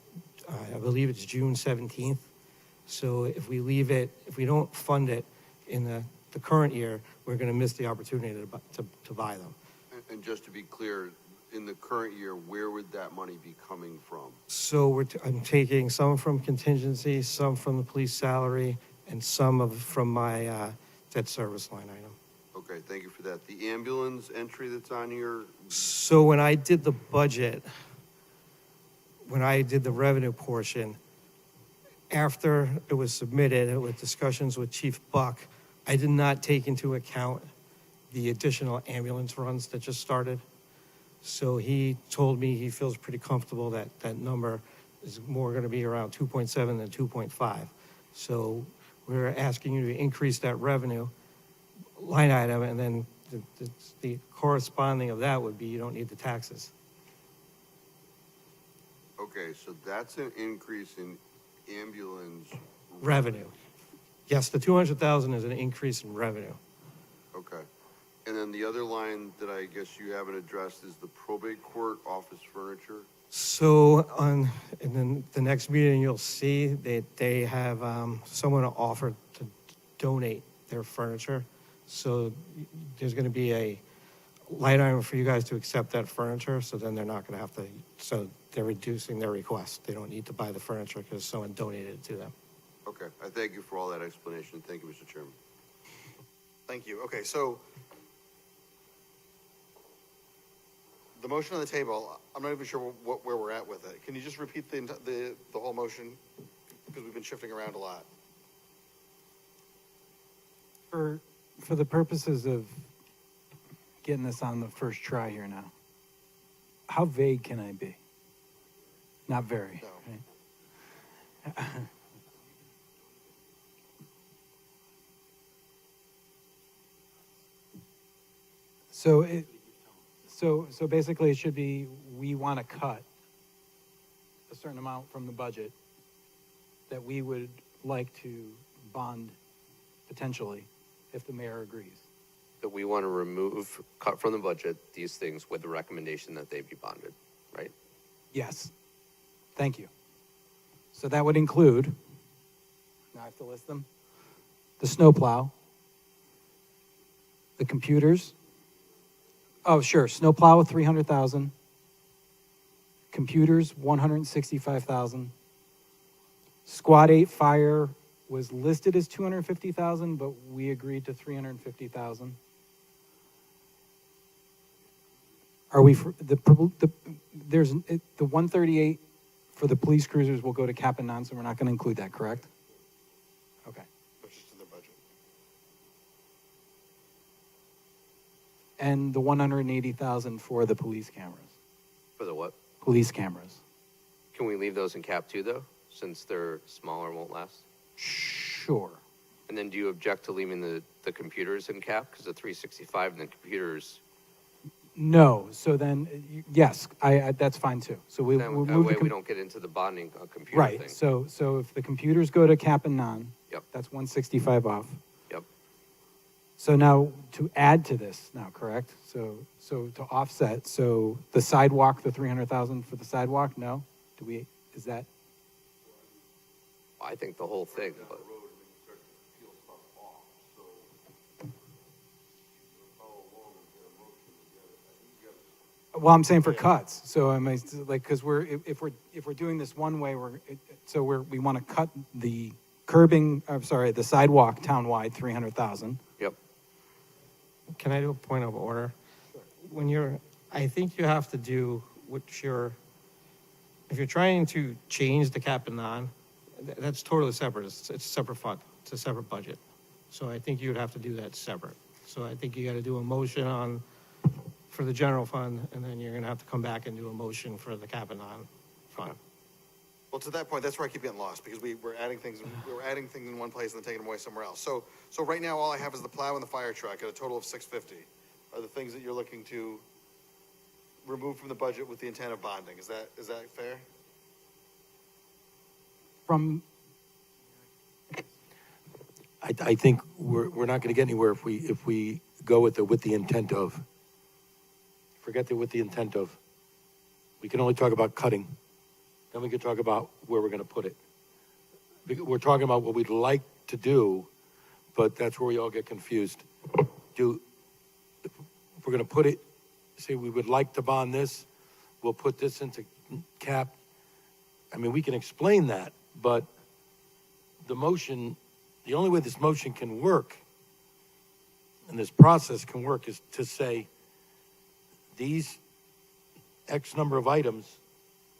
I believe it's June 17th. So if we don't fund it in the current year, we're going to miss the opportunity to buy them. And just to be clear, in the current year, where would that money be coming from? So I'm taking some from contingency, some from the police salary, and some from my debt service line item. Okay, right, thank you for that. The ambulance entry that's on here, So when I did the budget, when I did the revenue portion, after it was submitted with discussions with Chief Buck, I did not take into account the additional ambulance runs that just started. So he told me he feels pretty comfortable that that number is more going to be around 2.7 than 2.5. So we're asking you to increase that revenue line item, and then the corresponding of that would be you don't need the taxes. okay, so that's an increase in ambulance. Revenue. Yes, the 200,000 is an increase in revenue. Okay. And then the other line that I guess you haven't addressed is the probate court office furniture. So and then the next meeting, you'll see that they have someone offered to donate their furniture. So there's going to be a line item for you guys to accept that furniture. So then they're not going to have to, so they're reducing their request. They don't need to buy the furniture because someone donated it to them. Okay, I thank you for all that explanation. Thank you, Mr. Chairman. Thank you. Okay, so the motion on the table, I'm not even sure where we're at with it. Can you just repeat the whole motion? Because we've been shifting around a lot. For the purposes of getting this on the first try here now, how vague can I be? Not very. No. Right? So basically it should be, we want to cut a certain amount from the budget that we would like to bond potentially if the mayor agrees. That we want to cut from the budget, these things with the recommendation that they be bonded, right? Yes. Thank you. So that would include, now I have to list them, the snowplow, the computers. Oh, sure, snowplow, 300,000. Computers, 165,000. Squad 8 fire was listed as 250,000, but we agreed to 350,000. Are we, there's, the 138 for the police cruisers will go to cap and non, so we're not gonna include that, correct? Okay. Which is in the budget. And the 180,000 for the police cameras. For the what? Police cameras. Can we leave those in cap too, though, since they're smaller and won't last? Sure. And then do you object to leaving the computers in cap? Because the 365 and the computers, No, so then, yes, I that's fine too. So we'll that move way the, we don't get into the bonding computer right, thing. so if the computers go to cap and non, Yep. that's 165 off. Yep. So now to add to this now, correct? So to offset, so the sidewalk, the 300,000 for the sidewalk, no? Is that? I think the whole thing, but Well, I'm saying for cuts. So I mean, like, because if we're doing this one way, we want to cut the curbing. I'm sorry, the sidewalk townwide 300,000. yep. Can I do a point of order? When I think you have to do if you're trying to change the cap and non, that's totally separate. It's a separate fund. It's a separate budget. So I think you would have to do that separate. So I think you got to do a motion for the general fund, and then you're going to have to come back and do a motion for the cap and non fund. Well, to that point, that's where I keep getting lost, because we're adding things in one place and then taking them away somewhere else. So right now, all I have is the plow and the fire truck at a total of 650. Are the things that you're looking to remove from the budget with the intent of bonding? Is that fair? I think we're not going to get anywhere if we go with the intent of. Forget the with the intent of. We can only talk about cutting. Then we can talk about where we're going to put it. We're talking about what we'd like to do, but that's where we all get confused. If we're going to put it, say we would like to bond this, we'll put this into cap. I mean, we can explain that, but the only way this motion can work and this process can work is to say, these X number of items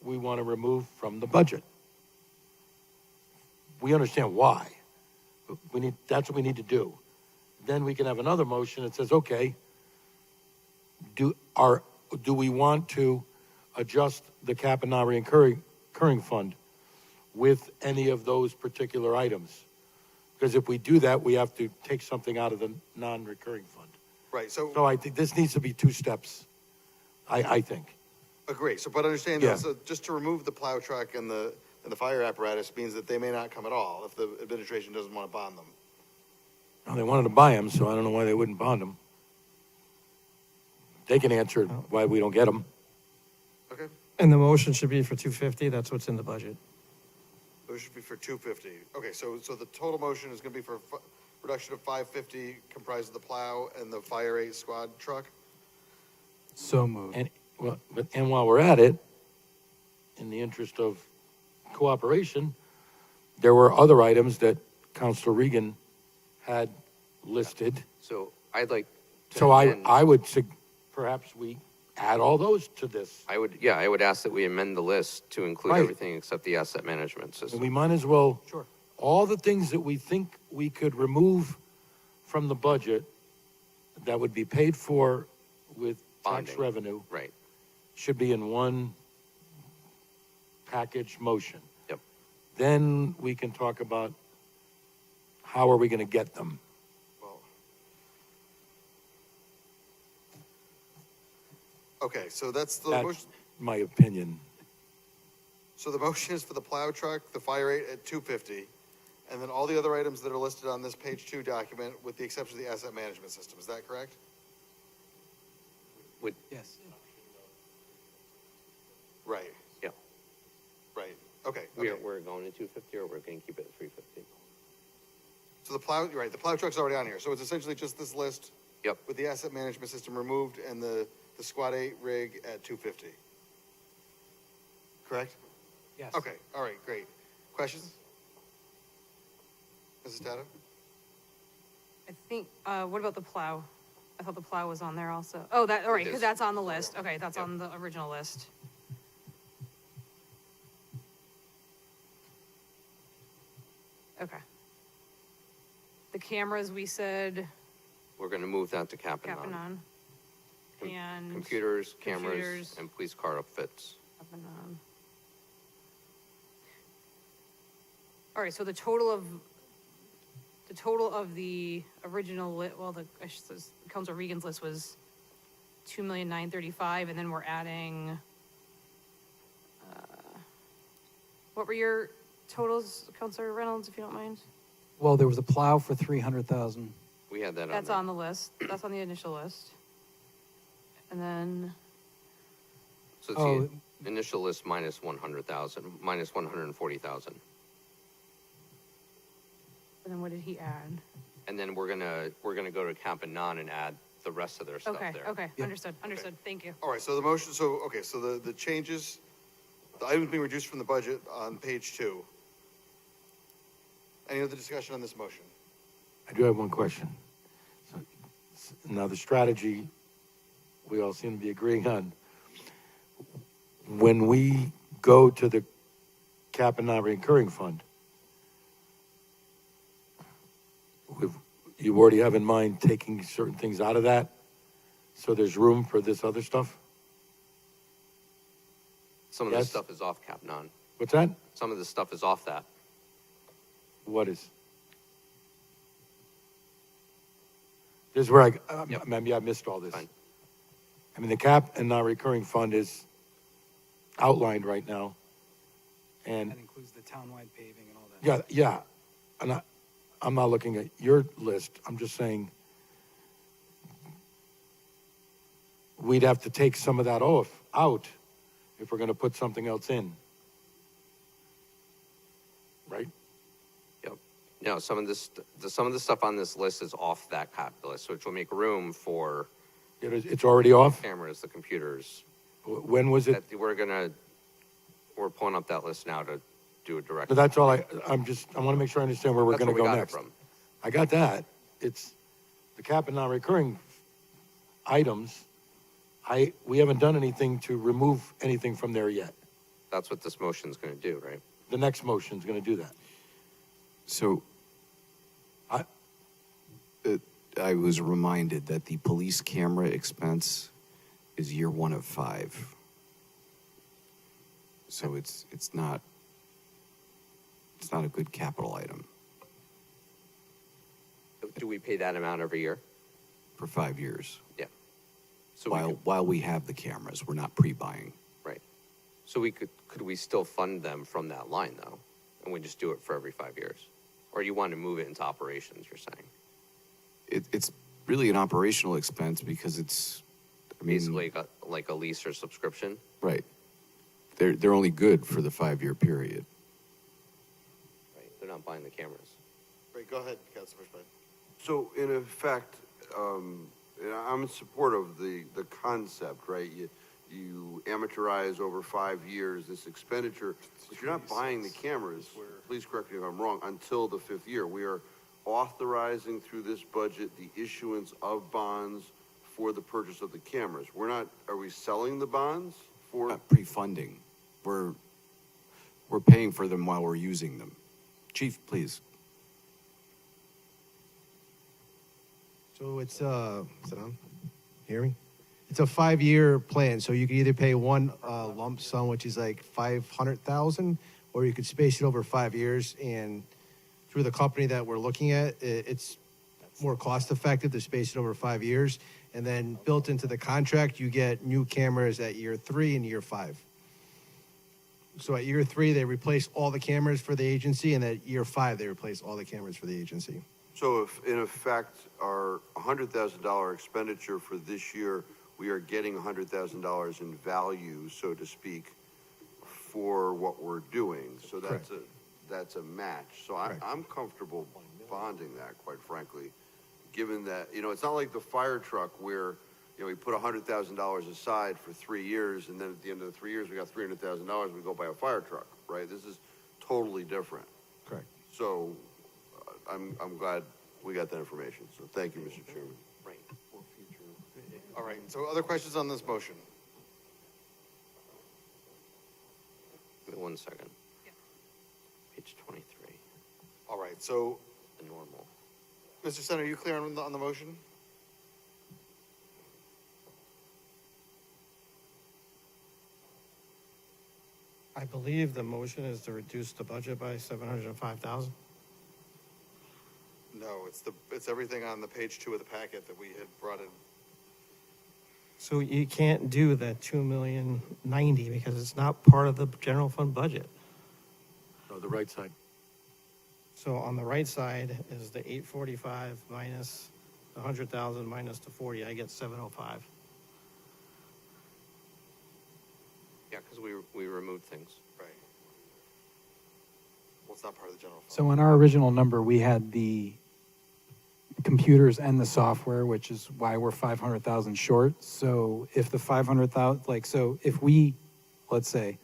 we want to remove from the budget. We understand why. But that's what we need to do. Then we can have another motion that says, okay, do we want to adjust the cap and non-recurring fund with any of those particular items? Because if we do that, we have to take something out of the non-recurring fund. Right, So I think this needs to be two steps, I think. agree. So, but understand, Yeah. so just to remove the plow truck and the fire apparatus means that they may not come at all if the administration doesn't want to bond them. Well, they wanted to buy them, so I don't know why they wouldn't bond them. They can answer why we don't get them. Okay, And the motion should be for 250, that's what's in the budget. those should be for 250. Okay, so the total motion is going to be for reduction of 550 comprised of the plow and the fire 8 squad truck. So moved. And while we're at it, in the interest of cooperation, there were other items that Councilor Regan had listed. So I'd like to So amend- I would perhaps we add all those to this. I would ask that we amend the list to include Right. everything except the asset management And system. we might as well. Sure. All the things that we think we could remove from the budget that would be paid for with tax Bonding. revenue Right, should be in one package motion. yep. Then we can talk about how are we going to get them. Well, okay, so that's the That's motion. my opinion. So the motion is for the plow truck, the fire 8 at 250, and then all the other items that are listed on this page 2 document, with the exception of the asset management system. Is that correct? Would, Yes. Right, yep. right. Okay, okay. We're going to 250 or we're going to keep it at 350? So the plow, right, the plow truck's already on here. So it's essentially just this list Yep. with the asset management system removed and the squad 8 rig at 250. Correct? Yes. Okay, all right, great. Questions? Mrs. Tata? I think, what about the plow? I thought the plow was on there also. Oh, that, all right, It because is. that's on the list. Okay, that's Yep. on the original list. Okay. The cameras, we said We're going to move that to cap and cap and non. on. Com- And. Computers, cameras, computers. and police car upfits. Cap and on. All right, so the total of the original Councilor Regan's list was 2,935,000, and then we're adding, what were your totals, Councilor Reynolds, if you don't mind? Well, there was a plow for 300,000. We had that on That's there. on the list, that's on the initial list. And then, So it's Oh. the initial list minus 100,000, minus 140,000. what did he add? And then we're gonna go to cap and non and add the rest of their stuff Okay, there. okay, Yeah. understood, thank you. All right, so the motion, so, okay, so the changes, the items being reduced from the budget on page 2. Any other discussion on this motion? I do have one question. So, now, the strategy we all seem to be agreeing on. When we go to the cap and non-recurring fund, you already have in mind taking certain things out of that, so there's room for this other stuff? Some of this Yes. stuff is off cap non. What's that? Some of this stuff is off that. What is? This is where Yep. maybe I missed all this. Fine. I mean, the cap and non-recurring fund is outlined right now. And, That includes the townwide paving and all that. yeah, and I'm not looking at your list, I'm just saying we'd have to take some of that out if we're gonna put something else in. Right? Yep. No, some of the stuff on this list is off that cap list, which will make room for It's already off? cameras, the computers. When was it? We're pulling up that list now to do a direct. But that's all I wanna make sure I understand where we're That's gonna where we go got it next. from. I got that. the cap and non-recurring items, we haven't done anything to remove anything from there yet. That's what this motion's gonna do, right? The next motion's gonna do that. So I, I was reminded that the police camera expense is year 1 of 5. So it's not a good capital item Do we pay that amount every year? for 5 years. Yeah. So we could, While we have the cameras, we're not pre-buying. right. So could we still fund them from that line though? And we just do it for every 5 years? Or you want to move it into operations, you're saying? It's really an operational expense because it's, I mean, Basically like a lease or subscription? right. They're only good for the 5-year period. Right, they're not buying the cameras. Right, go ahead, Councilor Spade. So in effect, and I'm in support of the concept, right? You amortize over 5 years this expenditure, but you're not buying the cameras, please correct me if I'm wrong, until the 5th year. We are authorizing through this budget the issuance of bonds for the purchase of the cameras. Are we selling the bonds for? Not pre-funding. We're paying for them while we're using them. Chief, please. So it's, is it on? Hear me? It's a 5-year plan, so you can either pay one lump sum, which is like 500,000, or you could space it over 5 years. And through the company that we're looking at, it's more cost effective to space it over 5 years. And then built into the contract, you get new cameras at year 3 and year 5. So at year 3, they replace all the cameras for the agency, and at year 5, they replace all the cameras for the agency. So if, in effect, our $100,000 expenditure for this year, we are getting $100,000 in value, so to speak, for what we're doing. So that's a match. So I'm comfortable bonding that, quite frankly, given that, it's not like the fire truck where, we put $100,000 aside for 3 years, and then at the end of the 3 years, we got $300,000, we go buy a fire truck, right? This is totally different. Correct. So I'm glad we got that information. So thank you, Mr. Chairman. Right. All right, so other questions on this motion? Give me 1 second. Page 23, All right, so, the normal. Mr. Senator, are you clear on the motion? I believe the motion is to reduce the budget by 705,000. No, it's everything on the page 2 of the packet that we had brought in. So you can't do that 2,090,000 because it's not part of the general fund budget. no, the right side. So on the right side is the 845 minus the 100,000 minus the 40, I get 705. Yeah, because we removed things. Right. Well, it's not part of the general fund. So in our original number, we had the computers and the software, which is why we're 500,000 short. So if the 500,000, so if we, let's say,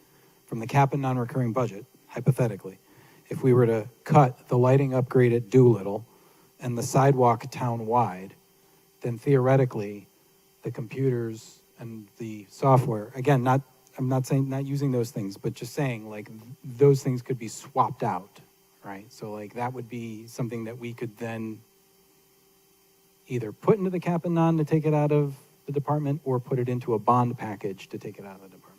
from the cap and non-recurring budget, hypothetically, if we were to cut the lighting upgrade at Doolittle and the sidewalk town-wide, then theoretically, the computers and the software, again, I'm not saying, not using those things, but just saying, like, those things could be swapped out, right? So, like, that would be something that we could then either put into the cap and non to take it out of the department or put it into a bond package to take it out of the department.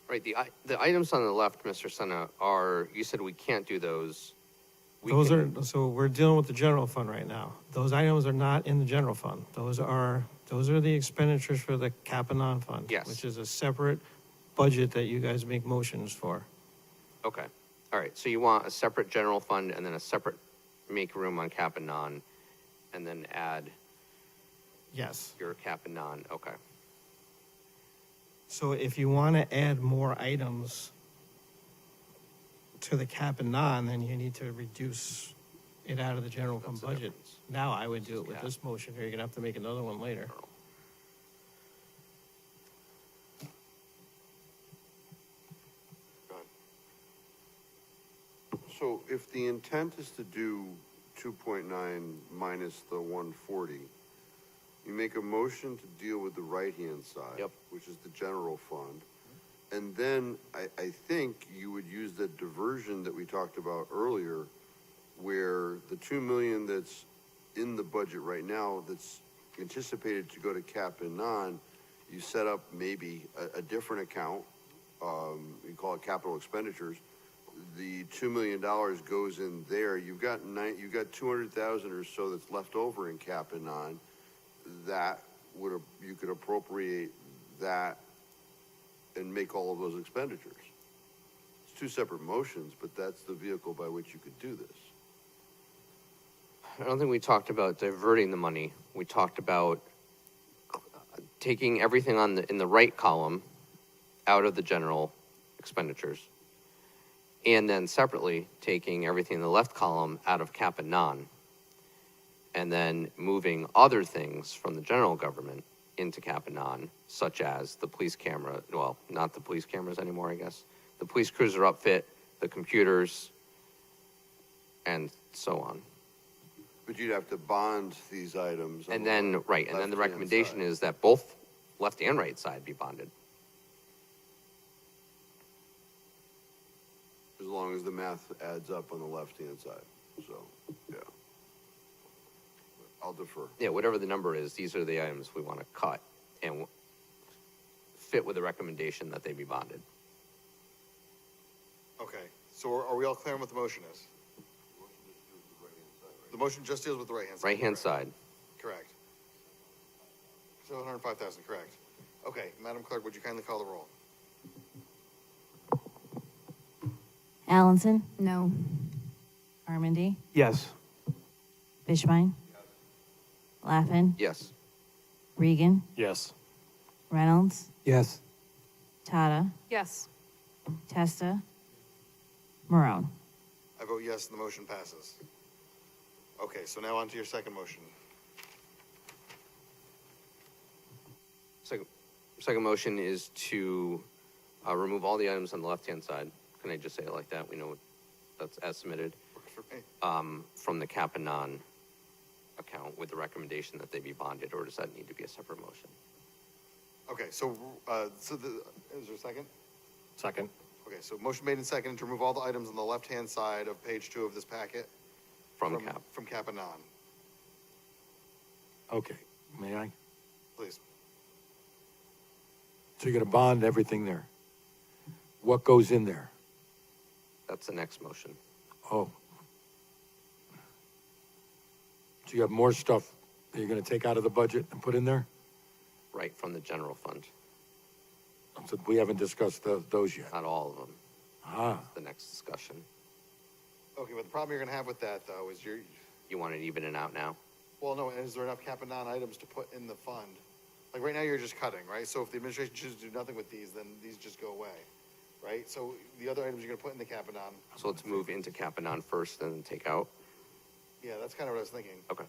Right, the items on the left, Mr. Senna, you said we can't do those. So we're dealing with the general fund right now. Those items are not in the general fund. Those are the expenditures for the cap and non fund. Yes. Which is a separate budget that you guys make motions for. Okay, all right, so you want a separate general fund and then a separate make room on cap and non, and then add Yes. your cap and non, okay. So if you want to add more items to the cap and non, then you need to reduce it out of the general fund That's the budget. difference. Now I would do it with Yeah. this motion here. You're gonna have to make another one later. Go ahead. So if the intent is to do 2.9 minus the 140. You make a motion to deal with the right-hand side. Yep. Which is the general fund. And then I think you would use the diversion that we talked about earlier, where the 2 million that's in the budget right now, that's anticipated to go to cap and non, you set up maybe a different account, you call it capital expenditures. The $2 million goes in there. You've got 200,000 or so that's left over in cap and non. That you could appropriate that and make all of those expenditures. It's two separate motions, but that's the vehicle by which you could do this. I don't think we talked about diverting the money. We talked about taking everything in the right column out of the general expenditures, and then separately taking everything in the left column out of cap and non, and then moving other things from the general government into cap and non, such as the police camera, well, not the police cameras anymore, I guess, the police cruiser upfit, the computers, and so on. But you'd have to bond these items. And then, right, and then the left-hand recommendation side. is that both left and right side be bonded. As long as the math adds up on the left-hand side, so, yeah. I'll defer. Yeah, whatever the number is, these are the items we want to cut and fit with the recommendation that they be bonded. Okay, so are we all clear on what the motion is? The motion just deals with the right-hand side. Right-hand side. Correct. 705,000, correct. Okay, Madam Clerk, would you kindly call the roll? Allenson, No. Armandy, Yes. Fishbein, Laffin, Yes. Regan, Yes. Reynolds, Yes. Tata, Yes. Testa, Marone. I vote yes, and the motion passes. Okay, so now on to your second motion. Second motion is to remove all the items on the left-hand side. Can I just say it like that? We know that's as submitted. Works for me. From the cap and non account with the recommendation that they be bonded, or does that need to be a separate motion? Okay, so, is there a second? Second. Okay, so motion made and seconded to remove all the items on the left-hand side of page 2 of this packet. From cap. From cap and non, Okay, may I? please. So you're gonna bond everything there. What goes in there? That's the next motion. Oh. So you have more stuff that you're gonna take out of the budget and put in there? Right, from the general fund. So we haven't discussed those yet. Not all of them. Ah, The next discussion. Okay, but the problem you're gonna have with that, though, is You want it even and out now? well, no, is there enough cap and non items to put in the fund? Like, right now, you're just cutting, right? So if the administration chooses to do nothing with these, then these just go away, right? So the other items you're gonna put in the cap and non, So let's move into cap and non first, and then take out. yeah, that's kind of what I was thinking. Okay.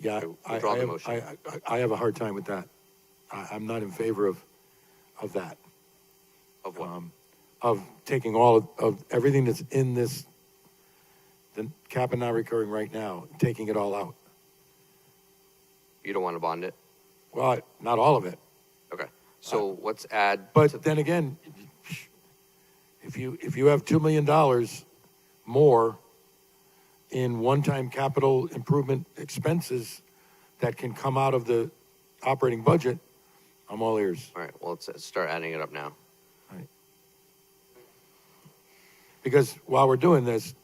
yeah, So I withdraw the have, motion. I have a hard time with that. I'm not in favor of that. Of what? Of taking all of everything that's in this, the cap and non-recurring right now, taking it all out. You don't want to bond it? Well, not all of it, Okay. So let's add. to- but then again, if you have $2 million more in one-time capital improvement expenses that can come out of the operating budget, I'm all ears. All right, well, let's start adding it up now. Because while we're doing this,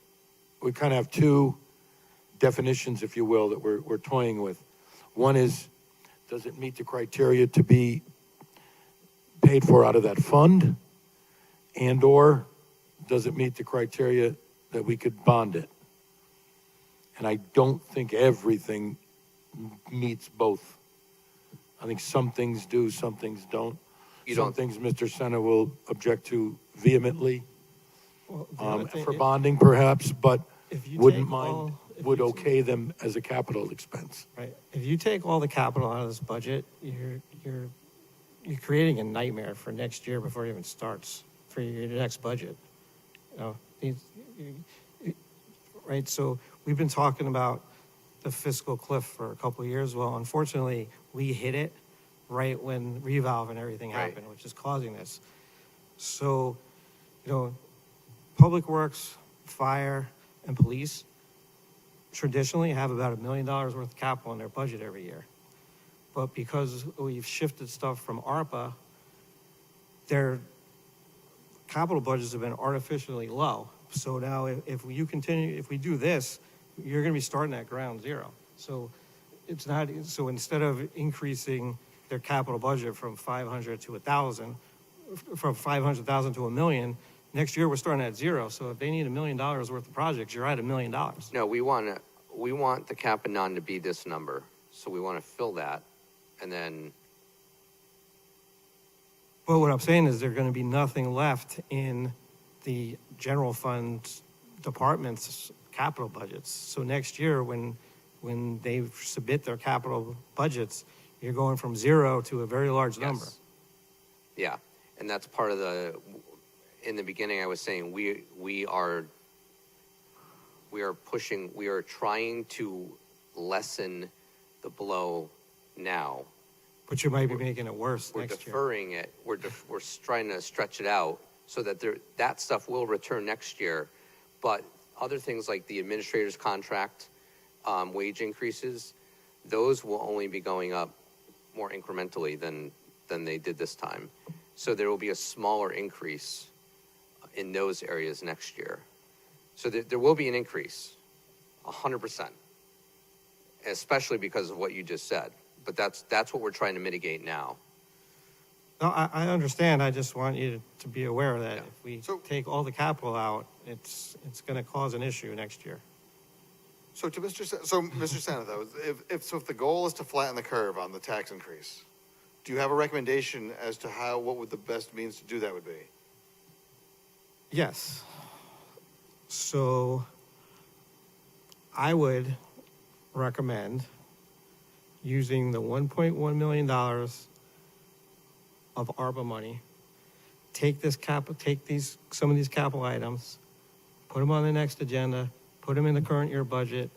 we kind of have two definitions, if you will, that we're toying with. One is, does it meet the criteria to be paid for out of that fund? And/or does it meet the criteria that we could bond it? And I don't think everything meets both. I think some things do, some things don't. You Some don't- things Mr. Senna will object to vehemently. Well, the other thing- For bonding perhaps, but If you wouldn't take mind, all- if would you okay them as a capital expense. Right. If you take all the capital out of this budget, you're creating a nightmare for next year before it even starts for your next budget. You know, right? So we've been talking about the fiscal cliff for a couple of years. Well, unfortunately, we hit it right when revolve and everything Right. happened, which is causing this. So, Public Works, Fire, and Police traditionally have about $1 million worth of capital in their budget every year. But because we've shifted stuff from ARPA, their capital budgets have been artificially low. So now if we do this, you're gonna be starting at ground zero. So it's not, so instead of increasing their capital budget from 500 to 1,000, from 500,000 to $1 million, next year we're starting at zero. So if they need $1 million worth of projects, you're at $1 million. No, we want the cap and non to be this number, so we want to fill that, and then, But what I'm saying is there's gonna be nothing left in the general fund department's capital budgets. So next year, when they submit their capital budgets, you're going from zero to a very large number. yes. Yeah, and that's part of in the beginning, I was saying, we are trying to lessen the blow now. But you might be making it worse We're next year. deferring it, we're trying to stretch it out so that that stuff will return next year. But other things like the administrator's contract, wage increases, those will only be going up more incrementally than they did this time. So there will be a smaller increase in those areas next year. So there will be an increase, 100%, especially because of what you just said. But that's what we're trying to mitigate now. No, I understand. I just want you to be aware that Yeah. if we So- take all the capital out, it's gonna cause an issue next year. So Mr. Santa, though, if the goal is to flatten the curve on the tax increase, do you have a recommendation as to what would the best means to do that would be? Yes. So I would recommend using the $1.1 million of ARPA money, take some of these capital items, put them on the next agenda, put them in the current year budget,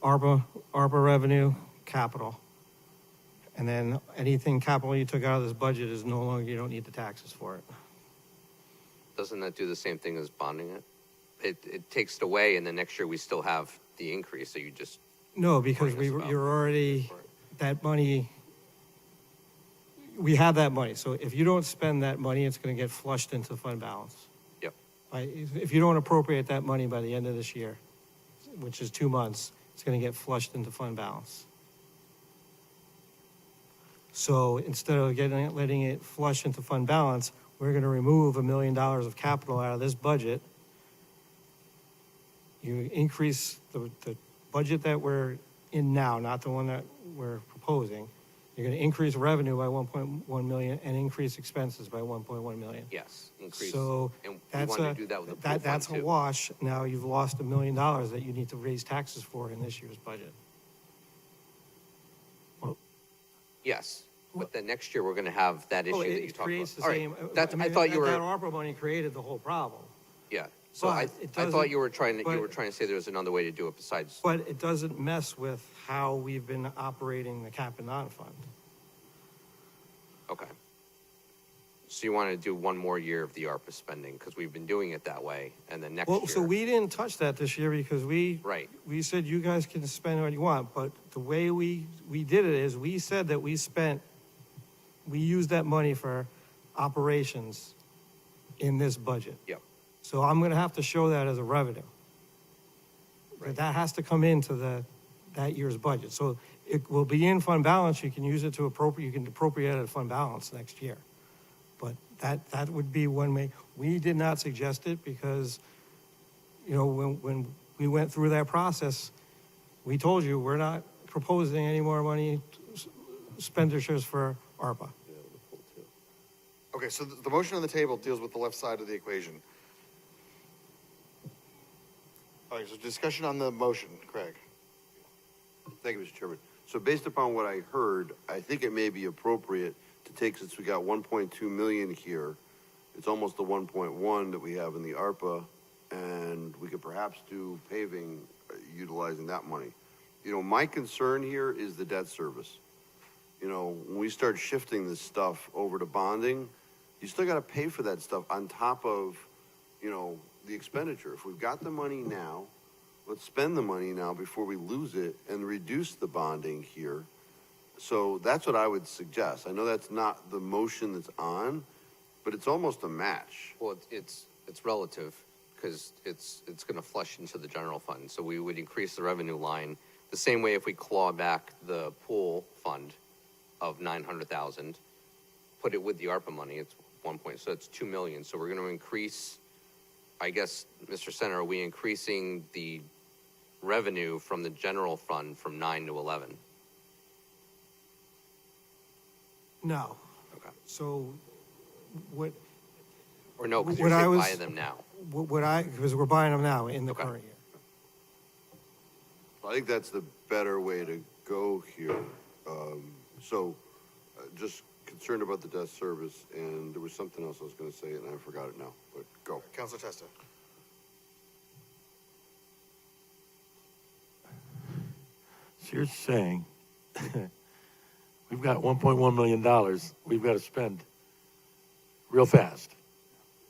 ARPA revenue, capital. And then anything capital you took out of this budget is no longer, you don't need the taxes for it. Doesn't that do the same thing as bonding it? It takes it away, and then next year we still have the increase, so you just, No, because Bring us about. you're already, that money, we have that money. So if you don't spend that money, it's gonna get flushed into fund balance. yep. If you don't appropriate that money by the end of this year, which is 2 months, it's gonna get flushed into fund balance. So instead of letting it flush into fund balance, we're gonna remove $1 million of capital out of this budget. You increase the budget that we're in now, not the one that we're proposing. You're gonna increase revenue by 1.1 million and increase expenses by 1.1 million. Yes, increase. So And we that's want to do that with the pool fund that's a too. wash. Now you've lost $1 million that you need to raise taxes for in this year's budget. Yes, but then next year we're going to have that issue Oh, that you it talked creates about. the All same. right, I mean, thought you that were, ARPA money created the whole problem. yeah. So I But it thought doesn't- you were trying but- to say there's another way to do it besides, But it doesn't mess with how we've been operating the cap and non-fund. okay. So you want to do one more year of the ARPA spending, because we've been doing it that way, and then next year. Well, so we didn't touch that this year because Right. we said you guys can spend what you want, but the way we did it is we said that we used that money for operations in this budget. Yep. So I'm gonna have to show that as a revenue. But that has to come into that year's budget. So it will be in fund balance, you can use it to you can appropriate it at fund balance next year. But that would be one way. We did not suggest it because, when we went through that process, we told you, we're not proposing any more money, expenditures for ARPA. Okay, so the motion on the table deals with the left side of the equation. All right, so discussion on the motion, Craig. Thank you, Mr. Chairman. So based upon what I heard, I think it may be appropriate to take, since we got 1.2 million here, it's almost the 1.1 that we have in the ARPA and we could perhaps do paving utilizing that money. You know, my concern here is the debt service. You know, when we start shifting this stuff over to bonding, you still got to pay for that stuff on top of, you know, the expenditure. If we've got the money now, let's spend the money now before we lose it and reduce the bonding here. So that's what I would suggest. I know that's not the motion that's on, but it's almost a match. Well, it's relative, because it's going to flush into the general fund. So we would increase the revenue line the same way if we claw back the pool fund of 900,000, put it with the ARPA money, it's 1 point, so it's 2 million. So we're going to increase, I guess, Mr. Senator, are we increasing the revenue from the general fund from 9 to 11? No. Okay. So what, Or no, because What you're I saying was- buy them now. because we're buying them now in the Okay. current year. I think that's the better way to go here. Just concerned about the debt service, and there was something else I was going to say, and I forgot it now, but go. Counselor Testa. So you're saying we've got $1.1 million we've got to spend real fast.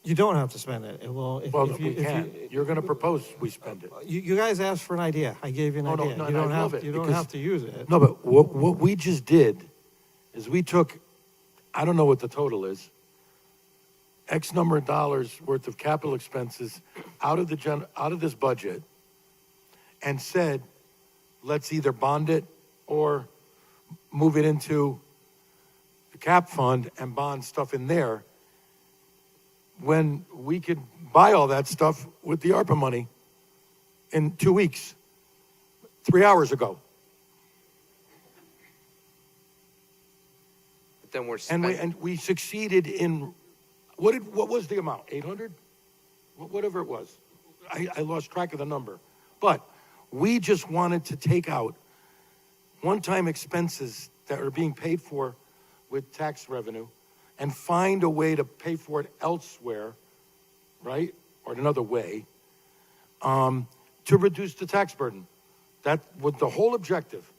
You don't have to spend it. It will, if, Well, if you, we if can. you, You're going to propose we spend it. you guys asked for an idea. I gave you an No, no, idea. no, You don't I love have, it you don't because- have to use it. No, but what we just did is we took, I don't know what the total is, X number of dollars worth of capital expenses out of this budget and said, let's either bond it or move it into the cap fund and bond stuff in there, when we could buy all that stuff with the ARPA money in 2 weeks, 3 hours ago. But then we're And spending. we succeeded in, what was the amount, 800? Whatever it was. I lost track of the number. But we just wanted to take out one-time expenses that are being paid for with tax revenue and find a way to pay for it elsewhere, right? Or another way, to reduce the tax burden. That was the whole objective.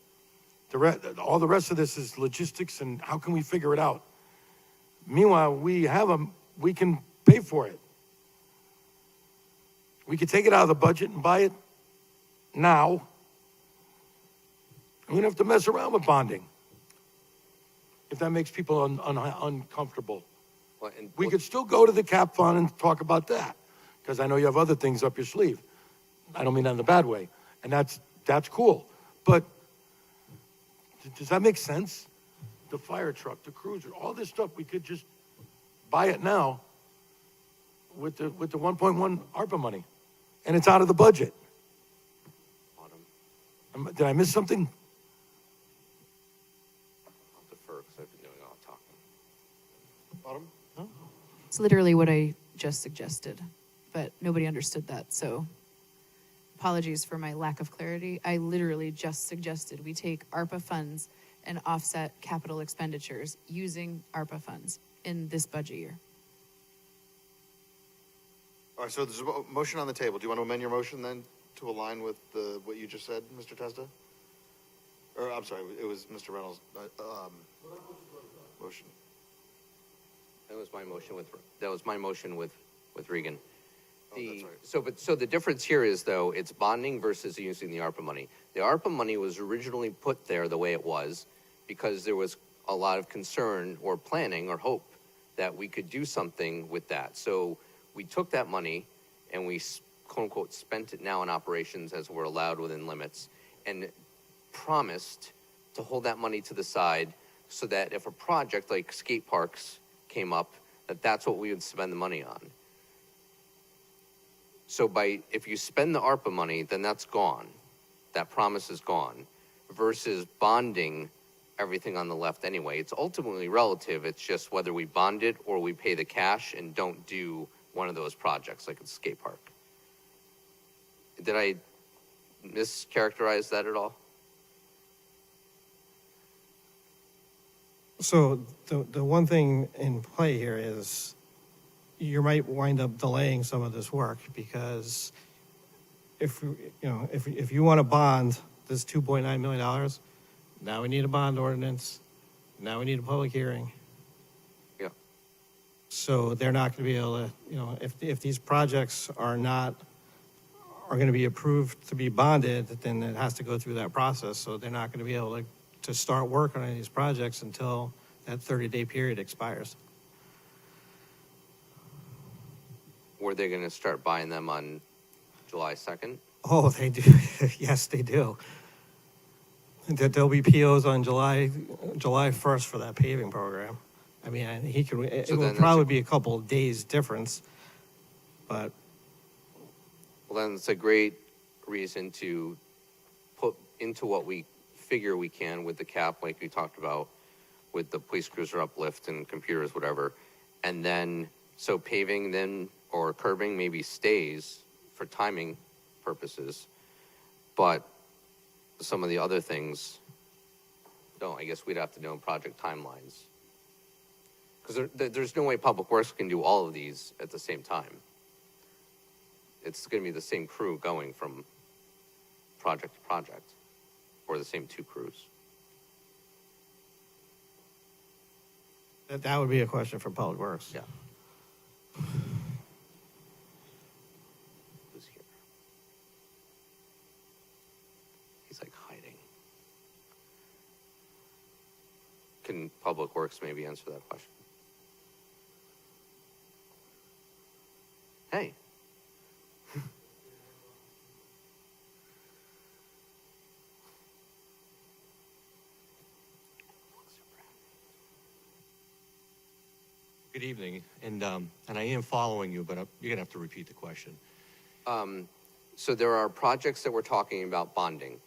All the rest of this is logistics and how can we figure it out? Meanwhile, we can pay for it. We could take it out of the budget and buy it now. We don't have to mess around with bonding. If that makes people uncomfortable. Well, and We could still go to the cap fund and talk about that, because I know you have other things up your sleeve. I don't mean that in a bad way, and that's cool. But does that make sense? The fire truck, the cruiser, all this stuff, we could just buy it now with the 1.1 ARPA money, and it's out of the budget. Did I miss something? I'll defer because I've been doing all the talking. Autumn? It's literally what I just suggested, but nobody understood that, so apologies for my lack of clarity. I literally just suggested we take ARPA funds and offset capital expenditures using ARPA funds in this budget year. All right, so there's a motion on the table. Do you want to amend your motion then to align with what you just said, Mr. Testa? Or, I'm sorry, it was Mr. Reynolds' motion. That was my motion with Regan. Oh, that's right. So the difference here is, though, it's bonding versus using the ARPA money. The ARPA money was originally put there the way it was because there was a lot of concern or planning or hope that we could do something with that. So we took that money and we, quote unquote, spent it now in operations as we're allowed within limits, and promised to hold that money to the side so that if a project like skate parks came up, that's what we would spend the money on. So if you spend the ARPA money, then that's gone. That promise is gone. Versus bonding everything on the left anyway. It's ultimately relative. It's just whether we bond it or we pay the cash and don't do one of those projects like a skate park. Did I mischaracterize that at all? So the one thing in play here is you might wind up delaying some of this work because if you want to bond this $2.9 million, now we need a bond ordinance. Now we need a public hearing. Yeah. So they're not going to be able to, if these projects are going to be approved to be bonded, then it has to go through that process. So they're not going to be able to start work on any of these projects until that 30-day period expires. Were they going to start buying them on July 2nd? Oh, they do. Yes, they do. There'll be POs on July 1st for that paving program. I mean, it So will then probably be a couple of days difference, but Well, then it's a great reason to put into what we figure we can with the cap, like we talked about, with the police cruiser uplift and computers, whatever. And then, so paving then, or curbing maybe stays for timing purposes, but some of the other things don't. I guess we'd have to know project timelines. Because there's no way Public Works can do all of these at the same time. It's going to be the same crew going from project to project, or the same two crews. that would be a question for Public Works. Yeah. Who's here? He's like hiding. Can Public Works maybe answer that question? Hey. Good evening, and I am following you, but you're gonna have to repeat the question. So there are projects that we're talking about bonding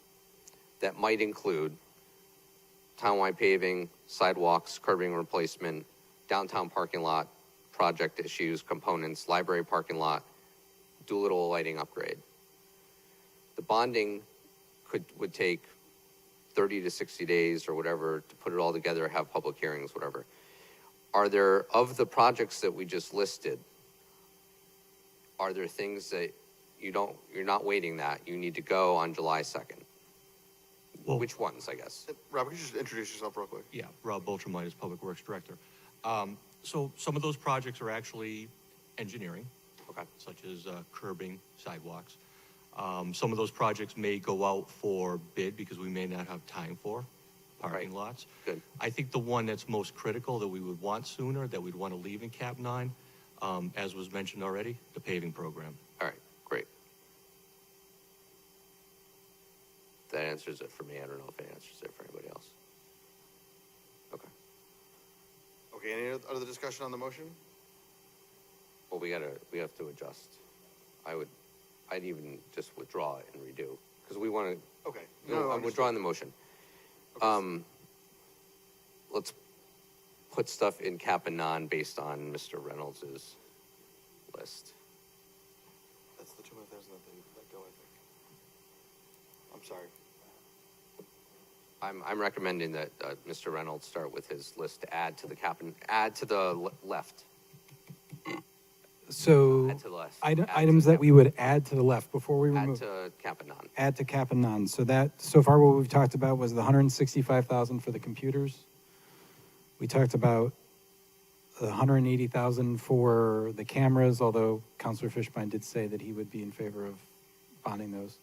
that might include townwide paving, sidewalks, curbing replacement, downtown parking lot, project issues, components, library parking lot, Doolittle lighting upgrade. The bonding would take 30 to 60 days or whatever to put it all together, have public hearings, whatever. Are there, of the projects that we just listed, are there things that you're not waiting that, you need to go on July 2nd? Well, Which ones, I guess? Rob, could you just introduce yourself real quick? Yeah, Rob Boltramite is Public Works Director. So some of those projects are actually engineering, Okay. such as curbing, sidewalks. Some of those projects may go out for bid because we may not have time for parking Right. lots. Good. I think the one that's most critical that we would want sooner, that we'd want to leave in Cap 9, as was mentioned already, the paving program. All right, great. That answers it for me. I don't know if it answers it for anybody else. Okay. Okay, any other discussion on the motion? Well, we have to adjust. I'd even just withdraw it and redo, because we want to, Okay. I'm withdrawing the motion. Let's put stuff in cap and non based on Mr. Reynolds's list. That's the 200,000 that they let go, I think. I'm sorry. I'm recommending that Mr. Reynolds start with his list to add to the cap and add to the left. So Add to the left. items that we would add to the left before we Add remove. to cap and non. Add to cap and non. So so far what we've talked about was the 165,000 for the computers. We talked about the 180,000 for the cameras, although Councilor Fishbein did say that he would be in favor of bonding those.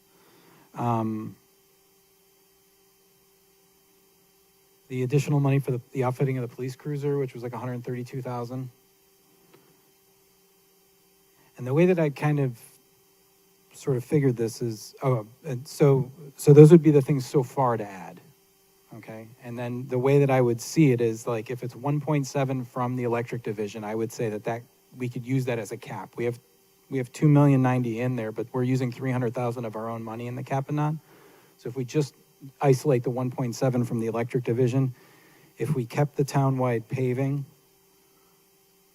The additional money for the outfitting of the police cruiser, which was like 132,000. And the way that I kind of sort of figured this is, and so those would be the things so far to add, okay? And then the way that I would see it is like if it's 1.7 from the electric division, I would say that we could use that as a cap. We have 2,090,000 in there, but we're using 300,000 of our own money in the cap and non. So if we just isolate the 1.7 from the electric division, if we kept the townwide paving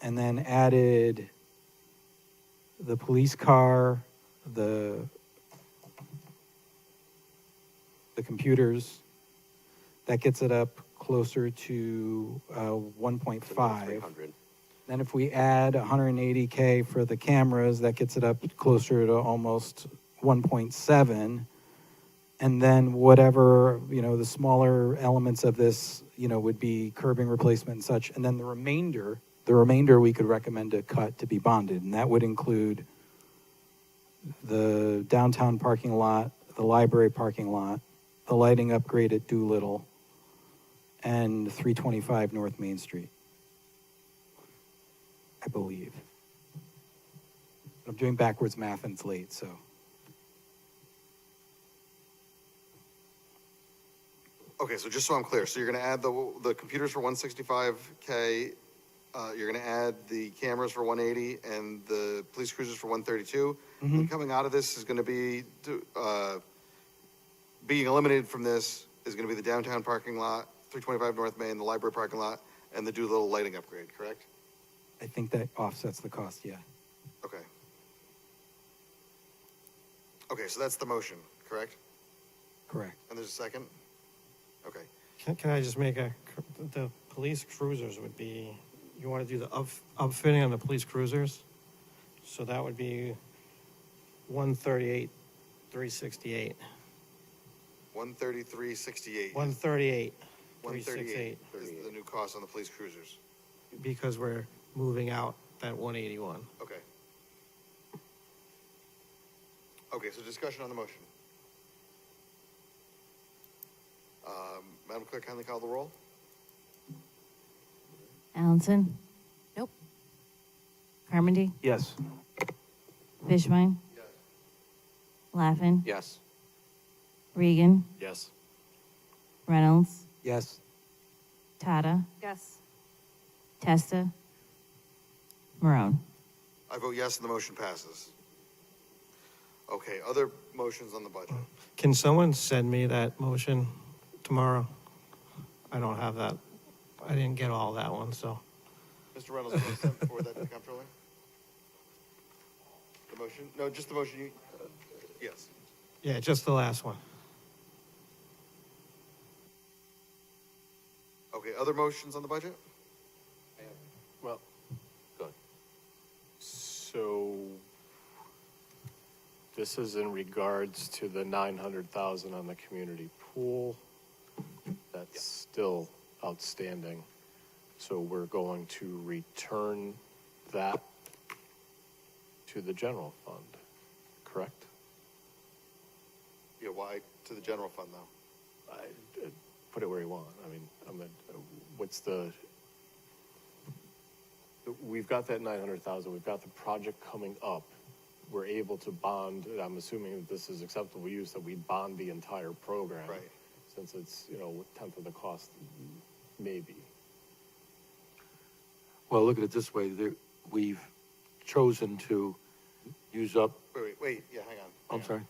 and then added the police car, the computers, that gets it up closer to 1.5. 300. Then if we add 180K for the cameras, that gets it up closer to almost 1.7. And then whatever, the smaller elements of this, would be curbing replacement and such. And then the remainder we could recommend a cut to be bonded. And that would include the downtown parking lot, the library parking lot, the lighting upgrade at Doolittle, and 325 North Main Street, I believe. I'm doing backwards math and it's late, so. Okay, so just so I'm clear, so you're gonna add the computers for 165K, you're gonna add the cameras for 180 and the police cruisers for 132. And coming out of this is gonna be, being eliminated from this is gonna be the downtown parking lot, 325 North Main, the library parking lot, and the Doolittle lighting upgrade, correct? I think that offsets the cost, yeah. Okay. Okay, so that's the motion, correct? Correct. And there's a second? Okay. Can I just make the police cruisers would be, you want to do the upfitting on the police cruisers? So that would be 138,368. 133.68. 138,368. is the new cost on the police cruisers. Because we're moving out that 181. Okay. Okay, so discussion on the motion. Madam Clerk, kindly call the roll. Allenson? Nope. Carmody? Yes. Fishbein? Yes. Laffin? Yes. Regan? Yes. Reynolds? Yes. Tata? Yes. Testa? Marone? I vote yes, and the motion passes. Okay, other motions on the budget. Can someone send me that motion tomorrow? I don't have that. I didn't get all that one, so. Mr. Reynolds, you want to send forward that to the comptroller? The motion? No, just the motion. Yes. Yeah, just the last one. Okay, other motions on the budget? Well, Good. so this is in regards to the 900,000 on the community pool. That's still outstanding. So we're going to return that to the general fund, correct? Yeah, why to the general fund, though? Put it where you want. I mean, we've got that 900,000, we've got the project coming up. We're able to bond, I'm assuming that this is acceptable use, that we bond the entire program. Right. Since it's, a tenth of the cost, maybe. Well, look at it this way, we've chosen to use up, Wait, yeah, hang on. I'm sorry,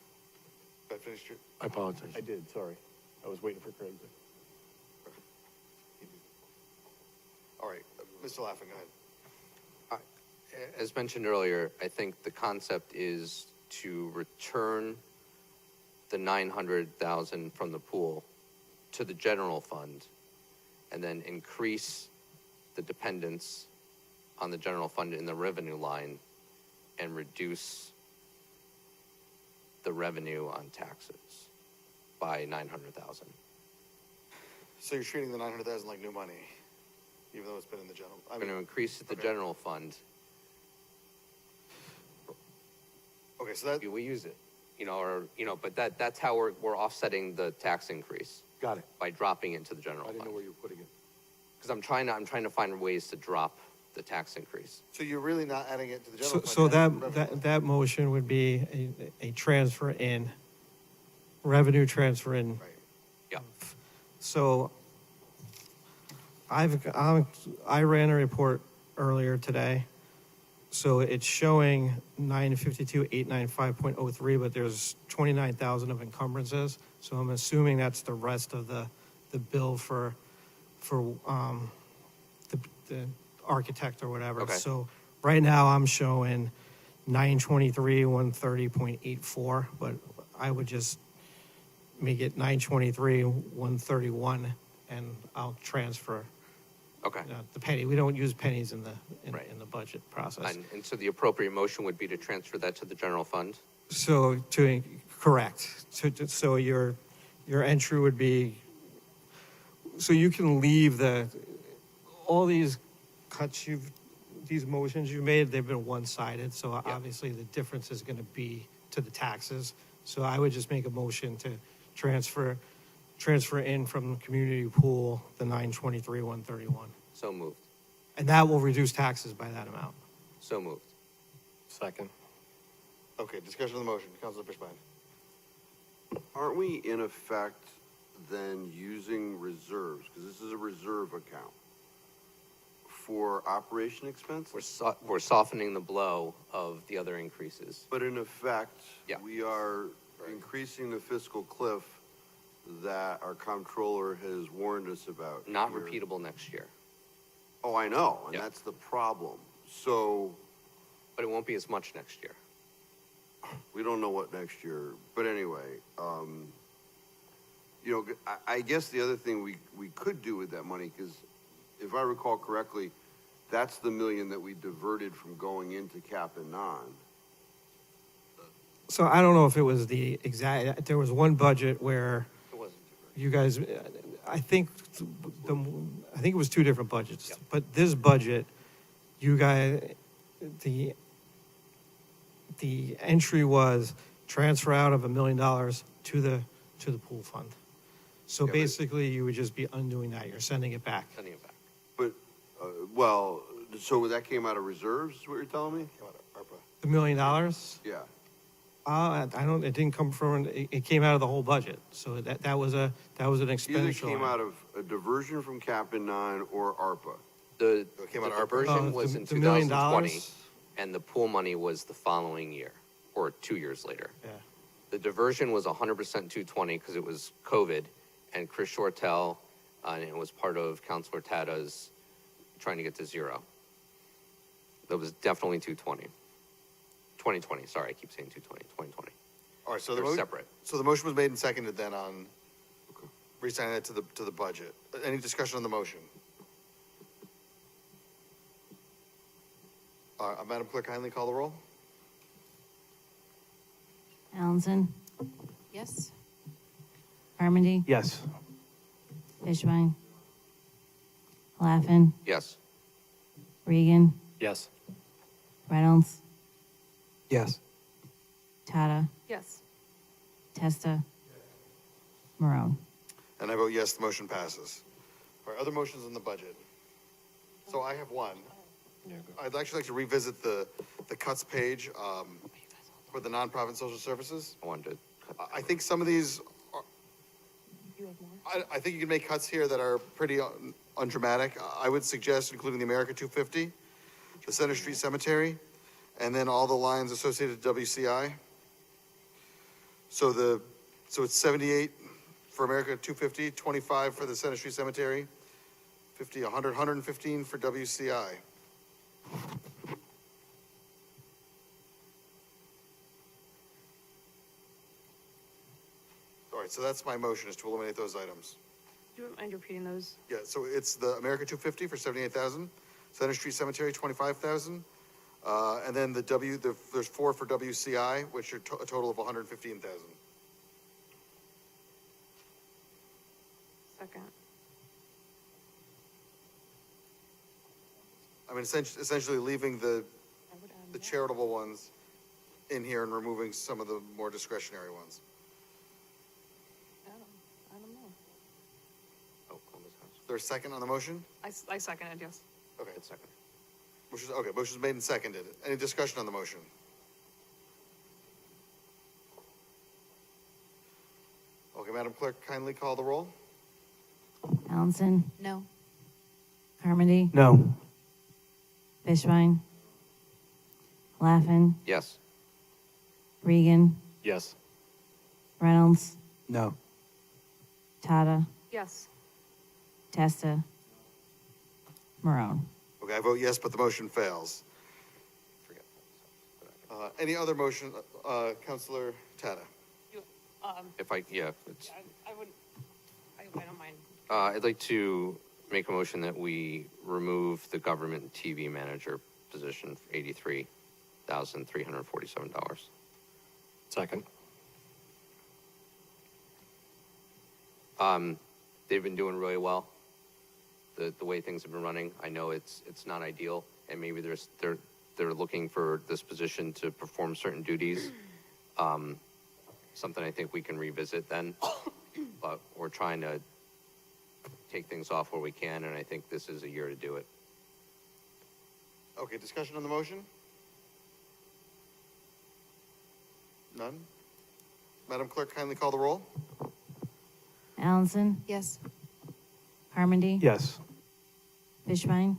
I finished your, I apologize. I did, sorry. I was waiting for Craig to. all right, Mr. Laffin, go ahead. As mentioned earlier, I think the concept is to return the 900,000 from the pool to the general fund and then increase the dependence on the general fund in the revenue line and reduce the revenue on taxes by 900,000. So you're treating the 900,000 like new money, even though it's been in the general. I'm going to increase the okay. general fund. Okay, so that, We use it, but that's how we're offsetting the tax increase Got it. by dropping it into the general I didn't know fund. where you were putting it. Because I'm trying to find ways to drop the tax increase. so you're really not adding it to the general fund. So you're adding it to the revenue that motion would be a transfer in, revenue transfer in. fund. Right. Yeah. So I ran a report earlier today. So it's showing 952,895.03, but there's 29,000 of encumbrances. So I'm assuming that's the rest of the bill for the architect or whatever. Okay. So right now I'm showing 923,130.84, but I would just make it 923,131 and I'll transfer Okay. The penny, we don't use pennies in the, Right. in the budget process. And so the appropriate motion would be to transfer that to the general fund? So correct. So your entry would be, so you can leave all these cuts these motions you made, they've been one-sided, so obviously the difference is gonna be to the taxes. So I would just make a motion to transfer in from the community pool the 923,131. So moved. And that will reduce taxes by that amount. So moved. Second. Okay, discussion on the motion. Councilor Fishbein. Aren't we in effect then using reserves, because this is a reserve account, for operation expenses? We're softening the blow of the other increases. But in effect, Yeah. we are increasing the fiscal cliff that our comptroller has warned us about. Not here. repeatable next year, Oh, I know, and Yeah. that's the problem. So but it won't be as much next year. we don't know what next year, but anyway, you know, I guess the other thing we could do with that money, because if I recall correctly, that's the million that we diverted from going into cap and non. So I don't know if it was the exact, there was one budget where It wasn't. you guys, I think it was two different budgets. Yep. But this budget, you guys, the entry was transfer out of $1 million to the pool fund. So Yeah, but- basically, you would just be undoing that. You're sending it back. Sending it back. But, well, so that came out of reserves, is what you're telling me? Come on, ARPA. The $1 million? Yeah. I don't, it didn't come from, it came out of the whole budget. So that was an Either expenditure. came line. out of a diversion from cap and non or ARPA. The It came out of ARPA? diversion was in the $1 million? 2020, and the pool money was the following year, or 2 years later. Yeah. The diversion was 100% 220 because it was COVID, and Chris Shortell, and it was part of Councilor Tata's trying to get to zero. That was definitely 220. 2020, sorry, I keep saying 220, 2020. All right, so They're separate. So the motion was made and seconded then on resigning that to the budget. Any discussion on the motion? Madam Clerk, kindly call the roll. Allenson, Yes? Carmody, Yes. Fishbein, Laffin, Yes. Regan, Yes. Reynolds, Yes. Tata, Yes. Testa, Marone. And I vote yes, the motion passes. All right, other motions on the budget. So I have one. I'd actually like to revisit the cuts page for the nonprofit social services. I wanted to cut. I think some of these, I think you can make cuts here that are pretty undramatic. I would suggest including the America 250, the Center Street Cemetery, and then all the lines associated to WCI. So it's 78 for America 250, 25 for the Center Street Cemetery, 50, 100, 115 for WCI. All right, so that's my motion, is to eliminate those items. Do you mind repeating those? Yeah, so it's the America 250 for 78,000, Center Street Cemetery 25,000, and then there's 4 for WCI, which are a total of 115,000. Second. I mean, essentially leaving the I would add the more. charitable ones in here and removing some of the more discretionary ones. I don't know. Oh, Columbus House. There's a second on the motion? I second it, yes. Okay, It's second. motion's made and seconded. Any discussion on the motion? Okay, Madam Clerk, kindly call the roll. Allenson, No? Carmody, No. Fishbein, Laffin, Yes. Regan, Yes. Reynolds, No. Tata, Yes. Testa, Marone. Okay, I vote yes, but the motion fails. Forget. Any other motion, Councilor Tata? You, If I, yeah, it's, I would, I don't mind. I'd like to make a motion that we remove the government TV manager position for $83,347. Second. They've been doing really well. The way things have been running, I know it's not ideal, and maybe they're looking for this position to perform certain duties. Something I think we can revisit then, but we're trying to take things off where we can, and I think this is a year to do it. Okay, discussion on the motion? None? Madam Clerk, kindly call the roll. Allenson, Yes. Carmody, Yes. Fishbein,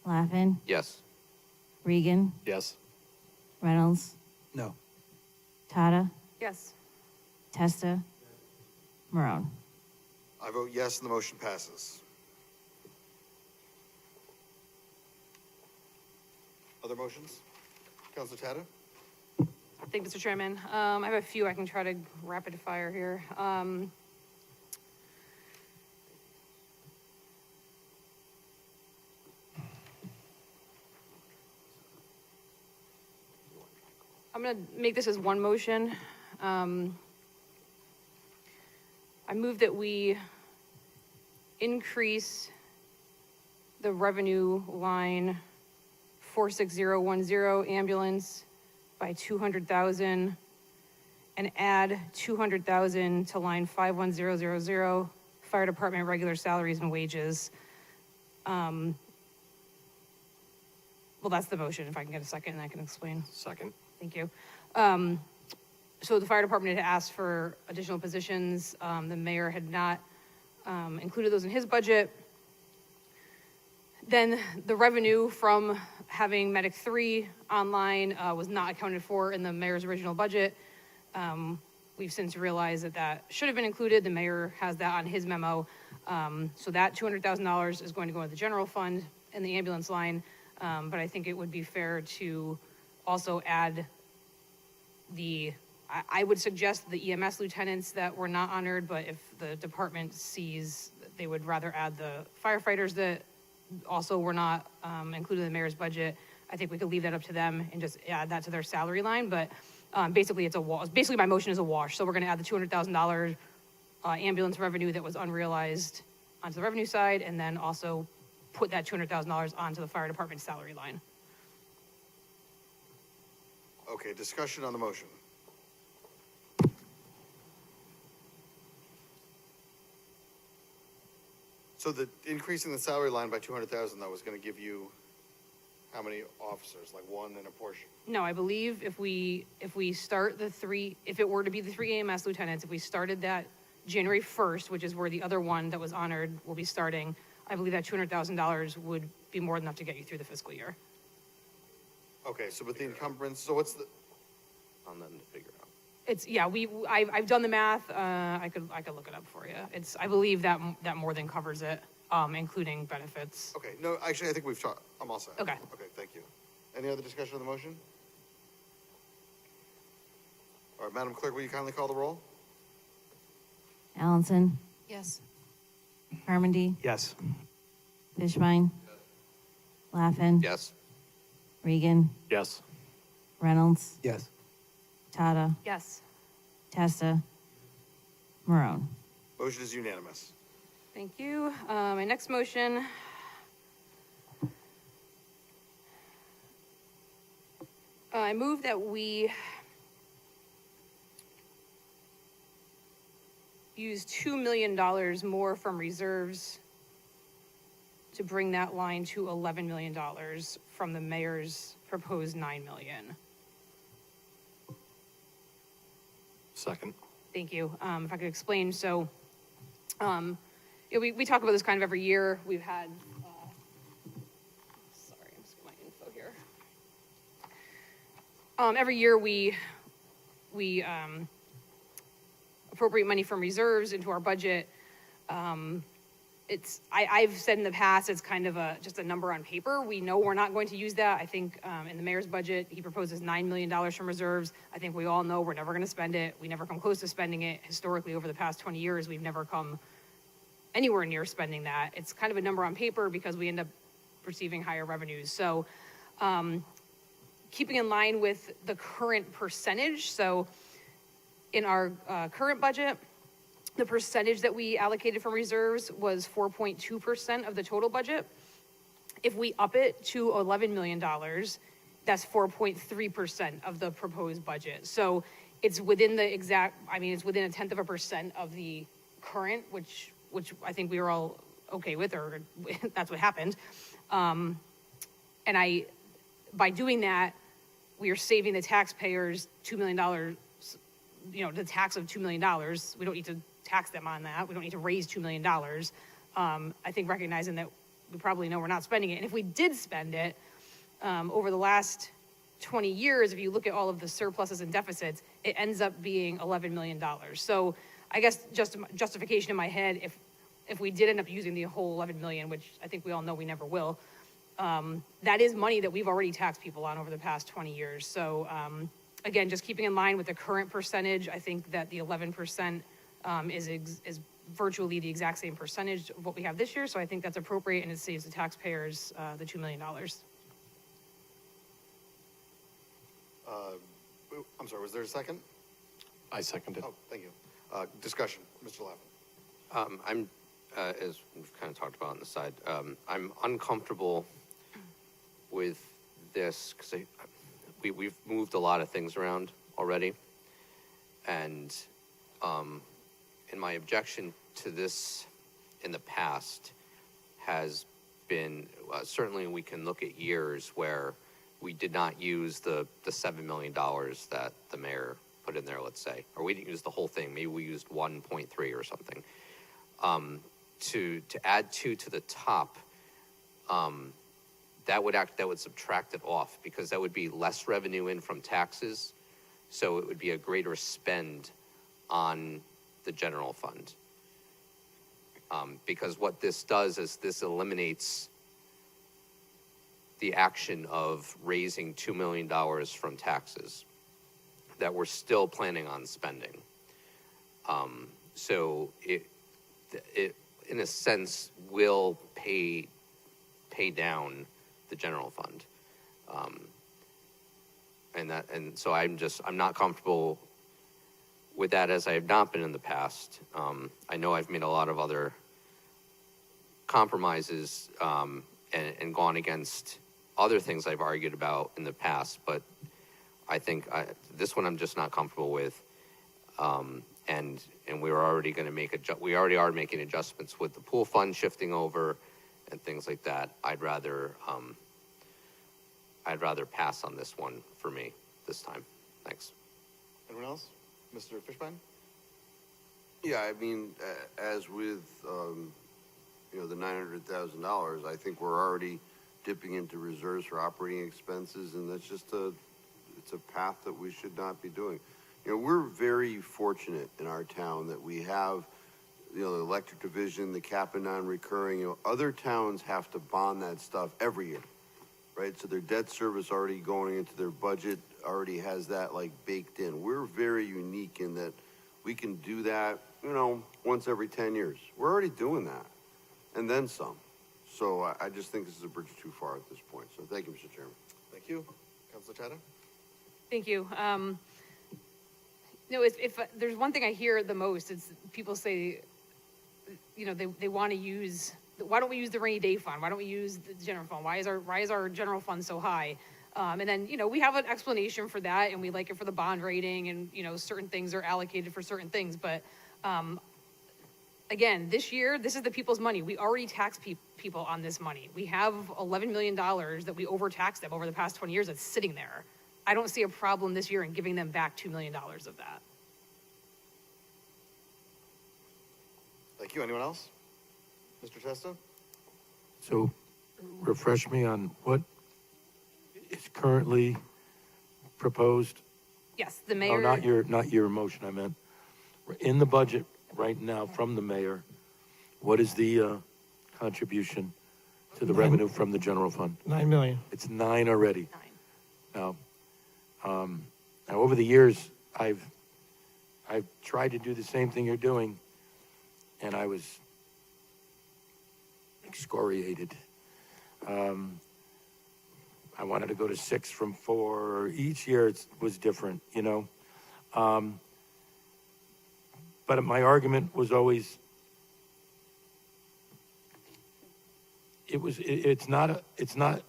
Laffin, Yes. Regan, Yes. Reynolds, No. Tata, Yes. Testa, Marone. I vote yes, and the motion passes. Other motions? Councilor Tata? Thank you, Mr. Chairman. I have a few I can try to rapid fire here. I'm gonna make this as one motion. I move that we increase the revenue line 46010 ambulance by 200,000 and add 200,000 to line 51000 fire department regular salaries and wages. Well, that's the motion. If I can get a second, I can explain. Second. Thank you. So the fire department had asked for additional positions. The mayor had not included those in his budget. Then the revenue from having Medic 3 online was not accounted for in the mayor's original budget. We've since realized that that should have been included. The mayor has that on his memo. So that $200,000 is going to go into the general fund in the ambulance line. But I think it would be fair to also add I would suggest the EMS lieutenants that were not honored, but if the department sees that they would rather add the firefighters that also were not included in the mayor's budget, I think we could leave that up to them and just add that to their salary line. But basically, it's a wash. Basically, my motion is a wash. So we're going to add the $200,000 ambulance revenue that was unrealized onto the revenue side, and then also put that $200,000 onto the fire department salary line. Okay, discussion on the motion. So the increasing the salary line by 200,000 though is going to give you how many officers? Like one and a portion? No, I believe if we start if it were to be the 3 EMS lieutenants, if we started that January 1st, which is where the other one that was honored will be starting, I believe that $200,000 would be more than enough to get you through the fiscal year. Okay, so with the encumbrance, so what's the, On them to figure out. It's, yeah, I've done the math, I could look it up for you. I believe that more than covers it, including benefits. okay, no, actually, I think we've talked, I'm all set. Okay. Okay, thank you. Any other discussion on the motion? All right, Madam Clerk, will you kindly call the roll? Allenson, Yes. Carmody, Yes. Fishbein, Laffin, Yes. Regan, Yes. Reynolds, Yes. Tata, Yes. Testa, Marone. Motion is unanimous. Thank you. My next motion. I move that we use $2 million more from reserves to bring that line to $11 million from the mayor's proposed $9 million. Second. Thank you. If I could explain, so we talk about this kind of every year. We've had, sorry, I'm just getting my info here. Every year we appropriate money from reserves into our budget. I've said in the past, it's kind of just a number on paper. We know we're not going to use that. I think in the mayor's budget, he proposes $9 million from reserves. I think we all know we're never going to spend it. We never come close to spending it. Historically, over the past 20 years, we've never come anywhere near spending that. It's kind of a number on paper because we end up receiving higher revenues. So keeping in line with the current percentage, so in our current budget, the percentage that we allocated from reserves was 4.2% of the total budget. If we up it to $11 million, that's 4.3% of the proposed budget. So it's within the exact, I mean, it's within 0.1% of the current, which I think we were all okay with, or that's what happened. And by doing that, we are saving the taxpayers $2 million, the tax of $2 million. We don't need to tax them on that. We don't need to raise $2 million. I think recognizing that we probably know we're not spending it. And if we did spend it, over the last 20 years, if you look at all of the surpluses and deficits, it ends up being $11 million. So I guess just justification in my head, if we did end up using the whole 11 million, which I think we all know we never will, that is money that we've already taxed people on over the past 20 years. So again, just keeping in line with the current percentage, I think that the 11% is virtually the exact same percentage of what we have this year. So I think that's appropriate, and it saves the taxpayers the $2 million. I'm sorry, was there a second? I second it. Oh, thank you. Discussion, Mr. Laffin. I'm, as we've kind of talked about on the side, I'm uncomfortable with this because we've moved a lot of things around already. And my objection to this in the past has been, certainly we can look at years where we did not use the $7 million that the mayor put in there, let's say, or we didn't use the whole thing. Maybe we used 1.3 or something. To add 2 to the top, that would subtract it off, because that would be less revenue in from taxes. So it would be a greater spend on the general fund. Because what this does is this eliminates the action of raising $2 million from taxes that we're still planning on spending. So it in a sense will pay down the general fund. And so I'm not comfortable with that, as I have not been in the past. I know I've made a lot of other compromises and gone against other things I've argued about in the past, but I think this one I'm just not comfortable with. And we were already going to we already are making adjustments with the pool fund shifting over and things like that. I'd rather pass on this one for me this time. Thanks. Anyone else? Mr. Fishbein? Yeah, I mean, as with, the $900,000, I think we're already dipping into reserves for operating expenses, and that's just it's a path that we should not be doing. We're very fortunate in our town that we have, the electric division, the cap and non-recurring. Other towns have to bond that stuff every year, right? So their debt service already going into their budget already has that baked in. We're very unique in that we can do that, once every 10 years. We're already doing that, and then some. So I just think this is a bridge too far at this point. So thank you, Mr. Chairman. Thank you. Councilor Chada? Thank you. If there's one thing I hear the most, it's people say, they want to use, why don't we use the rainy day fund? Why don't we use the general fund? Why is our general fund so high? And then, we have an explanation for that, and we like it for the bond rating, and, certain things are allocated for certain things. But again, this year, this is the people's money. We already tax people on this money. We have $11 million that we overtaxed them over the past 20 years that's sitting there. I don't see a problem this year in giving them back $2 million of that. Thank you. Anyone else? Mr. Testa? So refresh me on what is currently proposed. Yes, the mayor. No, not your motion, I meant. In the budget right now from the mayor, what is the contribution to the revenue from the general fund? 9 million. It's 9 already. Now, over the years, I've tried to do the same thing you're doing, and I was excoriated. I wanted to go to 6 from 4. Each year it was different, you know. But my argument was always, it's not,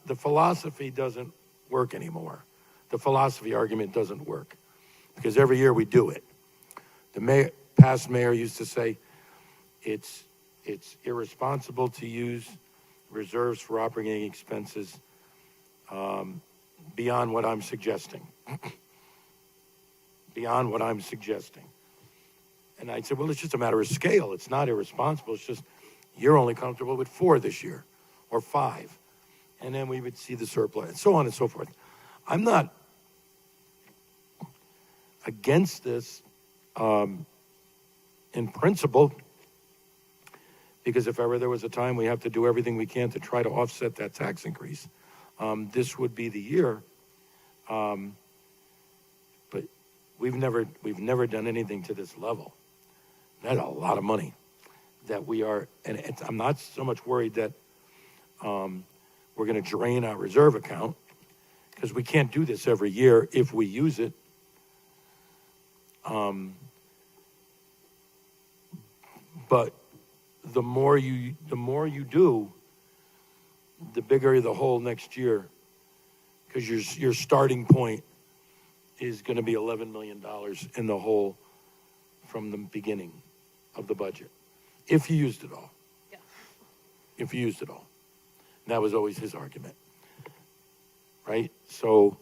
the philosophy doesn't work anymore. The philosophy argument doesn't work because every year we do it. The past mayor used to say, it's irresponsible to use reserves for operating expenses beyond what I'm suggesting. Beyond what I'm suggesting. And I said, well, it's just a matter of scale. It's not irresponsible. It's just you're only comfortable with 4 this year or 5. And then we would see the surplus and so on and so forth. I'm not against this in principle, because if ever there was a time we have to do everything we can to try to offset that tax increase, this would be the year. But we've never done anything to this level. That's a lot of money that we are, and I'm not so much worried that we're going to drain our reserve account, because we can't do this every year if we use it. But the more you do, the bigger the hole next year, because your starting point is going to be $11 million in the hole from the beginning of the budget, if you used it all. Yeah. If you used it all. And that was always his argument, right? So,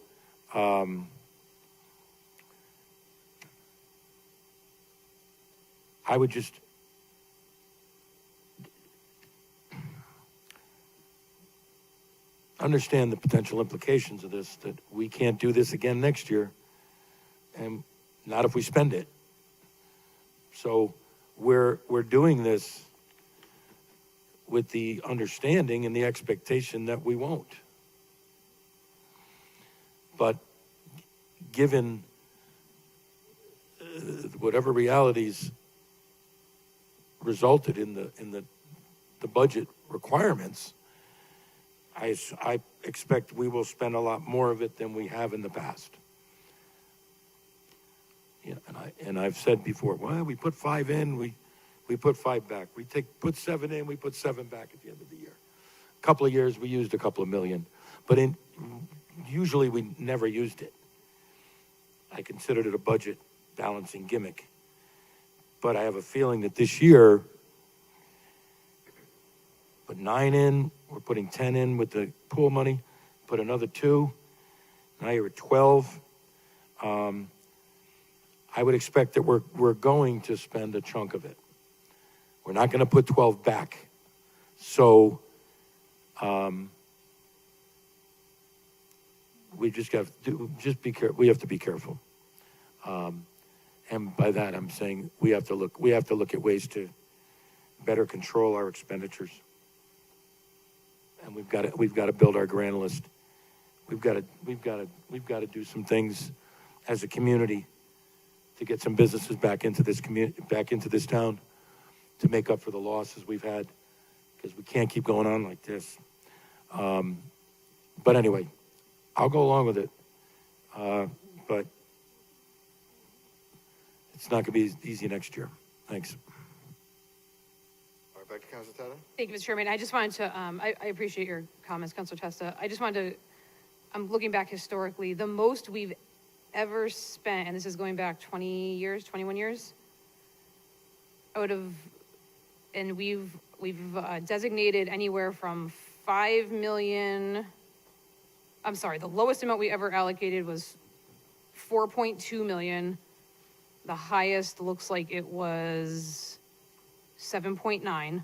I would just understand the potential implications of this, that we can't do this again next year, and not if we spend it. So we're doing this with the understanding and the expectation that we won't. But given whatever realities resulted in the budget requirements, I expect we will spend a lot more of it than we have in the past. You know, and I've said before, well, we put 5 in, we put 5 back. We put 7 in, we put 7 back at the end of the year. A couple of years we used a couple of million, but usually we never used it. I considered it a budget balancing gimmick. But I have a feeling that this year, put 9 in, we're putting 10 in with the pool money, put another 2, now you're at 12. I would expect that we're going to spend a chunk of it. We're not going to put 12 back. So we just have to we have to be careful. And by that I'm saying we have to look at ways to better control our expenditures. And we've got to build our grand list. We've got to do some things as a community to get some businesses back into this town, to make up for the losses we've had, because we can't keep going on like this. But anyway, I'll go along with it. But it's not going to be easy next year. Thanks. All right, back to Councilor Tata. Thank you, Mr. Chairman. I just wanted to, I appreciate your comments, Councilor Testa. I just wanted to, I'm looking back historically, the most we've ever spent, and this is going back 20 years, 21 years, and we've designated anywhere from 5 million, I'm sorry, the lowest amount we ever allocated was 4.2 million. The highest looks like it was 7.9.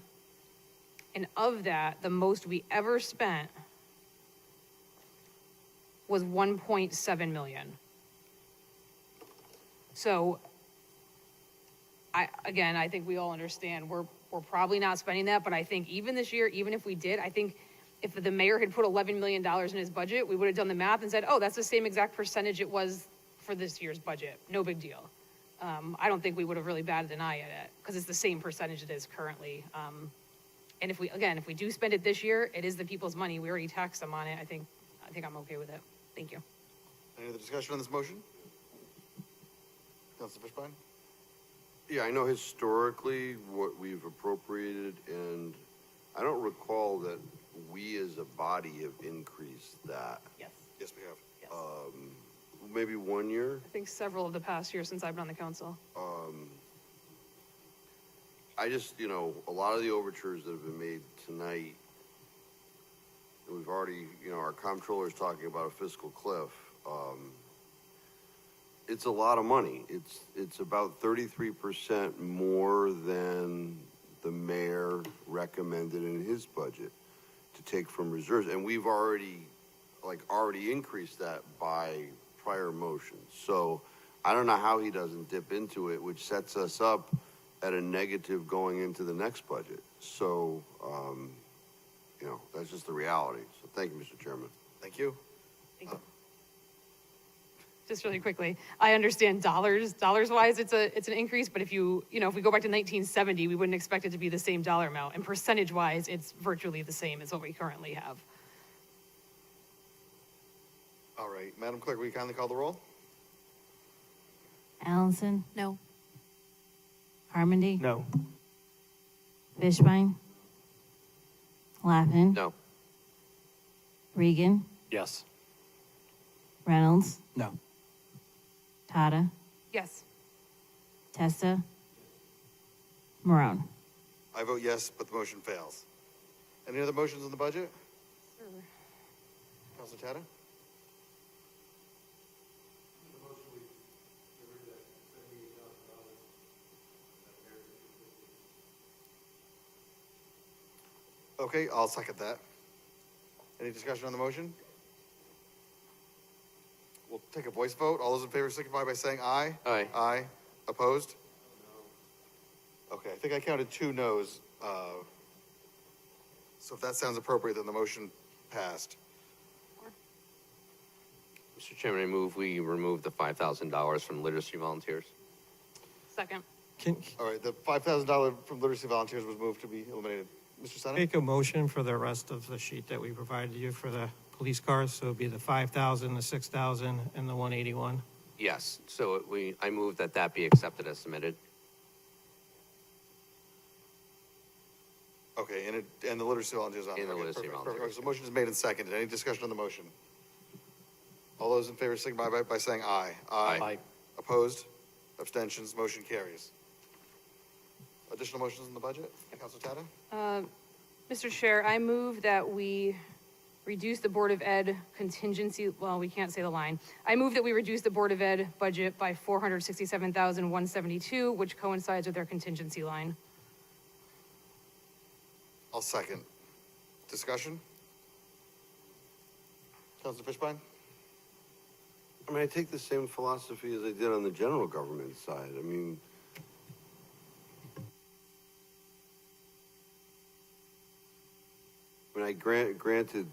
And of that, the most we ever spent was 1.7 million. So, I think we all understand we're probably not spending that, but I think even this year, even if we did, I think if the mayor had put $11 million in his budget, we would have done the math and said, oh, that's the same exact percentage it was for this year's budget. No big deal. I don't think we would have really batted an eye at it because it's the same percentage it is currently And if we do spend it this year, it is the people's money. We already taxed them on it. I think I'm okay with it. Thank you. Any other discussion on this motion? Councilor Fishbein? Yeah, I know historically what we've appropriated, and I don't recall that we as a body have increased that. Yes. Yes, we have. Yes. Maybe 1 year. I think several of the past years since I've been on the council. I just, a lot of the overtures that have been made tonight, and we've already, our comptroller's talking about a fiscal cliff. It's a lot of money. It's about 33% more than the mayor recommended in his budget to take from reserves. And we've already increased that by prior motions. So I don't know how he doesn't dip into it, which sets us up at a negative going into the next budget. So, that's just the reality. So thank you, Mr. Chairman. Thank you. Thank you. Just really quickly, I understand dollars wise, it's an increase, but if we go back to 1970, we wouldn't expect it to be the same dollar amount. And percentage wise, it's virtually the same as what we currently have. All right, Madam Clerk, will you kindly call the roll? Allison, No. Harmony, No. Fishbein, Lappin, No. Regan, Yes. Reynolds, No. Tata, Yes. Testa, Marone. I vote yes, but the motion fails. Any other motions on the budget? Councilor Tata? Okay, I'll second that. Any discussion on the motion? We'll take a voice vote. All those in favor signify by saying aye. Aye. Aye. Opposed? Okay, I think I counted 2 noes. So if that sounds appropriate, then the motion passed. Mr. Chairman, I move we remove the $5,000 from literacy volunteers. Second. All right, the $5,000 from literacy volunteers was moved to be eliminated. Mr. Senate? Make a motion for the rest of the sheet that we provided you for the police cars. So it'd be the 5,000, the 6,000, and the 181. Yes, so I move that be accepted as submitted. Okay, and the literacy volunteers on there. And the Okay, literacy perfect, volunteers. perfect. So the motion is made and seconded. Any discussion on the motion? All those in favor signify by saying aye. Aye. Opposed? Abstentions? Motion carries. Additional motions on the budget? Councilor Tata? Mr. Chair, I move that we reduce the Board of Ed contingency, well, we can't say the line. I move that we reduce the Board of Ed budget by $467,172, which coincides with their contingency line. I'll second. Discussion? Councilor Fishbein? I mean, I take the same philosophy as I did on the general government side. I mean, granted,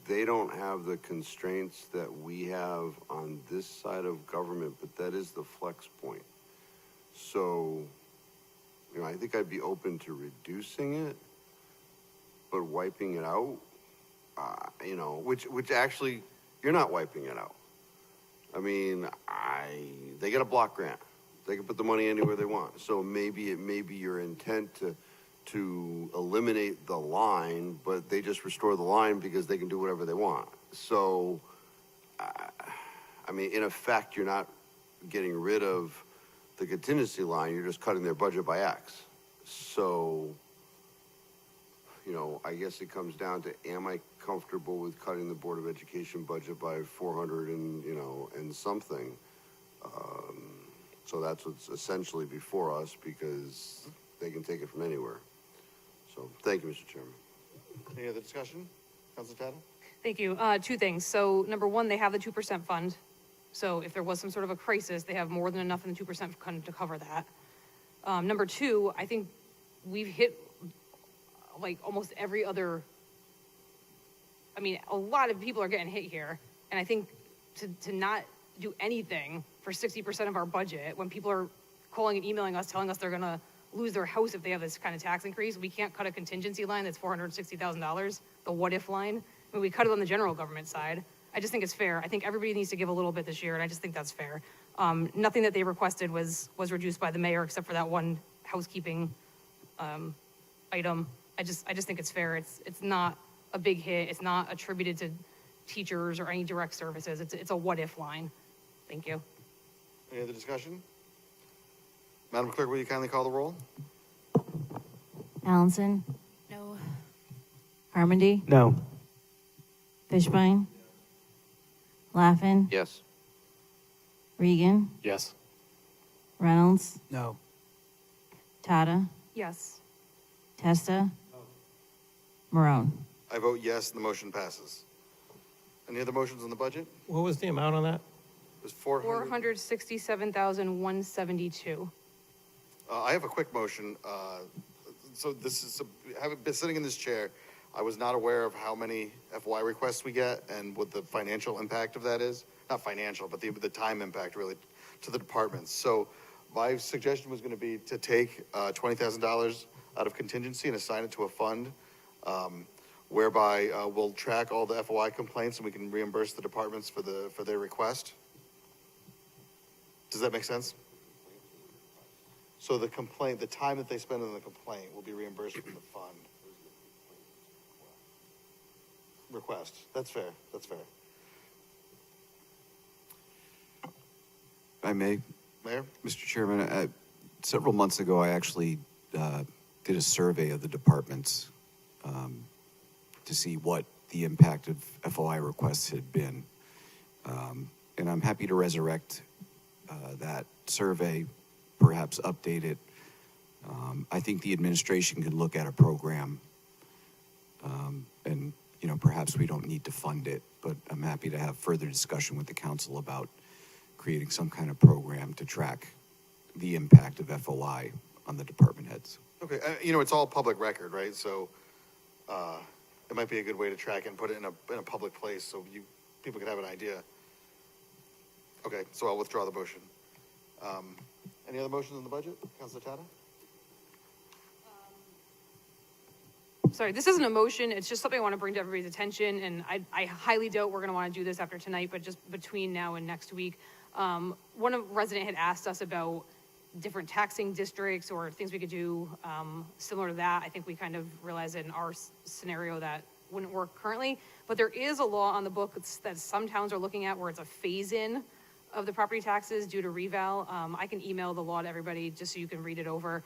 they don't have the constraints that we have on this side of government, but that is the flex point. So, I think I'd be open to reducing it, but wiping it out, which actually, you're not wiping it out. I mean, they get a block grant. They can put the money anywhere they want. So maybe it may be your intent to eliminate the line, but they just restore the line because they can do whatever they want. So, I mean, in effect, you're not getting rid of the contingency line. You're just cutting their budget by X. So, I guess it comes down to, am I comfortable with cutting the Board of Education budget by 400 and something? So that's what's essentially before us, because they can take it from anywhere. So, thank you, Mr. Chairman. Any other discussion? Councilor Tata? Thank you. 2 things. So number 1, they have the 2% fund. So if there was some sort of a crisis, they have more than enough in the 2% fund to cover that. Number 2, I think we've hit like almost every other, a lot of people are getting hit here. And I think to not do anything for 60% of our budget when people are calling and emailing us, telling us they're going to lose their house if they have this kind of tax increase. We can't cut a contingency line that's $460,000, the what-if line. I mean, we cut it on the general government side. I just think it's fair. I think everybody needs to give a little bit this year, and I just think that's fair. Nothing that they requested was reduced by the mayor except for that one housekeeping item. I just think it's fair. It's not a big hit. It's not attributed to teachers or any direct services. It's a what-if line. Thank you. Any other discussion? Madam Clerk, will you kindly call the roll? Allenson, No. Carmody, No. Fishbein, Laffin, Yes. Regan, Yes. Reynolds, No. Tata, Yes. Testa, Marone. I vote yes, and the motion passes. Any other motions on the budget? What was the amount on that? It was 400. $467,172. I have a quick motion. So this is, having been sitting in this chair, I was not aware of how many FY requests we get and what the financial impact of that is. Not financial, but the time impact really to the departments. So my suggestion was going to be to take $20,000 out of contingency and assign it to a fund whereby we'll track all the FOI complaints and we can reimburse the departments for their request. Does that make sense? So the complaint, the time that they spend on the complaint will be reimbursed from the fund. Request. That's fair. That's fair. If I may, Mayor? Mr. Chairman, several months ago, I actually did a survey of the departments to see what the impact of FOI requests had been. And I'm happy to resurrect that survey, perhaps update it. I think the administration could look at a program and, you know, perhaps we don't need to fund it, but I'm happy to have further discussion with the council about creating some kind of program to track the impact of FOI on the department heads. Okay, you know, it's all public record, right? So it might be a good way to track it and put it in a public place so people can have an idea. Okay, so I'll withdraw the motion. Any other motions on the budget? Councilor Tata? Sorry, this isn't a motion. It's just something I want to bring to everybody's attention, and I highly doubt we're going to want to do this after tonight, but just between now and next week. One resident had asked us about different taxing districts or things we could do similar to that. I think we kind of realized in our scenario that wouldn't work currently, but there is a law on the book that some towns are looking at where it's a phase-in of the property taxes due to reval. I can email the law to everybody just so you can read it over.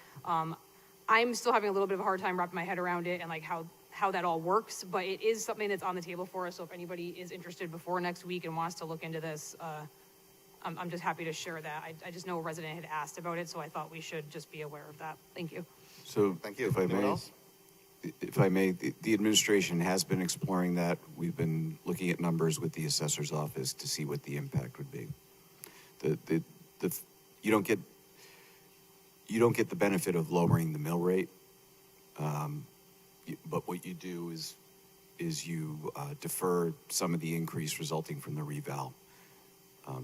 I'm still having a little bit of a hard time wrapping my head around it and like how that all works, but it is something that's on the table for us. So if anybody is interested before next week and wants to look into this, I'm just happy to share that. I just know a resident had asked about it, so I thought we should just be aware of that. Thank you. So, Thank you. if I Anyone may, else? the administration has been exploring that. We've been looking at numbers with the assessor's office to see what the impact would be. You don't get the benefit of lowering the mill rate, but what you do is you defer some of the increase resulting from the reval.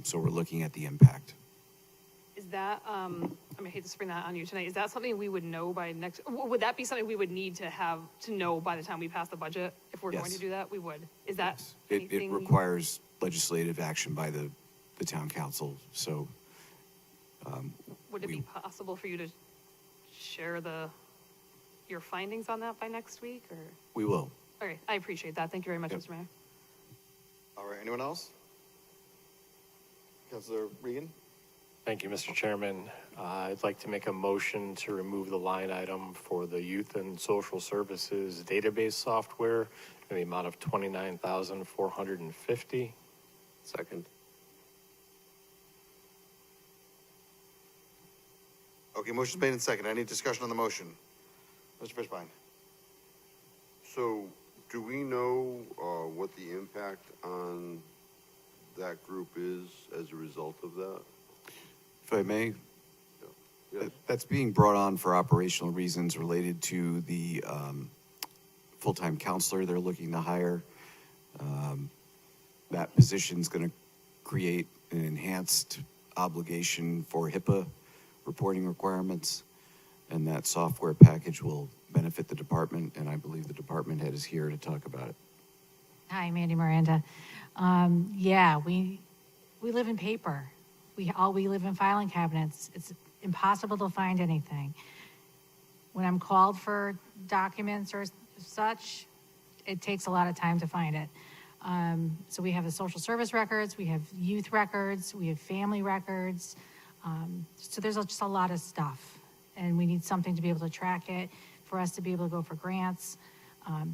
So we're looking at the impact. Is that, I hate to spring that on you tonight. Is that something we would know by next, would that be something we would need to know by the time we pass the budget? If we're going Yes. to do that, we would. Is that It anything? requires legislative action by the town council, so. Would it be possible for you to share your findings on that by next week, or? We will. Okay, I appreciate that. Thank you very much, Yep. Mr. Mayor. All right, anyone else? Councilor Regan? Thank you, Mr. Chairman. I'd like to make a motion to remove the line item for the Youth and Social Services database software in the amount of $29,450. Second. Okay, motion's made and seconded. Any discussion on the motion? Mr. Fishbein? So, do we know what the impact on that group is as a result of that? If I may, Yes. that's being brought on for operational reasons related to the full-time counselor they're looking to hire. That position's going to create an enhanced obligation for HIPAA reporting requirements. And that software package will benefit the department, and I believe the department head is here to talk about it. Hi, Mandy Miranda. Yeah, we live in paper. We live in filing cabinets. It's impossible to find anything. When I'm called for documents or such, it takes a lot of time to find it. So we have the social service records, we have youth records, we have family records. So there's just a lot of stuff. And we need something to be able to track it, for us to be able to go for grants,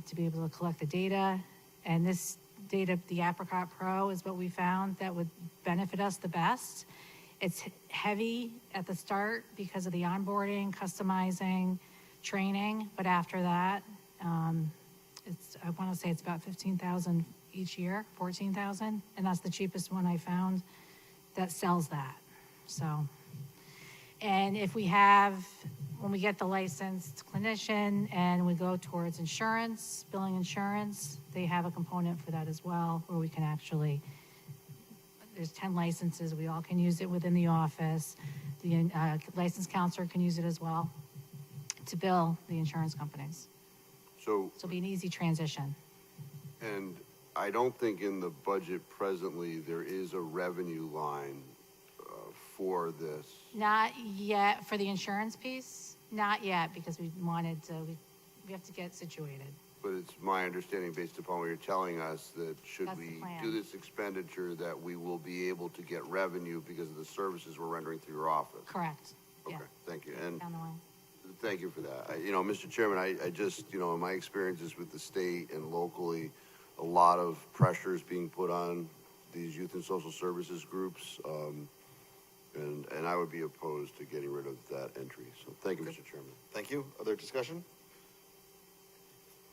to be able to collect the data. And this data, the Apricot Pro, is what we found that would benefit us the best. It's heavy at the start because of the onboarding, customizing, training, but after that, I want to say it's about 15,000 each year, 14,000, and that's the cheapest one I found that sells that. So, and if we have, when we get the licensed clinician and we go towards insurance, billing insurance, they have a component for that as well, where we can actually, there's 10 licenses, we all can use it within the office. The licensed counselor can use it as well to bill the insurance companies. So, So it'll be an easy transition. and I don't think in the budget presently, there is a revenue line for this. Not yet for the insurance piece, not yet, because we wanted to, we have to get situated. But it's my understanding, based upon what you're telling us, that should That's the we plan. do this expenditure, that we will be able to get revenue because of the services we're rendering through your office. Correct, yeah. Okay, thank you. And Down the line. thank you for that. Mr. Chairman, I just, in my experiences with the state and locally, a lot of pressure is being put on these youth and social services groups. And I would be opposed to getting rid of that entry. So thank you, Mr. Chairman. Thank you. Other discussion?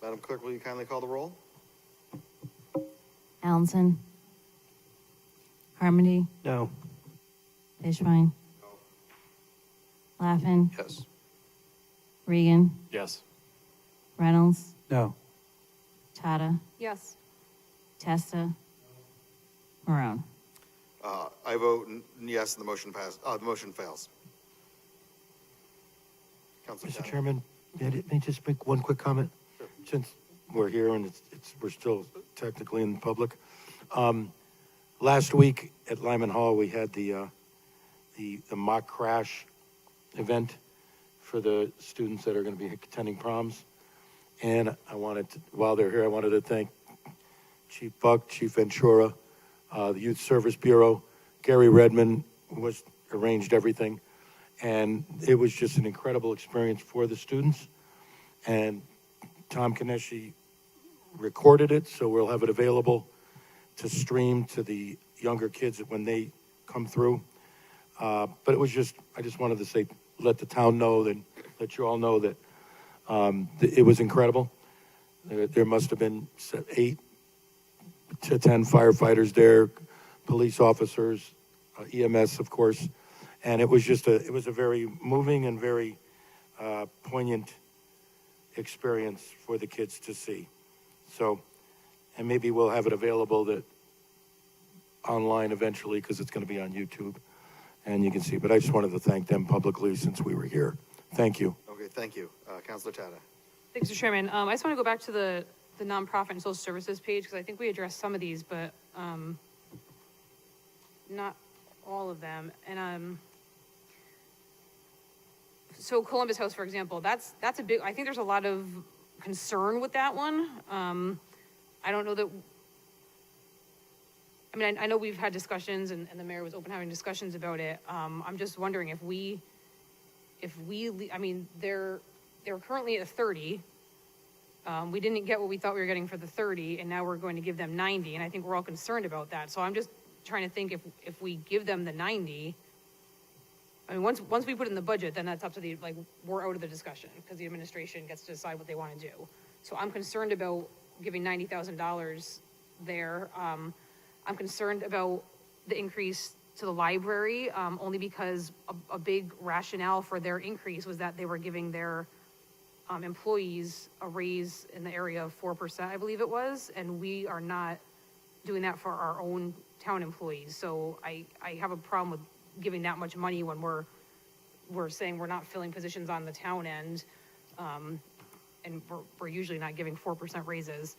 Madam Clerk, will you kindly call the roll? Allenson. Carmody. No. Fishbein. Laffin. Yes. Regan. Yes. Reynolds. No. Tata. Yes. Testa. Marone. I vote yes, and the motion fails. Councilor Mr. Tata. Chairman, may I just make one quick comment? Sure. Since we're here and we're still technically in public. Last week at Lyman Hall, we had the mock crash event for the students that are going to be attending proms. And while they're here, I wanted to thank Chief Buck, Chief Ventura, the Youth Service Bureau, Gary Redmond, who arranged everything. And it was just an incredible experience for the students. And Tom Caneschi recorded it, so we'll have it available to stream to the younger kids when they come through. But it was I just wanted to say, let the town know, that let you all know that it was incredible. There must have been 8 to 10 firefighters there, police officers, EMS, of course. And it was it was a very moving and very poignant experience for the kids to see. So, and maybe we'll have it available online eventually, because it's going to be on YouTube and you can see. But I just wanted to thank them publicly since we were here. Thank you. Okay, thank you. Councilor Tata. Thanks, Mr. Chairman. I just want to go back to the nonprofit and social services page, because I think we addressed some of these, but not all of them. And so Columbus House, for example, that's a big, I think there's a lot of concern with that one. I don't know that, I know we've had discussions and the mayor was open having discussions about it. I'm just wondering they're currently at 30. We didn't get what we thought we were getting for the 30, and now we're going to give them 90, and I think we're all concerned about that. So I'm just trying to think if we give them the 90, once we put it in the budget, then that's up to we're out of the discussion, because the administration gets to decide what they want to do. So I'm concerned about giving $90,000 there. I'm concerned about the increase to the library, only because a big rationale for their increase was that they were giving their employees a raise in the area of 4%, I believe it was, and we are not doing that for our own town employees. So I have a problem with giving that much money when we're we're saying we're not filling positions on the town end, and we're usually not giving 4% raises.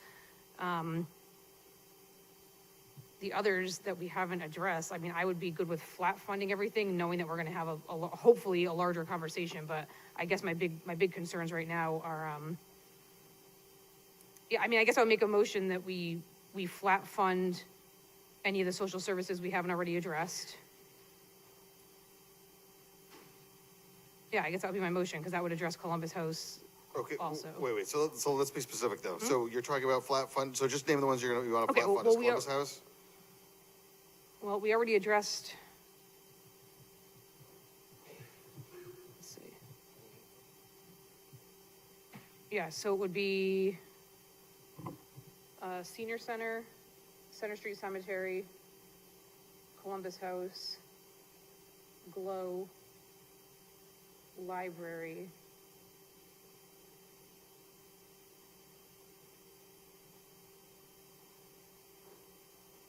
The others that we haven't addressed, I mean, I would be good with flat funding everything, knowing that we're gonna have hopefully a larger conversation, but I guess my big concerns right now are, yeah, I mean, I guess I would make a motion that we flat fund any of the social services we haven't already addressed. Yeah, I guess that would be my motion, because that would address Columbus House Okay, also. wait, so let's be specific though. So you're talking about flat fund, so just name the ones you want to Okay, flat fund. well, Is Columbus House? Well, we already addressed. Let's see. Yeah, so it would be Senior Center, Center Street Cemetery, Columbus House, Glow, Library.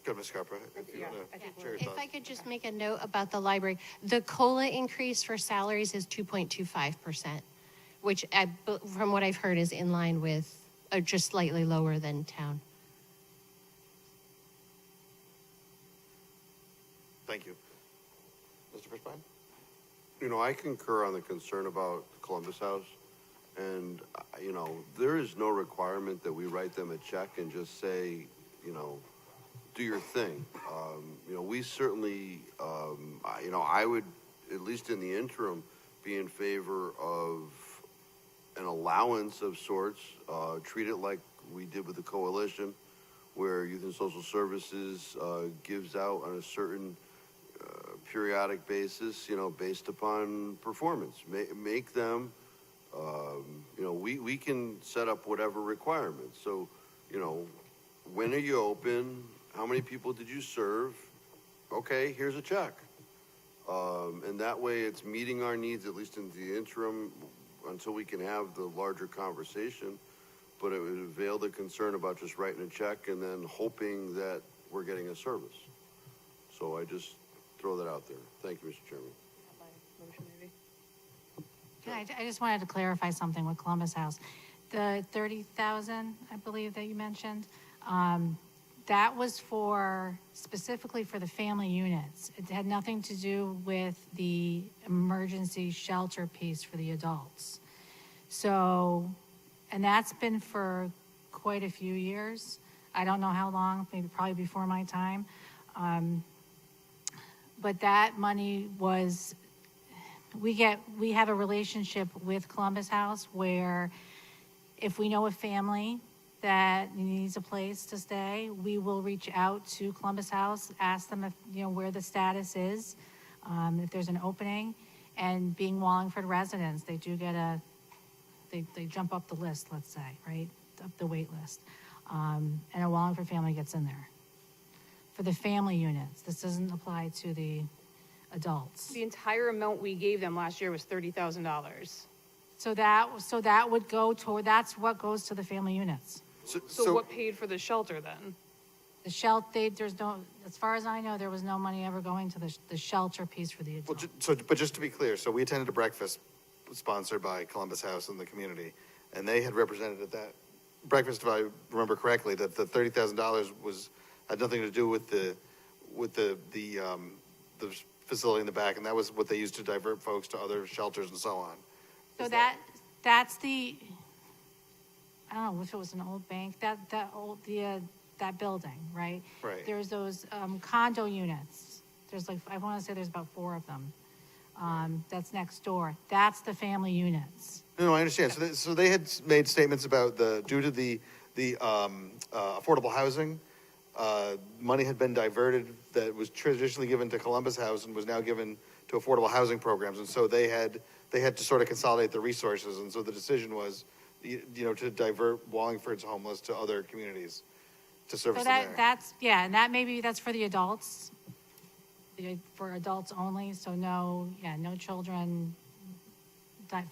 Good, Ms. Scarpa, if you Yeah, want I think to share your If thoughts. I could just make a note about the library, the COLA increase for salaries is 2.25%, which from what I've heard is in line with, or just slightly lower than town. Thank you. Mr. Fishbein? You know, I concur on the concern about Columbus House. And, you know, there is no requirement that we write them a check and just say, you know, do your thing. You know, we certainly, you know, I would, at least in the interim, be in favor of an allowance of sorts, treat it like we did with the coalition, where Youth and Social Services gives out on a certain periodic basis, you know, based upon performance. Make them, you know, we can set up whatever requirements. So, you know, when are you open? How many people did you serve? Okay, here's a check. And that way it's meeting our needs, at least in the interim, until we can have the larger conversation. But it would avail the concern about just writing a check and then hoping that we're getting a service. So I just throw that out there. Thank you, Mr. Chairman. Motion maybe. Yeah, I just wanted to clarify something with Columbus House. The 30,000, I believe that you mentioned, that was specifically for the family units. It had nothing to do with the emergency shelter piece for the adults. So, and that's been for quite a few years. I don't know how long, maybe probably before my time. But that money was, we have a relationship with Columbus House where if we know a family that needs a place to stay, we will reach out to Columbus House, ask them if, you know, where the status is, if there's an opening. And being Wallingford residents, they do get they jump up the list, let's say, right? Up the wait list. And a Wallingford family gets in there. For the family units, this doesn't apply to the adults. The entire amount we gave them last year was $30,000. So that would go toward, that's what goes to the family units. So what paid for the shelter then? The shelter, there's no, as far as I know, there was no money ever going to the shelter piece for the Well, adults. but just to be clear, so we attended a breakfast sponsored by Columbus House and the community, and they had represented at that breakfast, if I remember correctly, that the $30,000 had nothing to do with the facility in the back, and that was what they used to divert folks to other shelters and so on. So that's the, I don't know if it was an old bank, that building, right? Right. There's those condo units. There's like, I want to say there's about 4 of them. That's next door. That's the family units. No, I understand. So they had made statements about due to the affordable housing, money had been diverted that was traditionally given to Columbus House and was now given to affordable housing programs. And so they had to sort of consolidate the resources. And so the decision was, you know, to divert Wallingford's homeless to other communities to service So them there. that's, yeah, and that's for the adults, for adults only. So no children,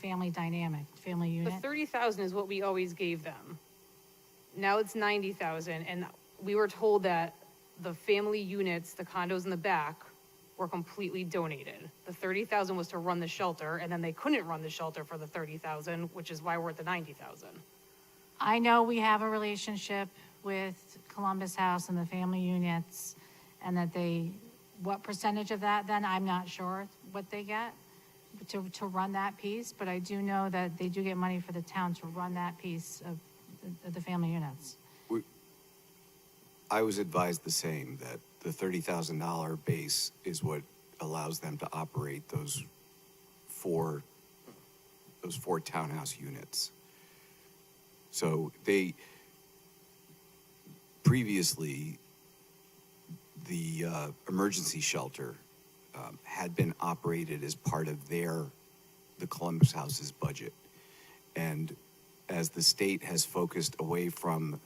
family dynamic, family The unit. 30,000 is what we always gave them. Now it's 90,000, and we were told that the family units, the condos in the back, were completely donated. The 30,000 was to run the shelter, and then they couldn't run the shelter for the 30,000, which is why we're at the 90,000. I know we have a relationship with Columbus House and the family units, and that what percentage of that then, I'm not sure what they get to run that piece, but I do know that they do get money for the town to run that piece of the family units. I was advised the same, that the $30,000 base is what allows them to operate those four townhouse units. So previously, the emergency shelter had been operated as part of the Columbus House's budget. And as the state has focused away from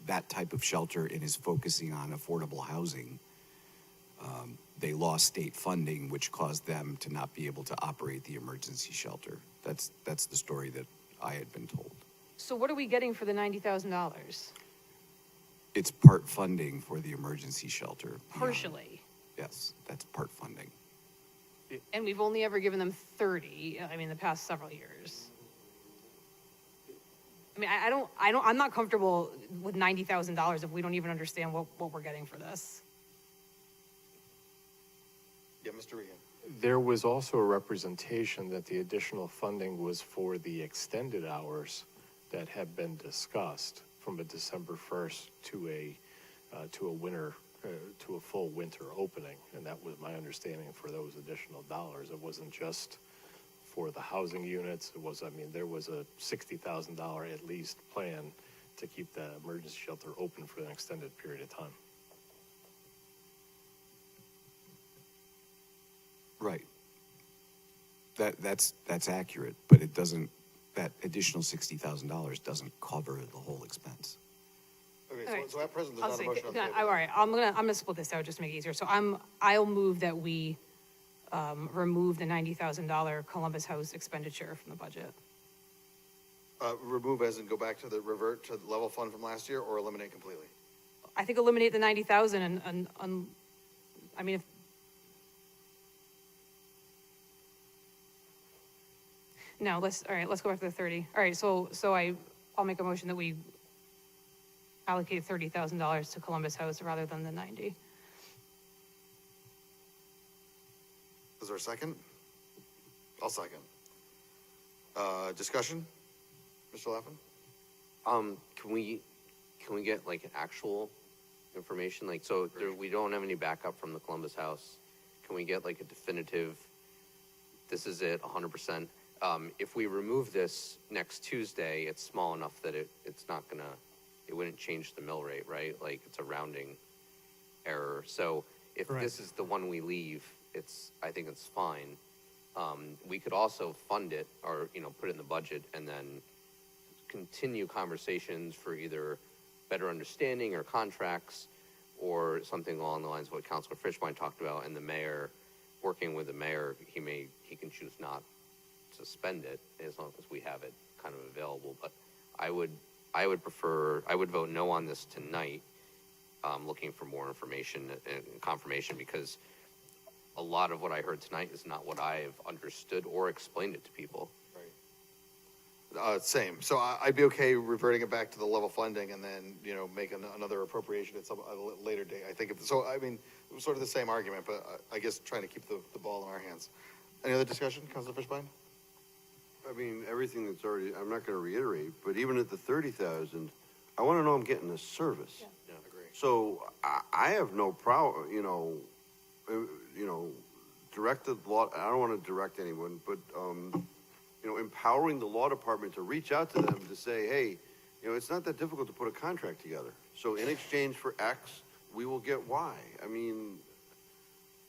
that type of shelter and is focusing on affordable housing, they lost state funding, which caused them to not be able to operate the emergency shelter. That's the story that I had been told. So what are we getting for the $90,000? It's part funding for the emergency shelter. Partially. Yes, that's part funding. And we've only ever given them 30, the past several years. I'm not comfortable with $90,000 if we don't even understand what we're getting for this. Yeah, Mr. Regan. There was also a representation that the additional funding was for the extended hours that had been discussed from a December 1st to a full winter opening. And that was my understanding for those additional dollars. It wasn't just for the housing units. There was a $60,000 at least plan to keep the emergency shelter open for an extended period of time. Right. That's accurate, but it doesn't. That additional $60,000 doesn't cover the whole expense. Okay, All right. so at present, I'll there's not a say, motion on the table. all right, I'm gonna split this out just to make it easier. So I'll move that we remove the $90,000 Columbus House expenditure from the budget. Remove as in go back to revert to the level fund from last year, or eliminate completely? I think eliminate the 90,000 and if. No, let's go back to the 30. All right, so I'll make a motion that we allocate $30,000 to Columbus House rather than the 90. Is there a second? I'll second. Discussion? Mr. Laffin? Can we get like actual information? We don't have any backup from the Columbus House. Can we get like a definitive, this is it, 100%? If we remove this next Tuesday, it's small enough that it wouldn't change the mill rate, right? Like, it's a rounding error. So if this is the one we leave, I think it's fine. We could also fund it or, put it in the budget and then continue conversations for either better understanding or contracts or something along the lines of what Councilor Frischbein talked about, and the mayor, working with the mayor, he can choose not to spend it as long as we have it kind of available. But I would vote no on this tonight, looking for more information and confirmation, because a lot of what I heard tonight is not what I've understood or explained it to people. Same. So I'd be okay reverting it back to the level funding and then, make another appropriation at a later date. I think sort of the same argument, but I guess trying to keep the ball in our hands. Any other discussion, Councilor Fishbein? Everything that's already, I'm not going to reiterate, but even at the 30,000, I want to know I'm getting a service. Yeah, agree. So I have no problem, direct the law. I don't want to direct anyone, but empowering the law department to reach out to them to say, hey, it's not that difficult to put a contract together. So in exchange for X, we will get Y.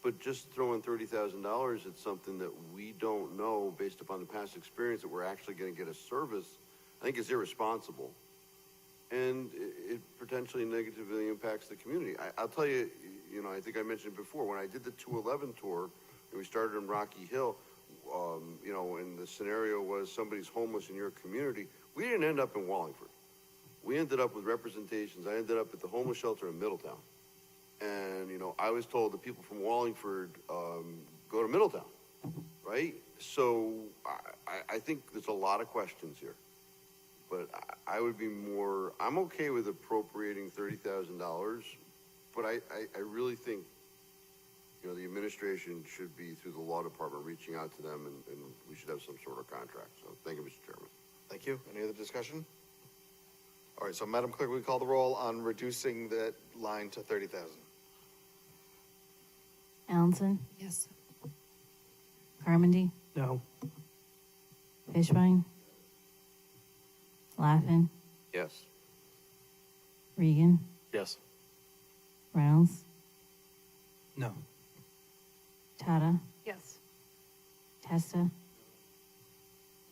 But just throwing $30,000 at something that we don't know based upon the past experience that we're actually going to get a service, I think is irresponsible. And it potentially negatively impacts the community. I'll tell you, I think I mentioned before, when I did the 211 tour, and we started in Rocky Hill, and the scenario was somebody's homeless in your community, we didn't end up in Wallingford. We ended up with representations. I ended up at the homeless shelter in Middletown. And, I was told that people from Wallingford, go to Middletown, right? So I think there's a lot of questions here. But I would be I'm okay with appropriating $30,000, but I really think, the administration should be through the law department reaching out to them and we should have some sort of contract. So thank you, Mr. Chairman. Thank you. Any other discussion? All right, so Madam Clerk, we call the roll on reducing that line to 30,000. Allenson, Yes. Carmody, No. Fishbein, Laffin, Yes. Regan, Yes. Reynolds, No. Tata, Yes. Testa,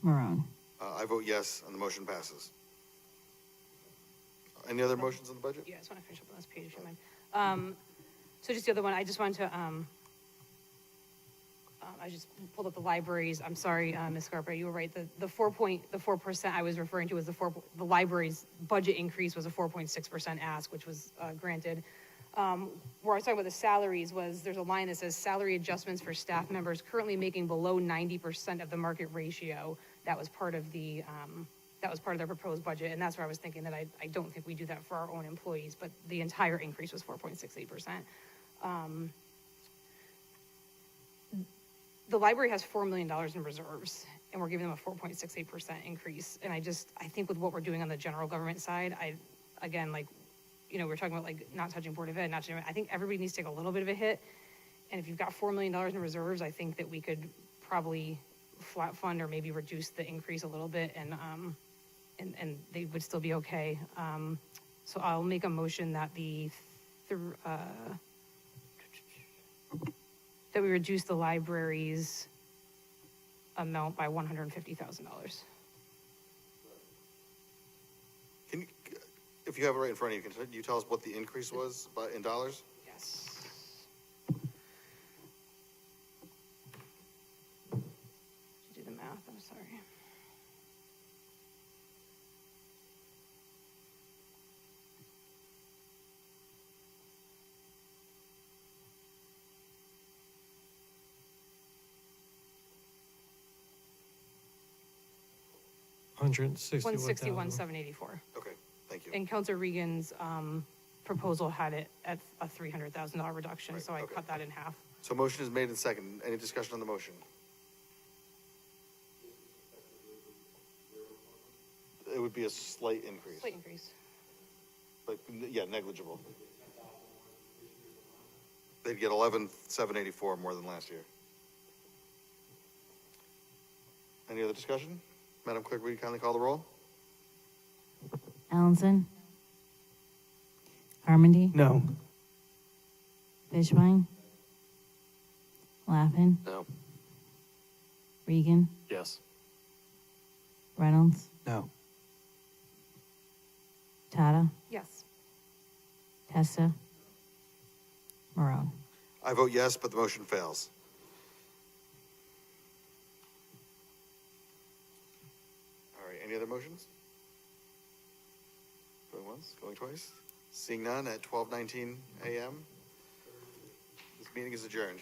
Marone. I vote yes, and the motion passes. Any other motions on the budget? Yeah, I just want to finish up on this page, if you don't mind. So just the other one, I just wanted to, I just pulled up the libraries. I'm sorry, Ms. Scarpa, you were right. The 4% I was referring to was the library's budget increase was a 4.6% ask, which was granted. Where I was talking about the salaries was there's a line that says salary adjustments for staff members currently making below 90% of the market ratio. That was part of the, their proposed budget, and that's where I was thinking that I don't think we do that for our own employees, but the entire increase was 4.68%. The library has $4 million in reserves, and we're giving them a 4.68% increase. And I think with what we're doing on the general government side, we're talking about not touching Board of Ed, I think everybody needs to take a little bit of a hit. And if you've got $4 million in reserves, I think that we could probably flat fund or maybe reduce the increase a little bit, and they would still be okay. So I'll make a motion that that we reduce the library's amount by $150,000. If you have it right in front of you, can you tell us what the increase was in dollars? Yes. Do the math, I'm sorry. $161,784. Okay, thank you. And Counselor Regan's proposal had it at a $300,000 reduction, Right, so I okay. cut that in half. So motion is made and second. Any discussion on the motion? It would be a slight increase, Slight increase. but yeah, negligible. They'd get 11,784 more than last year. Any other discussion? Madam Clerk, will you kindly call the roll? Allenson, Carmody, No. Fishbein, Laffin, No. Regan, Yes. Reynolds, No. Tata, Yes. Testa, Marone. I vote yes, but the motion fails. All right, any other motions? Going once, going twice? Seeing none at 12:19 a.m. This meeting is adjourned.